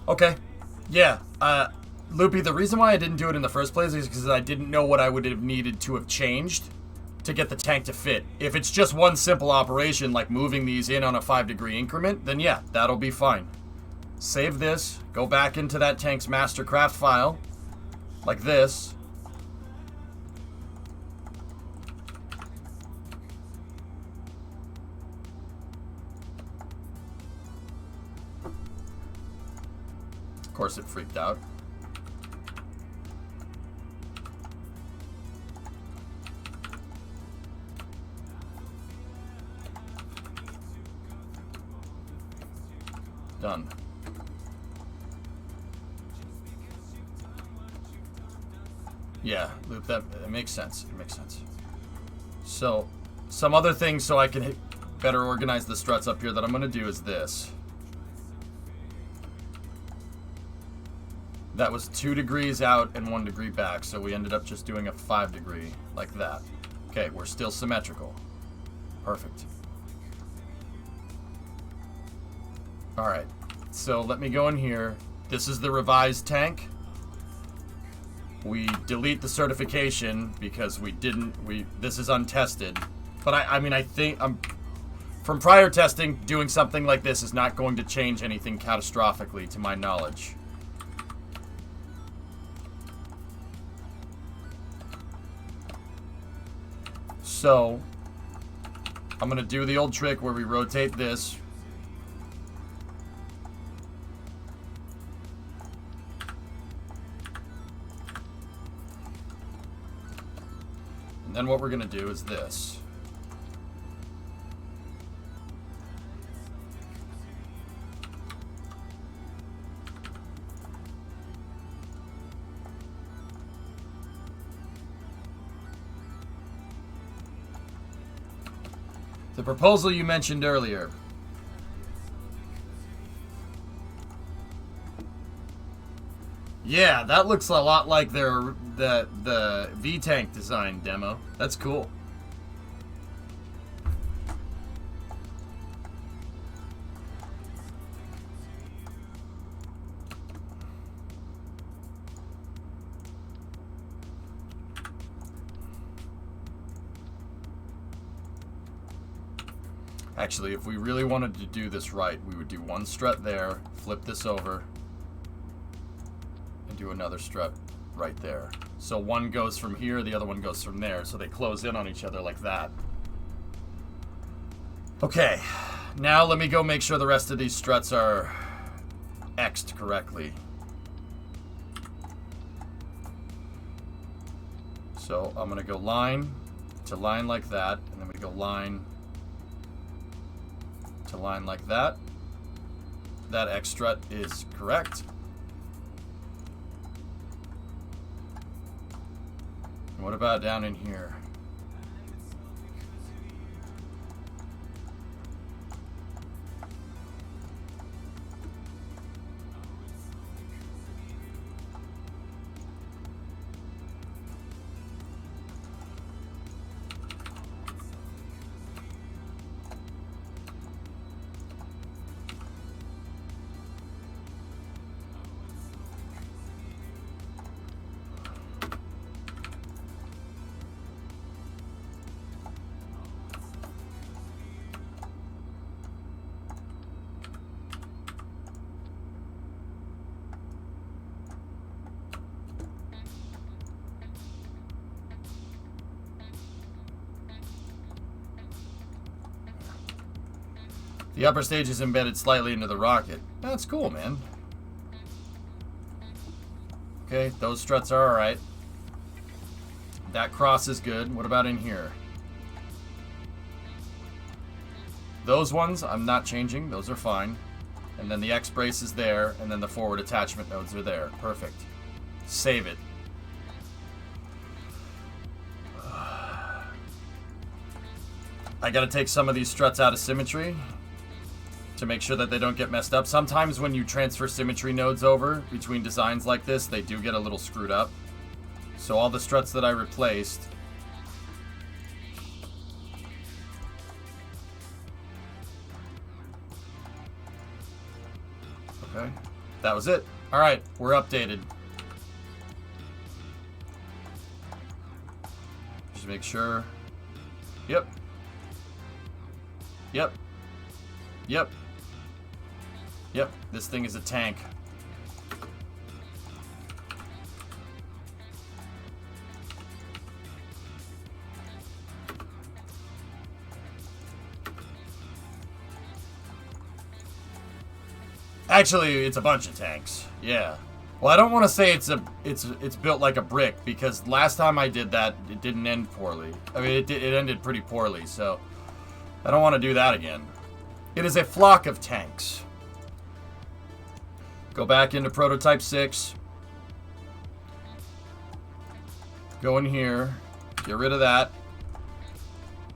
Okay. Yeah. Loopy, the reason why I didn't do it in the first place is because I didn't know what I would have needed to have changed to get the tank to fit. If it's just one simple operation, like moving these in on a 5-degree increment, then yeah, that'll be fine. Save this, go back into that tank's mastercraft file, like this. Of course it freaked out. Done. Yeah, Loop, that makes sense. It makes sense. So, some other things so I can better organize the struts up here that I'm going to do is this. That was 2 degrees out and 1 degree back, so we ended up just doing a 5 degree, like that. Okay, we're still symmetrical. Perfect. Alright, so let me go in here. This is the revised tank. We delete the certification because this is untested. But I mean, I think from prior testing, doing something like this is not going to change anything catastrophically to my knowledge. So, I'm going to do the old trick where we rotate this. And then what we're going to do is this. The proposal you mentioned earlier. Yeah, that looks a lot like the V-Tank design demo. That's cool. Actually, if we really wanted to do this right, we would do one strut there, flip this over, and do another strut right there. So one goes from here, the other one goes from there, so they close in on each other like that. Okay, now let me go make sure the rest of these struts are X'd correctly. So I'm gonna go line, to line like that, and then we go line to line like that. That X strut is correct. And what about down in here? The upper stage is embedded slightly into the rocket. That's cool, man. Okay, those struts are alright. That cross is good. What about in here? Those ones, I'm not changing. Those are fine. And then the X brace is there, and then the forward attachment nodes are there. Perfect. Save it. I gotta take some of these struts out of symmetry to make sure that they don't get messed up. Sometimes when you transfer symmetry nodes over between designs like this, they do get a little screwed up. So all the struts that I replaced, okay, that was it. All right, we're updated. Just make sure. Yep. Yep. Yep. Yep, this thing is a tank. Actually, it's a bunch of tanks. Yeah. Well, I don't want to say it's built like a brick, because last time I did that, it didn't end poorly. I mean, it ended pretty poorly, so I don't want to do that again. It is a flock of tanks. Go back into prototype 6. Go in here. Get rid of that.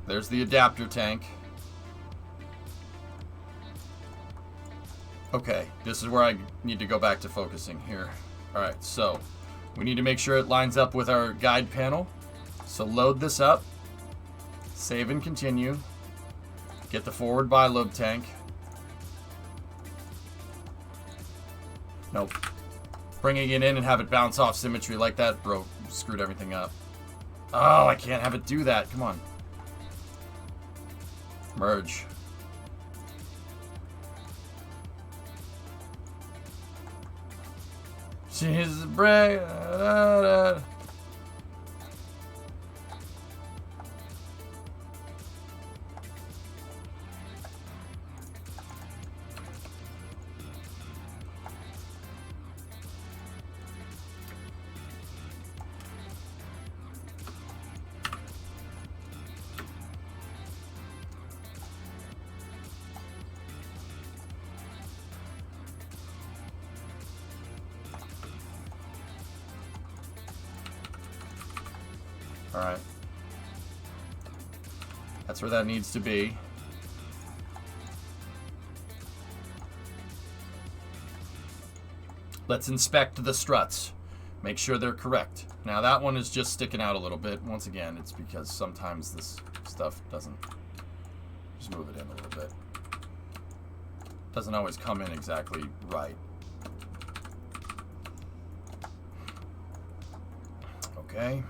There's the adapter tank. Okay, this is where I need to go back to focusing here. Alright, so we need to make sure it lines up with our guide panel. So load this up. Save and continue. Get the forward bilobe tank. Nope. Bringing it in and have it bounce off symmetry like that screwed everything up. Oh, I can't have it do that. Come on. Merge. She's a break. Alright. That's where that needs to be. Let's inspect the struts. Make sure they're correct. Now that one is just sticking out a little bit. Once again, it's because sometimes this stuff doesn't... Just move it in a little bit. Doesn't always come in exactly right. Okay.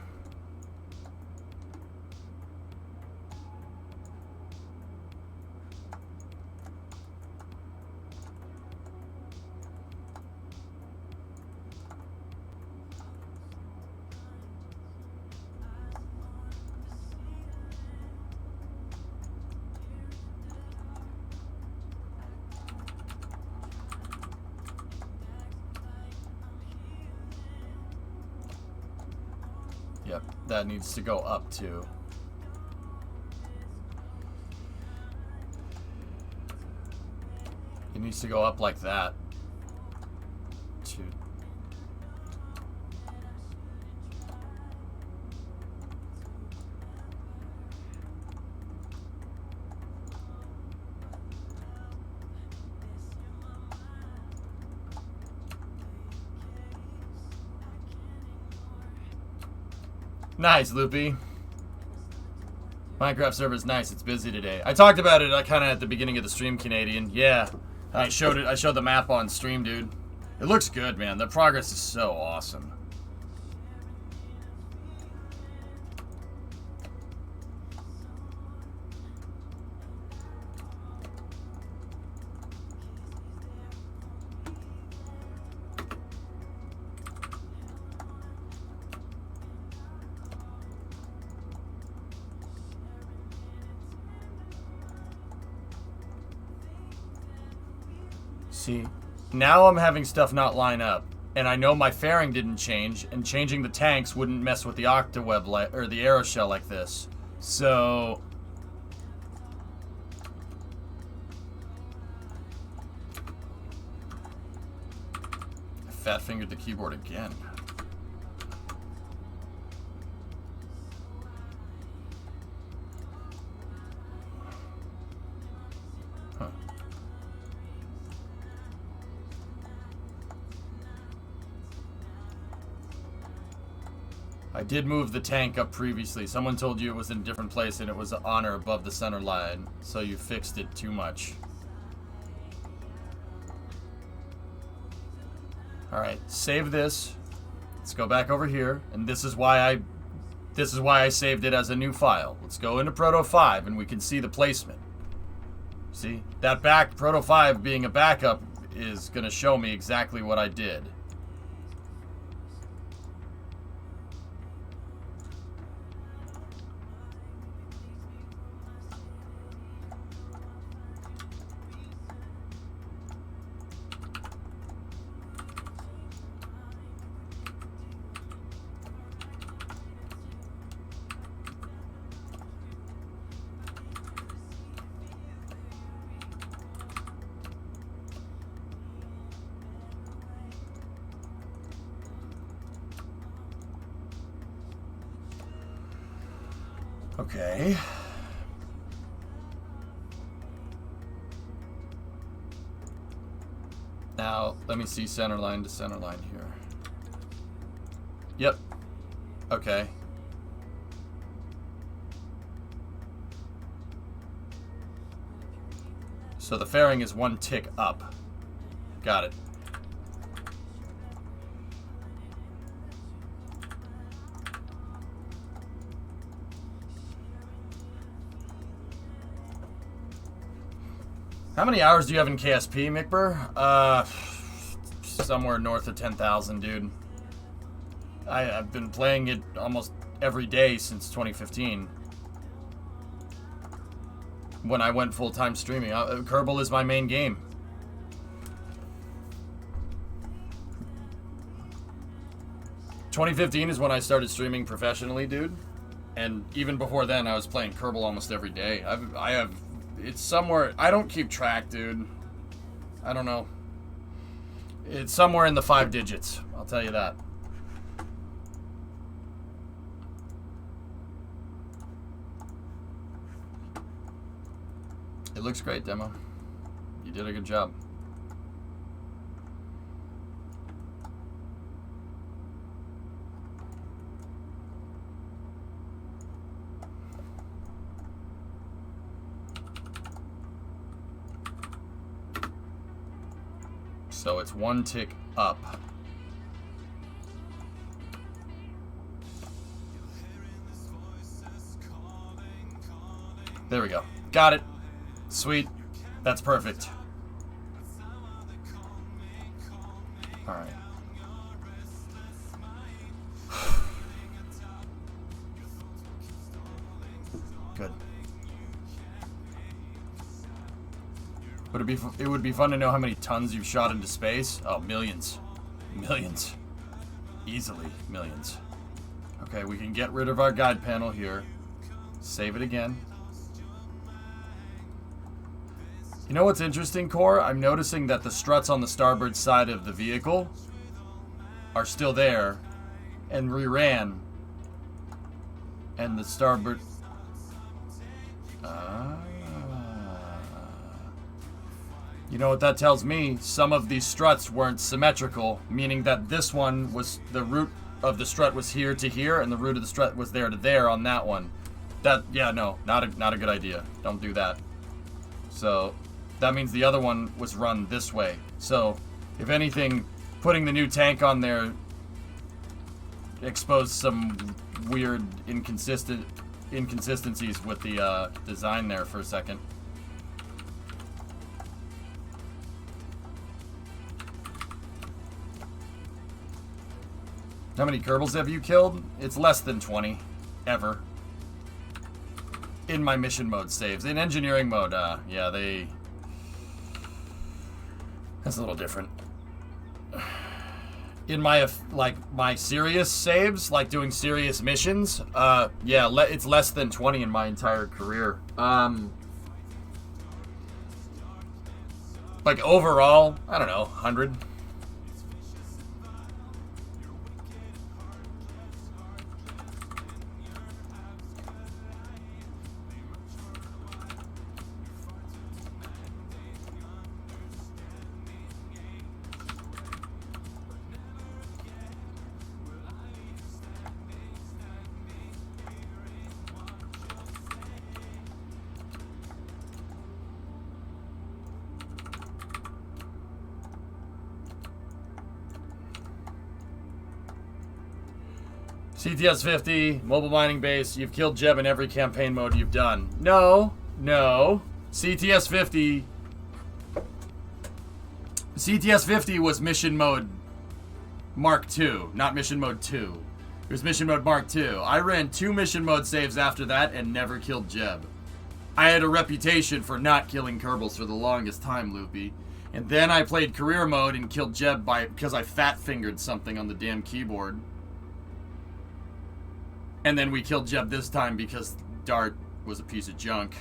Yep, that needs to go up too. It needs to go up like that. Two. Nice, Loopy. Minecraft server is nice. It's busy today. I talked about it kind of at the beginning of the stream, Canadian. Yeah, I showed it. I showed the map on stream, dude. It looks good, man. The progress is so awesome. See, now I'm having stuff not line up, and I know my fairing didn't change, and changing the tanks wouldn't mess with the octaweb or the arrow shell like this. So I fat fingered the keyboard again. I did move the tank up previously. Someone told you it was in a different place and it was on or above the center line, so you fixed it too much. Alright, save this. Let's go back over here, and this is why I saved it as a new file. Let's go into Proto 5 and we can see the placement. See? That back Proto 5 being a backup is gonna show me exactly what I did. Okay. Now, let me see center line to center line here. Yep. Okay. So the fairing is one tick up. Got it. How many hours do you have in KSP, Mickber? Somewhere north of 10,000, dude. I've been playing it almost every day since 2015. When I went full-time streaming. Kerbal is my main game. ...2015 is when I started streaming professionally, dude. And even before then, I was playing Kerbal almost every day. I have... It's somewhere... I don't keep track, dude. I don't know. It's somewhere in the 5 digits. I'll tell you that. It looks great, Demo. You did a good job. So it's one tick up. There we go. Got it. Sweet. That's perfect. All right. Good. It would be fun to know how many tons you've shot into space. Oh, millions. Millions. Easily millions. Okay, we can get rid of our guide panel here. Save it again. You know what's interesting, Core? I'm noticing that the struts on the starboard side of the vehicle are still there and reran. And the starboard... You know what that tells me? Some of these struts weren't symmetrical, meaning that this one was... The root of the strut was here to here, and the root of the strut was there to there on that one. That... Yeah, no. Not a good idea. Don't do that. So... That means the other one was run this way. So, if anything, putting the new tank on there exposed some weird inconsistencies with the design there for a second. How many Kerbals have you killed? It's less than 20. Ever. In my mission mode saves. In engineering mode, yeah, they... That's a little different. In my, my serious saves, like doing serious missions, yeah, it's less than 20 in my entire career. Like, overall, I don't know, 100. CTS 50, mobile mining base. You've killed Jeb in every campaign mode you've done. No, no. CTS 50. CTS 50 was mission mode Mark II, not mission mode 2. It was mission mode Mark II. I ran 2 mission mode saves after that and never killed Jeb. I had a reputation for not killing Kerbals for the longest time, Loopy. And then I played career mode and killed Jeb because I fat-fingered something on the damn keyboard. And then we killed Jeb this time because Dart was a piece of junk.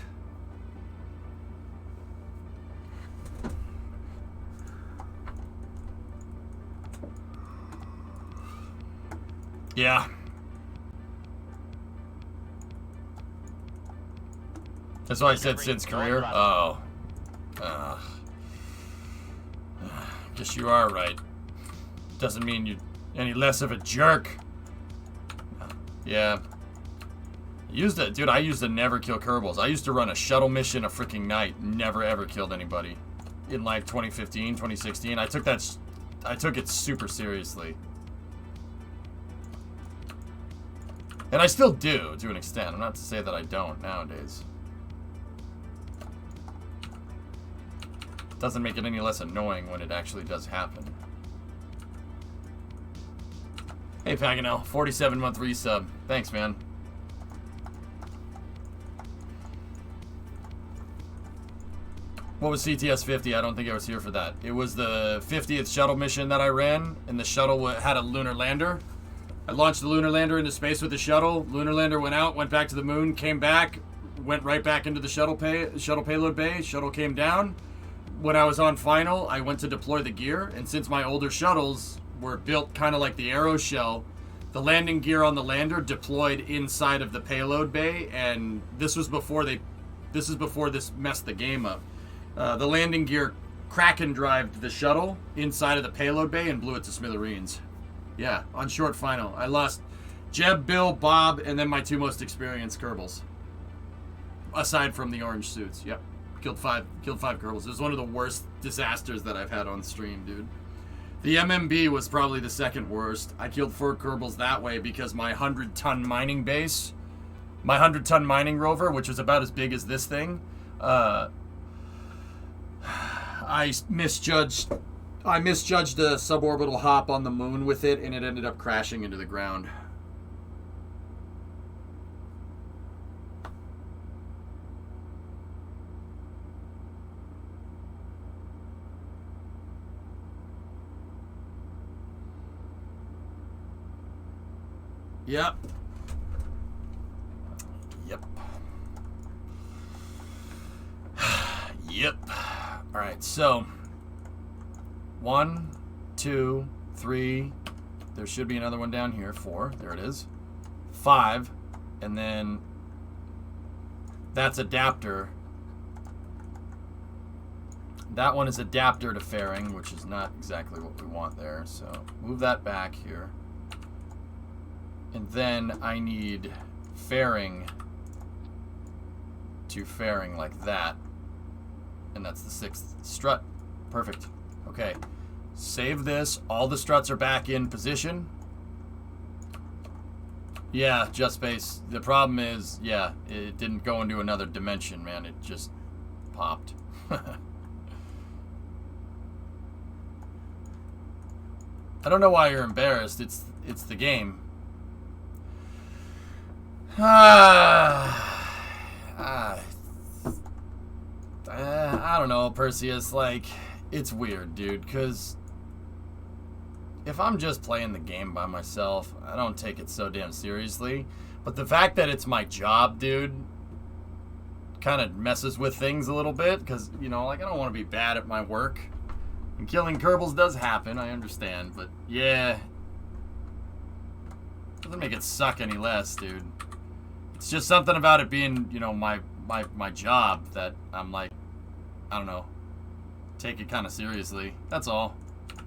Yeah. That's why I said since career. Oh. Guess you are right. Doesn't mean you're any less of a jerk. Yeah. Dude, I used to never kill Kerbals. I used to run a shuttle mission a freaking night. Never ever killed anybody. In like 2015, 2016. I took it super seriously. And I still do, to an extent. I'm not to say that I don't nowadays. Doesn't make it any less annoying when it actually does happen. Hey, Paganel, 47-month resub. Thanks, man. What was CTS 50? I don't think I was here for that. It was the 50th shuttle mission that I ran, and the shuttle had a lunar lander. I launched the lunar lander into space with the shuttle. Lunar lander went out, went back to the moon, came back, went right back into the shuttle payload bay. Shuttle came down. When I was on final, I went to deploy the gear, and since my older shuttles were built kind of like the Arrow shell, the landing gear on the lander deployed inside of the payload bay, and this was before this messed the game up. The landing gear Kraken drived the shuttle inside of the payload bay and blew it to smithereens. Yeah, on short final. I lost Jeb, Bill, Bob, and then my 2 most experienced Kerbals. Aside from the orange suits. Yep. Killed five Kerbals. It was one of the worst disasters that I've had on stream, dude. The MMB was probably the second worst. I killed 4 Kerbals that way because my 100-ton mining base, my 100-ton mining rover, which was about as big as this thing, I misjudged a suborbital hop on the moon with it, and it ended up crashing into the ground. Yep. Yep. Yep. Alright, so 1, 2, 3. There should be another one down here. 4. There it is. 5. And then that's adapter. That one is adapter to fairing, which is not exactly what we want there. So move that back here. And then I need fairing to fairing like that. And that's the 6th strut. Perfect. Okay. Save this. All the struts are back in position. Yeah, just space. The problem is, yeah, it didn't go into another dimension, man. It just popped. I don't know why you're embarrassed. It's the game. I don't know, Perseus. Like, it's weird, dude, because if I'm just playing the game by myself, I don't take it so damn seriously. But the fact that it's my job, dude, kind of messes with things a little bit, because, you know, like, I don't want to be bad at my work. And killing Kerbals does happen, I understand, but yeah. Doesn't make it suck any less, dude. It's just something about it being, you know, my job that I'm like, I don't know, take it kind of seriously. That's all.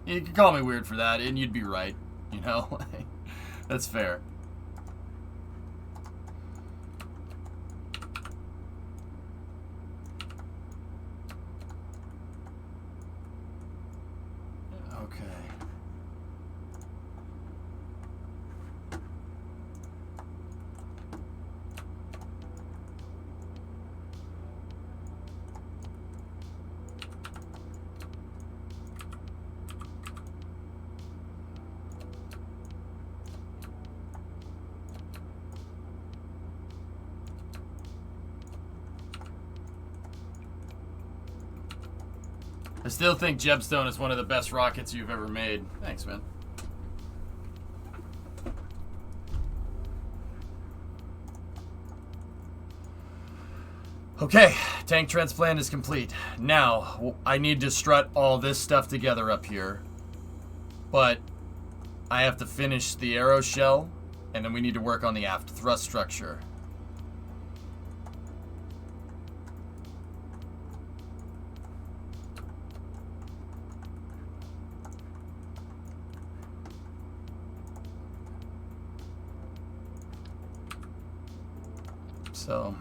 You can call me weird for that, and you'd be right, you know? That's fair. Okay. I still think Jebstone is one of the best rockets you've ever made. Thanks, man. Okay, tank transplant is complete. Now, I need to strut all this stuff together up here. But I have to finish the arrow shell, and then we need to work on the aft thrust structure. So,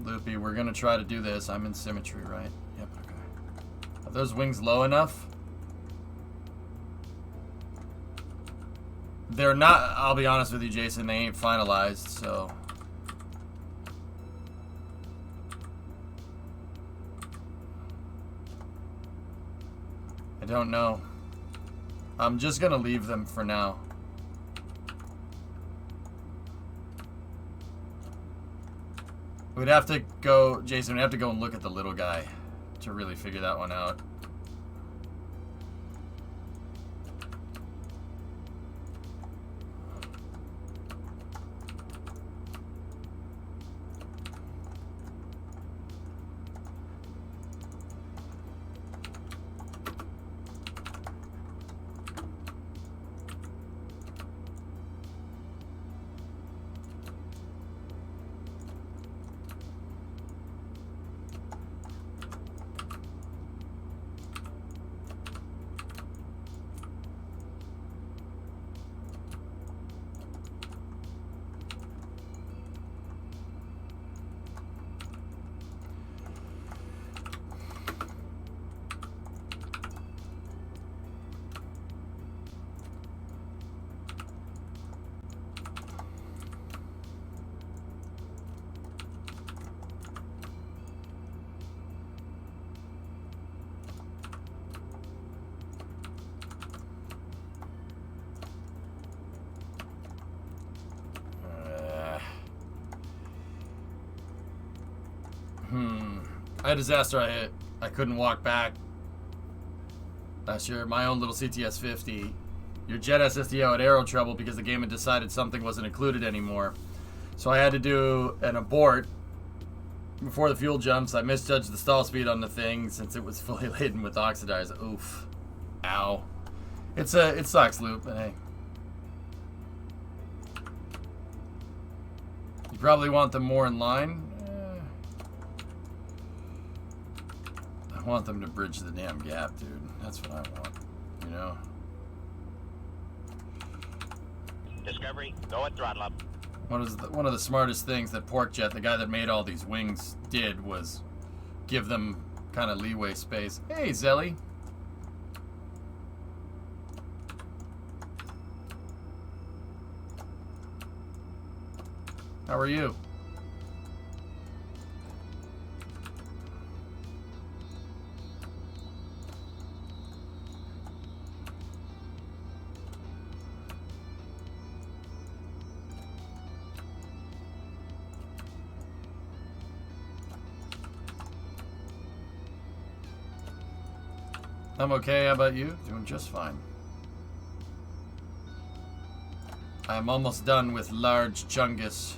Loopy, we're going to try to do this. I'm in symmetry, right? Yep, okay. Are those wings low enough? They're not, I'll be honest with you, Jason, they ain't finalized, so. I don't know. I'm just going to leave them for now. We'd have to go, Jason, we'd have to go and look at the little guy to really figure that one out. I had a disaster I hit. I couldn't walk back last year. My own little CTS 50. Your jet SSDO had arrow trouble because the game had decided something wasn't included anymore. So I had to do an abort before the fuel jumps, I misjudged the stall speed on the thing since it was fully laden with oxidizer. Oof. Ow. It sucks, Loop, but hey. You probably want them more in line. I want them to bridge the damn gap, dude. That's what I want, you know? Discovery, go at throttle up. One of the smartest things that Porkjet, the guy that made all these wings, did was give them kind of leeway space. Hey, Zelly. How are you? I'm okay. How about you? Doing just fine. I'm almost done with Large Chungus.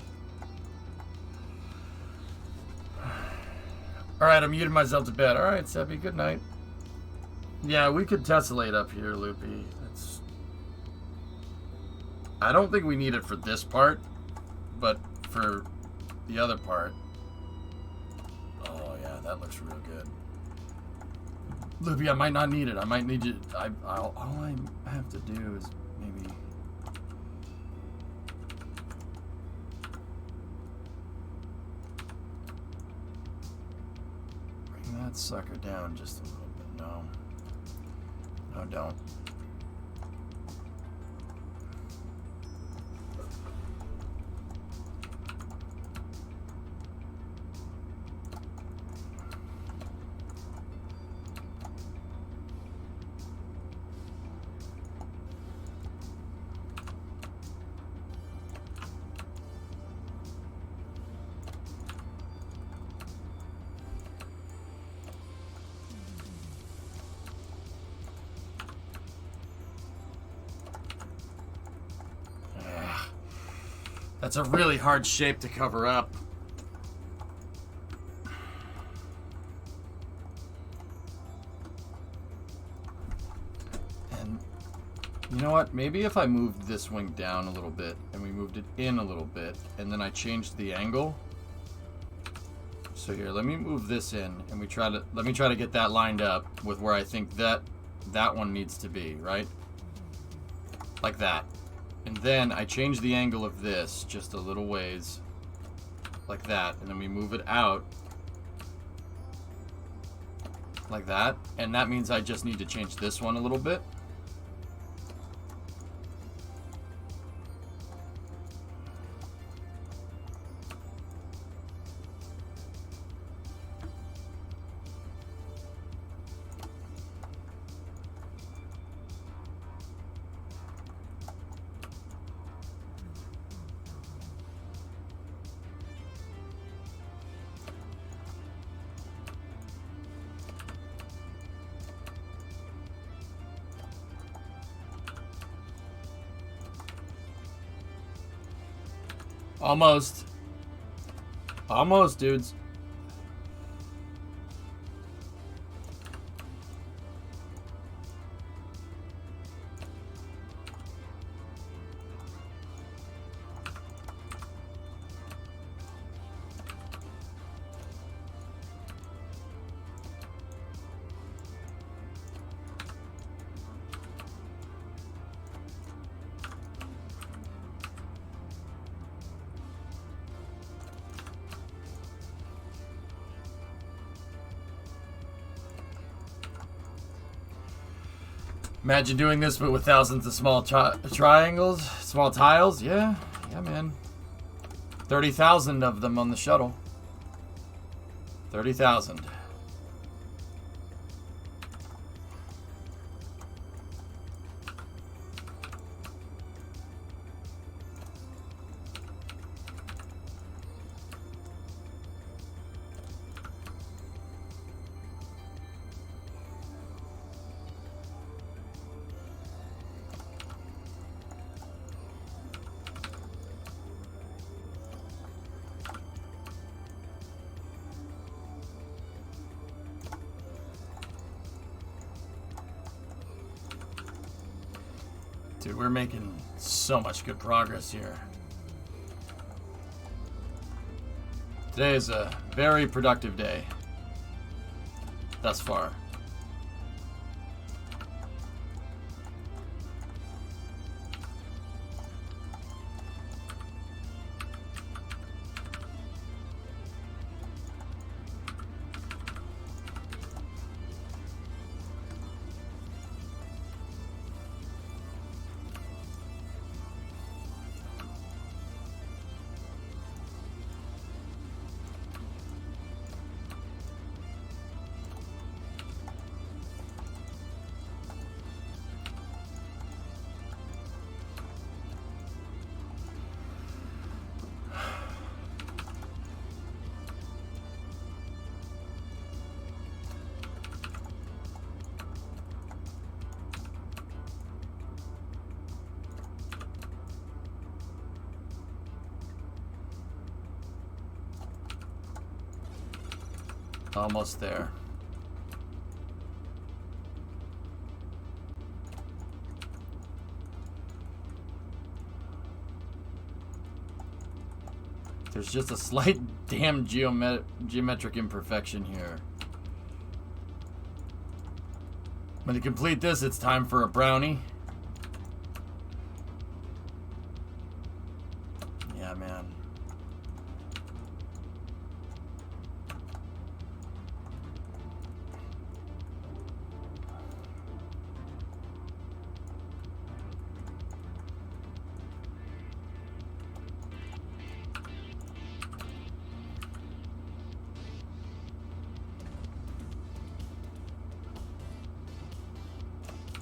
Alright, I'm muting myself to bed. Alright, Seppi, good night. Yeah, we could tessellate up here, Loopy. I don't think we need it for this part, but for the other part. Oh, yeah, that looks real good. Loopy, I might not need it. I might need you. All I have to do is maybe... bring that sucker down just a little bit. No. No, don't. That's a really hard shape to cover up. And you know what? Maybe if I moved this wing down a little bit and we moved it in a little bit and then I changed the angle. So here, let me move this in and let me try to get that lined up with where I think that one needs to be, right? Like that. And then I change the angle of this just a little ways, like that, and then we move it out, like that, and that means I just need to change this one a little bit. Almost. Almost, dudes. Imagine doing this, but with thousands of small triangles, small tiles. Yeah, man. 30,000 of them on the shuttle. 30,000. Dude, we're making so much good progress here. Today is a very productive day. Thus far. Almost there. There's just a slight damn geometric imperfection here. When you complete this, it's time for a brownie. Yeah, man.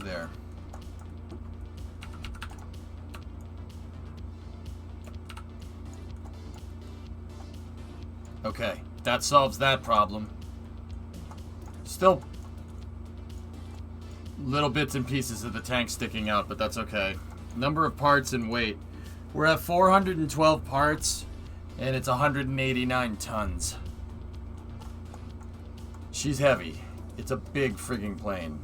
There. Okay, that solves that problem. Still little bits and pieces of the tank sticking out, but that's okay. Number of parts and weight. We're at 412 parts, and it's 189 tons. She's heavy. It's a big frigging plane.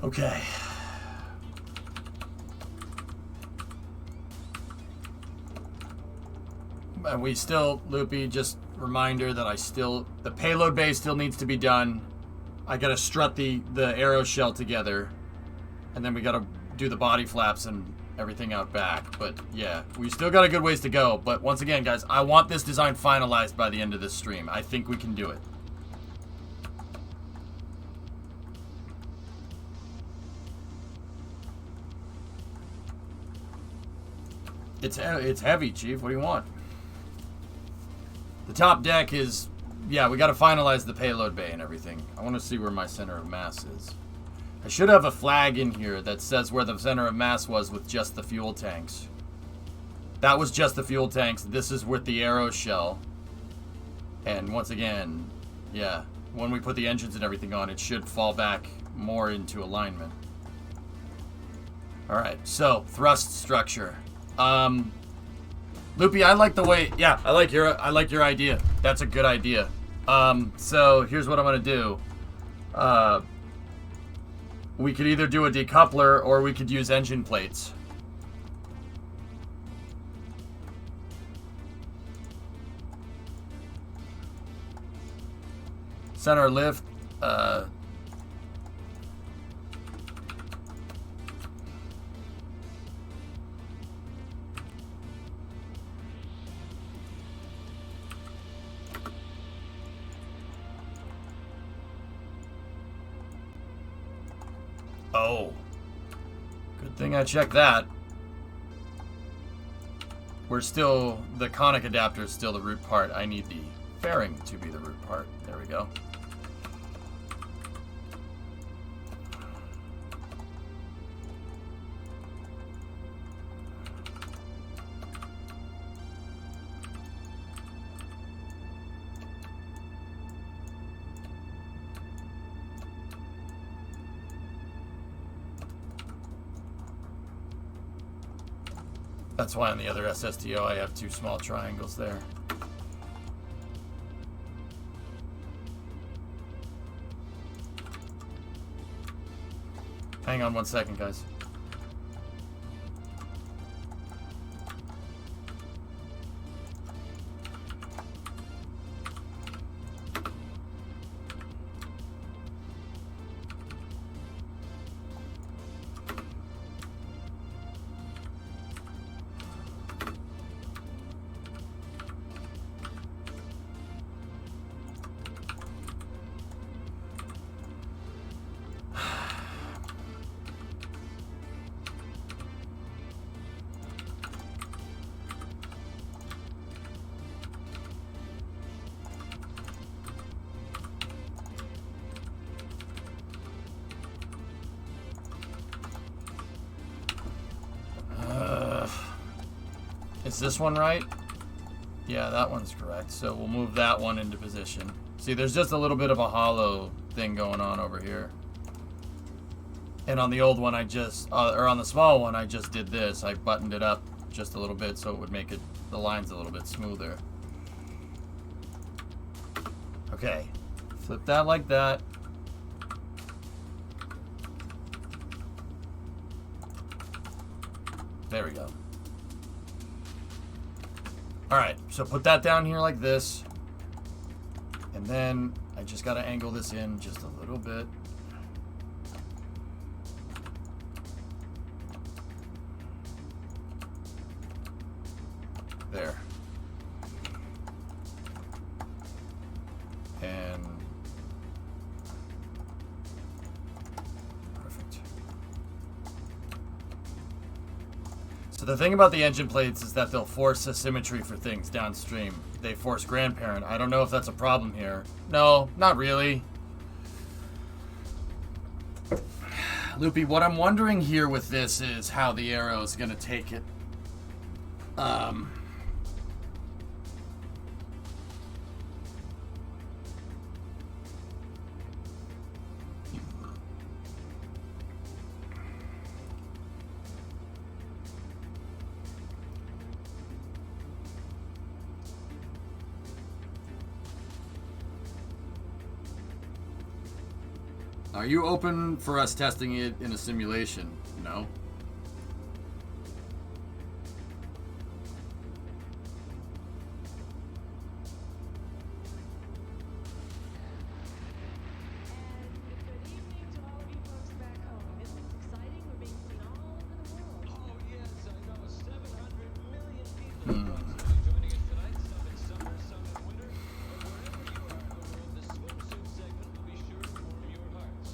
Okay. And we still, Loopy, just reminder that the payload bay still needs to be done. I gotta strut the arrow shell together. And then we gotta do the body flaps and everything out back. But yeah, we still got a good ways to go. But once again, guys, I want this design finalized by the end of this stream. I think we can do it. It's heavy, Chief. What do you want? The top deck is... Yeah, we got to finalize the payload bay and everything. I want to see where my center of mass is. I should have a flag in here that says where the center of mass was with just the fuel tanks. That was just the fuel tanks. This is with the arrow shell. And once again, yeah, when we put the engines and everything on, it should fall back more into alignment. Alright, so, thrust structure. Loopy, I like the way, yeah, I like your idea. That's a good idea. So here's what I'm gonna do. We could either do a decoupler or we could use engine plates. Center lift, oh, good thing I checked that. We're still, the conic adapter is still the root part. I need the fairing to be the root part. There we go. That's why on the other SSTO I have two small triangles there. Hang on 1 second, guys. Is this one right? Yeah, that one's correct. So we'll move that one into position. See, there's just a little bit of a hollow thing going on over here. And on the old one, I just, or on the small one, I just did this. I buttoned it up just a little bit so it would make it, the lines a little bit smoother. Okay, flip that like that. There we go. Alright, so put that down here like this. And then I just gotta angle this in just a little bit. There. And perfect. So the thing about the engine plates is that they'll force asymmetry for things downstream. They force grandparent. I don't know if that's a problem here. No, not really. Loopy, what I'm wondering here with this is how the arrow is going to take it. Are you open for us testing it in a simulation? No. And good evening to all of you folks back home. Isn't this exciting? We're being seen all over the world. Oh, yes, I know. 700 million people joining us tonight. Some in summer, some in winter. But wherever you are in the world, the swimsuit segment will be sure to warm your hearts.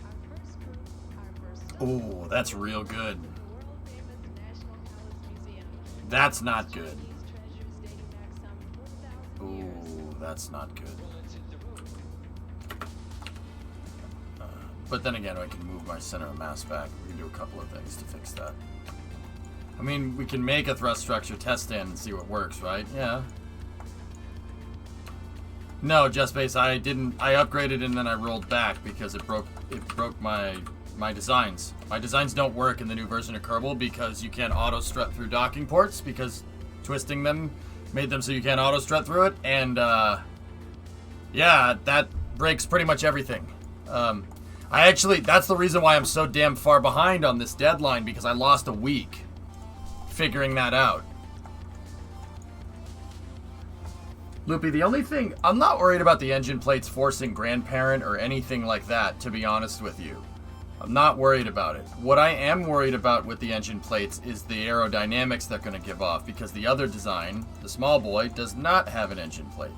Our first group, our first stop. Oh, that's real good. The world famous National Palace Museum. That's not good. Chinese treasures dating back some 4,000 Oh, years. that's not good. Well, let's hit the road. But then again, I can move my center of mass back. We can do a couple of things to fix that. I mean, we can make a thrust structure test stand and see what works, right? Yeah. No, Just Base, I didn't. I upgraded and then I rolled back because it broke my designs. My designs don't work in the new version of Kerbal because you can't auto strut through docking ports because twisting them made them so you can't auto strut through it. And yeah, that breaks pretty much everything. That's the reason why I'm so damn far behind on this deadline, because I lost a week figuring that out. Loopy, the only thing, I'm not worried about the engine plates forcing grandparent or anything like that, to be honest with you. I'm not worried about it. What I am worried about with the engine plates is the aerodynamics they're going to give off, because the other design, the small boy, does not have an engine plate.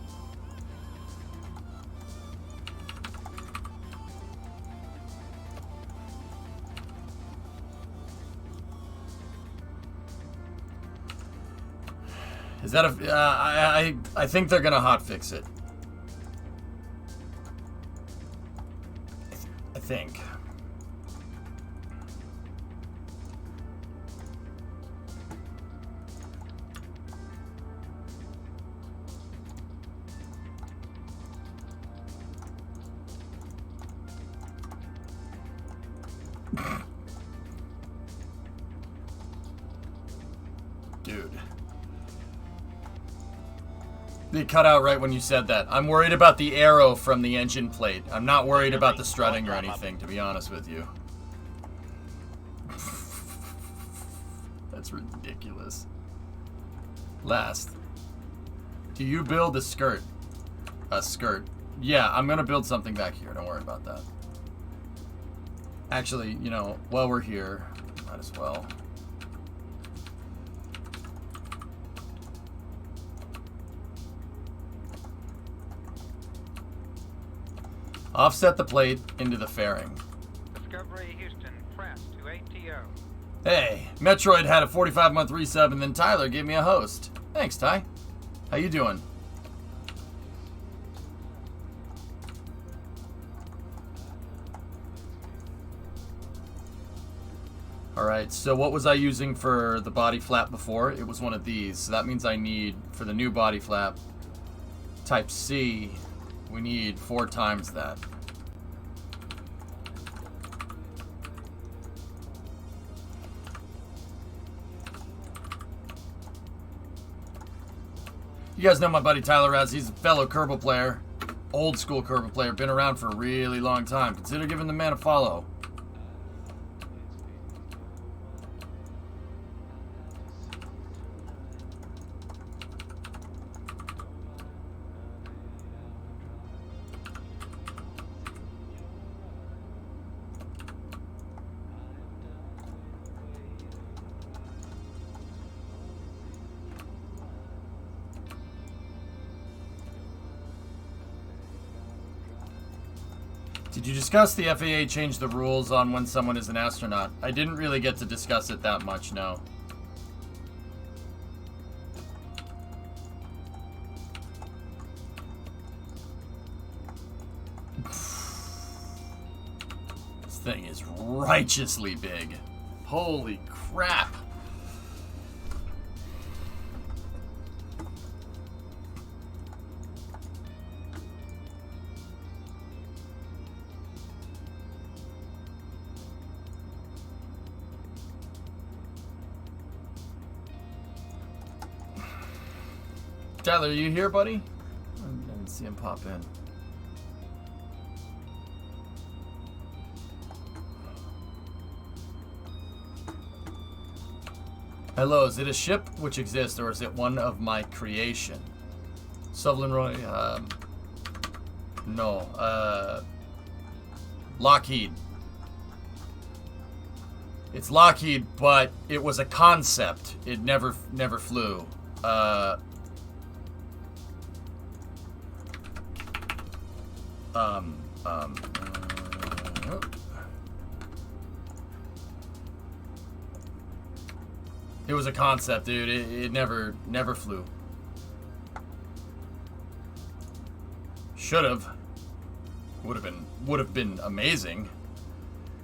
Is that a? I think they're gonna hotfix it. I think. Dude. It cut out right when you said that. I'm worried about the arrow from the engine plate. I'm not worried about the strutting or anything, to be honest with you. That's ridiculous. Last. Do you build a skirt? A skirt. Yeah, I'm gonna build something back here. Don't worry about that. Actually, you know, while we're here, might as well. Offset the plate into the fairing. Discovery Houston, press to ATO. Hey, Metroid had a 45-month resub, and then Tyler gave me a host. Thanks, Ty. How you doing? Alright, so what was I using for the body flap before? It was one of these. So that means I need, for the new body flap, type C, we need 4 times that. You guys know my buddy Tyler Raz. He's a fellow Kerbal player. Old school Kerbal player. Been around for a really long time. Consider giving the man a follow. Did you discuss the FAA changed the rules on when someone is an astronaut? I didn't really get to discuss it that much, no. This thing is righteously big. Holy crap. Tyler, are you here, buddy? I didn't see him pop in. Hello, is it a ship which exists, or is it one of my creation? Suvlin Roy, no, Lockheed. It's Lockheed, but it was a concept. It never flew. It was a concept, dude. It never flew. Should have. Would have been amazing.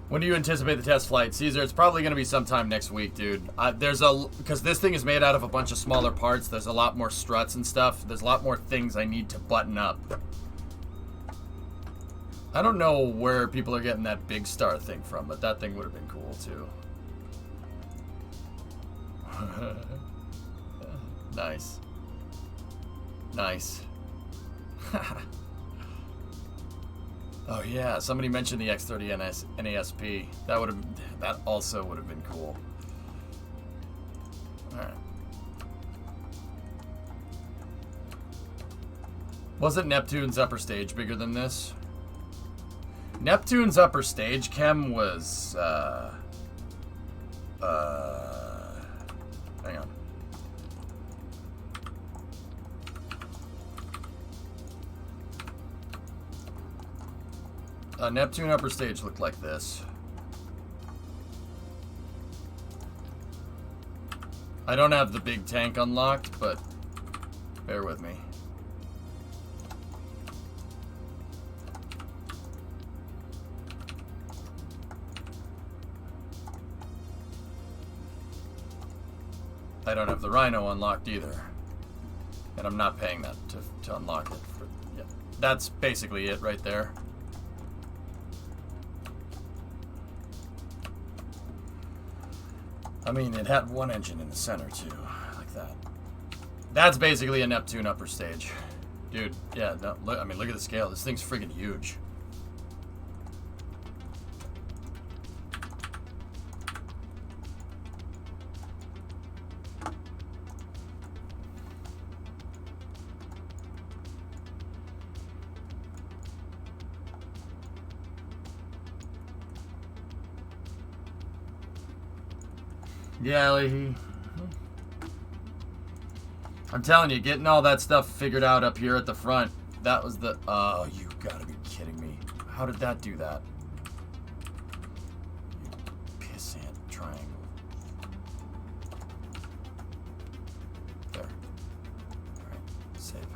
When do you anticipate the test flight, Caesar? It's probably going to be sometime next week, dude. Because this thing is made out of a bunch of smaller parts. There's a lot more struts and stuff. There's a lot more things I need to button up. I don't know where people are getting that big star thing from, but that thing would have been cool too. Nice. Nice. Oh yeah, somebody mentioned the X30 NASP. That also would have been cool. Alright. Wasn't Neptune's upper stage bigger than this? Neptune's upper stage chem was hang on. Neptune upper stage looked like this. I don't have the big tank unlocked, but bear with me. I don't have the Rhino unlocked either. And I'm not paying that to unlock it. Yeah. That's basically it right there. I mean, it had one engine in the center too, like that. That's basically a Neptune upper stage. Dude, yeah, no, look, I mean, look at the scale. This thing's freaking huge. Yeah, I'm telling you, getting all that stuff figured out up here at the front, that was the... Oh, you gotta be kidding me. How did that do that? You pissant triangle. There. Alright, save.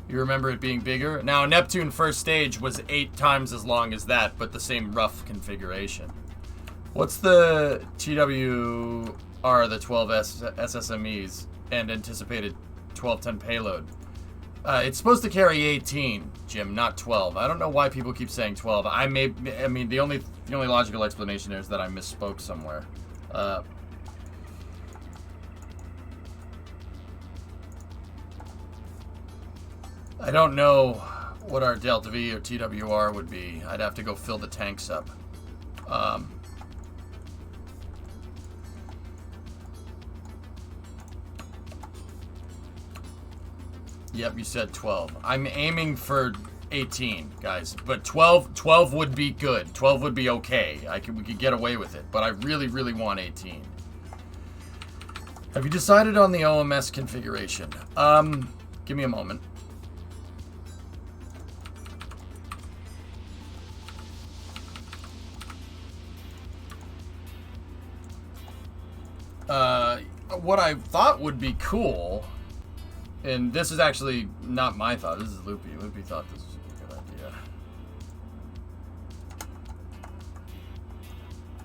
You remember it being bigger? Now, Neptune first stage was 8 times as long as that, but the same rough configuration. What's the TWR, the 12 SSMEs, and anticipated 1210 payload? It's supposed to carry 18, Jim, not 12. I don't know why people keep saying 12. I mean, the only logical explanation there is that I misspoke somewhere. I don't know what our Delta V or TWR would be. I'd have to go fill the tanks up. Yep, you said 12. I'm aiming for 18, guys. But 12 would be good. 12 would be okay. We could get away with it. But I really, really want 18. Have you decided on the OMS configuration? Give me a moment. What I thought would be cool, and this is actually not my thought, this is Loopy. Loopy thought this was a good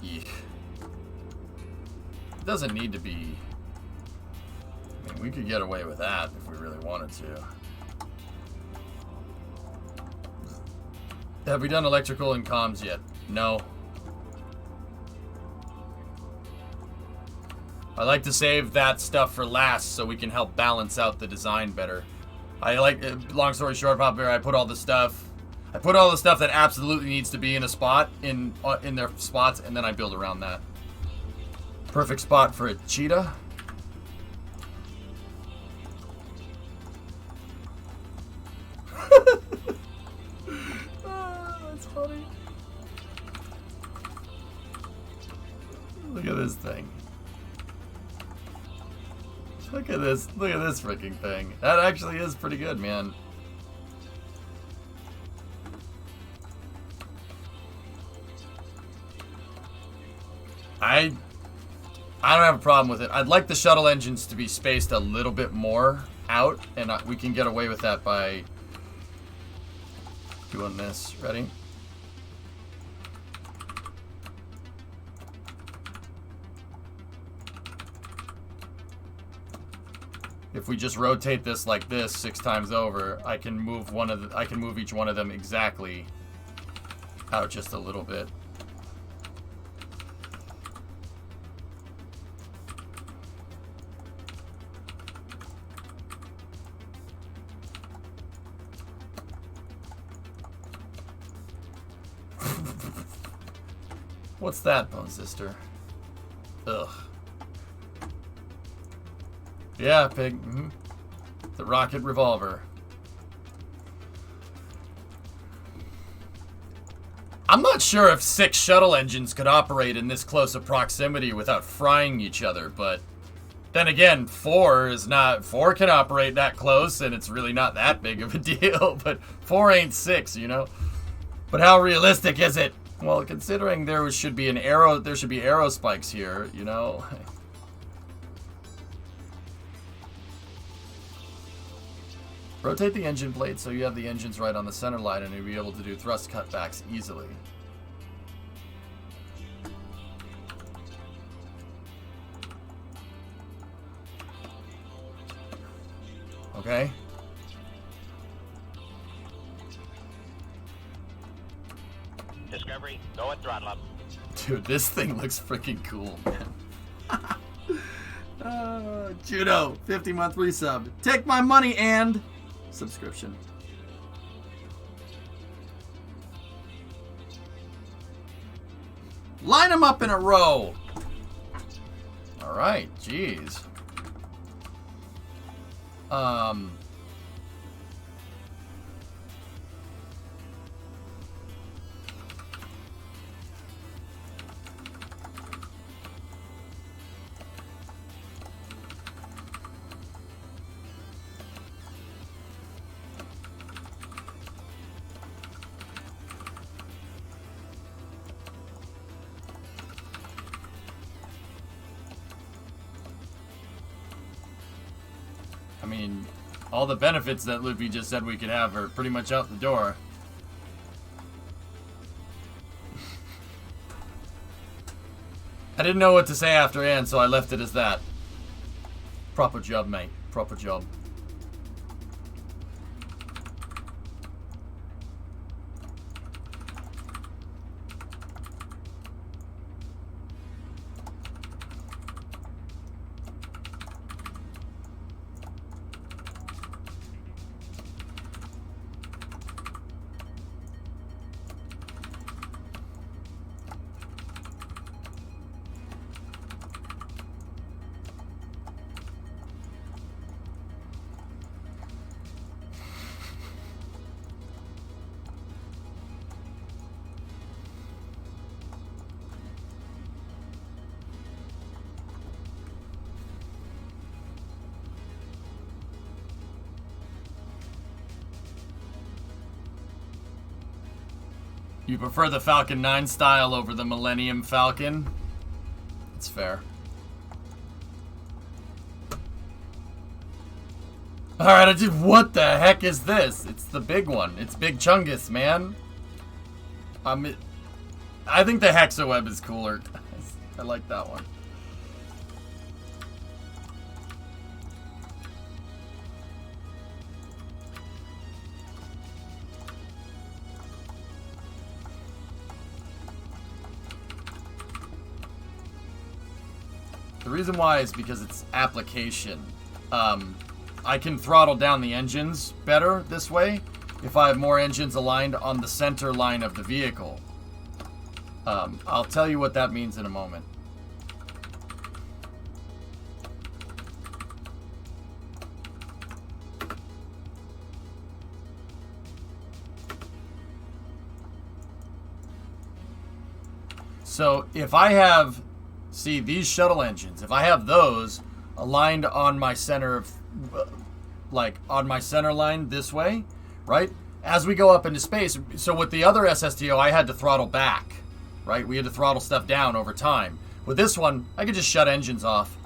idea. Eek. It doesn't need to be... I mean, we could get away with that if we really wanted to. Have we done electrical and comms yet? No. I like to save that stuff for last so we can help balance out the design better. I like, long story short, Pop Bear, I put all the stuff that absolutely needs to be in a spot, in their spots, and then I build around that. Perfect spot for a cheetah. That's funny. Look at this thing. Look at this freaking thing. That actually is pretty good, man. I don't have a problem with it. I'd like the shuttle engines to be spaced a little bit more out, and we can get away with that by doing this. Ready? If we just rotate this like this 6 times over, I can move each one of them exactly out just a little bit. What's that, Bone Sister? Ugh. Yeah, Pig. Mm-hmm. The rocket revolver. I'm not sure if 6 shuttle engines could operate in this close a proximity without frying each other, but then again, 4 can operate that close, and it's really not that big of a deal, but 4 ain't 6, you know? But how realistic is it? Well, considering there should be arrow spikes here, you know? Rotate the engine blade so you have the engines right on the center line and you'll be able to do thrust cutbacks easily. Okay. Discovery, go at throttle up. Dude, this thing looks freaking cool, man. Judo, 50-month resub. Take my money and subscription. Line them up in a row. All right, jeez. mean, all the benefits that Luffy just said we could have are pretty much out the door. I didn't know what to say after Ann, so I left it as that. Proper job, mate. Proper job. You prefer the Falcon 9 style over the Millennium Falcon? That's fair. Alright, what the heck is this? It's the big one. It's Big Chungus, man. I think the Hexaweb is cooler. I like that one. The reason why is because it's application. I can throttle down the engines better this way if I have more engines aligned on the center line of the vehicle. I'll tell you what that means in a moment. So if I have, see these shuttle engines, if I have those aligned on my center of, like on my center line this way, right? As we go up into space, so with the other SSTO, I had to throttle back, right? We had to throttle stuff down over time. With this one, I could just shut engines off.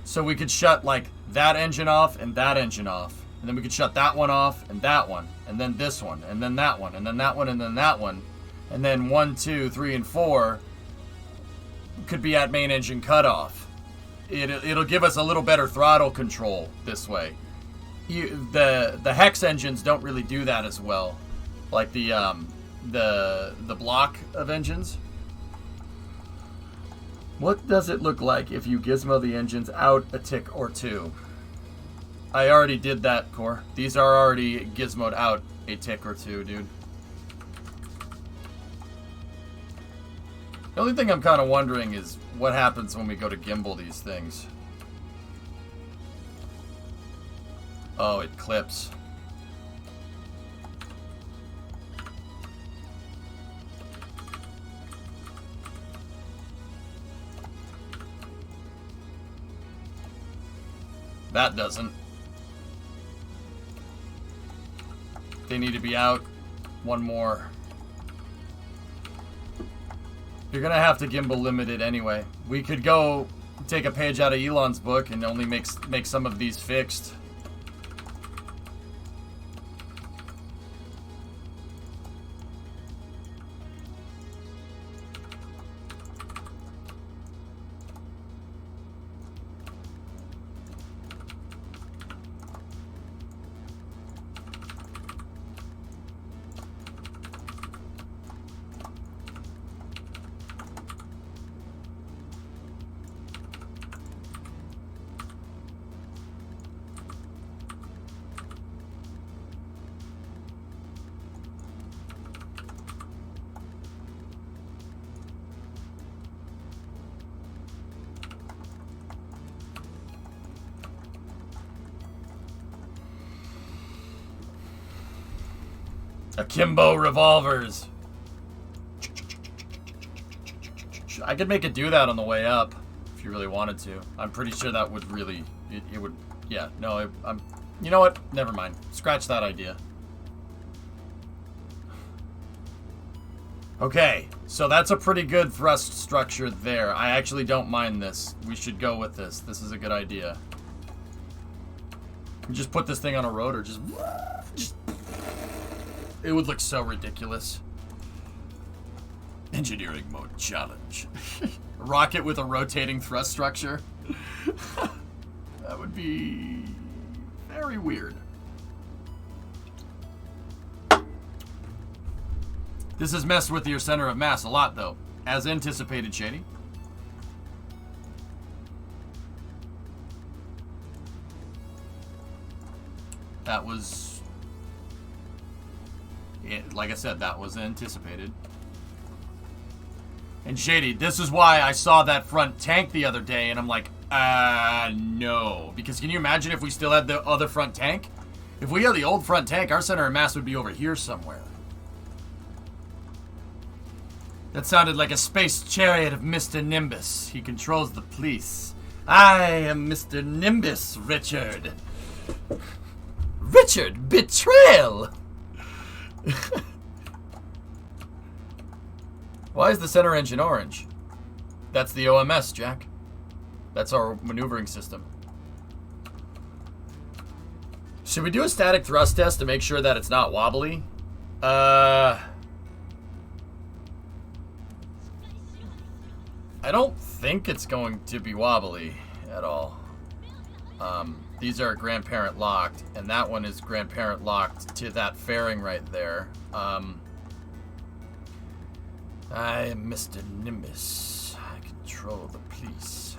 So we could shut like that engine off and that engine off. And then we could shut that one off and that one. And then this one, and then that one, and then that one, and then that one. And then 1, 2, 3, and 4 could be at main engine cutoff. It'll give us a little better throttle control this way. The hex engines don't really do that as well, like the block of engines. What does it look like if you gizmo the engines out a tick or two? I already did that, Core. These are already gizmoed out a tick or two, dude. The only thing I'm kind of wondering is what happens when we go to gimbal these things. Oh, it clips. That doesn't. They need to be out. One more. You're gonna have to gimbal limited anyway. We could go take a page out of Elon's book and only make some of these fixed. Akimbo revolvers. I could make it do that on the way up if you really wanted to. I'm pretty sure that would really, it would, yeah, no, I'm, you know what? Never mind. Scratch that idea. Okay, so that's a pretty good thrust structure there. I actually don't mind this. We should go with this. This is a good idea. You just put this thing on a rotor, just it would look so ridiculous. Engineering mode challenge. Rocket with a rotating thrust structure. That would be very weird. This has messed with your center of mass a lot, though, as anticipated, Shady. That was, like I said, that was anticipated. And Shady, this is why I saw that front tank the other day, and I'm like, no. Because can you imagine if we still had the other front tank? If we had the old front tank, our center of mass would be over here somewhere. That sounded like a space chariot of Mr. Nimbus. He controls the police. I am Mr. Nimbus, Richard. Richard, betrayal! Why is the center engine orange? That's the OMS, Jack. That's our maneuvering system. Should we do a static thrust test to make sure that it's not wobbly? I don't think it's going to be wobbly at all. These are grandparent locked, and that one is grandparent locked to that fairing right there. I am Mr. Nimbus. I control the police.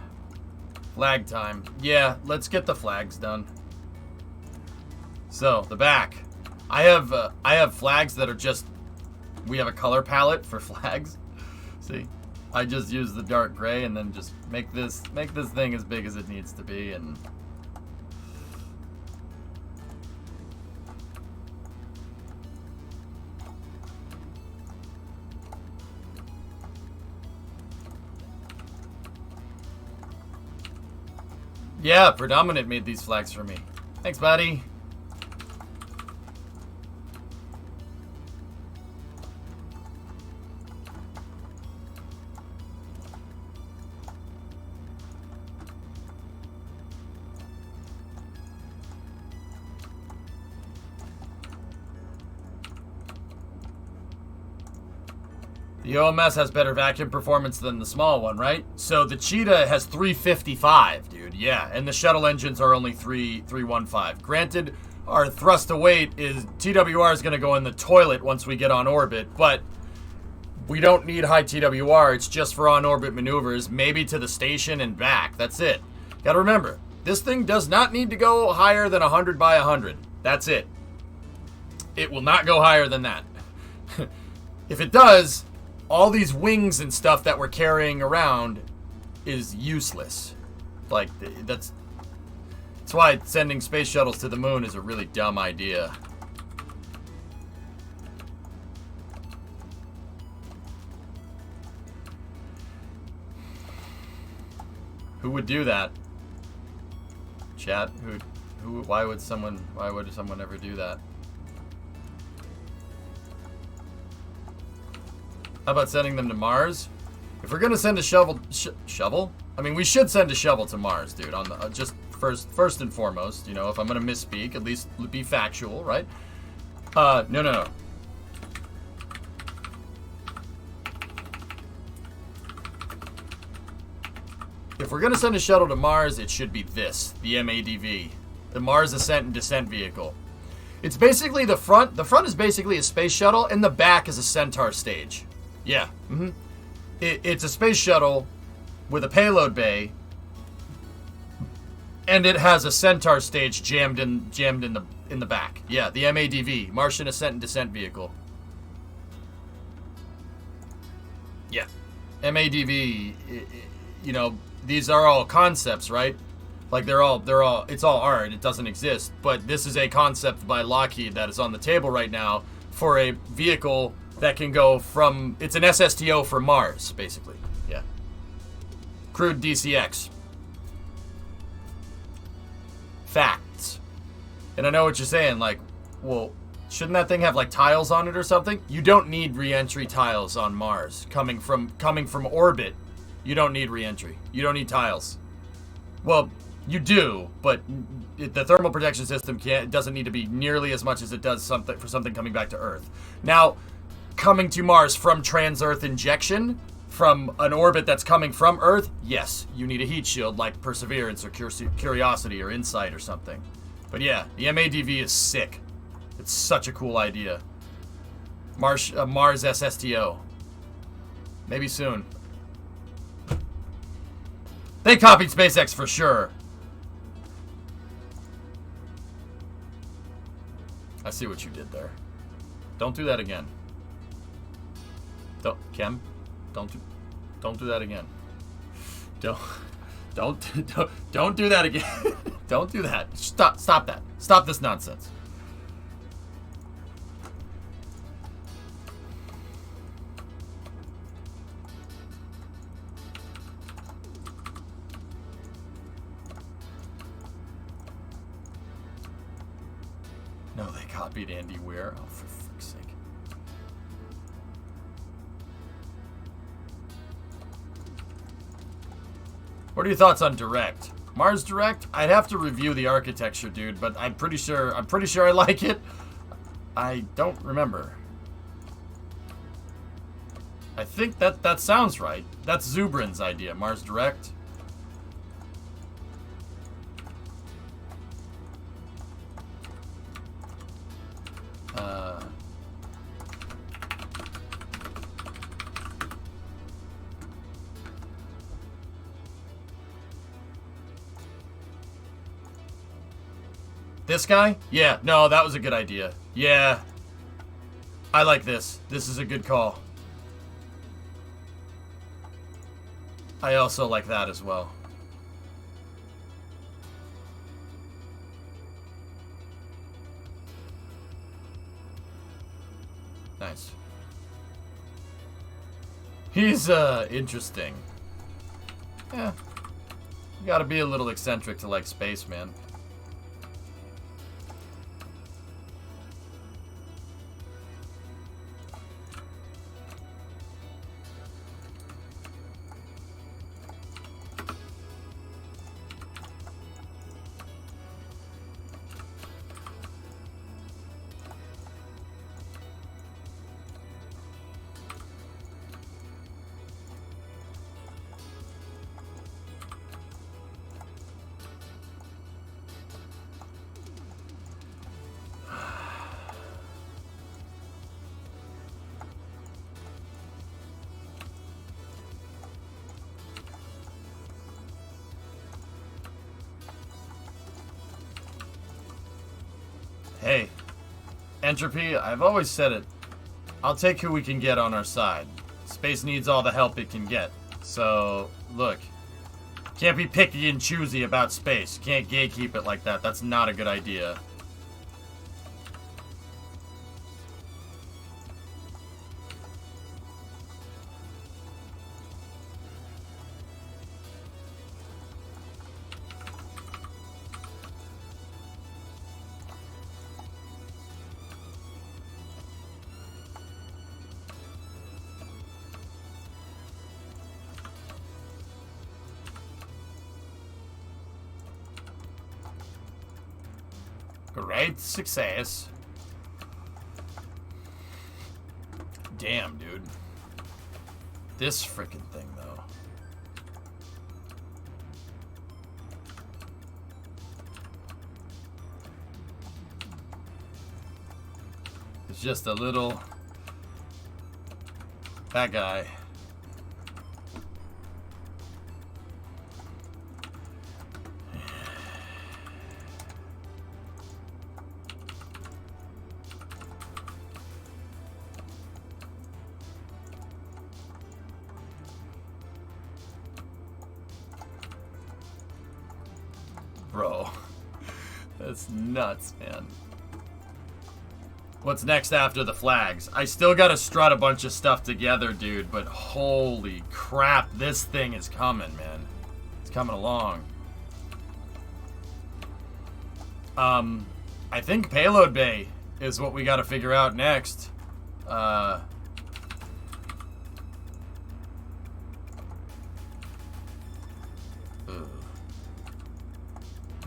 Flag time. Yeah, let's get the flags done. So, the back. I have flags that are just... We have a color palette for flags. See? I just use the dark gray and then just make this thing as big as it needs to be, and... Yeah, Predominant made these flags for me. Thanks, buddy. The OMS has better vacuum performance than the small one, right? So the Cheetah has 355, dude. Yeah, and the shuttle engines are only 315. Granted, our thrust to weight is TWR is going to go in the toilet once we get on orbit, but we don't need high TWR. It's just for on-orbit maneuvers, maybe to the station and back. That's it. Got to remember, this thing does not need to go higher than 100 by 100. That's it. It will not go higher than that. If it does, all these wings and stuff that we're carrying around is useless. Like, that's why sending space shuttles to the moon is a really dumb idea. Who would do that? Chat? Why would someone ever do that? How about sending them to Mars? If we're gonna send a shovel? I mean, we should send a shovel to Mars, dude. On the just first and foremost, you know, if I'm gonna misspeak, at least be factual, right? No. If we're gonna send a shuttle to Mars, it should be this, the MADV, the Mars Ascent and Descent Vehicle. It's basically the front. The front is basically a space shuttle, and the back is a Centaur stage. Yeah. It's a space shuttle with a payload bay, and it has a Centaur stage jammed in the back. Yeah, the MADV, Martian Ascent and Descent Vehicle. Yeah, MADV. You know, these are all concepts, right? Like it's all art. It doesn't exist, but this is a concept by Lockheed that is on the table right now for a vehicle that can go from, it's an SSTO for Mars, basically. Yeah. Crude DCX. Facts. And I know what you're saying, like, well, shouldn't that thing have like tiles on it or something? You don't need re-entry tiles on Mars. Coming from orbit, you don't need re-entry. You don't need tiles. Well, You do, but the thermal protection system doesn't need to be nearly as much as it does for something coming back to Earth. Now, coming to Mars from trans-Earth injection, from an orbit that's coming from Earth, yes, you need a heat shield like Perseverance or Curiosity or Insight or something. But yeah, the MADV is sick. It's such a cool idea. Mars SSTO. Maybe soon. They copied SpaceX for sure. I see what you did there. Don't do that again. Kem, don't do that again. Don't do that again. Don't do that. Stop that. Stop this nonsense. No, they copied Andy Weir. Oh, for fuck's sake. What are your thoughts on Direct? Mars Direct? I'd have to review the architecture, dude, but I'm pretty sure I like it. I don't remember. I think that sounds right. That's Zubrin's idea, Mars Direct. This guy? Yeah, no, that was a good idea. Yeah. I like this. This is a good call. I also like that as well. Nice. He's, interesting. Yeah. You gotta be a little eccentric to like space, man. Hey, Entropy, I've always said it. I'll take who we can get on our side. Space needs all the help it can get. So, look. Can't be picky and choosy about space. Can't gatekeep it like that. That's not a good idea. Great success. Damn, dude. This freaking thing, though. It's just a little... That guy. Bro, that's nuts, man. What's next after the flags? I still gotta strut a bunch of stuff together, dude, but holy crap, this thing is coming, man. It's coming along. I think Payload Bay is what we gotta figure out next.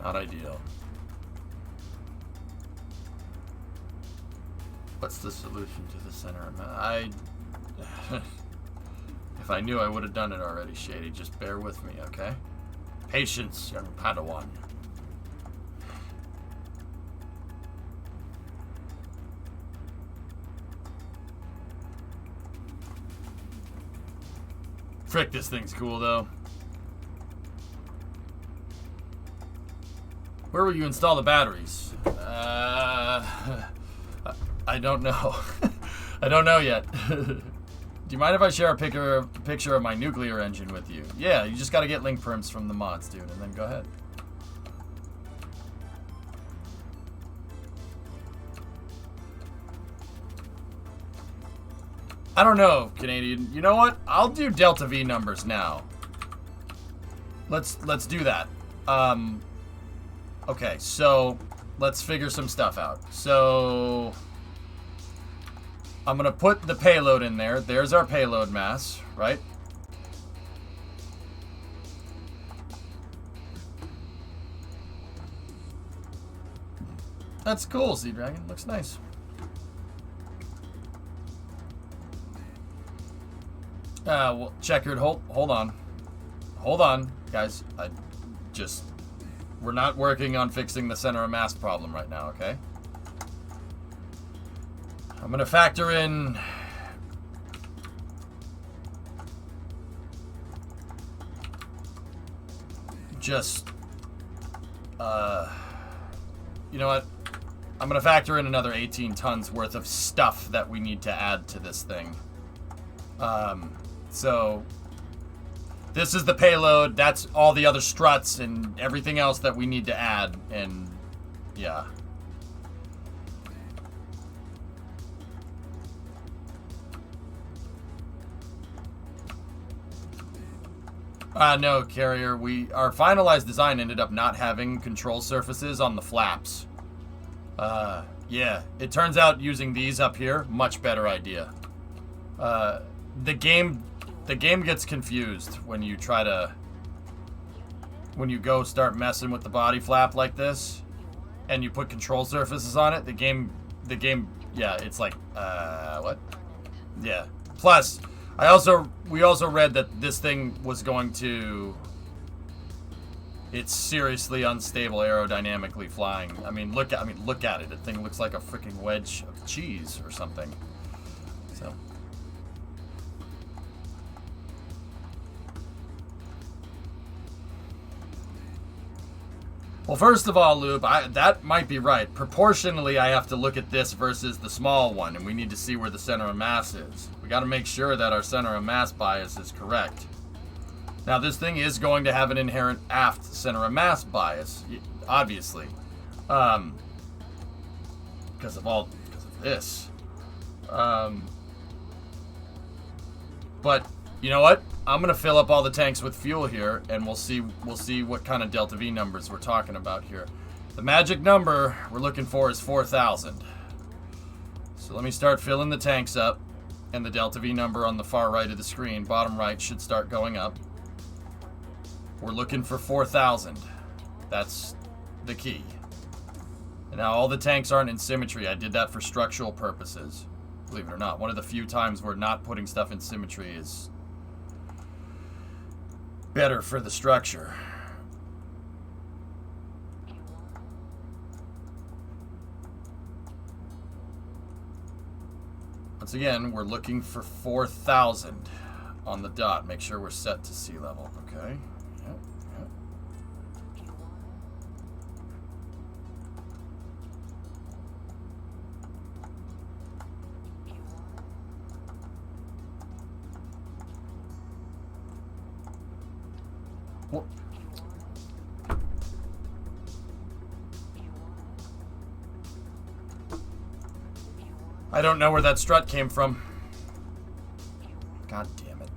Not ideal. What's the solution to the center? If I knew, I would have done it already, Shady. Just bear with me, okay? Patience, young Padawan. Frick, this thing's cool, though. Where will you install the batteries? I don't know. I don't know yet. Do you mind if I share a picture of my nuclear engine with you? Yeah, you just gotta get link perms from the mods, dude, and then go ahead. I don't know, Canadian. You know what? I'll do Delta V numbers now. Let's do that. Okay, so let's figure some stuff out. So I'm gonna put the payload in there. There's our payload mass, right? That's cool, Sea Dragon. Looks nice. Well, checkered. Hold on, guys. We're not working on fixing the center of mass problem right now, okay? I'm gonna factor in just, you know what? I'm gonna factor in another 18 tons worth of stuff that we need to add to this thing. So this is the payload. That's all the other struts and everything else that we need to add. And yeah. No, Carrier. Our finalized design ended up not having control surfaces on the flaps. Yeah. It turns out using these up here, much better idea. The game gets confused when you go start messing with the body flap like this, and you put control surfaces on it. The game, yeah, it's like, what? Yeah. Plus, we also read that this thing was going to. It's seriously unstable aerodynamically flying. I mean, look at it. The thing looks like a freaking wedge of cheese or something. So. Well, first of all, Lube, that might be right. Proportionally, I have to look at this versus the small one, and we need to see where the center of mass is. We got to make sure that our center of mass bias is correct. Now, this thing is going to have an inherent aft center of mass bias, obviously, because of this. But you know what? I'm gonna fill up all the tanks with fuel here, and we'll see what kind of Delta V numbers we're talking about here. The magic number we're looking for is 4,000. So let me start filling the tanks up, and the Delta V number on the far right of the screen, bottom right, should start going up. We're looking for 4,000. That's the key. And now all the tanks aren't in symmetry. I did that for structural purposes. Believe it or not, one of the few times where not putting stuff in symmetry is better for the structure. Once again, we're looking for 4,000 on the dot. Make sure we're set to sea level, okay? Yep. What? I don't know where that strut came from. God damn it.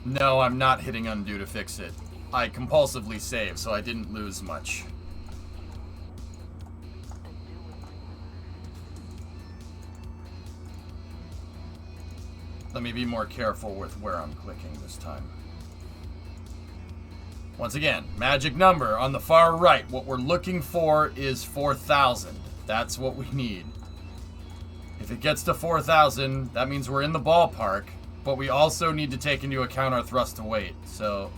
No, I'm not hitting undo to fix it. I compulsively saved, so I didn't lose much. Let me be more careful with where I'm clicking this time. Once again, magic number on the far right. What we're looking for is 4,000. That's what we need. If it gets to 4,000, that means we're in the ballpark, but we also need to take into account our thrust to weight, so...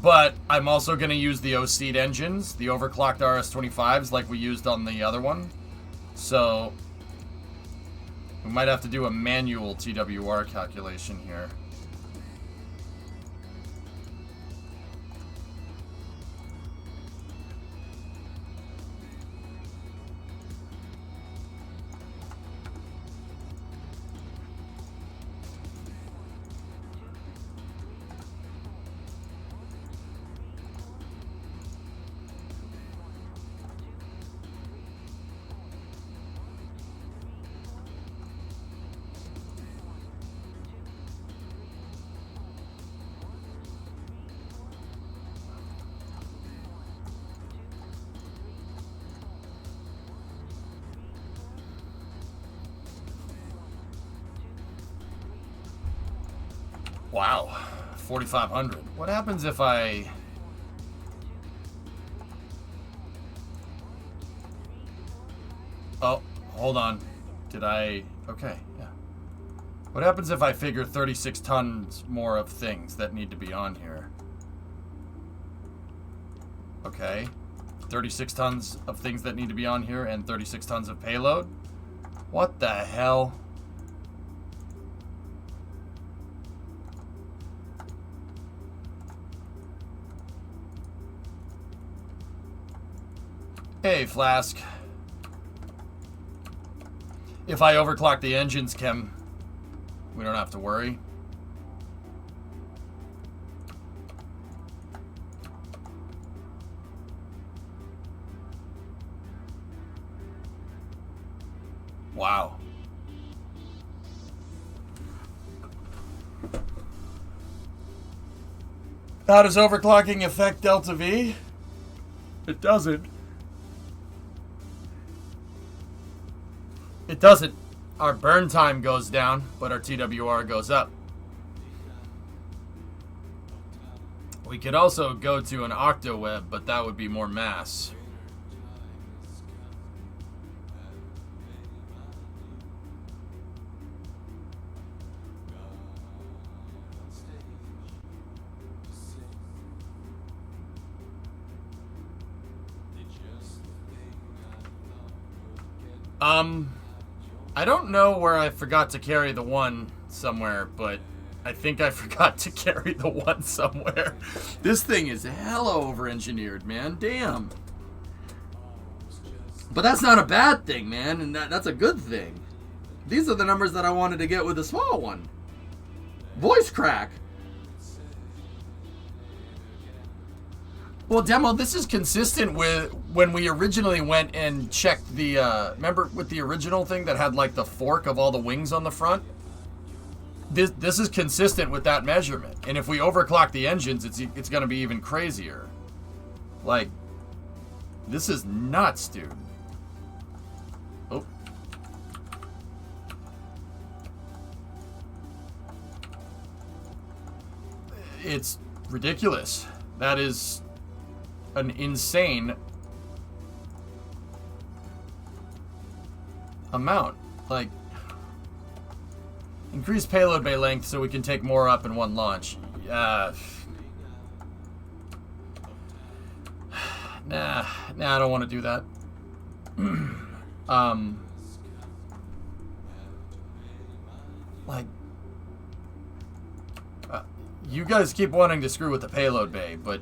But I'm also going to use the O-Seed engines, the overclocked RS-25s like we used on the other one. So we might have to do a manual TWR calculation here. Wow, 4,500. What happens if I... Oh, hold on. Did I... Okay, yeah. What happens if I figure 36 tons more of things that need to be on here? Okay. 36 tons of things that need to be on here and 36 tons of payload? What the hell? Hey, Flask. If I overclock the engines, Kim, we don't have to worry. Wow. How does overclocking affect Delta V? It doesn't. It doesn't. Our burn time goes down, but our TWR goes up. We could also go to an octaweb, but that would be more mass. I don't know where I forgot to carry the one somewhere, but I think I forgot to carry the one somewhere. This thing is hella over-engineered, man. Damn. But that's not a bad thing, man, and that's a good thing. These are the numbers that I wanted to get with the small one. Voice crack. Well, Demo, this is consistent with when we originally went and checked the, remember with the original thing that had like the fork of all the wings on the front? This is consistent with that measurement. And if we overclock the engines, it's going to be even crazier. Like, this is nuts, dude. Oh. It's ridiculous. That is an insane amount. Like, increase payload bay length so we can take more up in one launch. Nah, I don't want to do that. Like, you guys keep wanting to screw with the payload bay, but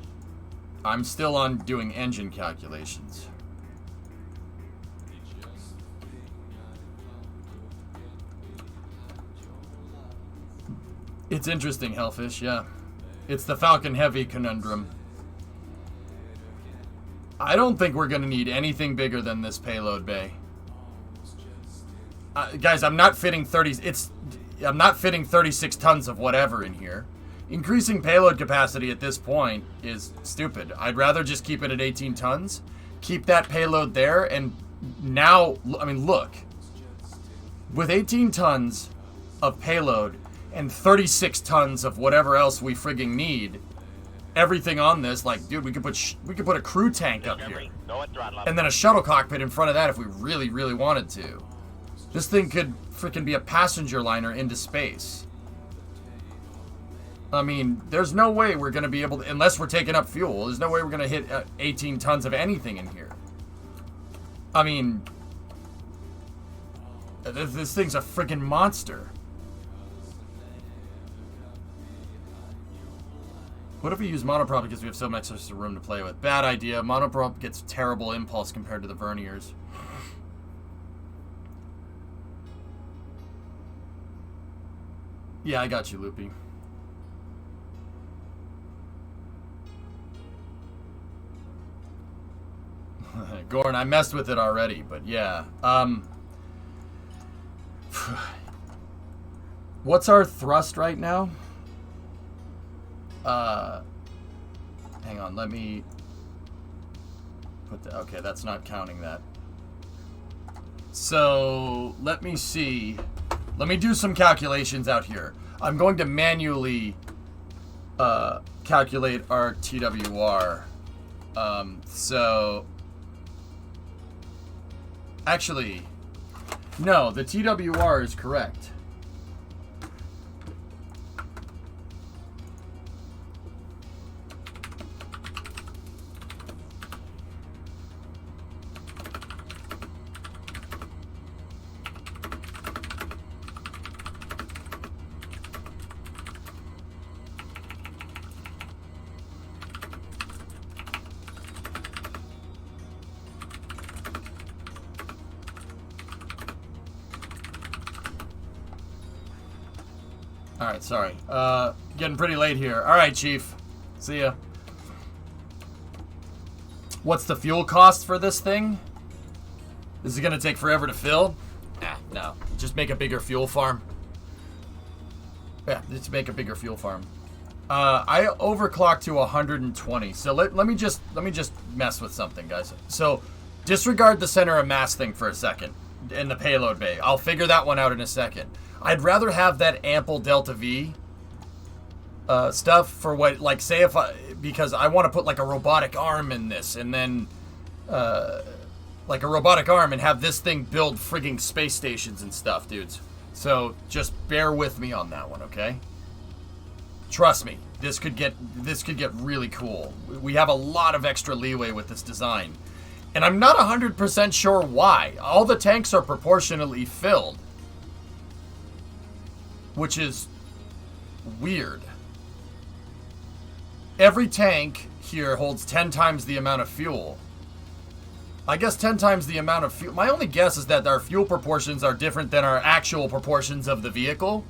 I'm still on doing engine calculations. It's interesting, Hellfish, yeah. It's the Falcon Heavy conundrum. I don't think we're going to need anything bigger than this payload bay. Guys, I'm not fitting 36 tons of whatever in here. Increasing payload capacity at this point is stupid. I'd rather just keep it at 18 tons, keep that payload there, and now, I mean, look. With 18 tons of payload and 36 tons of whatever else we frigging need, everything on this, like, dude, we could put a crew tank up here. Discovery, go at throttle up. And then a shuttle cockpit in front of that if we really, really wanted to. This thing could freaking be a passenger liner into space. I mean, there's no way we're going to be able to, unless we're taking up fuel, there's no way we're going to hit 18 tons of anything in here. I mean, this thing's a freaking monster. What if we use monoprop because we have so much extra room to play with? Bad idea. Monoprop gets terrible impulse compared to the verniers. Yeah, I got you, Loopy. Gorn, I messed with it already, but yeah. What's our thrust right now? Hang on, let me put the, okay, that's not counting that. So, let me see. Let me do some calculations out here. I'm going to manually calculate our TWR. So, actually, no, the TWR is correct. Alright, sorry. Getting pretty late here. Alright, Chief. See ya. What's the fuel cost for this thing? Is it gonna take forever to fill? No. Just make a bigger fuel farm. Yeah, just make a bigger fuel farm. I overclocked to 120. So let me just mess with something, guys. So disregard the center of mass thing for a second in the payload bay. I'll figure that one out in a second. I'd rather have that ample Delta V stuff for what, like, say if because I want to put like a robotic arm in this, and then like a robotic arm, and have this thing build frigging space stations and stuff, dudes. So just bear with me on that one, okay? Trust me, this could get really cool. We have a lot of extra leeway with this design, and I'm not 100% sure why. All the tanks are proportionally filled, which is weird. Every tank here holds 10 times the amount of fuel. I guess 10 times the amount of fuel. My only guess is that our fuel proportions are different than our actual proportions of the vehicle.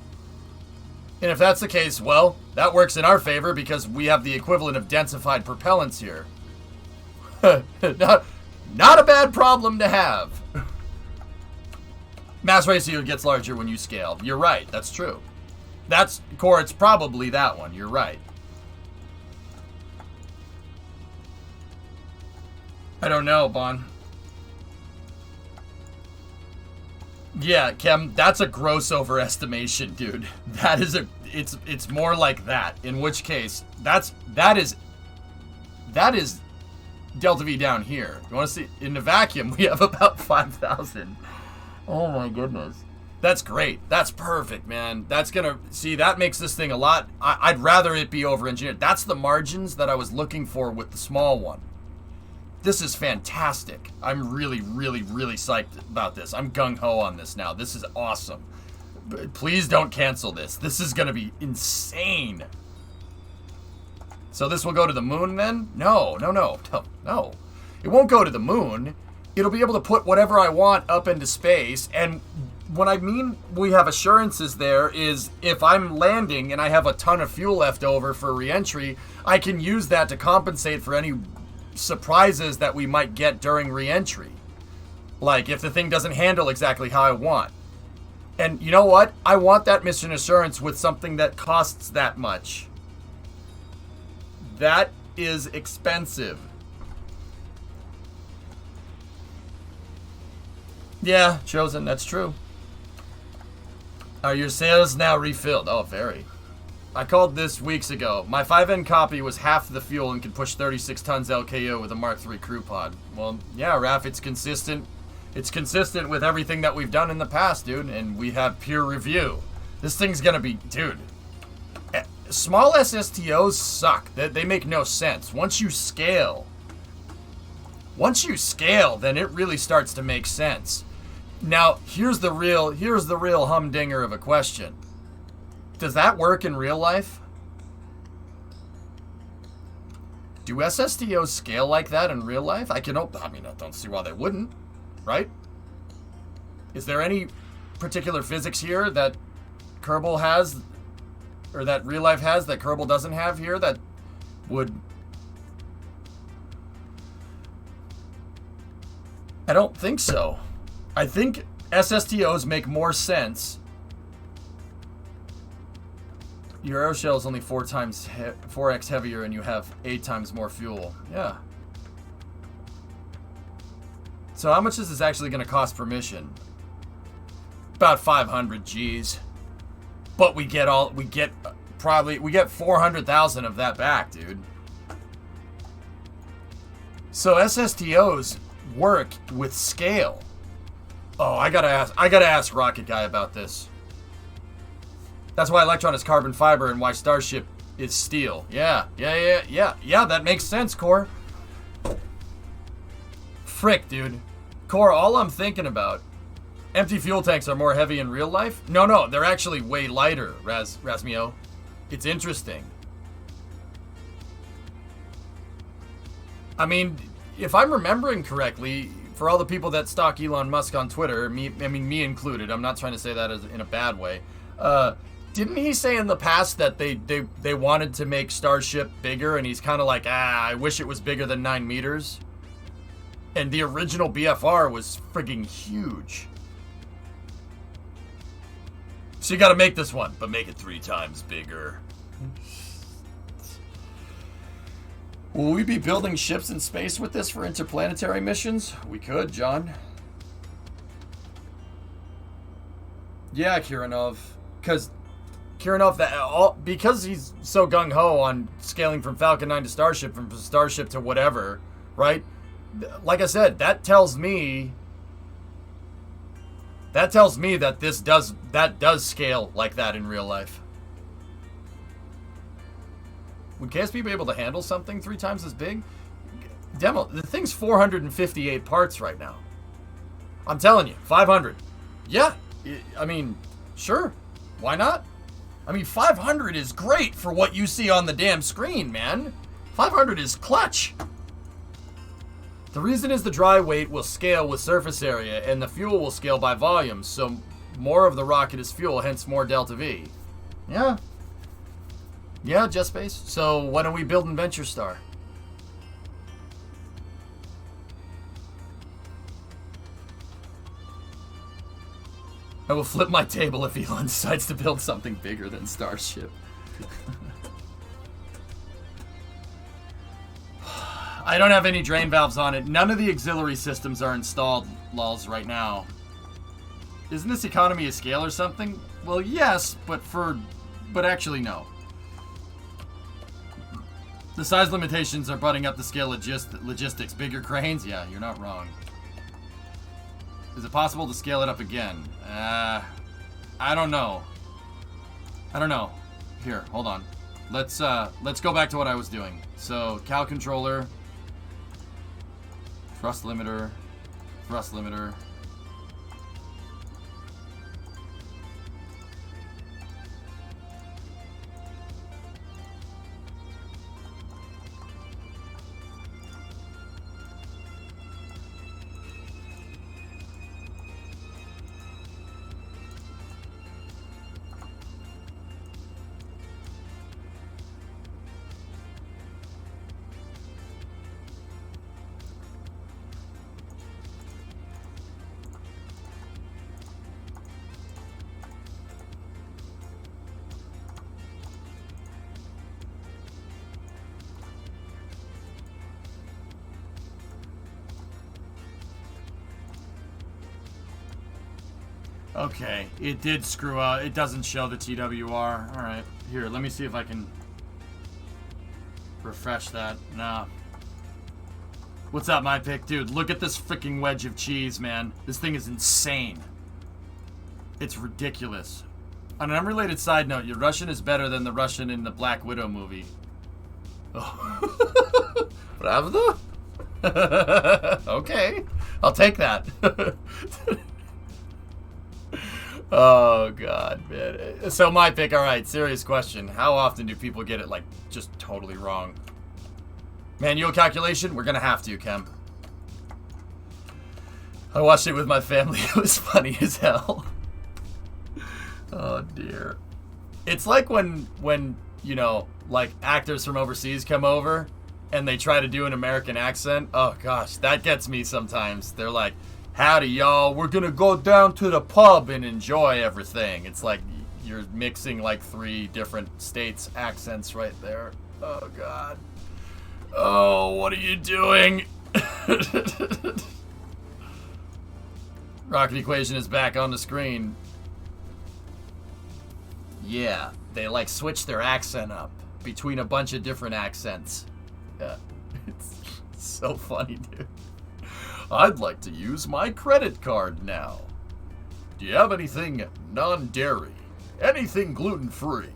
And if that's the case, well, that works in our favor because we have the equivalent of densified propellants here. Not a bad problem to have. Mass ratio gets larger when you scale. You're right. That's true. That's, Core, it's probably that one. You're right. I don't know, Bon. Yeah, Kem, that's a gross overestimation, dude. That is it's more like that. In which case, that is Delta V down here. You want to see in the vacuum? We have about 5,000. Oh my goodness. That's great. That's perfect, man. That's gonna, see, that makes this thing a lot, I'd rather it be over-engineered. That's the margins that I was looking for with the small one. This is fantastic. I'm really, really, really psyched about this. I'm gung-ho on this now. This is awesome. But please don't cancel this. This is gonna be insane. So this will go to the moon then? No. It won't go to the moon. It'll be able to put whatever I want up into space, and what I mean we have assurances there is if I'm landing and I have a ton of fuel left over for re-entry, I can use that to compensate for any surprises that we might get during re-entry. Like if the thing doesn't handle exactly how I want. And you know what? I want that mission assurance with something that costs that much. That is expensive. Yeah, Chosen, that's true. Are your sales now refilled? Oh, very. I called this weeks ago. My 5N copy was half the fuel and could push 36 tons LKO with a Mark III crew pod. Well, yeah, Raph, it's consistent. It's consistent with everything that we've done in the past, dude, and we have peer review. This thing's gonna be, dude. Small SSTOs suck. They make no sense. Once you scale, then it really starts to make sense. Now, here's the real humdinger of a question. Does that work in real life? Do SSTOs scale like that in real life? I don't see why they wouldn't, right? Is there any particular physics here that Kerbal has, or that real life has, that Kerbal doesn't have here that would... I don't think so. I think SSTOs make more sense. Your aeroshell is only 4x heavier and you have 8 times more fuel. Yeah. So how much is this actually going to cost per mission? About 500 G's. But we get 400,000 of that back, dude. So SSTOs work with scale. Oh, I gotta ask Rocket Guy about this. That's why Electron is carbon fiber and why Starship is steel. Yeah, that makes sense, Core. Frick, dude. Core, all I'm thinking about, empty fuel tanks are more heavy in real life? No, they're actually way lighter, Rasmio. It's interesting. I mean, if I'm remembering correctly, for all the people that stalk Elon Musk on Twitter, me included, I'm not trying to say that in a bad way, didn't he say in the past that they wanted to make Starship bigger, and he's kind of like, I wish it was bigger than 9 meters? And the original BFR was frigging huge. So you gotta make this one, but make it 3 times bigger. Will we be building ships in space with this for interplanetary missions? We could, John. Yeah, Kiranov. Because he's so gung-ho on scaling from Falcon 9 to Starship, from Starship to whatever, right? Like I said, that tells me that does scale like that in real life. Would KSP be able to handle something 3 times as big? Demo, the thing's 458 parts right now. I'm telling you, 500. Yeah, I mean, sure. Why not? I mean, 500 is great for what you see on the damn screen, man. 500 is clutch. The reason is the dry weight will scale with surface area, and the fuel will scale by volume, so more of the rocket is fuel, hence more delta V. Yeah. Yeah, Jet Space. So when are we building Venture Star? I will flip my table if Elon decides to build something bigger than Starship. I don't have any drain valves on it. None of the auxiliary systems are installed, lols, right now. Isn't this economy of scale or something? Well, yes, but actually no. The size limitations are butting up the scale logistics. Bigger cranes? Yeah, you're not wrong. Is it possible to scale it up again? I don't know. Here, hold on. Let's go back to what I was doing. So, cal controller, thrust limiter. Okay, it did screw up. It doesn't show the TWR. Alright, here, let me see if I can refresh that. Nah. What's up, my pick? Dude, look at this freaking wedge of cheese, man. This thing is insane. It's ridiculous. On an unrelated side note, your Russian is better than the Russian in the Black Widow movie. Oh. Pravda? Okay. I'll take that. Oh, God, man. So my pick, alright, serious question. How often do people get it, like, just totally wrong? Manual calculation? We're gonna have to, Kem. I watched it with my family. It was funny as hell. Oh, dear. It's like when, you know, like, actors from overseas come over and they try to do an American accent. Oh, gosh, that gets me sometimes. They're like, howdy, y'all. We're gonna go down to the pub and enjoy everything. It's like you're mixing, like, 3 different states' accents right there. Oh, God. Oh, what are you doing? Rocket Equation is back on the screen. Yeah, they like switch their accent up between a bunch of different accents. Yeah, it's so funny, dude. I'd like to use my credit card now. Do you have anything non-dairy? Anything gluten-free?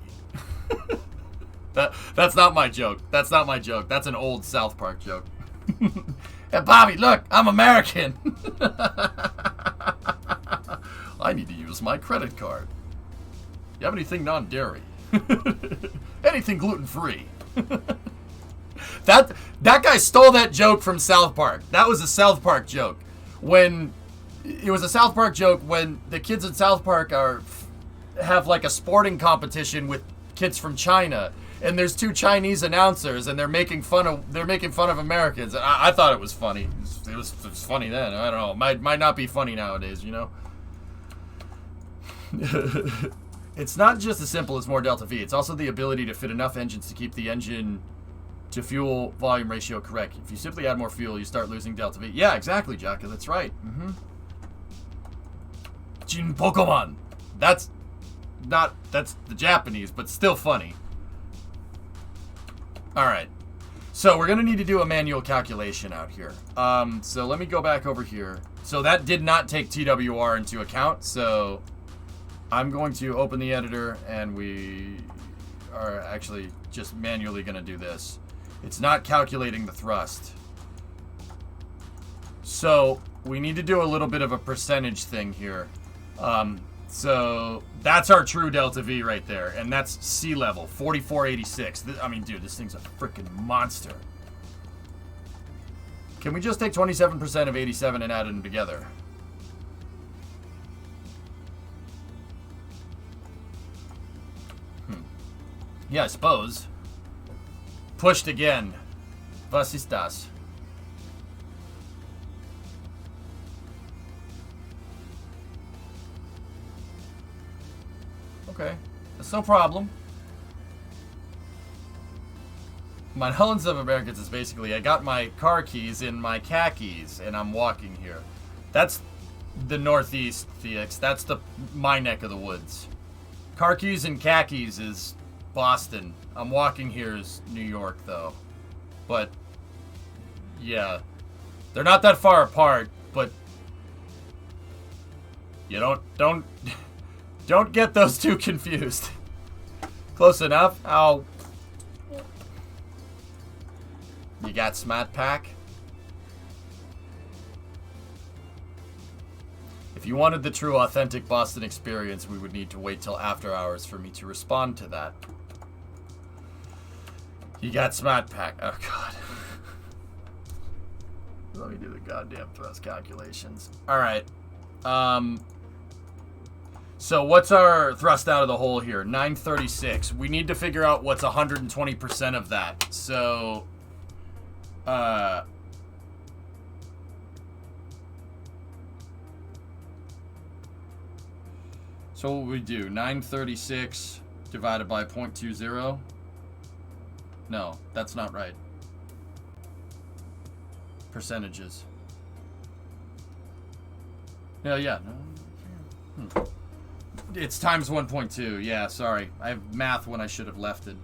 That's not my joke. That's not my joke. That's an old South Park joke. Hey, Bobby, look, I'm American. I need to use my credit card. You have anything non-dairy? Anything gluten-free? That guy stole that joke from South Park. That was a South Park joke. It was a South Park joke when the kids in South Park have like a sporting competition with kids from China, and there's 2 Chinese announcers, and they're making fun of Americans. I thought it was funny. It was funny then. I don't know. Might not be funny nowadays, you know. It's not just as simple as more delta V. It's also the ability to fit enough engines to keep the engine to fuel volume ratio correct. If you simply add more fuel, you start losing delta V. Yeah, exactly, Jaka. That's right. Jin Pokemon. That's the Japanese, but still funny. Alright. So we're going to need to do a manual calculation out here. So let me go back over here. So that did not take TWR into account, so I'm going to open the editor, and we are actually just manually going to do this. It's not calculating the thrust. So we need to do a little bit of a percentage thing here. So that's our true delta V right there, and that's sea level, 4486. I mean, dude, this thing's a freaking monster. Can we just take 27% of 87 and add them together? Yeah, I suppose. Pushed again. Was ist das? Okay, that's no problem. My Helens of Americans is basically, I got my car keys in my khakis, and I'm walking here. That's the Northeast, Theix. That's my neck of the woods. Car keys and khakis is Boston. I'm walking here is New York, though. But, yeah. They're not that far apart, but you don't get those two confused. Close enough? Ow. You got Smart Pack? If you wanted the true, authentic Boston experience, we would need to wait till after hours for me to respond to that. You got Smart Pack. Oh, God. Let me do the goddamn thrust calculations. Alright. So what's our thrust out of the hole here? 936. We need to figure out what's 120% of that. So, so what would we do? 936 divided by 0.20? No, that's not right. Percentages. Yeah. It's times 1.2. Yeah, sorry. I have math when I should have left it.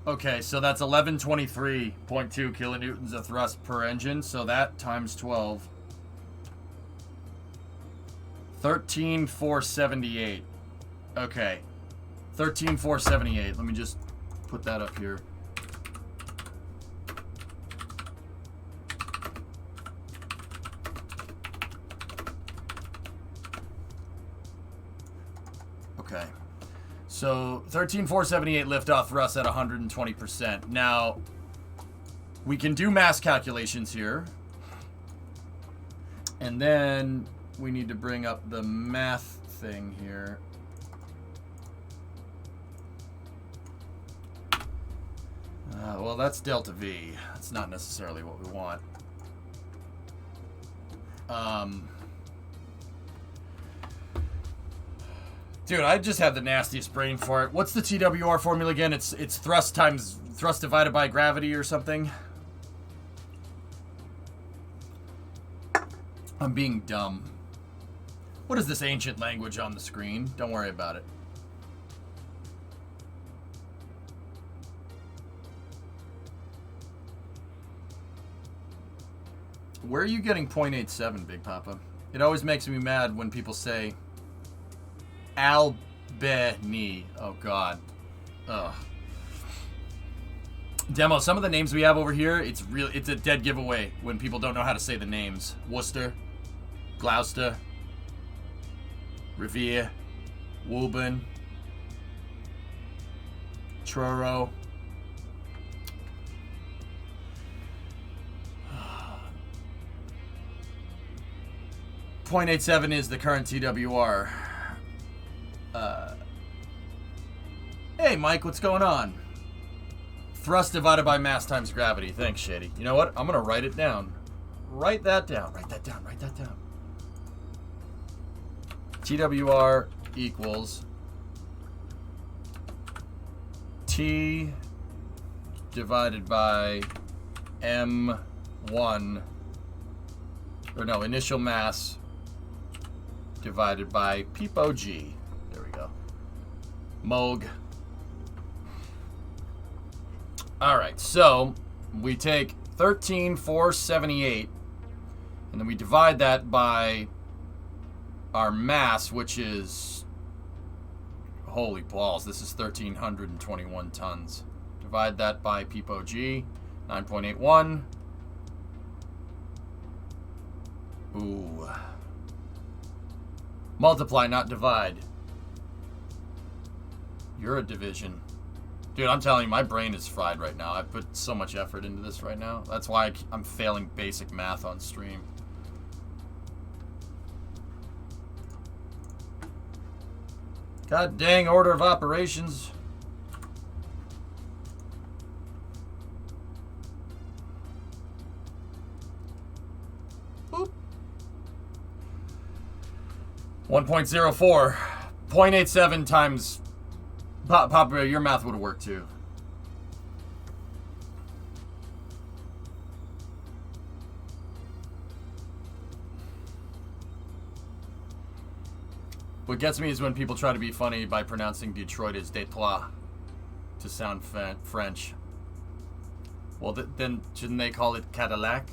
Okay, so that's 1123.2 kilonewtons of thrust per engine. So that times 12. 13,478. Okay. 13,478. Let me just put that up here. Okay. So 13,478 liftoff thrust at 120%. Now, we can do mass calculations here. And then we need to bring up the math thing here. Well, that's delta V. That's not necessarily what we want. Dude, I just have the nastiest brain for it. What's the TWR formula again? It's thrust times thrust divided by gravity or something. I'm being dumb. What is this ancient language on the screen? Don't worry about it. Where are you getting 0.87, Big Papa? It always makes me mad when people say Albany. Oh, God. Ugh. Demo, some of the names we have over here, it's a dead giveaway when people don't know how to say the names. Worcester, Gloucester, Revere, Woburn, Truro. 0.87 is the current TWR. Hey, Mike, what's going on? Thrust divided by mass times gravity. Thanks, Shady. You know what? I'm going to write it down. Write that down. Write that down. Write that down. TWR equals T divided by M1, or no, initial mass divided by Peepo G. There we go. Moog. Alright, so we take 13,478 and then we divide that by our mass, which is, holy balls, this is 1,321 tons. Divide that by Peepo G, 9.81. Ooh. Multiply, not divide. You're a division. Dude, I'm telling you, my brain is fried right now. I put so much effort into this right now. That's why I'm failing basic math on stream. God dang order of operations. Boop. 1.04. 0.87 times... Papa, your math would have worked too. What gets me is when people try to be funny by pronouncing Detroit as Detroit to sound French. Well, then shouldn't they call it Cadillac?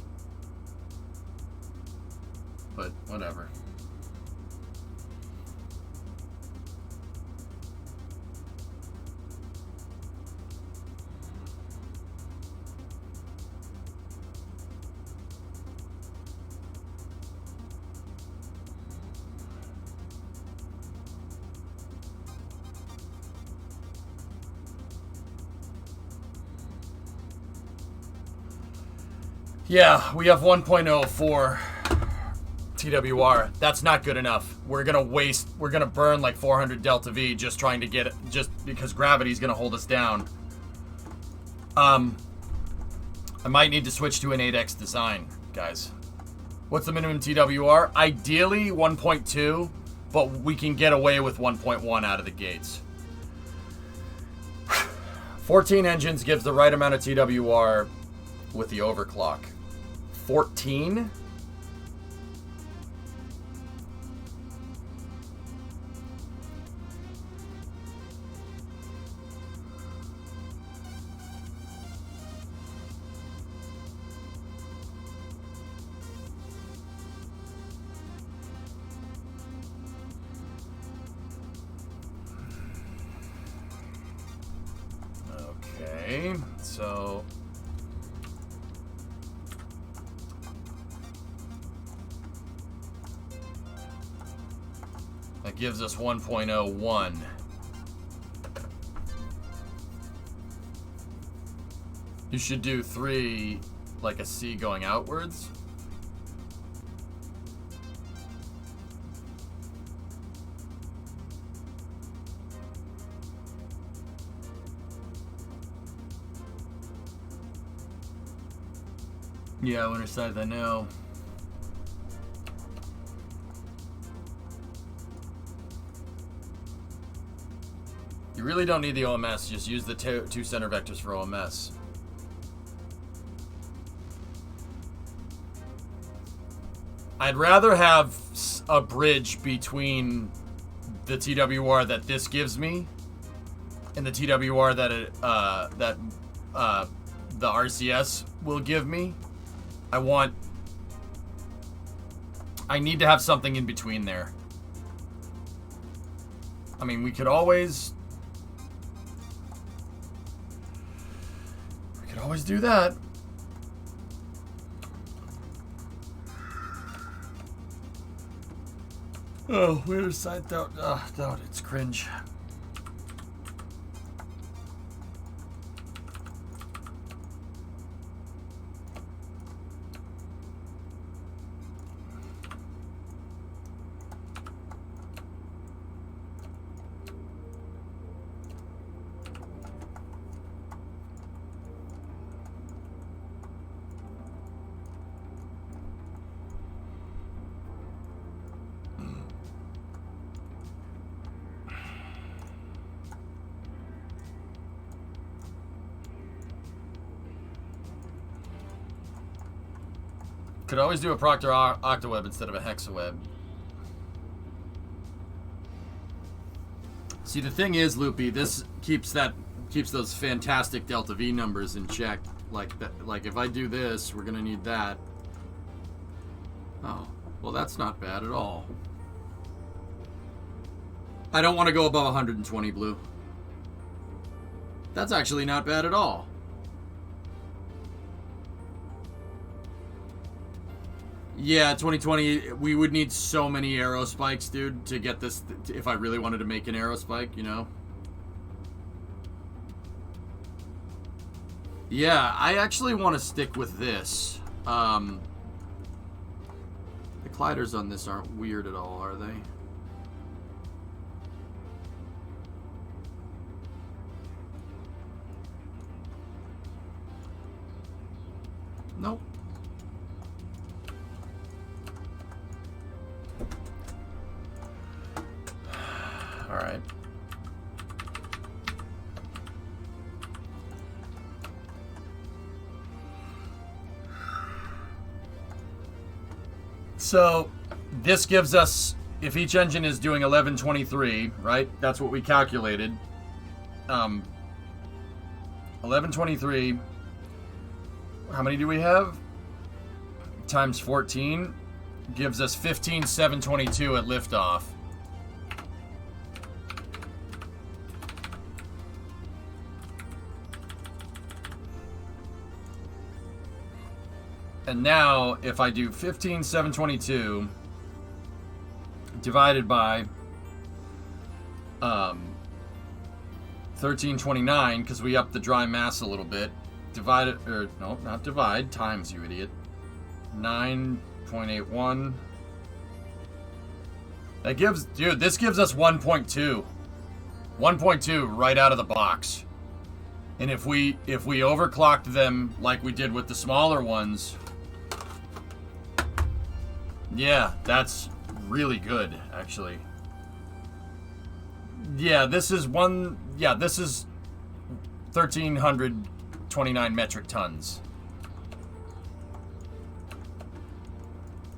But whatever. Yeah, we have 1.04 TWR. That's not good enough. We're gonna burn like 400 delta V just trying to get it, just because gravity's gonna hold us down. I might need to switch to an 8X design, guys. What's the minimum TWR? Ideally 1.2, but we can get away with 1.1 out of the gates. 14 engines gives the right amount of TWR with the overclock. 14? Okay, so that gives us 1.01. You should do 3 like a C going outwards. Yeah, winter side, I know. You really don't need the OMS, just use the two center vectors for OMS. I'd rather have a bridge between the TWR that this gives me and the TWR that the RCS will give me. I need to have something in between there. I mean, we could always do that. Oh, weird side doubt. Doubt, it's cringe. Could always do a Proctor Octaweb instead of a Hexaweb. See, the thing is, Loopy, this keeps those fantastic Delta V numbers in check. Like that, like if I do this, we're gonna need that. Oh, well, that's not bad at all. I don't want to go above 120 blue. That's actually not bad at all. Yeah, 2020, we would need so many arrow spikes, dude, to get this, if I really wanted to make an arrow spike, you know? Yeah, I actually want to stick with this. The colliders on this aren't weird at all, are they? Nope. All right. So this gives us, if each engine is doing 1123, right? That's what we calculated. 1123. How many do we have? Times 14 gives us 15,722 at liftoff. And now, if I do 15,722 divided by 1329, because we upped the dry mass a little bit, divided, or no, not divide, times, you idiot. 9.81. That gives, dude, this gives us 1.2. 1.2 right out of the box. And if we overclocked them like we did with the smaller ones, yeah, that's really good, actually. Yeah, this is 1,329 metric tons.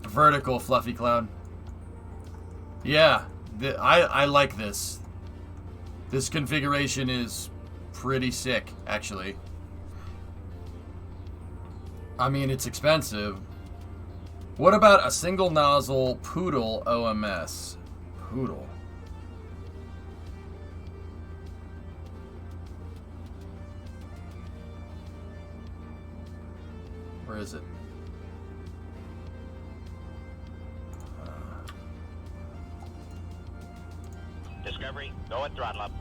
Vertical fluffy cloud. Yeah, I like this. This configuration is pretty sick, actually. I mean, it's expensive. What about a single nozzle Poodle OMS? Poodle. Where is it? Discovery, go at throttle up.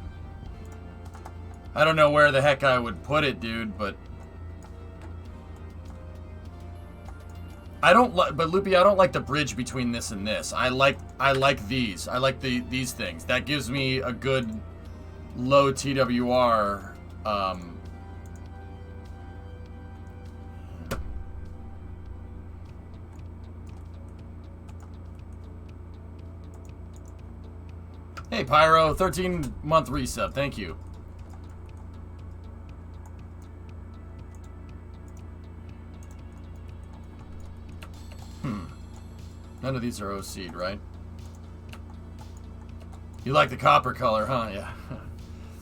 I don't know where the heck I would put it, dude, but I don't like, but Loopy, I don't like the bridge between this and this. I like these. I like these things. That gives me a good low TWR. Hey, Pyro, 13-month resub. Thank you. None of these are OC'd, right? You like the copper color, huh? Yeah.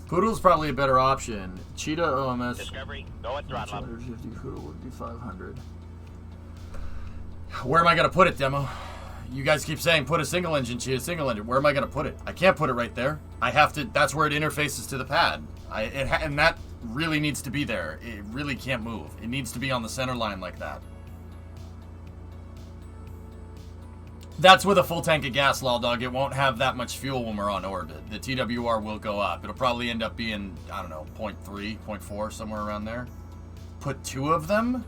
Poodle's probably a better option. Cheetah OMS. Discovery, go at throttle up. 250 Poodle would be 500. Where am I going to put it, Demo? You guys keep saying put a single engine, Cheetah, single engine. Where am I going to put it? I can't put it right there. I have to, that's where it interfaces to the pad. And that really needs to be there. It really can't move. It needs to be on the center line like that. That's with a full tank of gas, Lol Dog. It won't have that much fuel when we're on orbit. The TWR will go up. It'll probably end up being, I don't know, 0.3, 0.4, somewhere around there. Put two of them?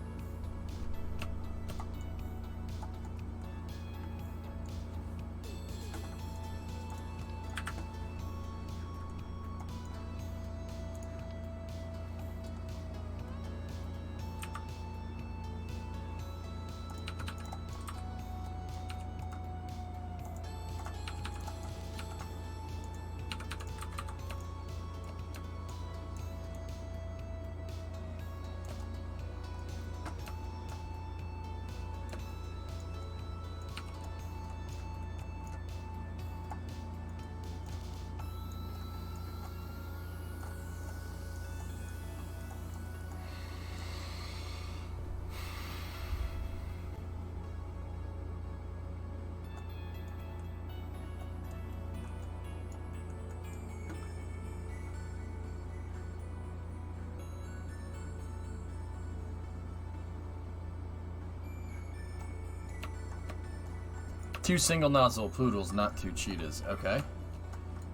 Two single nozzle Poodles, not two Cheetahs. Okay.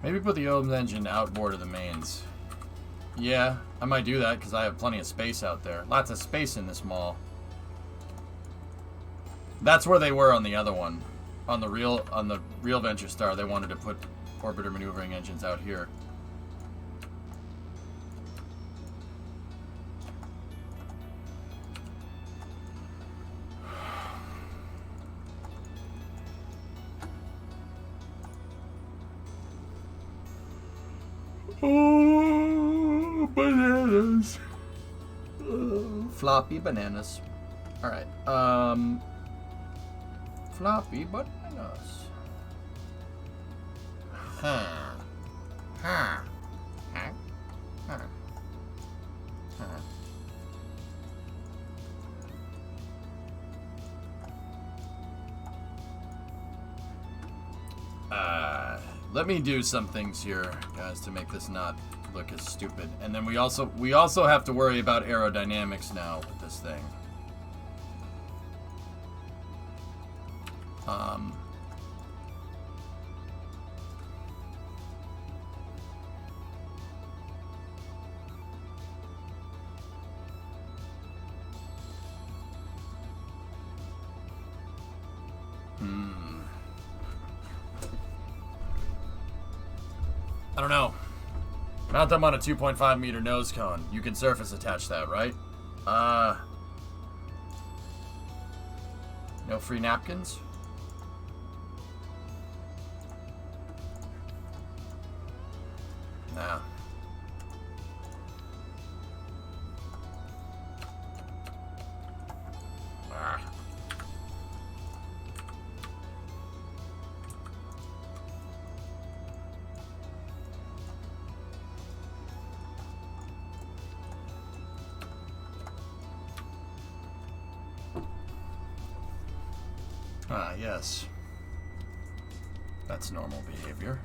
Maybe put the OMS engine outboard of the mains. Yeah, I might do that because I have plenty of space out there. Lots of space in this mall. That's where they were on the other one. On the real Venture Star, they wanted to put orbiter maneuvering engines out here. Oh, bananas. Floppy bananas. Alright, floppy bananas. Huh. Huh. Huh. Huh. Huh. Let me do some things here, guys, to make this not look as stupid. And then we also have to worry about aerodynamics now with this thing. I don't know. Mount them on a 2.5 meter nose cone. You can surface attach that, right? No free napkins? Nah. Ah, yes. That's normal behavior.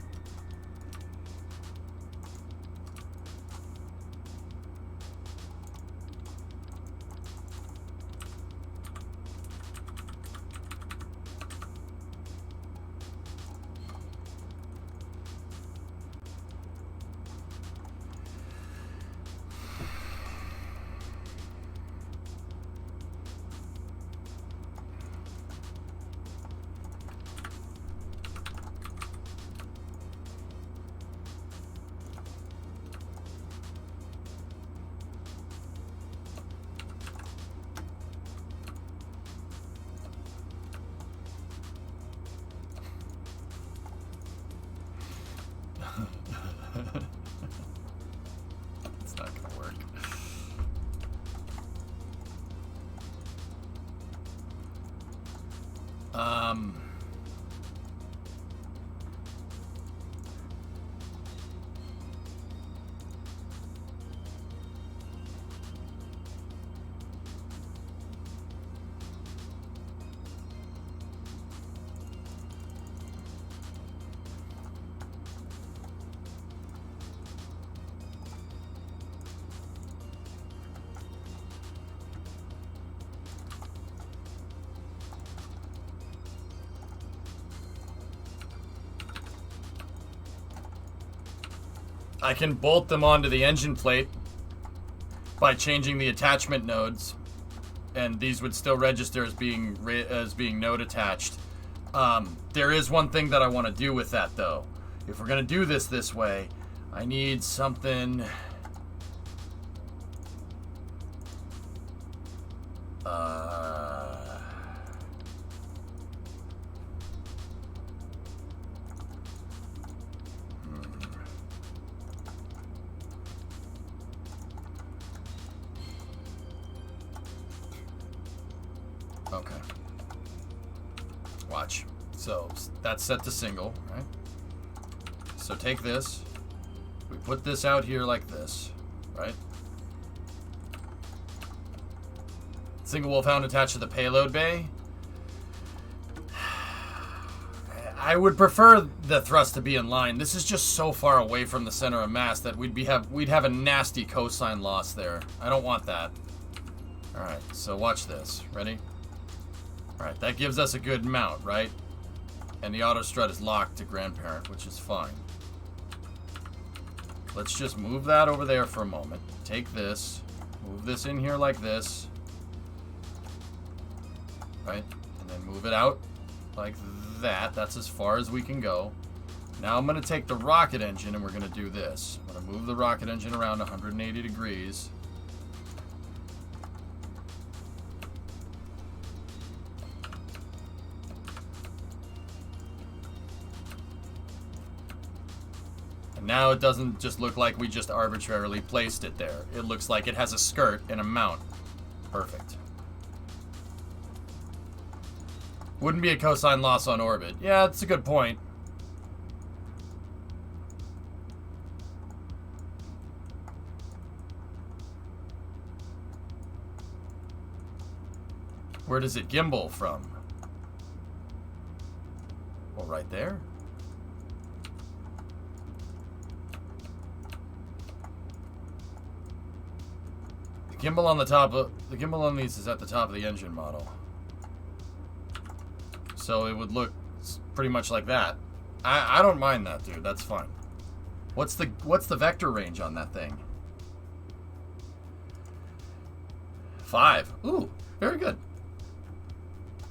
It's not gonna work. Um. I can bolt them onto the engine plate by changing the attachment nodes, and these would still register as being node attached. There is one thing that I want to do with that, though. If we're gonna do this way, I need something. Okay. Watch. So that's set to single, right? So take this. We put this out here like this, right? Single wolfhound attached to the payload bay. I would prefer the thrust to be in line. This is just so far away from the center of mass that we'd have a nasty cosine loss there. I don't want that. All right, so watch this. Ready? All right, that gives us a good mount, right? And the auto strut is locked to grandparent, which is fine. Let's just move that over there for a moment. Take this, move this in here like this, right? And then move it out like that. That's as far as we can go. Now I'm going to take the rocket engine and we're going to do this. I'm going to move the rocket engine around 180 degrees. And now it doesn't just look like we just arbitrarily placed it there. It looks like it has a skirt and a mount. Perfect. Wouldn't be a cosine loss on orbit. Yeah, that's a good point. Where does it gimbal from? Well, right there. The gimbal on the top of the gimbal on these is at the top of the engine model. So it would look pretty much like that. I don't mind that, dude. That's fine. What's the vector range on that thing? 5. Ooh, very good.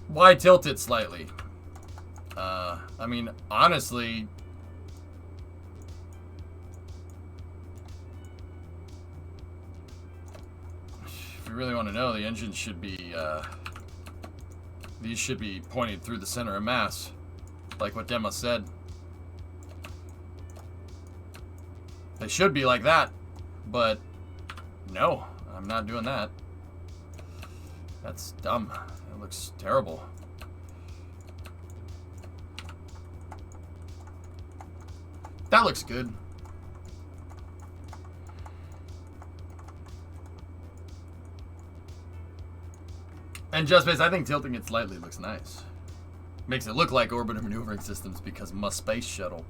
Why tilt it slightly? I mean, honestly, if you really want to know, the engine should be, these should be pointed through the center of mass, like what Demo said. They should be like that, but no, I'm not doing that. That's dumb. It looks terrible. That looks good. And just because I think tilting it slightly looks nice. Makes it look like orbital maneuvering systems because my space shuttle.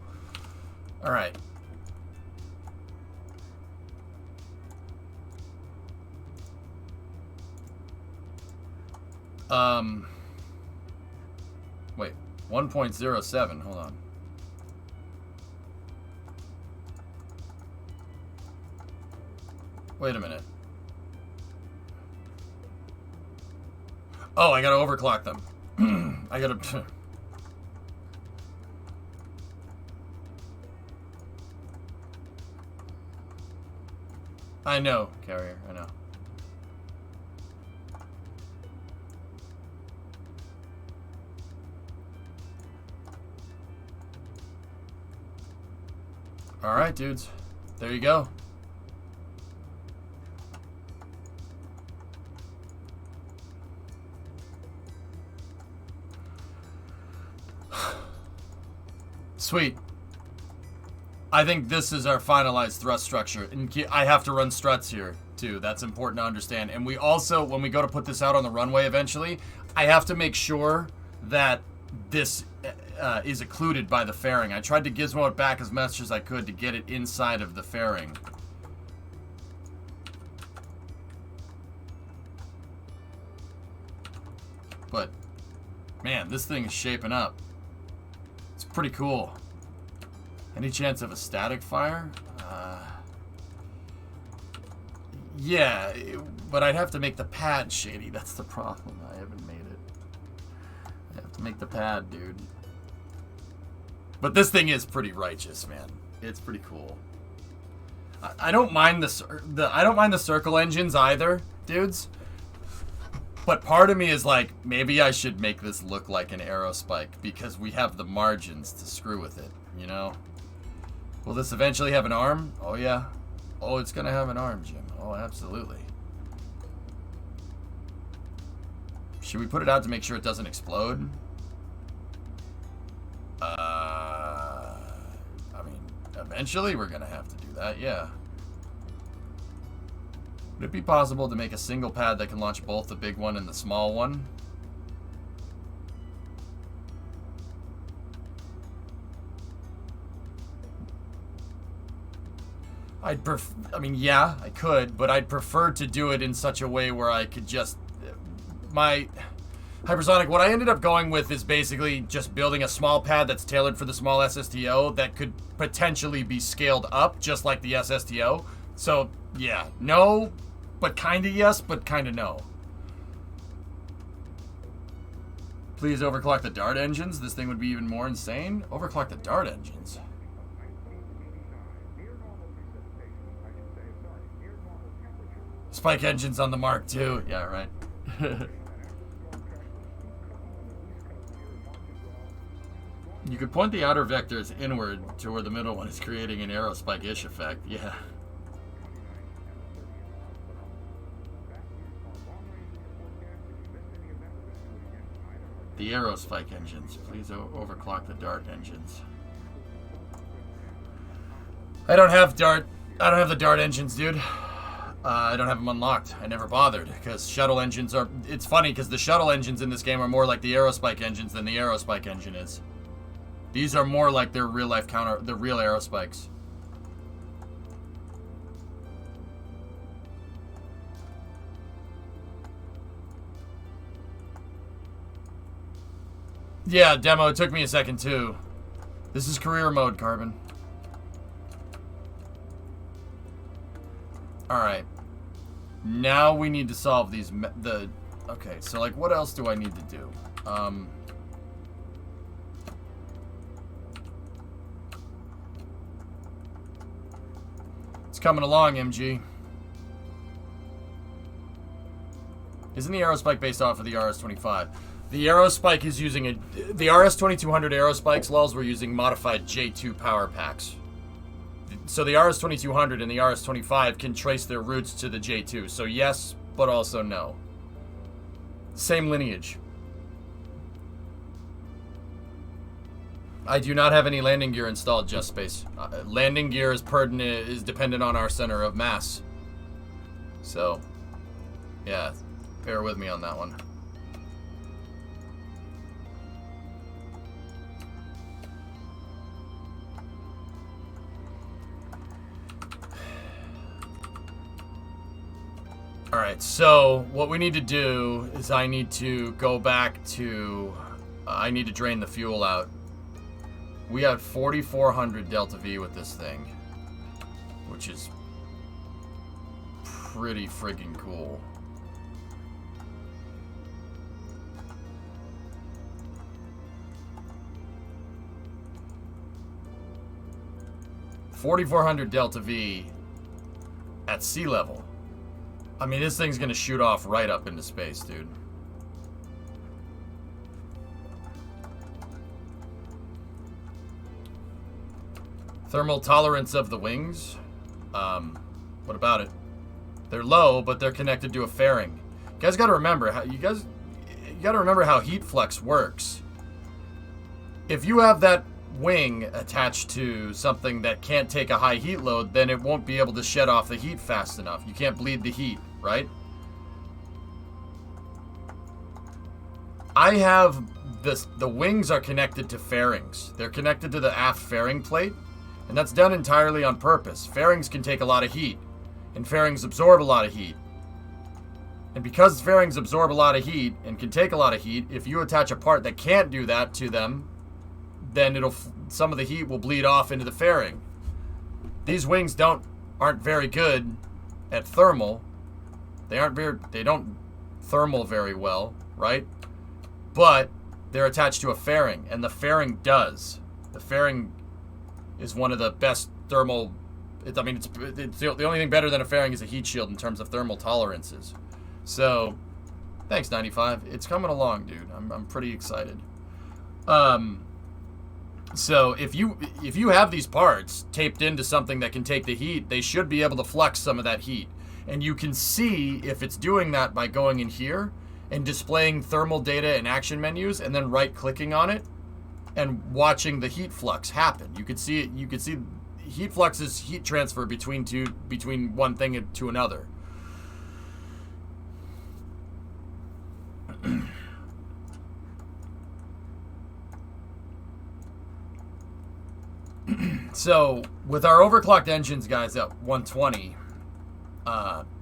All right. Wait, 1.07, hold on. Wait a minute. Oh, I gotta overclock them. I gotta... I know, Carrier, I know. Alright, dudes. There you go. Sweet. I think this is our finalized thrust structure. And I have to run struts here, too. That's important to understand. And we also, when we go to put this out on the runway eventually, I have to make sure that this is occluded by the fairing. I tried to gizmo it back as much as I could to get it inside of the fairing. But, man, this thing is shaping up. It's pretty cool. Any chance of a static fire? Yeah, but I'd have to make the pad shady. That's the problem. I haven't made it. I have to make the pad, dude. But this thing is pretty righteous, man. It's pretty cool. I don't mind I don't mind the circle engines either, dudes. But part of me is like, maybe I should make this look like an aerospike because we have the margins to screw with it, you know? Will this eventually have an arm? Oh, yeah. Oh, it's gonna have an arm, Jim. Oh, absolutely. Should we put it out to make sure it doesn't explode? I mean, eventually we're gonna have to do that, yeah. Would it be possible to make a single pad that can launch both the big one and the small one? I mean, yeah, I could, but I'd prefer to do it in such a way where I could just... My... Hypersonic, what I ended up going with is basically just building a small pad that's tailored for the small SSTO that could potentially be scaled up, just like the SSTO. So, yeah, no, but kinda yes, but kinda no. Please overclock the Dart engines. This thing would be even more insane. Overclock the Dart engines. Spike engines on the Mark II. Yeah, right. You could point the outer vectors inward to where the middle one is creating an aerospike-ish effect. Yeah. The aerospike engines. Please overclock the Dart engines. I don't have the Dart engines, dude. I don't have them unlocked. I never bothered because shuttle engines are... It's funny because the shuttle engines in this game are more like the aerospike engines than the aerospike engine is. These are more like their real-life the real aerospikes. Yeah, demo. It took me a second too. This is career mode, Carbon. All right. Now we need to solve these. Okay. So like, what else do I need to do? It's coming along, MG. Isn't the aerospike based off of the RS-25? The aerospike is using the RS-2200 aerospikes, lulz, were using modified J2 power packs. So the RS-2200 and the RS-25 can trace their roots to the J2. So yes, but also no. Same lineage. I do not have any landing gear installed, Just Space. Landing gear is dependent on our center of mass. So, yeah, bear with me on that one. Alright, so what we need to do is I need to go back to... I need to drain the fuel out. We have 4,400 Delta V with this thing, which is pretty friggin' cool. $4,400 Delta V at sea level. I mean, this thing's gonna shoot off right up into space, dude. Thermal tolerance of the wings. What about it? They're low, but they're connected to a fairing. You guys gotta remember how heat flux works. If you have that wing attached to something that can't take a high heat load, then it won't be able to shed off the heat fast enough. You can't bleed the heat, right? I have this, the wings are connected to fairings. They're connected to the aft fairing plate, and that's done entirely on purpose. Fairings can take a lot of heat, and fairings absorb a lot of heat. And because fairings absorb a lot of heat and can take a lot of heat, if you attach a part that can't do that to them, then some of the heat will bleed off into the fairing. These wings aren't very good at thermal. They don't thermal very well, right? But they're attached to a fairing, and the fairing does. The fairing is one of the best thermal. It's the only thing better than a fairing is a heat shield in terms of thermal tolerances. So, thanks 95. It's coming along, dude. I'm pretty excited. So if you have these parts taped into something that can take the heat, they should be able to flex some of that heat. And you can see if it's doing that by going in here and displaying thermal data and action menus and then right-clicking on it and watching the heat flux happen. You could see it. You could see heat flux is heat transfer between one thing to another. So, with our overclocked engines, guys, at 120,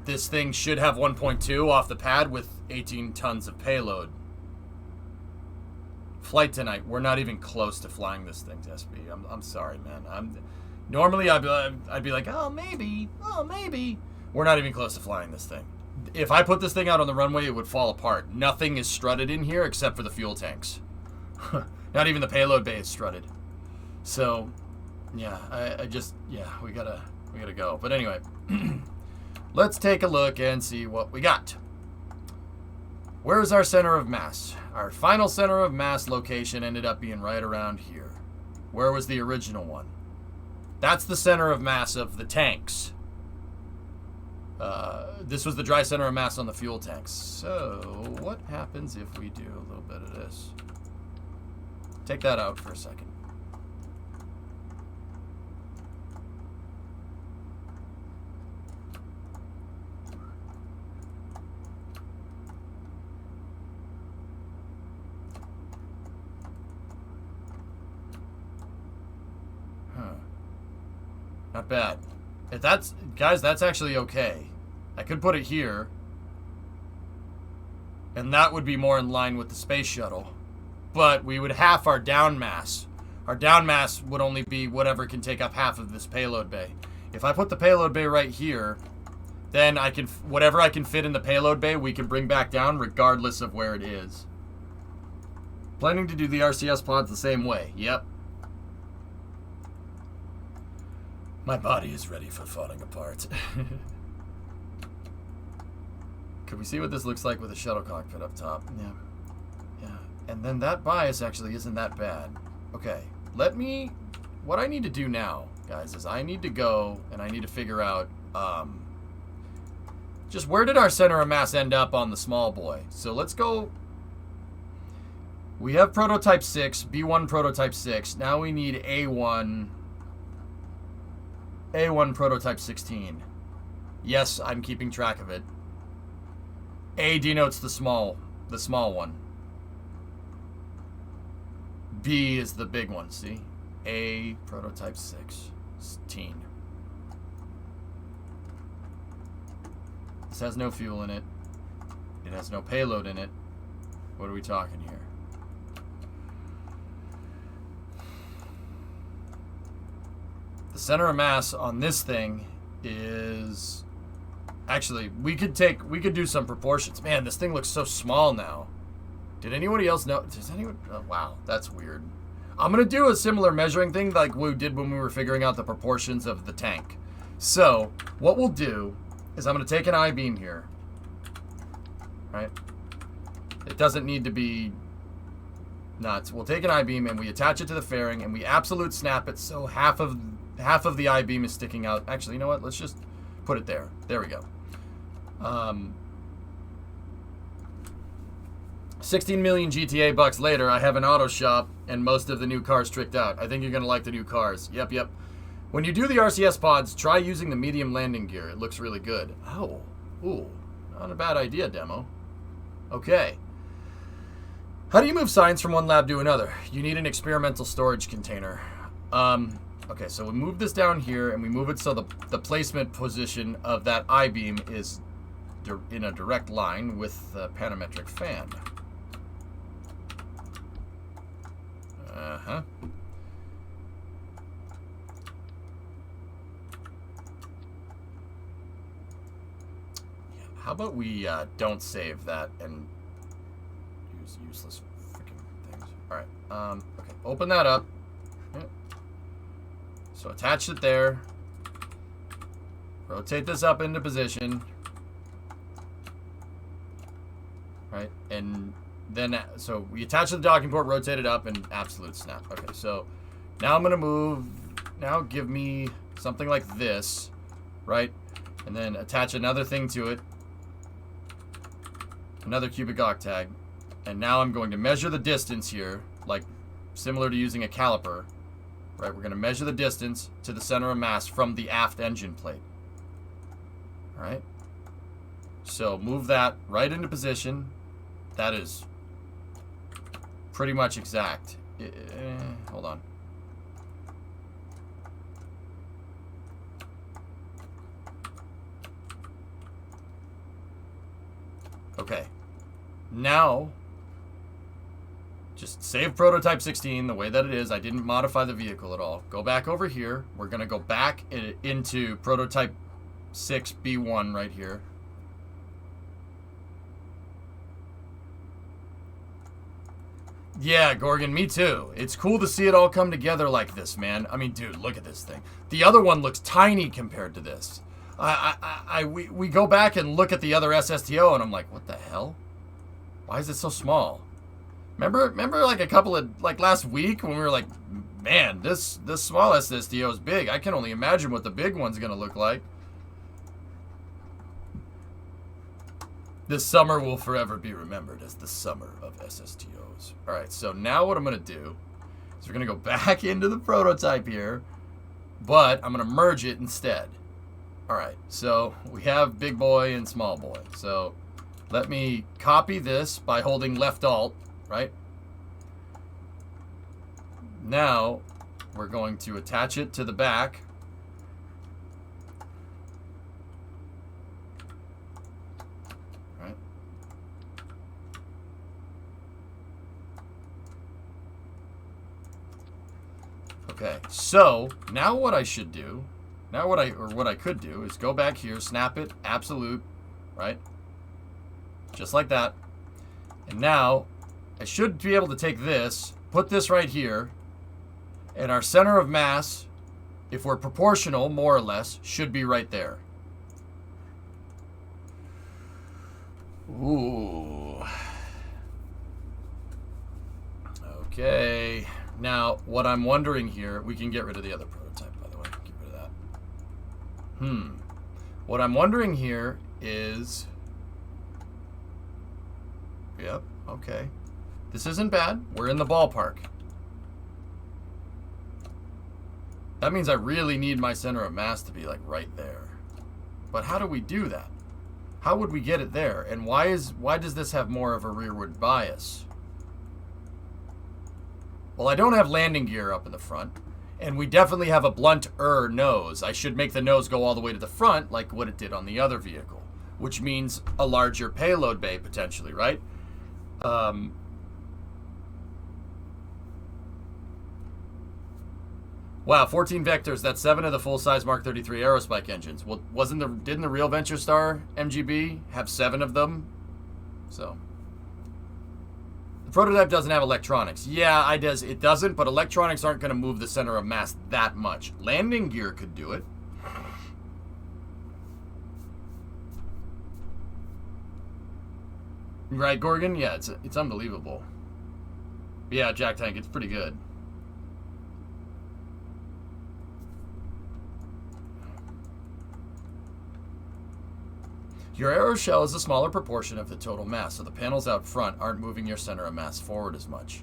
this thing should have 1.2 off the pad with 18 tons of payload. Flight tonight, we're not even close to flying this thing, SB. I'm sorry, man. Normally I'd be like, oh maybe. We're not even close to flying this thing. If I put this thing out on the runway, it would fall apart. Nothing is strutted in here except for the fuel tanks. Not even the payload bay is strutted. So, yeah, we gotta go. But anyway, let's take a look and see what we got. Where's our center of mass? Our final center of mass location ended up being right around here. Where was the original one? That's the center of mass of the tanks. This was the dry center of mass on the fuel tanks. So, what happens if we do a little bit of this? Take that out for a second. Not bad. If that's, guys, that's actually okay. I could put it here, and that would be more in line with the space shuttle. But we would half our down mass. Our down mass would only be whatever can take up half of this payload bay. If I put the payload bay right here, then I can, whatever I can fit in the payload bay, we can bring back down regardless of where it is. Planning to do the RCS pods the same way. Yep. My body is ready for falling apart. Could we see what this looks like with a shuttle cockpit up top? Yeah. Yeah. And then that bias actually isn't that bad. Okay. What I need to do now, guys, is I need to go and I need to figure out, just where did our center of mass end up on the small boy? So let's go. We have prototype 6, B1 prototype 6. Now we need A1 prototype 16. Yes, I'm keeping track of it. A denotes the small one. B is the big one, see? A prototype 16. This has no fuel in it. It has no payload in it. What are we talking here? The center of mass on this thing is... Actually, we could do some proportions. Man, this thing looks so small now. Did anybody else know? Does anyone... Oh, wow, that's weird. I'm going to do a similar measuring thing like we did when we were figuring out the proportions of the tank. So, what we'll do is I'm going to take an I-beam here. Right? It doesn't need to be nuts. We'll take an I-beam and we attach it to the fairing and we absolute snap it so half of the I-beam is sticking out. Actually, you know what? Let's just put it there. There we go. 16 million GTA bucks later, I have an auto shop and most of the new cars tricked out. I think you're going to like the new cars. Yep. When you do the RCS pods, try using the medium landing gear. It looks really good. Oh. Ooh. Not a bad idea, demo. Okay. How do you move science from one lab to another? You need an experimental storage container. Okay, so we move this down here and we move it so the placement position of that I-beam is in a direct line with the panometric fan. Uh-huh. Yeah, how about we don't save that and use useless freaking things. Alright, okay, open that up. Yeah. So attach it there. Rotate this up into position. Right, and then, so we attach to the docking port, rotate it up, and absolute snap. Okay, so now I'm going to move, now give me something like this, right? And then attach another thing to it, another cubic octag, and now I'm going to measure the distance here, like similar to using a caliper, right? We're going to measure the distance to the center of mass from the aft engine plate, all right? So move that right into position. That is pretty much exact. Hold on. Okay. Now, just save prototype 16 the way that it is. I didn't modify the vehicle at all. Go back over here. We're going to go back into prototype 6B1 right here. Yeah, Gorgon, me too. It's cool to see it all come together like this, man. I mean, dude, look at this thing. The other one looks tiny compared to this. We go back and look at the other SSTO, and I'm like, what the hell? Why is it so small? Remember like a couple of, like last week when we were like, man, this small SSTO is big. I can only imagine what the big one's going to look like. This summer will forever be remembered as the summer of SSTOs. All right, so now what I'm going to do is we're going to go back into the prototype here, but I'm going to merge it instead. All right, so we have big boy and small boy. So let me copy this by holding left alt, right? Now we're going to attach it to the back. Okay, so now what I should do, what I could do is go back here, snap it, absolute, right? Just like that. And now I should be able to take this, put this right here, and our center of mass, if we're proportional, more or less, should be right there. Ooh. Okay. Now, what I'm wondering here, we can get rid of the other prototype, by the way. Get rid of that. What I'm wondering here is... Yep, okay. This isn't bad. We're in the ballpark. That means I really need my center of mass to be, like, right there. But how do we do that? How would we get it there? And why does this have more of a rearward bias? Well, I don't have landing gear up in the front, and we definitely have a blunter nose. I should make the nose go all the way to the front like what it did on the other vehicle. which means a larger payload bay potentially, right? Wow, 14 vectors. That's 7 of the full-size Mark 33 Aerospike engines. Well, didn't the real Venture Star MGB have 7 of them? So the prototype doesn't have electronics. Yeah, it doesn't, but electronics aren't going to move the center of mass that much. Landing gear could do it. Right, Gorgon? Yeah, it's unbelievable. Yeah, Jack Tank, it's pretty good. Your aeroshell is a smaller proportion of the total mass, so the panels out front aren't moving your center of mass forward as much.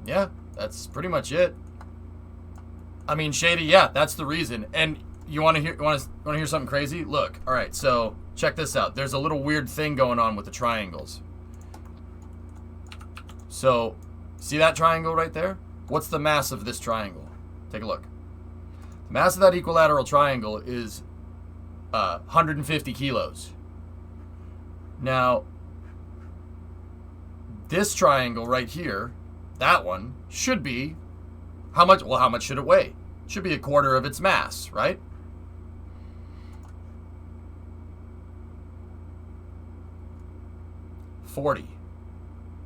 Yeah, that's pretty much it. I mean, Shady, yeah, that's the reason. And you want to hear something crazy? Look, all right, so check this out. There's a little weird thing going on with the triangles. So, see that triangle right there? What's the mass of this triangle? Take a look. The mass of that equilateral triangle is 150 kilos. Now, this triangle right here, that one, should be, how much should it weigh? It should be a quarter of its mass, right?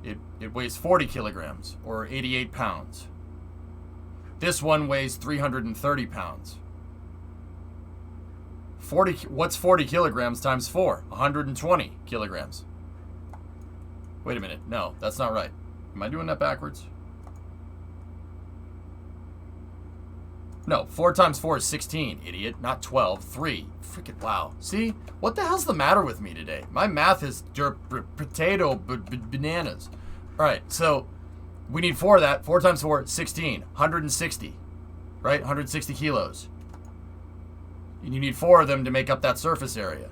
It weighs 40 kilograms, or 88 pounds. This one weighs 330 pounds. What's 40 kilograms times 4? 120 kilograms. Wait a minute. No, that's not right. Am I doing that backwards? No, 4 times 4 is 16, idiot. Not 12. 3. Freaking wow. See? What the hell's the matter with me today? My math is potato bananas. All right, so we need 4 of that. 4 times 4, 16. 160. Right? 160 kilos. And you need 4 of them to make up that surface area.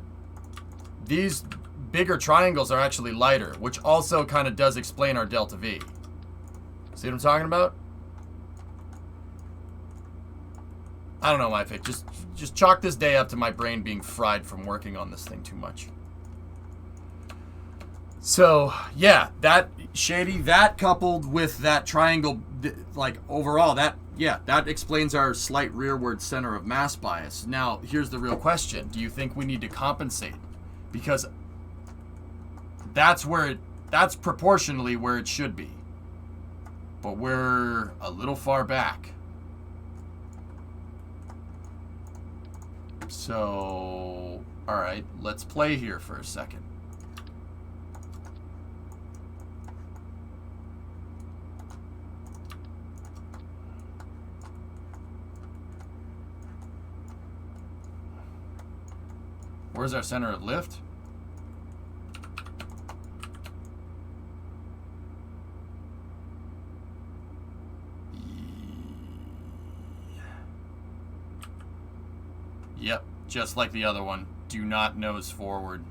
These bigger triangles are actually lighter, which also kind of does explain our delta V. See what I'm talking about? I don't know, my pick. Just chalk this day up to my brain being fried from working on this thing too much. So, yeah, that Shady, that coupled with that triangle, like overall, that explains our slight rearward center of mass bias. Now, here's the real question. Do you think we need to compensate? Because that's proportionally where it should be. But we're a little far back. So, all right, let's play here for a second. Where's our center of lift? Yep, just like the other one. Do not nose forward.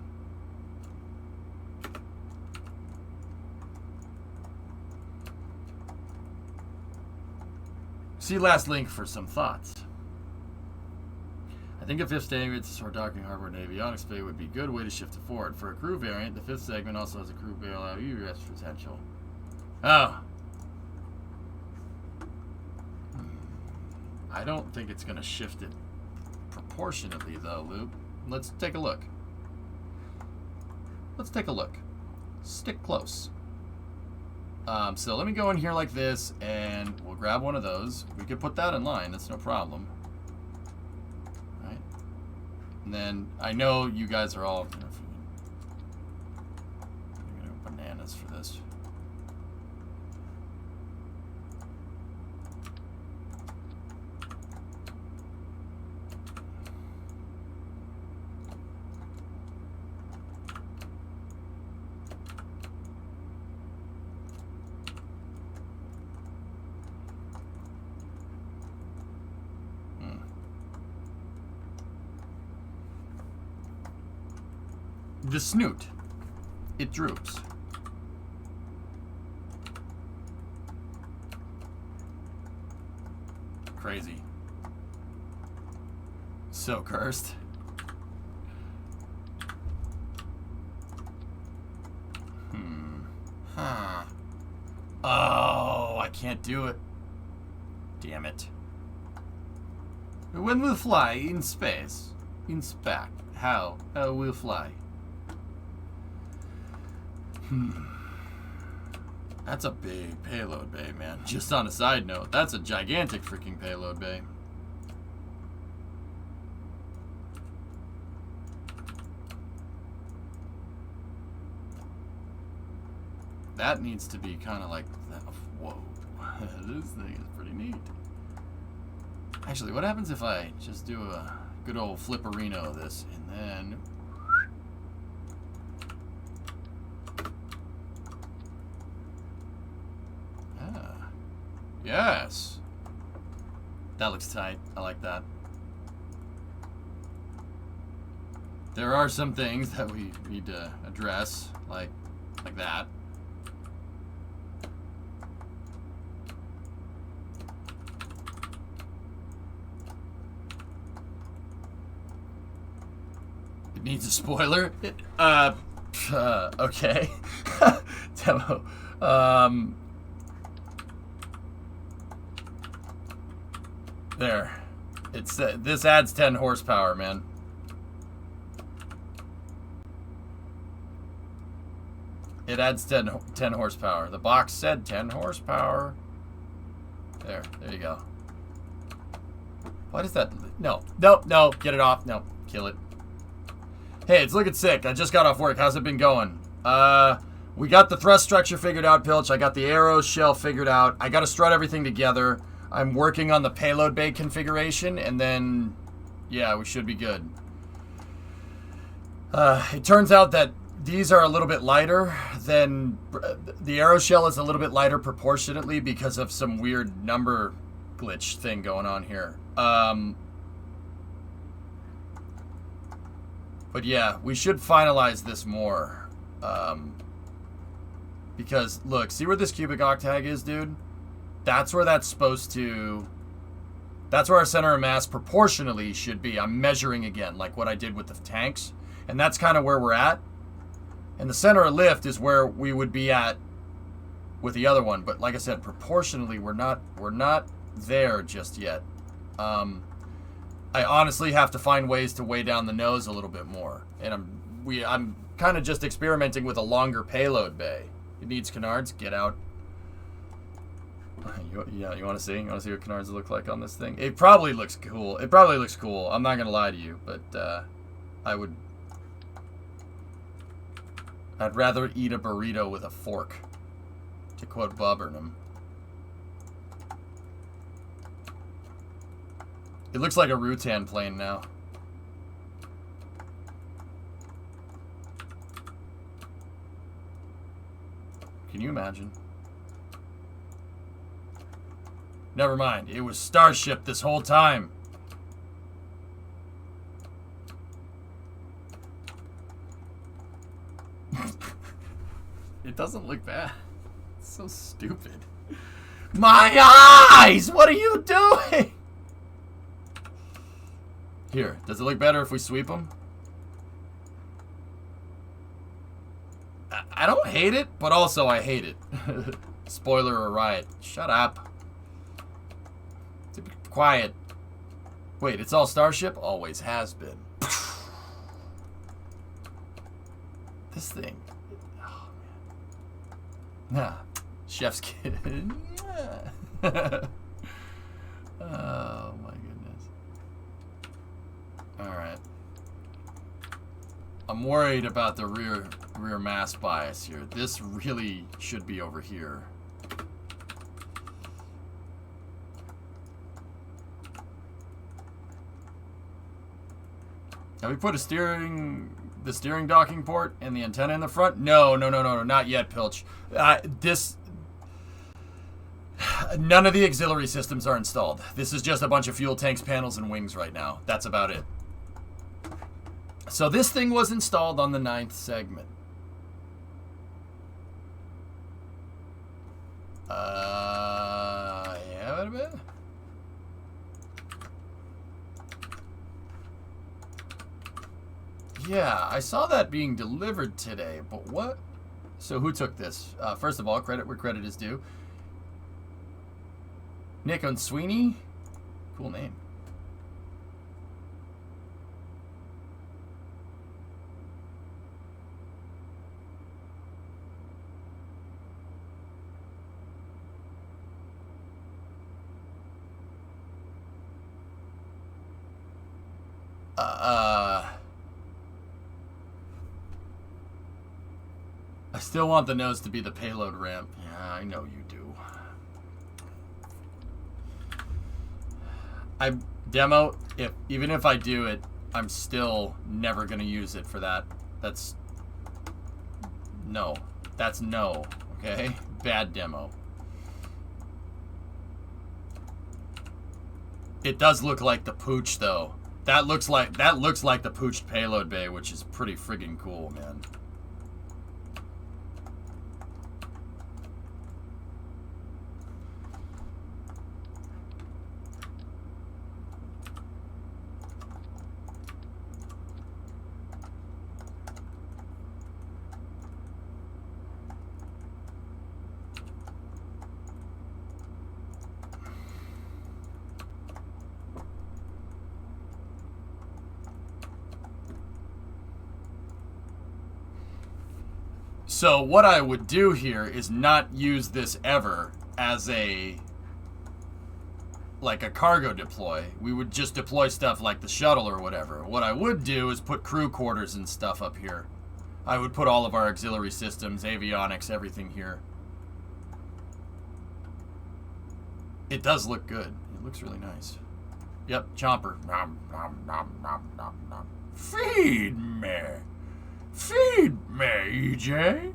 See last link for some thoughts. I think a 5th segment for docking harbor and avionics bay would be a good way to shift it forward. For a crew variant, the 5th segment also has a crew bailout egress potential. Oh. I don't think it's going to shift it proportionately, though, Luke. Let's take a look. Let's take a look. Stick close. So let me go in here like this, and we'll grab one of those. We could put that in line. That's no problem. Right? And then I know you guys are all bananas for this. The snoot, it droops. Crazy. So cursed. I can't do it. Damn it. When we'll fly in space. In spec. How we'll fly. That's a big payload bay, man. Just on a side note, that's a gigantic freaking payload bay. That needs to be kind of like that. Whoa. This thing is pretty neat. Actually, what happens if I just do a good old flipperino of this and then... Ah. Yes. That looks tight. I like that. There are some things that we need to address, like that. It needs a spoiler. Okay. Demo. There. It's this adds 10 horsepower, man. It adds 10 horsepower. The box said 10 horsepower. There you go. Why does that? No, get it off. No, kill it. Hey, it's looking sick. I just got off work. How's it been going? We got the thrust structure figured out, Pilch. I got the arrow shell figured out. I got to strut everything together. I'm working on the payload bay configuration, and then, yeah, we should be good. It turns out that these are a little bit lighter than... The arrow shell is a little bit lighter proportionately because of some weird number glitch thing going on here. But yeah, we should finalize this more. Because, look, see where this cubic octag is, dude? That's where that's supposed to... That's where our center of mass proportionally should be. I'm measuring again, like what I did with the tanks. And that's kind of where we're at. And the center of lift is where we would be at with the other one. But like I said, proportionally, we're not there just yet. I honestly have to find ways to weigh down the nose a little bit more. And I'm kind of just experimenting with a longer payload bay. It needs canards. Get out. Yeah, you want to see? You want to see what canards look like on this thing? It probably looks cool. It probably looks cool. I'm not going to lie to you, but I'd rather eat a burrito with a fork, to quote Bob Burnham. It looks like a Rutan plane now. Can you imagine? Never mind. It was Starship this whole time. It doesn't look bad. It's so stupid. My eyes! What are you doing? Here, does it look better if we sweep them? I don't hate it, but also I hate it. Spoiler or riot. Shut up. Quiet. Wait, it's all Starship? Always has been. This thing. Oh, man. Nah. Chef's kid. Oh, my goodness. Alright. I'm worried about the rear mass bias here. This really should be over here. Have we put the steering docking port and the antenna in the front? No, not yet, Pilch. None of the auxiliary systems are installed. This is just a bunch of fuel tanks, panels, and wings right now. That's about it. So this thing was installed on the 9th segment. Yeah, wait a minute. Yeah, I saw that being delivered today, but what? So who took this? First of all, credit where credit is due. Nick and Sweeney? Cool name. I still want the nose to be the payload ramp. Yeah, I know you do. Demo, even if I do it, I'm still never gonna use it for that. That's no. That's no. Okay? Bad demo. It does look like the pooch though. That looks like the pooched payload bay, which is pretty friggin' cool, man. So what I would do here is not use this ever as a cargo deploy. We would just deploy stuff like the shuttle or whatever. What I would do is put crew quarters and stuff up here. I would put all of our auxiliary systems, avionics, everything here. It does look good. It looks really nice. Yep, chomper. Nom, nom, nom, nom, nom, nom. Feed me. Feed me, EJ.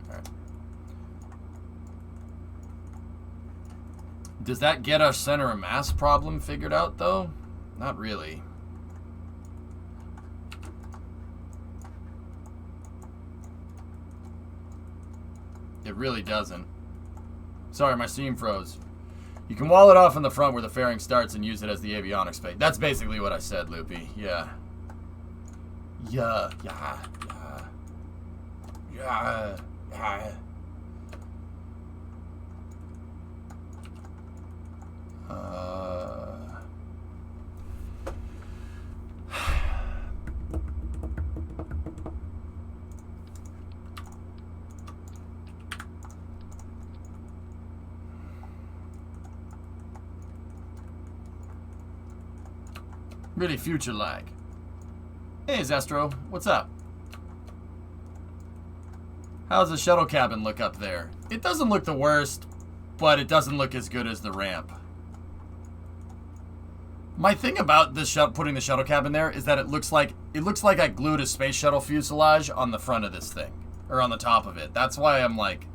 Right. Does that get our center of mass problem figured out, though? Not really. It really doesn't. Sorry, my stream froze. You can wall it off in the front where the fairing starts and use it as the avionics bay. That's basically what I said, Loopy. Yeah. Yeah. Really future lag. Hey, Zestro, what's up? How's the shuttle cabin look up there? It doesn't look the worst, but it doesn't look as good as the ramp. My thing about this putting the shuttle cabin there is that it looks like I glued a space shuttle fuselage on the front of this thing, or on the top of it. That's why I'm like,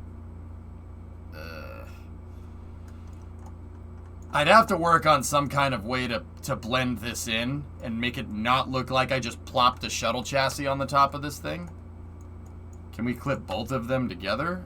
I'd have to work on some kind of way to blend this in and make it not look like I just plopped a shuttle chassis on the top of this thing. Can we clip both of them together?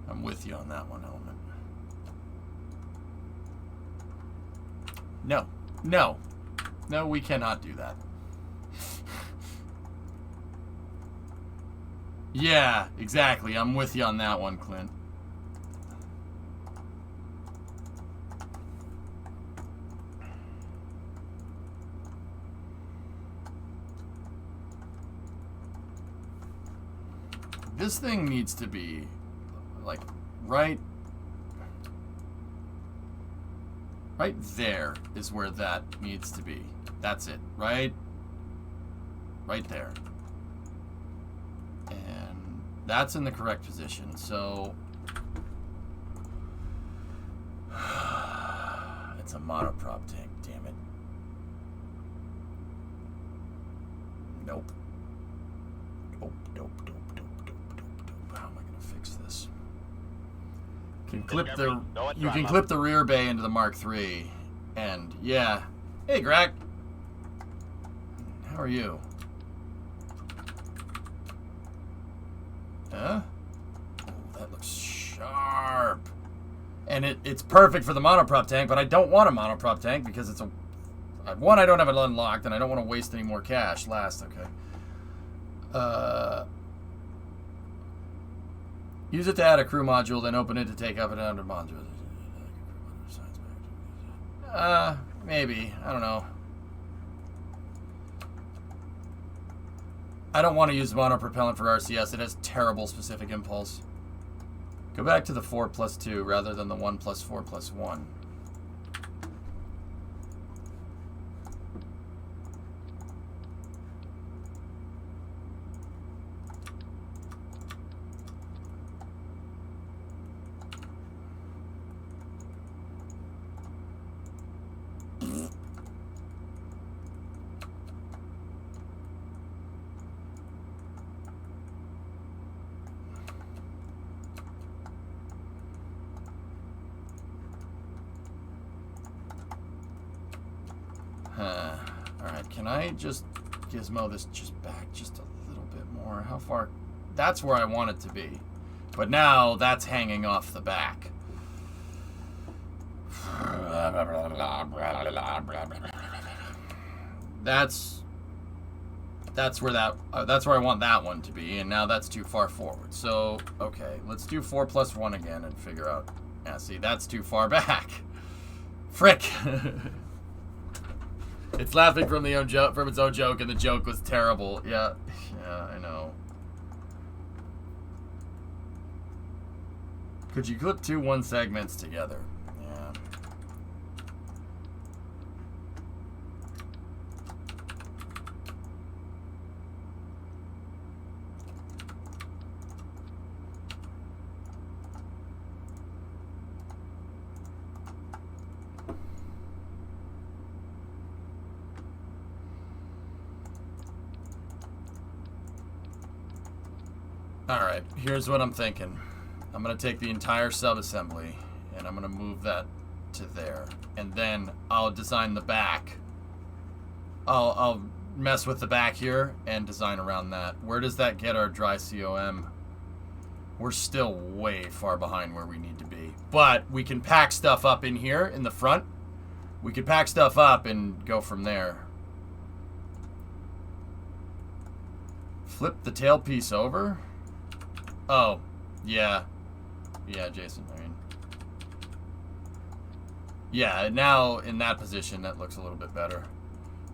I'm with you on that one, Element. No, we cannot do that. Yeah, exactly. I'm with you on that one, Clint. This thing needs to be like right there is where that needs to be. That's it. Right there. And that's in the correct position. So it's a monoprop tank, damn it. Nope. How am I gonna fix this? You can clip the rear bay into the Mark III, and yeah. Hey, Greg. How are you? Huh? Oh, that looks sharp. And it's perfect for the monoprop tank, but I don't want a monoprop tank because it's a... One, I don't have it unlocked, and I don't want to waste any more cash. Last, okay. Use it to add a crew module, then open it to take up and down to module. Maybe. I don't know. I don't want to use monopropellant for RCS. It has terrible specific impulse. Go back to the 4+2 rather than the 1+4+1. Alright, can I just gizmo this just back just a little bit more? How far? That's where I want it to be. But now that's hanging off the back. That's where that's where I want that one to be, and now that's too far forward. So, okay, let's do 4+1 again and figure out. Yeah, see, that's too far back. Frick. It's laughing from its own joke, and the joke was terrible. Yeah, I know. Could you clip 2 1 segments together? Yeah. Alright, here's what I'm thinking. I'm going to take the entire subassembly, and I'm going to move that to there. And then I'll design the back. I'll mess with the back here and design around that. Where does that get our dry COM? We're still way far behind where we need to be. But we can pack stuff up in here in the front. We could pack stuff up and go from there. Flip the tailpiece over. Oh, yeah. Yeah, Jason, I mean. Yeah, now in that position, that looks a little bit better.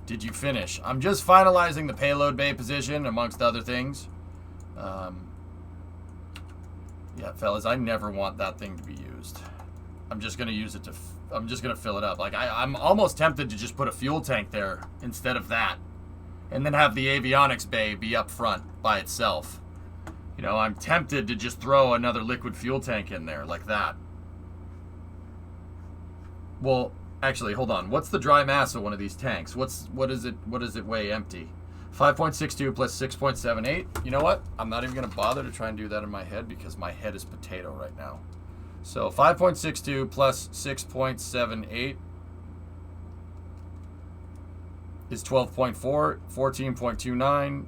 Did you finish? I'm just finalizing the payload bay position, amongst other things. Yeah, fellas, I never want that thing to be used. I'm just going to use it to... I'm just going to fill it up. Like, I'm almost tempted to just put a fuel tank there instead of that. And then have the avionics bay be up front by itself. You know, I'm tempted to just throw another liquid fuel tank in there like that. Well, actually, hold on. What's the dry mass of one of these tanks? What does it weigh empty? 5.62 plus 6.78. You know what? I'm not even going to bother to try and do that in my head because my head is potato right now. So 5.62 plus 6.78 is 12.4. 14.29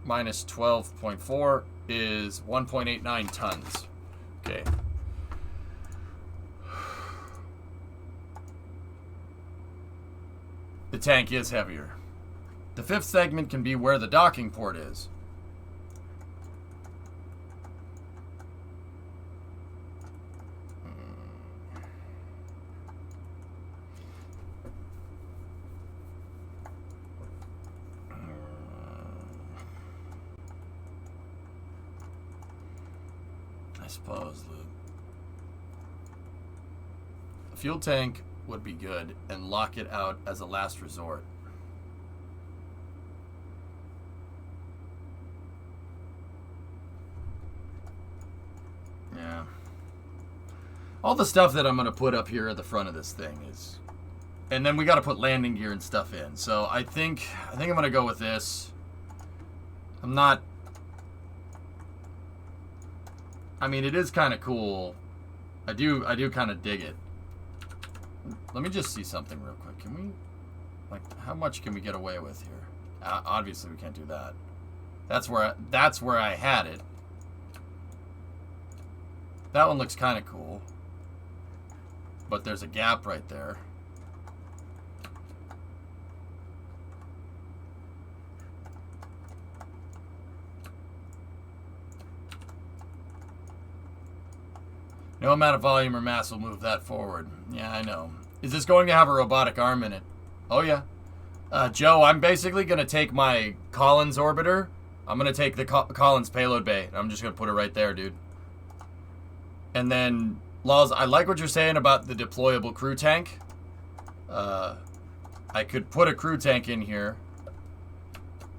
minus 12.4 is 1.89 tons. Okay. The tank is heavier. The 5th segment can be where the docking port is. I suppose the fuel tank would be good and lock it out as a last resort. Yeah. All the stuff that I'm going to put up here at the front of this thing is... And then we got to put landing gear and stuff in. So I think I'm going to go with this. I'm not... I mean, it is kind of cool. I do kind of dig it. Let me just see something real quick. Can we, like, how much can we get away with here? Obviously, we can't do that. That's where I had it. That one looks kind of cool. But there's a gap right there. No amount of volume or mass will move that forward. Yeah, I know. Is this going to have a robotic arm in it? Oh, yeah. Joe, I'm basically going to take my Collins orbiter. I'm going to take the Collins payload bay. I'm just going to put it right there, dude. And then, Laws, I like what you're saying about the deployable crew tank. I could put a crew tank in here.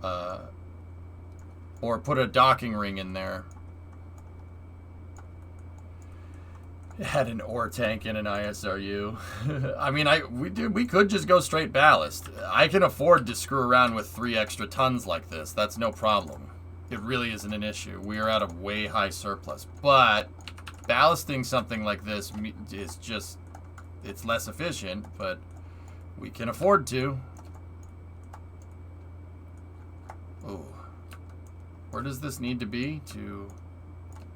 Or put a docking ring in there. It had an ore tank and an ISRU. I mean, we could just go straight ballast. I can afford to screw around with 3 extra tons like this. That's no problem. It really isn't an issue. We are at a way high surplus. But ballasting something like this is just, it's less efficient, but we can afford to. Ooh. Where does this need to be to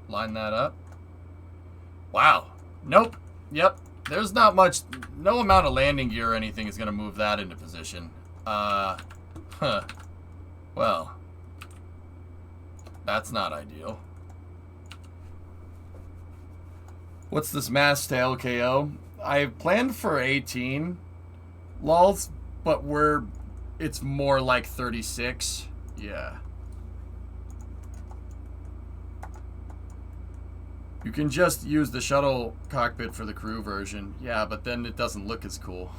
line that up? Wow. Nope. Yep. There's not much, no amount of landing gear or anything is going to move that into position. Well, that's not ideal. What's this mass to LKO? I planned for 18 lols, but it's more like 36. Yeah. You can just use the shuttle cockpit for the crew version. Yeah, but then it doesn't look as cool.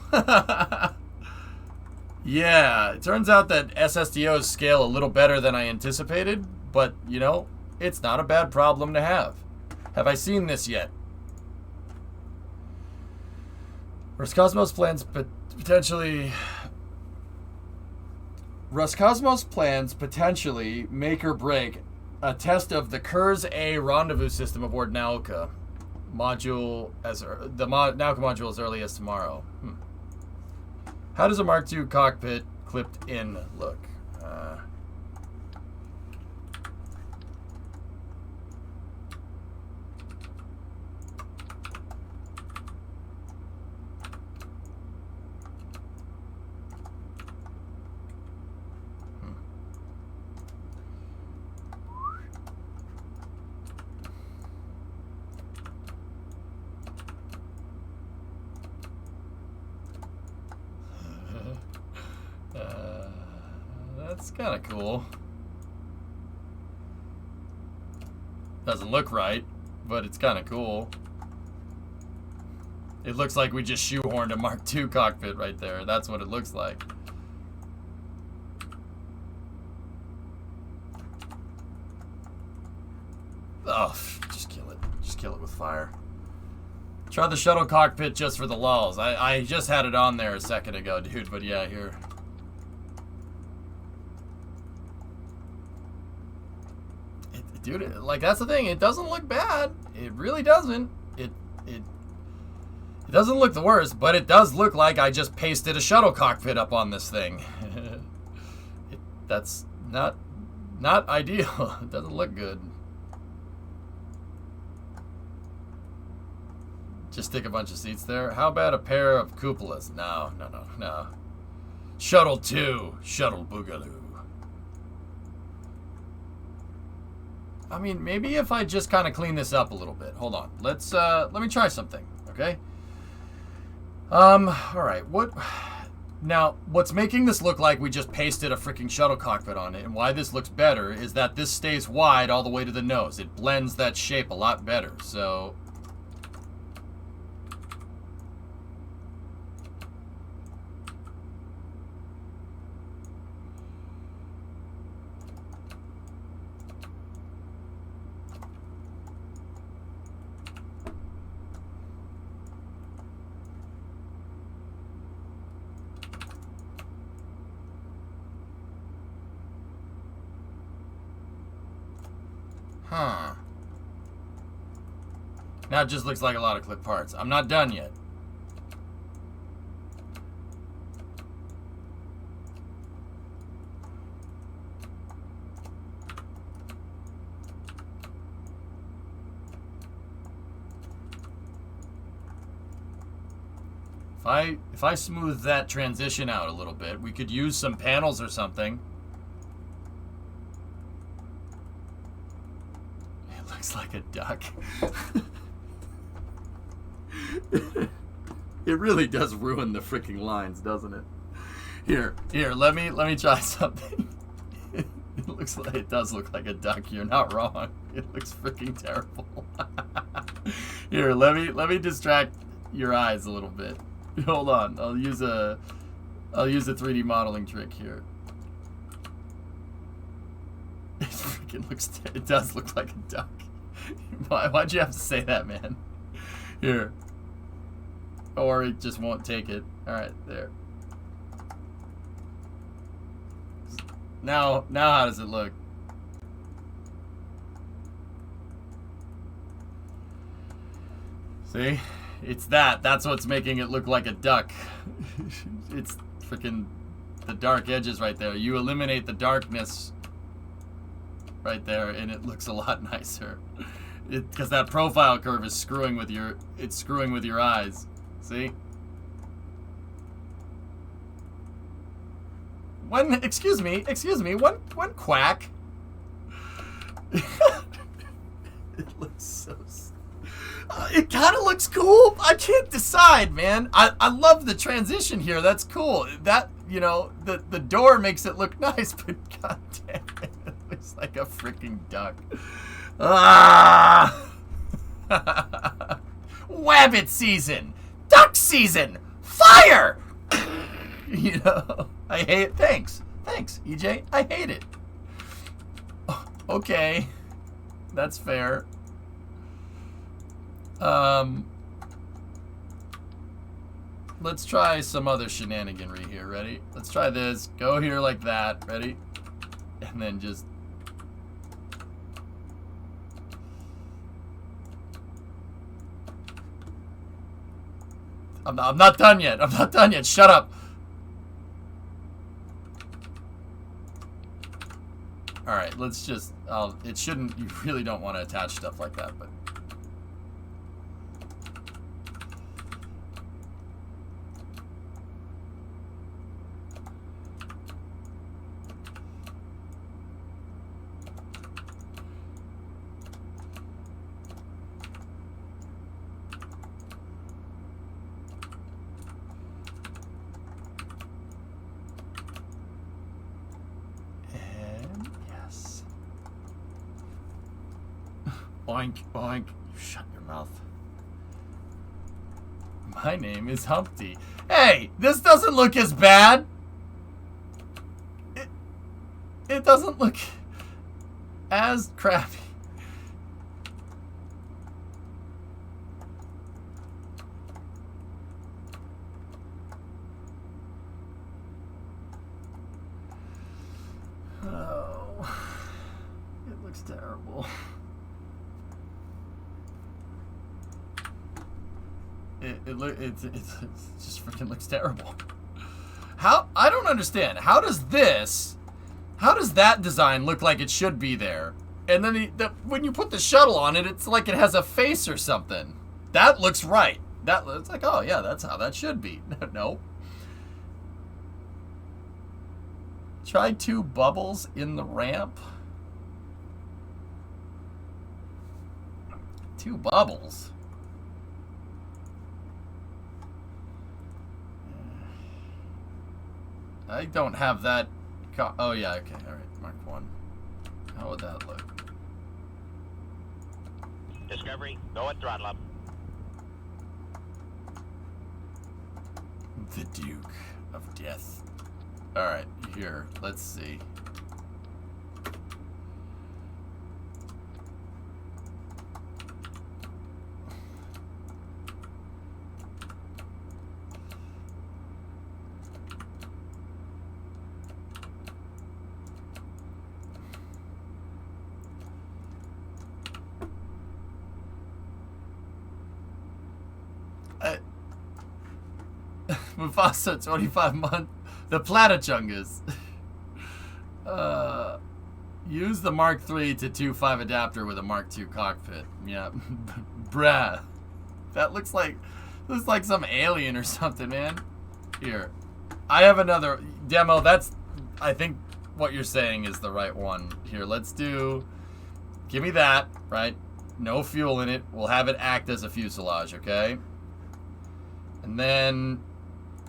Yeah, it turns out that SSDOs scale a little better than I anticipated, but, you know, it's not a bad problem to have. Have I seen this yet? Roscosmos plans potentially make or break a test of the KERS-A rendezvous system aboard Nauka module Nauka module as early as tomorrow. How does a Mark II cockpit clipped in look? That's kind of cool. Doesn't look right, but it's kind of cool. It looks like we just shoehorned a Mark II cockpit right there. That's what it looks like. Oh, just kill it. Just kill it with fire. Try the shuttle cockpit just for the lulls. I just had it on there a second ago, dude, but yeah, here. Dude, like, that's the thing. It doesn't look bad. It really doesn't. It doesn't look the worst, but it does look like I just pasted a shuttle cockpit up on this thing. That's not ideal. It doesn't look good. Just stick a bunch of seats there. How about a pair of cupolas? No. Shuttle 2. Shuttle Boogaloo. I mean, maybe if I just kind of clean this up a little bit. Hold on. Let me try something, okay? All right. Now, what's making this look like we just pasted a freaking shuttle cockpit on it, and why this looks better is that this stays wide all the way to the nose. It blends that shape a lot better. So now it just looks like a lot of clip parts. I'm not done yet. If I smooth that transition out a little bit, we could use some panels or something. It looks like a duck. It really does ruin the freaking lines, doesn't it? Here, let me try something. It does look like a duck. You're not wrong. It looks freaking terrible. Here, let me distract your eyes a little bit. Hold on. I'll use a 3D modeling trick here. It does look like a duck. Why'd you have to say that, man? Here. Or it just won't take it. Alright, there. Now how does it look? See? It's that. That's what's making it look like a duck. It's freaking the dark edges right there. You eliminate the darkness right there and it looks a lot nicer. Because that profile curve is screwing with your eyes. See? Excuse me, one quack. It looks so... it kind of looks cool. I can't decide, man. I love the transition here. That's cool. That, you know, the door makes it look nice, but god damn it, it looks like a freaking duck. Ah! Wabbit season! Duck season! Fire! You know, I hate it. Thanks, EJ. I hate it. Okay, that's fair. Let's try some other shenaniganry here. Ready? Let's try this. Go here like that. Ready? And then just... I'm not done yet. I'm not done yet. Shut up. Alright, let's just... it shouldn't... You really don't want to attach stuff like that, but... Boink, boink. You shut your mouth. My name is Humpty. Hey, this doesn't look as bad. It doesn't look as crappy. Oh, it looks terrible. It just freaking looks terrible. How? I don't understand. How does that design look like it should be there? And then when you put the shuttle on it, it's like it has a face or something. That looks right. It's like, oh yeah, that's how that should be. No. Try 2 bubbles in the ramp. 2 bubbles. I don't have that. Oh yeah, okay, all right, Mark 1. How would that look? Discovery, go at throttle up. The Duke of Death. All right, here. Let's see. Mufasa, 25 month. The Platichungus. Use the Mark III to 2.5 adapter with a Mark II cockpit. Yeah. Bruh. That looks like Looks like some alien or something, man. Here. I have another demo. That's, I think what you're saying is the right one. Here, let's do, give me that, right? No fuel in it. We'll have it act as a fuselage, okay? And then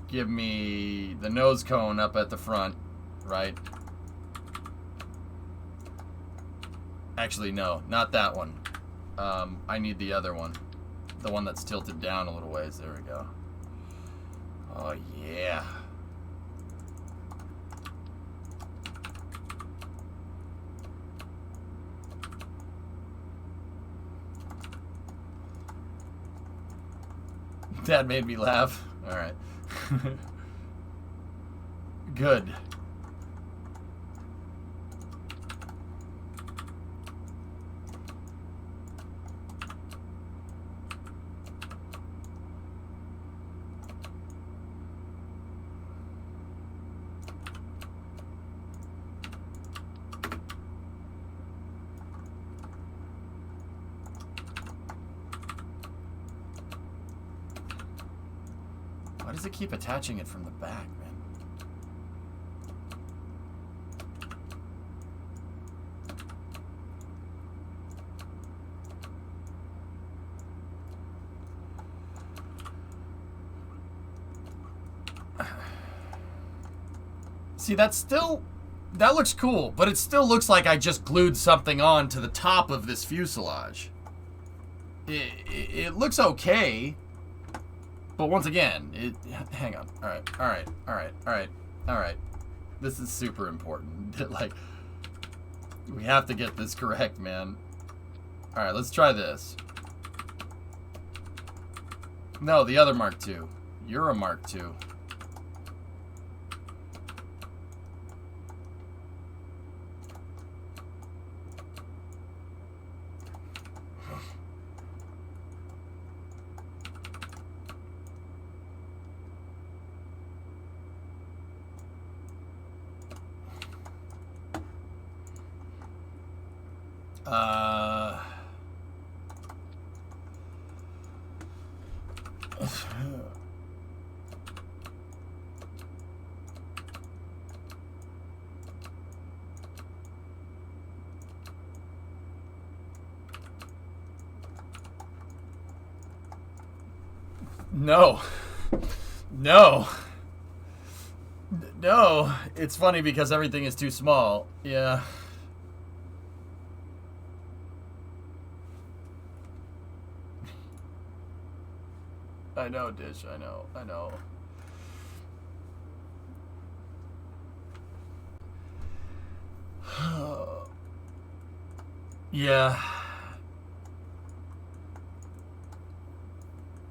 give me the nose cone up at the front, right? Actually, no, not that one. I need the other one. The one that's tilted down a little ways. There we go. Oh, yeah. That made me laugh. All right. Good. Why does it keep attaching it from the back, man? See, that's still, that looks cool, but it still looks like I just glued something on to the top of this fuselage. It looks okay. But once again, hang on. All right. This is super important. Like, we have to get this correct, man. All right, let's try this. No, the other Mark II. You're a Mark II. No. No. No. It's funny because everything is too small. Yeah. I know, Dish. I know. I know. Yeah.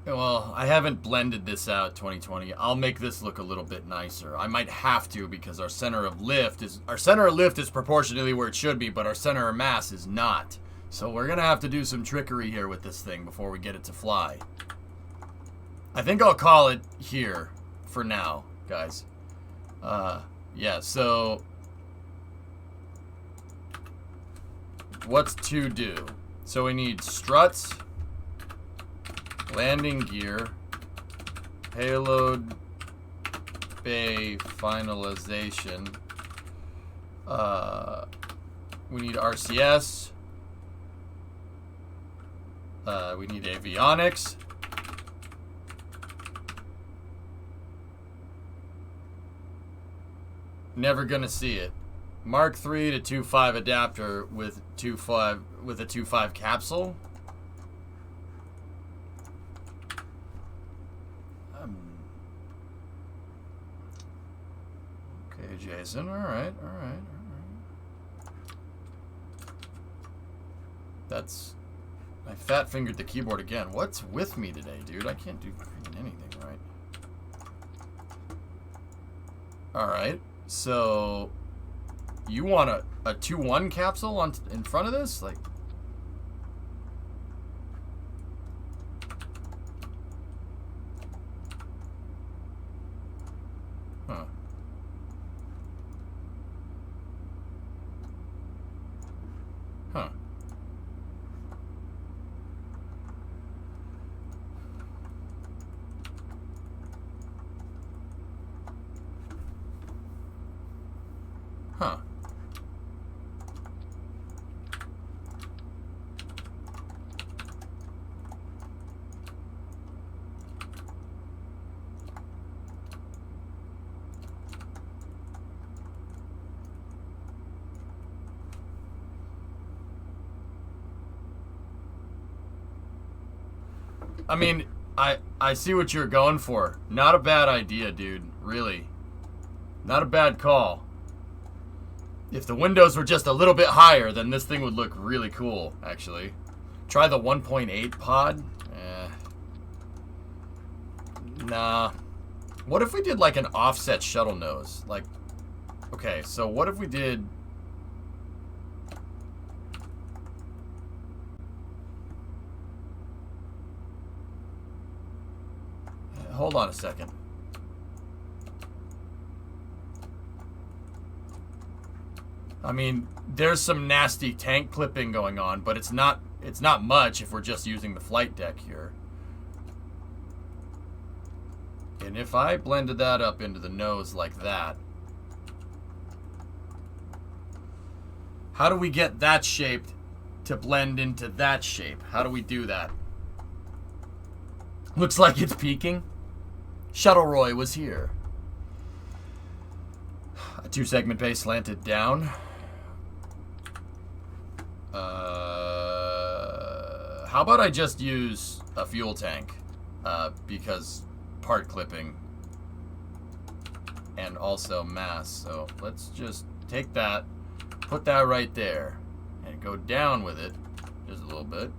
Well, I haven't blended this out 2020. I'll make this look a little bit nicer. I might have to because our center of lift is proportionally where it should be, but our center of mass is not. So we're gonna have to do some trickery here with this thing before we get it to fly. I think I'll call it here for now, guys. Yeah, so what's to do? So we need struts, landing gear, payload bay finalization. We need RCS. We need avionics. Never gonna see it. Mark 3 to 2.5 adapter with 2.5 with a 2.5 capsule. Okay, Jason. All right. That's, I fat fingered the keyboard again. What's with me today, dude? I can't do anything right. All right. So, you want a 2-1 capsule in front of this? Like, huh. Huh. Huh. I mean, I see what you're going for. Not a bad idea, dude. Really. Not a bad call. If the windows were just a little bit higher, then this thing would look really cool, actually. Try the 1.8 pod? Nah. What if we did like an offset shuttle nose? Like, okay, so what if we did... Hold on a second. I mean, there's some nasty tank clipping going on, but it's not much if we're just using the flight deck here. And if I blended that up into the nose like that, how do we get that shape to blend into that shape? How do we do that? Looks like it's peaking. Shuttle Roy was here. A 2-segment base slanted down. How about I just use a fuel tank? Because part clipping and also mass. So let's just take that, put that right there, and go down with it just a little bit.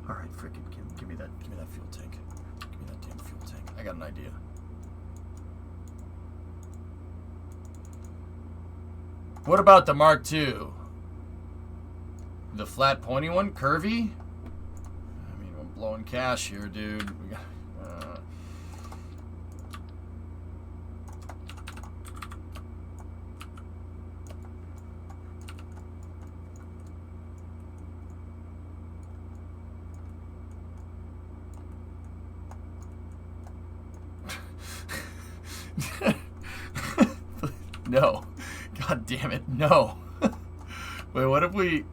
All right, frickin', give me that fuel tank. Give me that damn fuel tank. I got an idea. What about the Mark II? The flat pointy one, curvy? I mean, I'm blowing cash here, dude. We got, No. God damn it. No. Wait, what if we...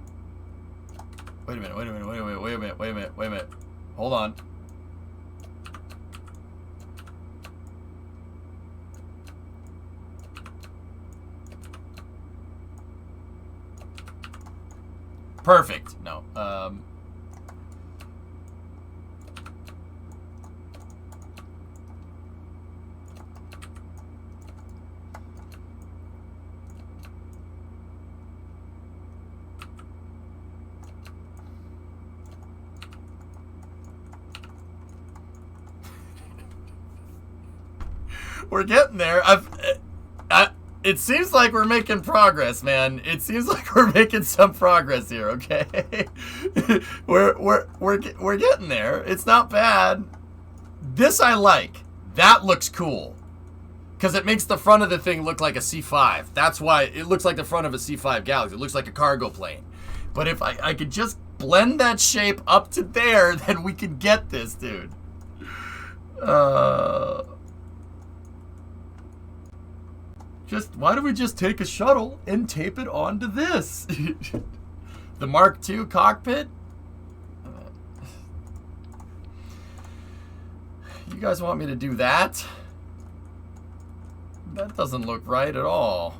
Wait a minute. Hold on. Perfect. No. We're getting there. It seems like we're making progress, man. It seems like we're making some progress here. Okay, we're getting there. It's not bad. This I like. That looks cool because it makes the front of the thing look like a C5. That's why it looks like the front of a C5 Galaxy. It looks like a cargo plane. But if I could just blend that shape up to there, then we could get this, dude. Just, why don't we just take a shuttle and tape it onto this? The Mark II cockpit? You guys want me to do that? That doesn't look right at all.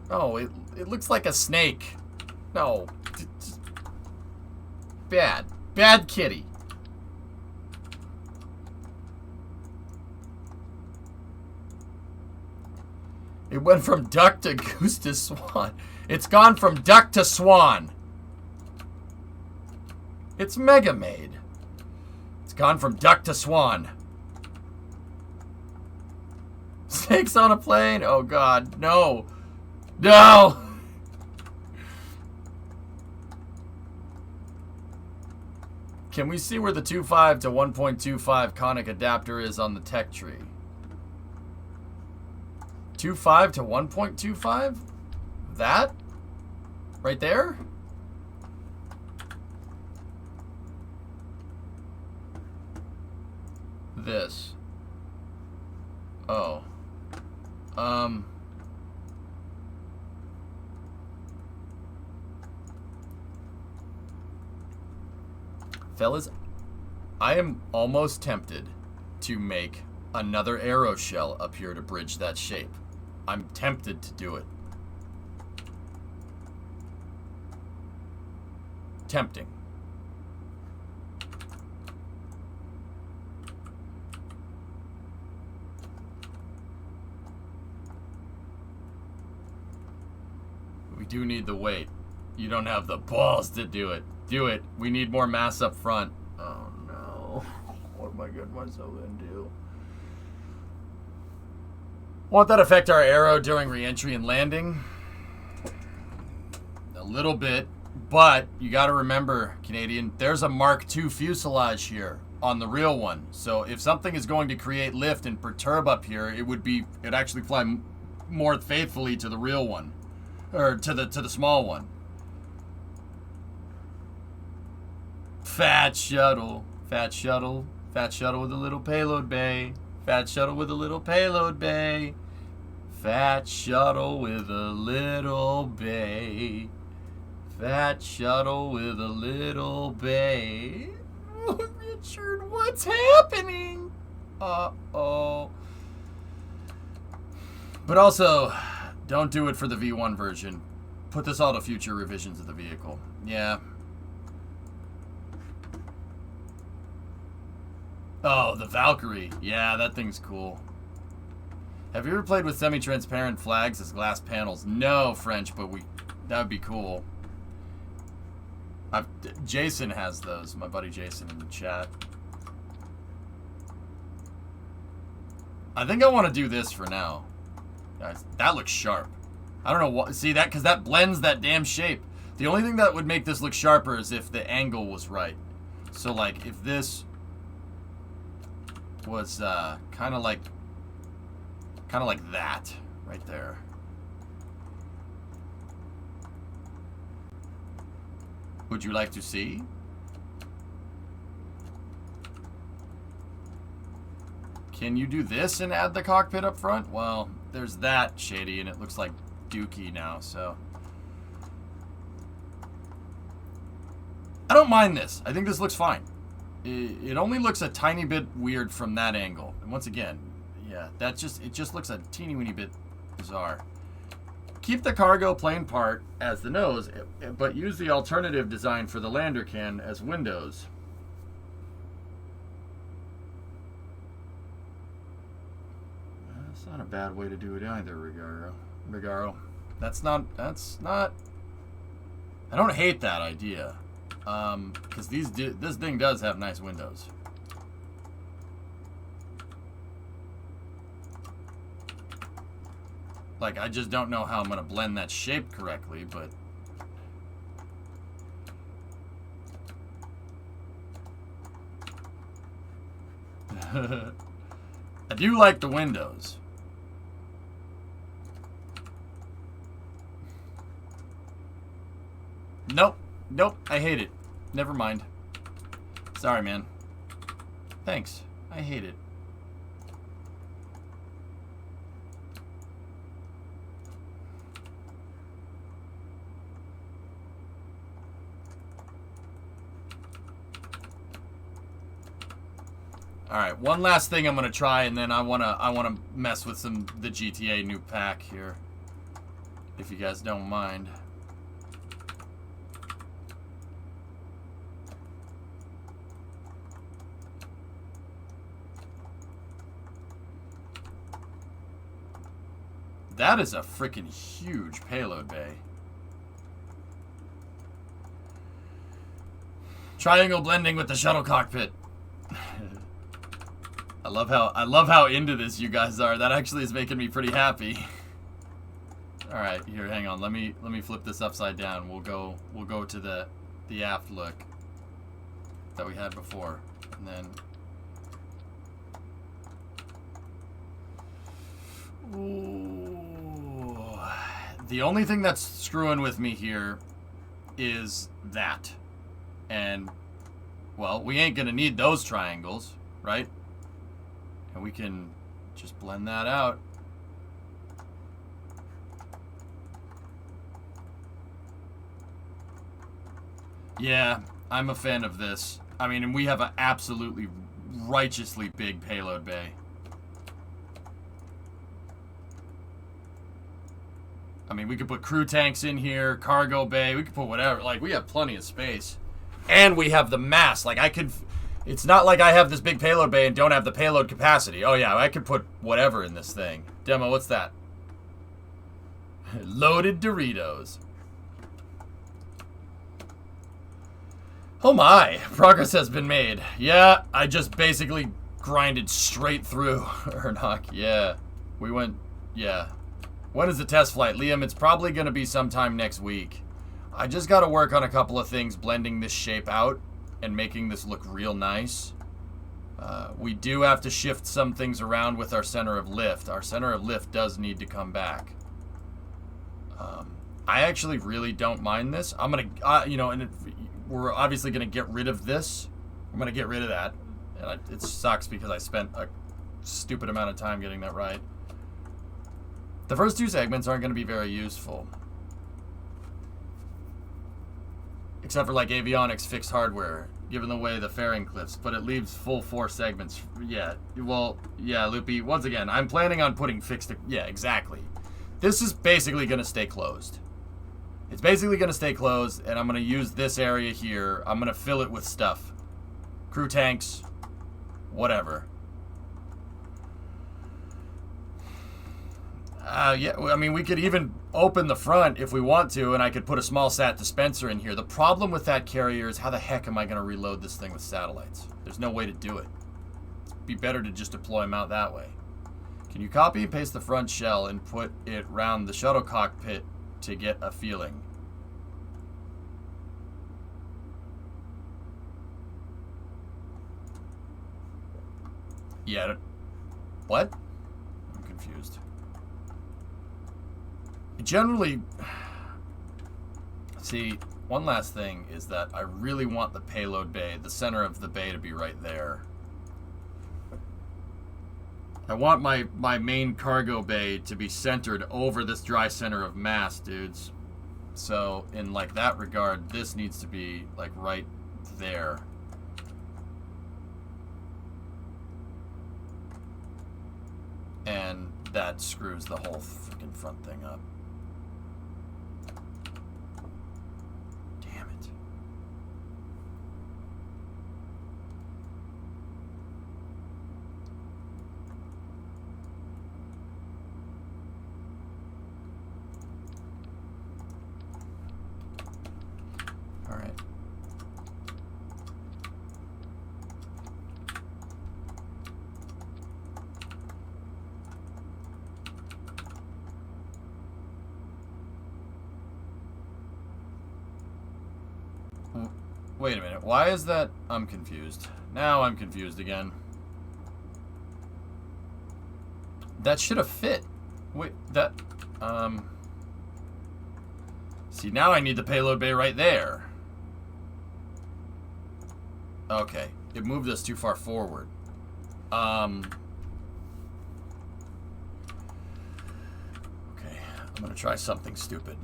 Oh, it looks like a snake. No. Bad. Bad kitty. It went from duck to goose to swan. It's gone from duck to swan. It's Mega Made. It's gone from duck to swan. Snakes on a plane? Oh God, no. No! Can we see where the 2.5 to 1.25 conic adapter is on the tech tree? 2.5 to 1.25? That? Right there? This. Oh. Fellas, I am almost tempted to make another arrow shell up here to bridge that shape. I'm tempted to do it. Tempting. We do need the weight. You don't have the balls to do it. Do it. We need more mass up front. Oh no. What am I getting myself into? Won't that affect our arrow during re-entry and landing? A little bit. But you got to remember, Canadian, there's a Mark II fuselage here on the real one. So if something is going to create lift and perturb up here, it'd actually fly more faithfully to the real one. Or to the small one. Fat shuttle with a little payload bay. Fat shuttle with a little payload bay. Fat shuttle with a little bay. Fat shuttle with a little bay. Oh, Richard, what's happening? Uh-oh. But also, don't do it for the V1 version. Put this all to future revisions of the vehicle. Yeah. Oh, the Valkyrie. Yeah, that thing's cool. Have you ever played with semi-transparent flags as glass panels? No, French, but that would be cool. Jason has those. My buddy Jason in the chat. I think I want to do this for now. Guys, that looks sharp. I don't know what. See that? Because that blends that damn shape. The only thing that would make this look sharper is if the angle was right. So, like, if this was kind of like that right there. Would you like to see? Can you do this and add the cockpit up front? Well, there's that shady, and it looks like Dookie now, so. I don't mind this. I think this looks fine. It only looks a tiny bit weird from that angle. And once again, yeah, it just looks a teeny weeny bit bizarre. Keep the cargo plane part as the nose, but use the alternative design for the lander can as windows. That's not a bad way to do it either, Rigaro. That's not, I don't hate that idea. Because this thing does have nice windows. Like, I just don't know how I'm going to blend that shape correctly, but... I do like the windows. Nope. Nope. I hate it. Never mind. Sorry, man. Thanks. I hate it. All right, one last thing I'm gonna try, and then I wanna mess with the GTA new pack here, if you guys don't mind. That is a freaking huge payload bay. Triangle blending with the shuttle cockpit. I love how into this you guys are. That actually is making me pretty happy. All right, here, hang on. Let me flip this upside down. We'll go to the aft look that we had before, and then. Ooh, The only thing that's screwing with me here is that. And, well, we ain't gonna need those triangles, right? And we can just blend that out. Yeah, I'm a fan of this. I mean, and we have an absolutely righteously big payload bay. I mean, we could put crew tanks in here, cargo bay, we could put whatever. Like, we have plenty of space. And we have the mass. Like, I could... It's not like I have this big payload bay and don't have the payload capacity. Oh, yeah, I could put whatever in this thing. Demo, what's that? Loaded Doritos. Oh my, progress has been made. Yeah, I just basically grinded straight through Ernok. Yeah, we went, yeah. When is the test flight? Liam, it's probably going to be sometime next week. I just got to work on a couple of things, blending this shape out and making this look real nice. We do have to shift some things around with our center of lift. Our center of lift does need to come back. I actually really don't mind this. I'm going to, you know, and we're obviously going to get rid of this. I'm going to get rid of that. And it sucks because I spent a stupid amount of time getting that right. The first two segments aren't going to be very useful. Except for like avionics fixed hardware, given the way the fairing clips, but it leaves full 4 segments. Yeah, well, yeah, Loopy, once again, I'm planning on putting fixed, yeah, exactly. This is basically going to stay closed. It's basically going to stay closed, and I'm going to use this area here. I'm going to fill it with stuff. Crew tanks, whatever. Yeah, I mean, we could even open the front if we want to, and I could put a small sat dispenser in here. The problem with that carrier is how the heck am I going to reload this thing with satellites? There's no way to do it. It'd be better to just deploy them out that way. Can you copy and paste the front shell and put it round the shuttle cockpit to get a feeling? Yeah. What? I'm confused. Generally, see, one last thing is that I really want the payload bay, the center of the bay, to be right there. I want my main cargo bay to be centered over this dry center of mass, dudes. So, in like that regard, this needs to be like right there. And that screws the whole freaking front thing up. Damn it. All right. Wait a minute, why is that? I'm confused. Now I'm confused again. That should have fit. Wait, that, see, now I need the payload bay right there. Okay, it moved us too far forward. Okay, I'm gonna try something stupid.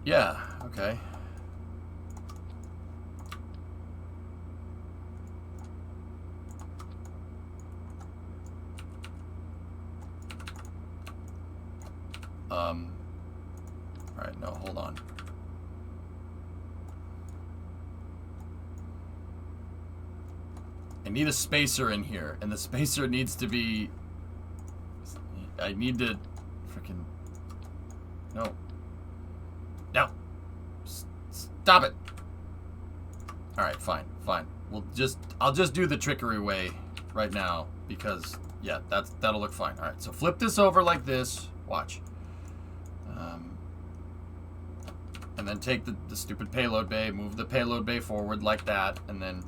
Yeah, okay. Alright, no, hold on. I need a spacer in here, and the spacer needs to be... I need to... Freaking... No. No! Stop it! Alright, fine, fine. I'll just do the trickery way right now, because, yeah, that'll look fine. Alright, so flip this over like this. Watch. And then take the stupid payload bay, move the payload bay forward like that, and then...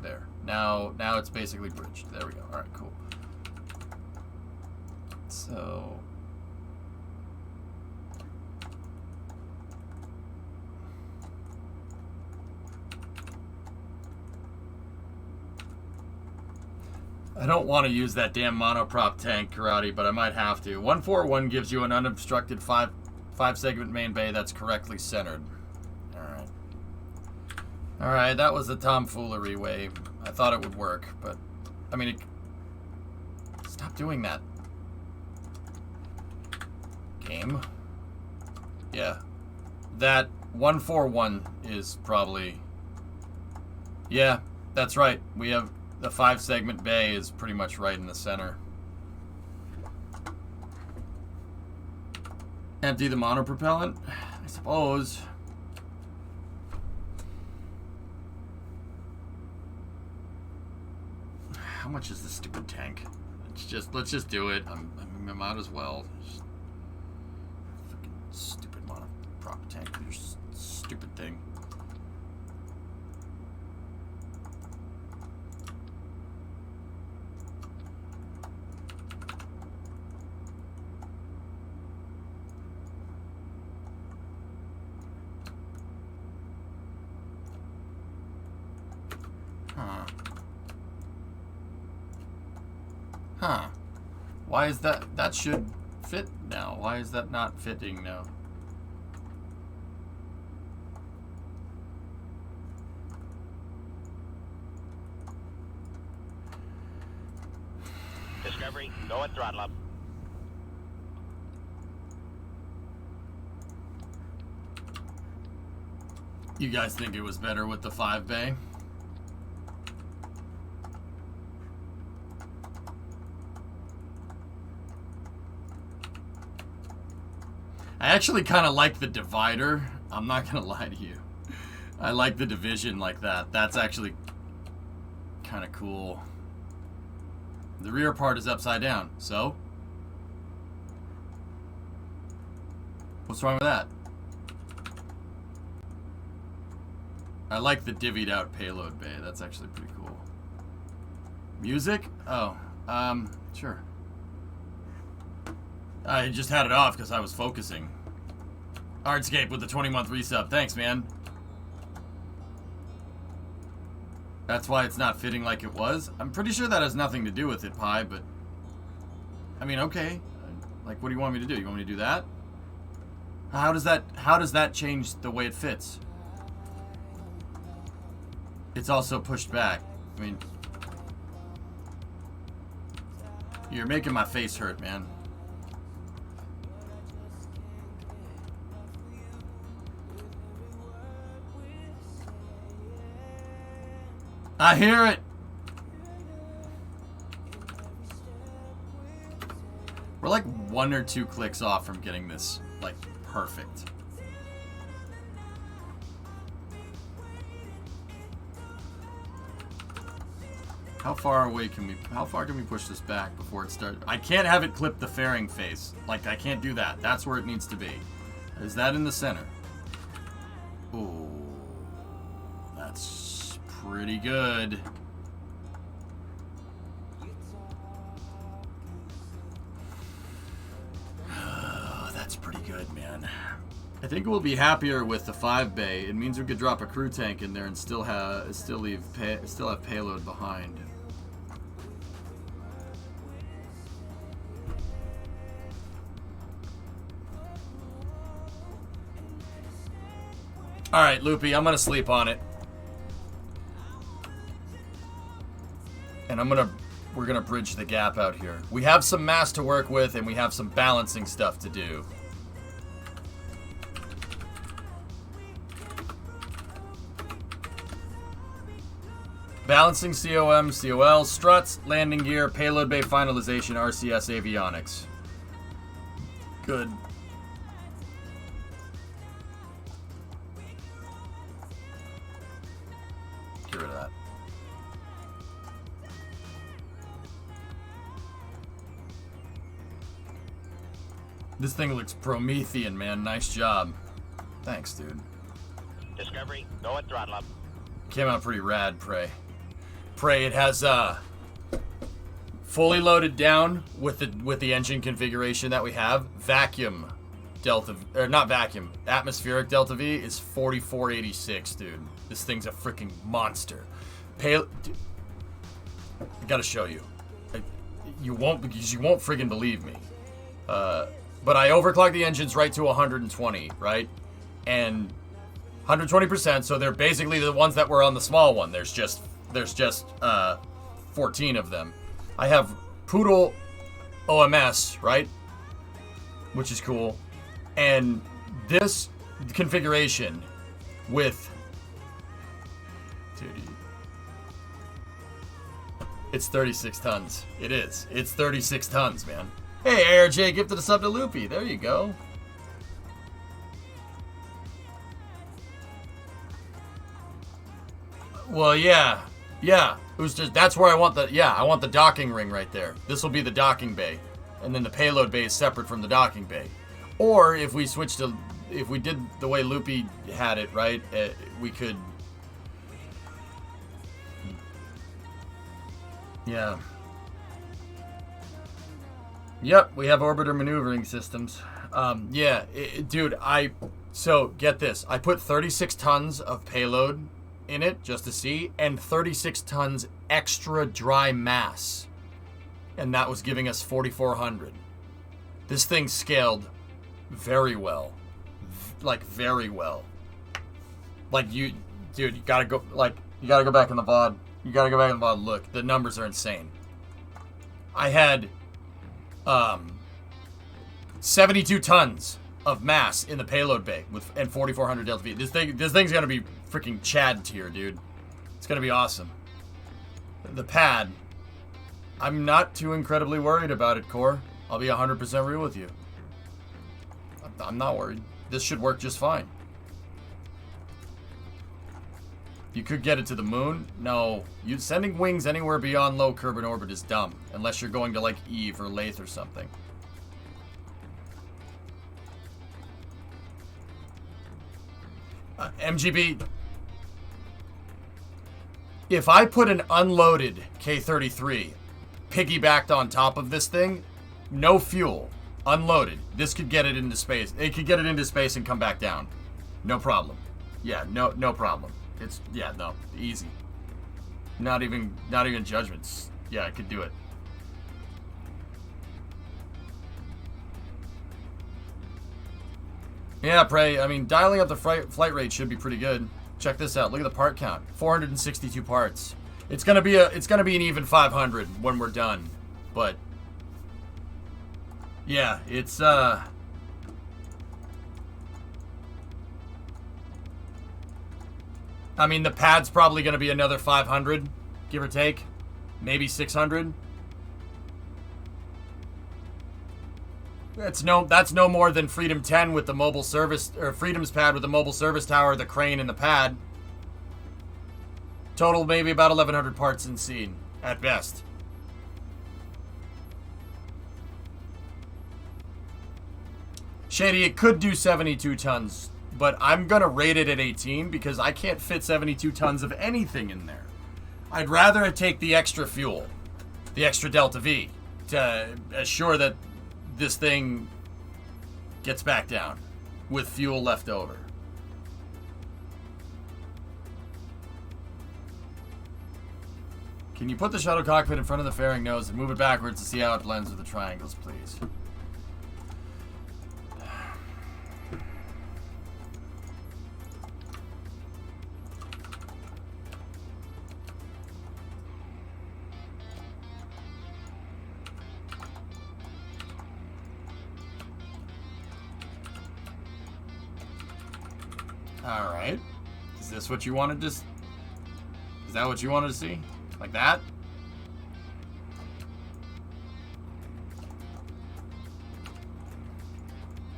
There. Now it's basically bridged. There we go. All right, cool. So I don't want to use that damn monoprop tank, Karate, but I might have to. 141 gives you an unobstructed five segment main bay that's correctly centered. Alright. Alright, that was the tomfoolery way. I thought it would work, but I mean, stop doing that. Game. Yeah. That 141 is probably... Yeah, that's right. We have... The 5 segment bay is pretty much right in the center. Empty the monopropellant, I suppose. How much is this stupid tank? Let's just do it. I might as well. Just fucking stupid monoprop tank. Your stupid thing. Huh. Why is that? That should fit now. Why is that not fitting now? Discovery, go at throttle up. You guys think it was better with the 5 bay? I actually kind of like the divider. I'm not going to lie to you. I like the division like that. That's actually kind of cool. The rear part is upside down, so? What's wrong with that? I like the divvied out payload bay. That's actually pretty cool. Music? Oh, sure. I just had it off because I was focusing. Artscape with the 20-month resub. Thanks, man. That's why it's not fitting like it was. I'm pretty sure that has nothing to do with it, Pi, but... I mean, okay. Like, what do you want me to do? You want me to do that? How does that change the way it fits? It's also pushed back. I mean... You're making my face hurt, man. I hear it. We're like 1 or 2 clicks off from getting this, like, perfect. How far can we push this back before it starts? I can't have it clip the fairing face. Like, I can't do that. That's where it needs to be. Is that in the center? Ooh. That's pretty good. That's pretty good, man. I think we'll be happier with the 5 bay. It means we could drop a crew tank in there and still have payload behind. All right, Loopy, I'm gonna sleep on it. And we're gonna bridge the gap out here. We have some mass to work with, and we have some balancing stuff to do. Balancing COM, COL, struts, landing gear, payload bay finalization, RCS avionics. Good. Get rid of that. This thing looks Promethean, man. Nice job. Thanks, dude. Discovery, go at throttle up. Came out pretty rad, Prey. Pray it has fully loaded down with the engine configuration that we have. Vacuum delta, or not vacuum, atmospheric delta V is 4486, dude. This thing's a freaking monster. Dude, I gotta show you. You won't, because you won't friggin' believe me. But I overclocked the engines right to 120, right? And 120%, so they're basically the ones that were on the small one. There's just 14 of them. I have Poodle OMS, right? Which is cool. And this configuration with... Dude, it's 36 tons. It is. It's 36 tons, man. Hey, ARJ gifted a sub to Loopy. There you go. Well, yeah. Yeah. It was just, that's where I want the, I want the docking ring right there. This will be the docking bay. And then the payload bay is separate from the docking bay. Or if we switched to, if we did the way Loopy had it, right, we could, yeah. Yep, we have orbiter maneuvering systems. Yeah, dude, so get this. I put 36 tons of payload in it just to see, and 36 tons extra dry mass. And that was giving us 4,400. This thing scaled very well. Like, very well. Like, dude, you gotta go, you gotta go back in the VOD. You gotta go back in the VOD. Look, the numbers are insane. I had 72 tons of mass in the payload bay and 4,400 delta V. This thing's gonna be freaking Chad tier, dude. It's gonna be awesome. The pad, I'm not too incredibly worried about it, Core. I'll be 100% real with you. I'm not worried. This should work just fine. You could get it to the moon. No, sending wings anywhere beyond low Kerbin orbit is dumb, unless you're going to like Eve or Lathe or something. MGB, if I put an unloaded K-33 piggybacked on top of this thing, no fuel, unloaded, this could get it into space. It could get it into space and come back down. No problem. Yeah, no problem. It's, yeah, no, easy. Not even judgments. Yeah, I could do it. Yeah, Prey, I mean, dialing up the flight rate should be pretty good. Check this out. Look at the part count. 462 parts. It's gonna be an even 500 when we're done. But yeah, it's I mean, the pad's probably gonna be another 500, give or take. Maybe 600. That's no more than Freedom 10 with the mobile service, or Freedom's pad with the mobile service tower, the crane, and the pad. Total maybe about 1,100 parts in scene, at best. Shady, it could do 72 tons, but I'm gonna rate it at 18 because I can't fit 72 tons of anything in there. I'd rather take the extra fuel, the extra Delta V, to assure that this thing gets back down with fuel left over. Can you put the shuttle cockpit in front of the fairing nose and move it backwards to see how it blends with the triangles, please? Alright. Is this what you wanted to... Is that what you wanted to see? Like that?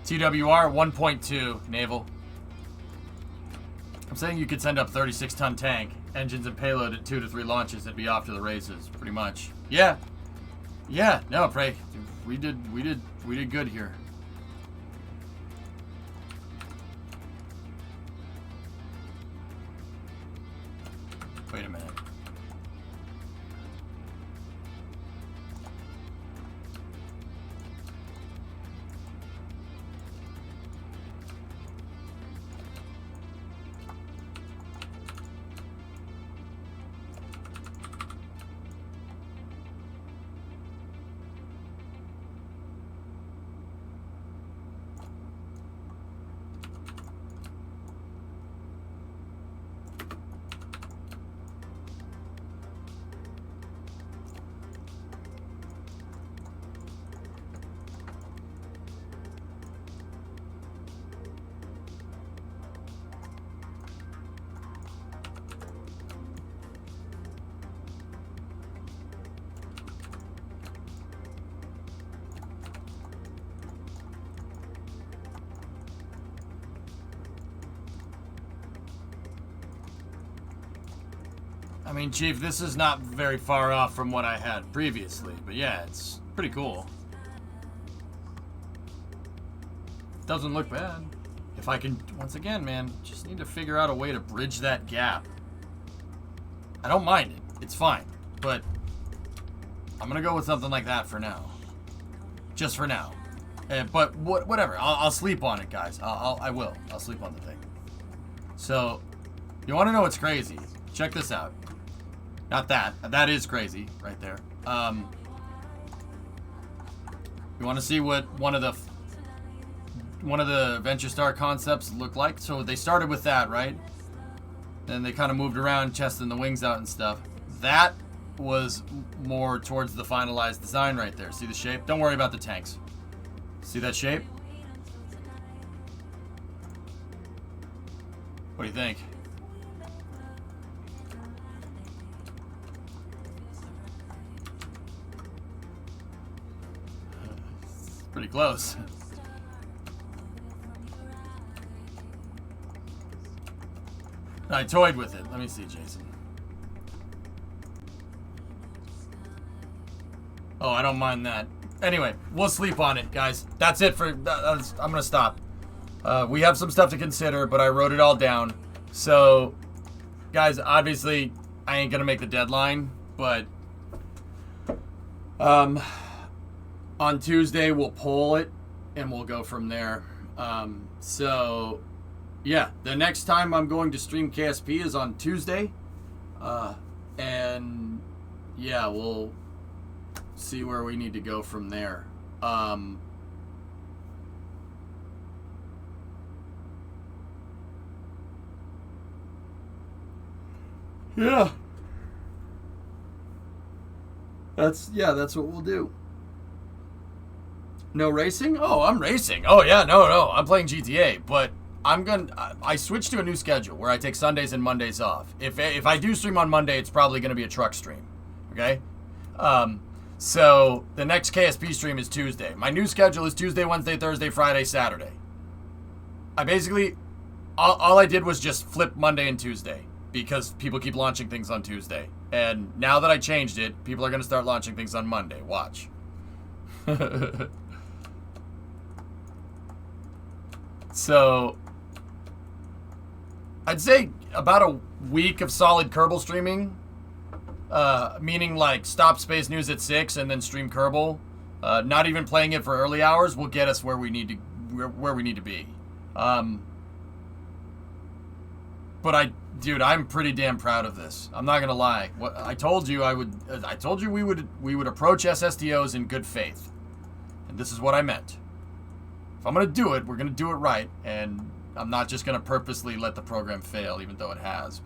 TWR 1.2 naval. I'm saying you could send up 36-ton tank, engines and payload at 2 to 3 launches and be off to the races, pretty much. Yeah. Yeah, no, Prey. We did good here. Wait a minute. I mean, Chief, this is not very far off from what I had previously, but yeah, it's pretty cool. Doesn't look bad. If I can, once again, man, just need to figure out a way to bridge that gap. I don't mind it. It's fine. But I'm going to go with something like that for now. Just for now. But whatever. I'll sleep on it, guys. I will. I'll sleep on the thing. So, you want to know what's crazy? Check this out. Not that. That is crazy right there. You want to see what one of the Venture Star concepts look like? So they started with that, right? Then they kind of moved around, chesting the wings out and stuff. That was more towards the finalized design right there. See the shape? Don't worry about the tanks. See that shape? What do you think? It's pretty close. I toyed with it. Let me see, Jason. Oh, I don't mind that. Anyway, we'll sleep on it, guys. That's it for... I'm going to stop. We have some stuff to consider, but I wrote it all down. So, guys, obviously, I ain't going to make the deadline, but... on Tuesday, we'll poll it, and we'll go from there. So... Yeah, the next time I'm going to stream KSP is on Tuesday. And yeah, we'll see where we need to go from there. Yeah. That's what we'll do. No racing? Oh, I'm racing. Oh yeah, no. I'm playing GTA, but I switched to a new schedule where I take Sundays and Mondays off. If I do stream on Monday, it's probably going to be a truck stream. Okay? So the next KSP stream is Tuesday. My new schedule is Tuesday, Wednesday, Thursday, Friday, Saturday. I basically, all I did was just flip Monday and Tuesday because people keep launching things on Tuesday. And now that I changed it, people are going to start launching things on Monday. Watch. So, I'd say about a week of solid Kerbal streaming, meaning like stop Space News at 6 and then stream Kerbal. Not even playing it for early hours will get us where we need to be. But dude, I'm pretty damn proud of this. I'm not gonna lie. What I told you I told you we would approach SSTOs in good faith, and this is what I meant. If I'm gonna do it, we're gonna do it right, and I'm not just gonna purposely let the program fail, even though it has.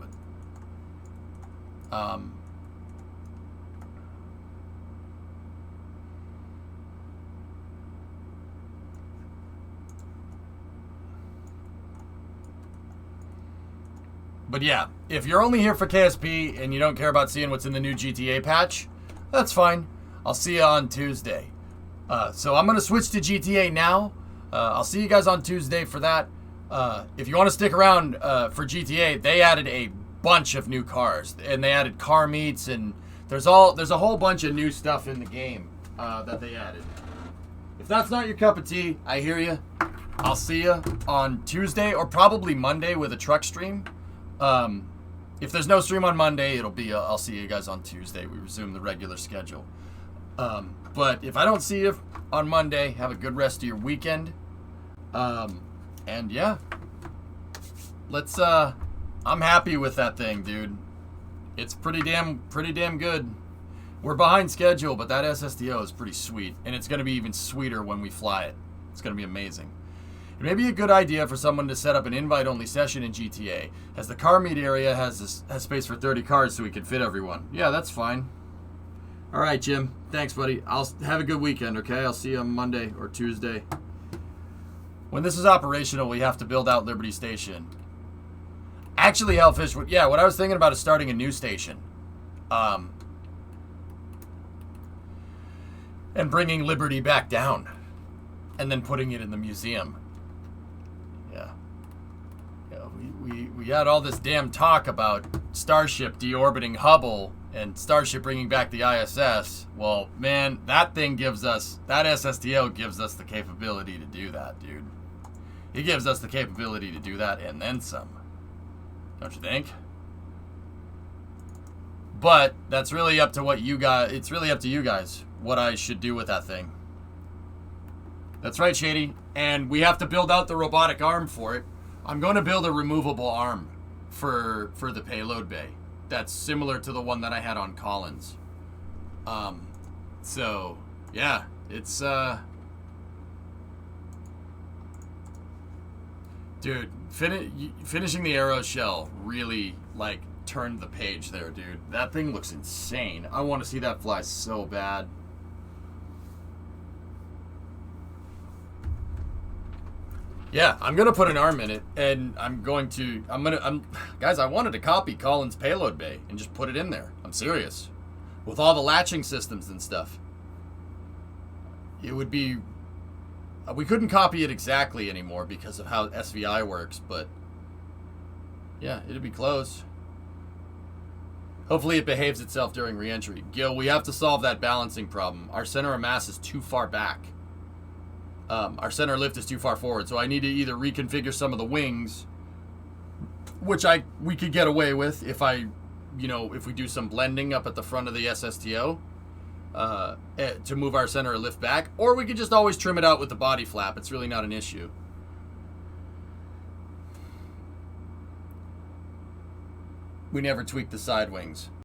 But yeah, if you're only here for KSP and you don't care about seeing what's in the new GTA patch, that's fine. I'll see you on Tuesday. So I'm gonna switch to GTA now. I'll see you guys on Tuesday for that. If you want to stick around for GTA, they added a bunch of new cars, and they added car meets, and there's a whole bunch of new stuff in the game that they added. If that's not your cup of tea, I hear you. I'll see you on Tuesday or probably Monday with a truck stream. If there's no stream on Monday, it'll be I'll see you guys on Tuesday. We resume the regular schedule. But if I don't see you on Monday, have a good rest of your weekend. And yeah, let's, I'm happy with that thing, dude. It's pretty damn good. We're behind schedule, but that SSTO is pretty sweet, and it's going to be even sweeter when we fly it. It's going to be amazing. It may be a good idea for someone to set up an invite-only session in GTA, as the car meet area has space for 30 cars so we can fit everyone. Yeah, that's fine. All right, Jim. Thanks, buddy. I'll have a good weekend, okay? I'll see you on Monday or Tuesday. When this is operational, we have to build out Liberty Station. Actually, Hellfish, yeah, what I was thinking about is starting a new station. And bringing Liberty back down. And then putting it in the museum. Yeah. Yeah, we had all this damn talk about Starship deorbiting Hubble and Starship bringing back the ISS, well, man, that SSTO gives us the capability to do that, dude. It gives us the capability to do that and then some. Don't you think? But that's really up to what you guys, it's really up to you guys what I should do with that thing. That's right, Shady. And we have to build out the robotic arm for it. I'm going to build a removable arm for the payload bay. That's similar to the one that I had on Collins. So, yeah, it's, dude, finishing the arrow shell really, like, turned the page there, dude. That thing looks insane. I want to see that fly so bad. Yeah, I'm gonna put an arm in it, and guys, I wanted to copy Collins' payload bay and just put it in there. I'm serious. With all the latching systems and stuff. It would be, we couldn't copy it exactly anymore because of how SVI works, but yeah, it'd be close. Hopefully it behaves itself during re-entry. Gil, we have to solve that balancing problem. Our center of mass is too far back. Our center of lift is too far forward, so I need to either reconfigure some of the wings, which we could get away with if if we do some blending up at the front of the SSTO to move our center of lift back, or we could just always trim it out with the body flap. It's really not an issue. We never tweaked the side wings.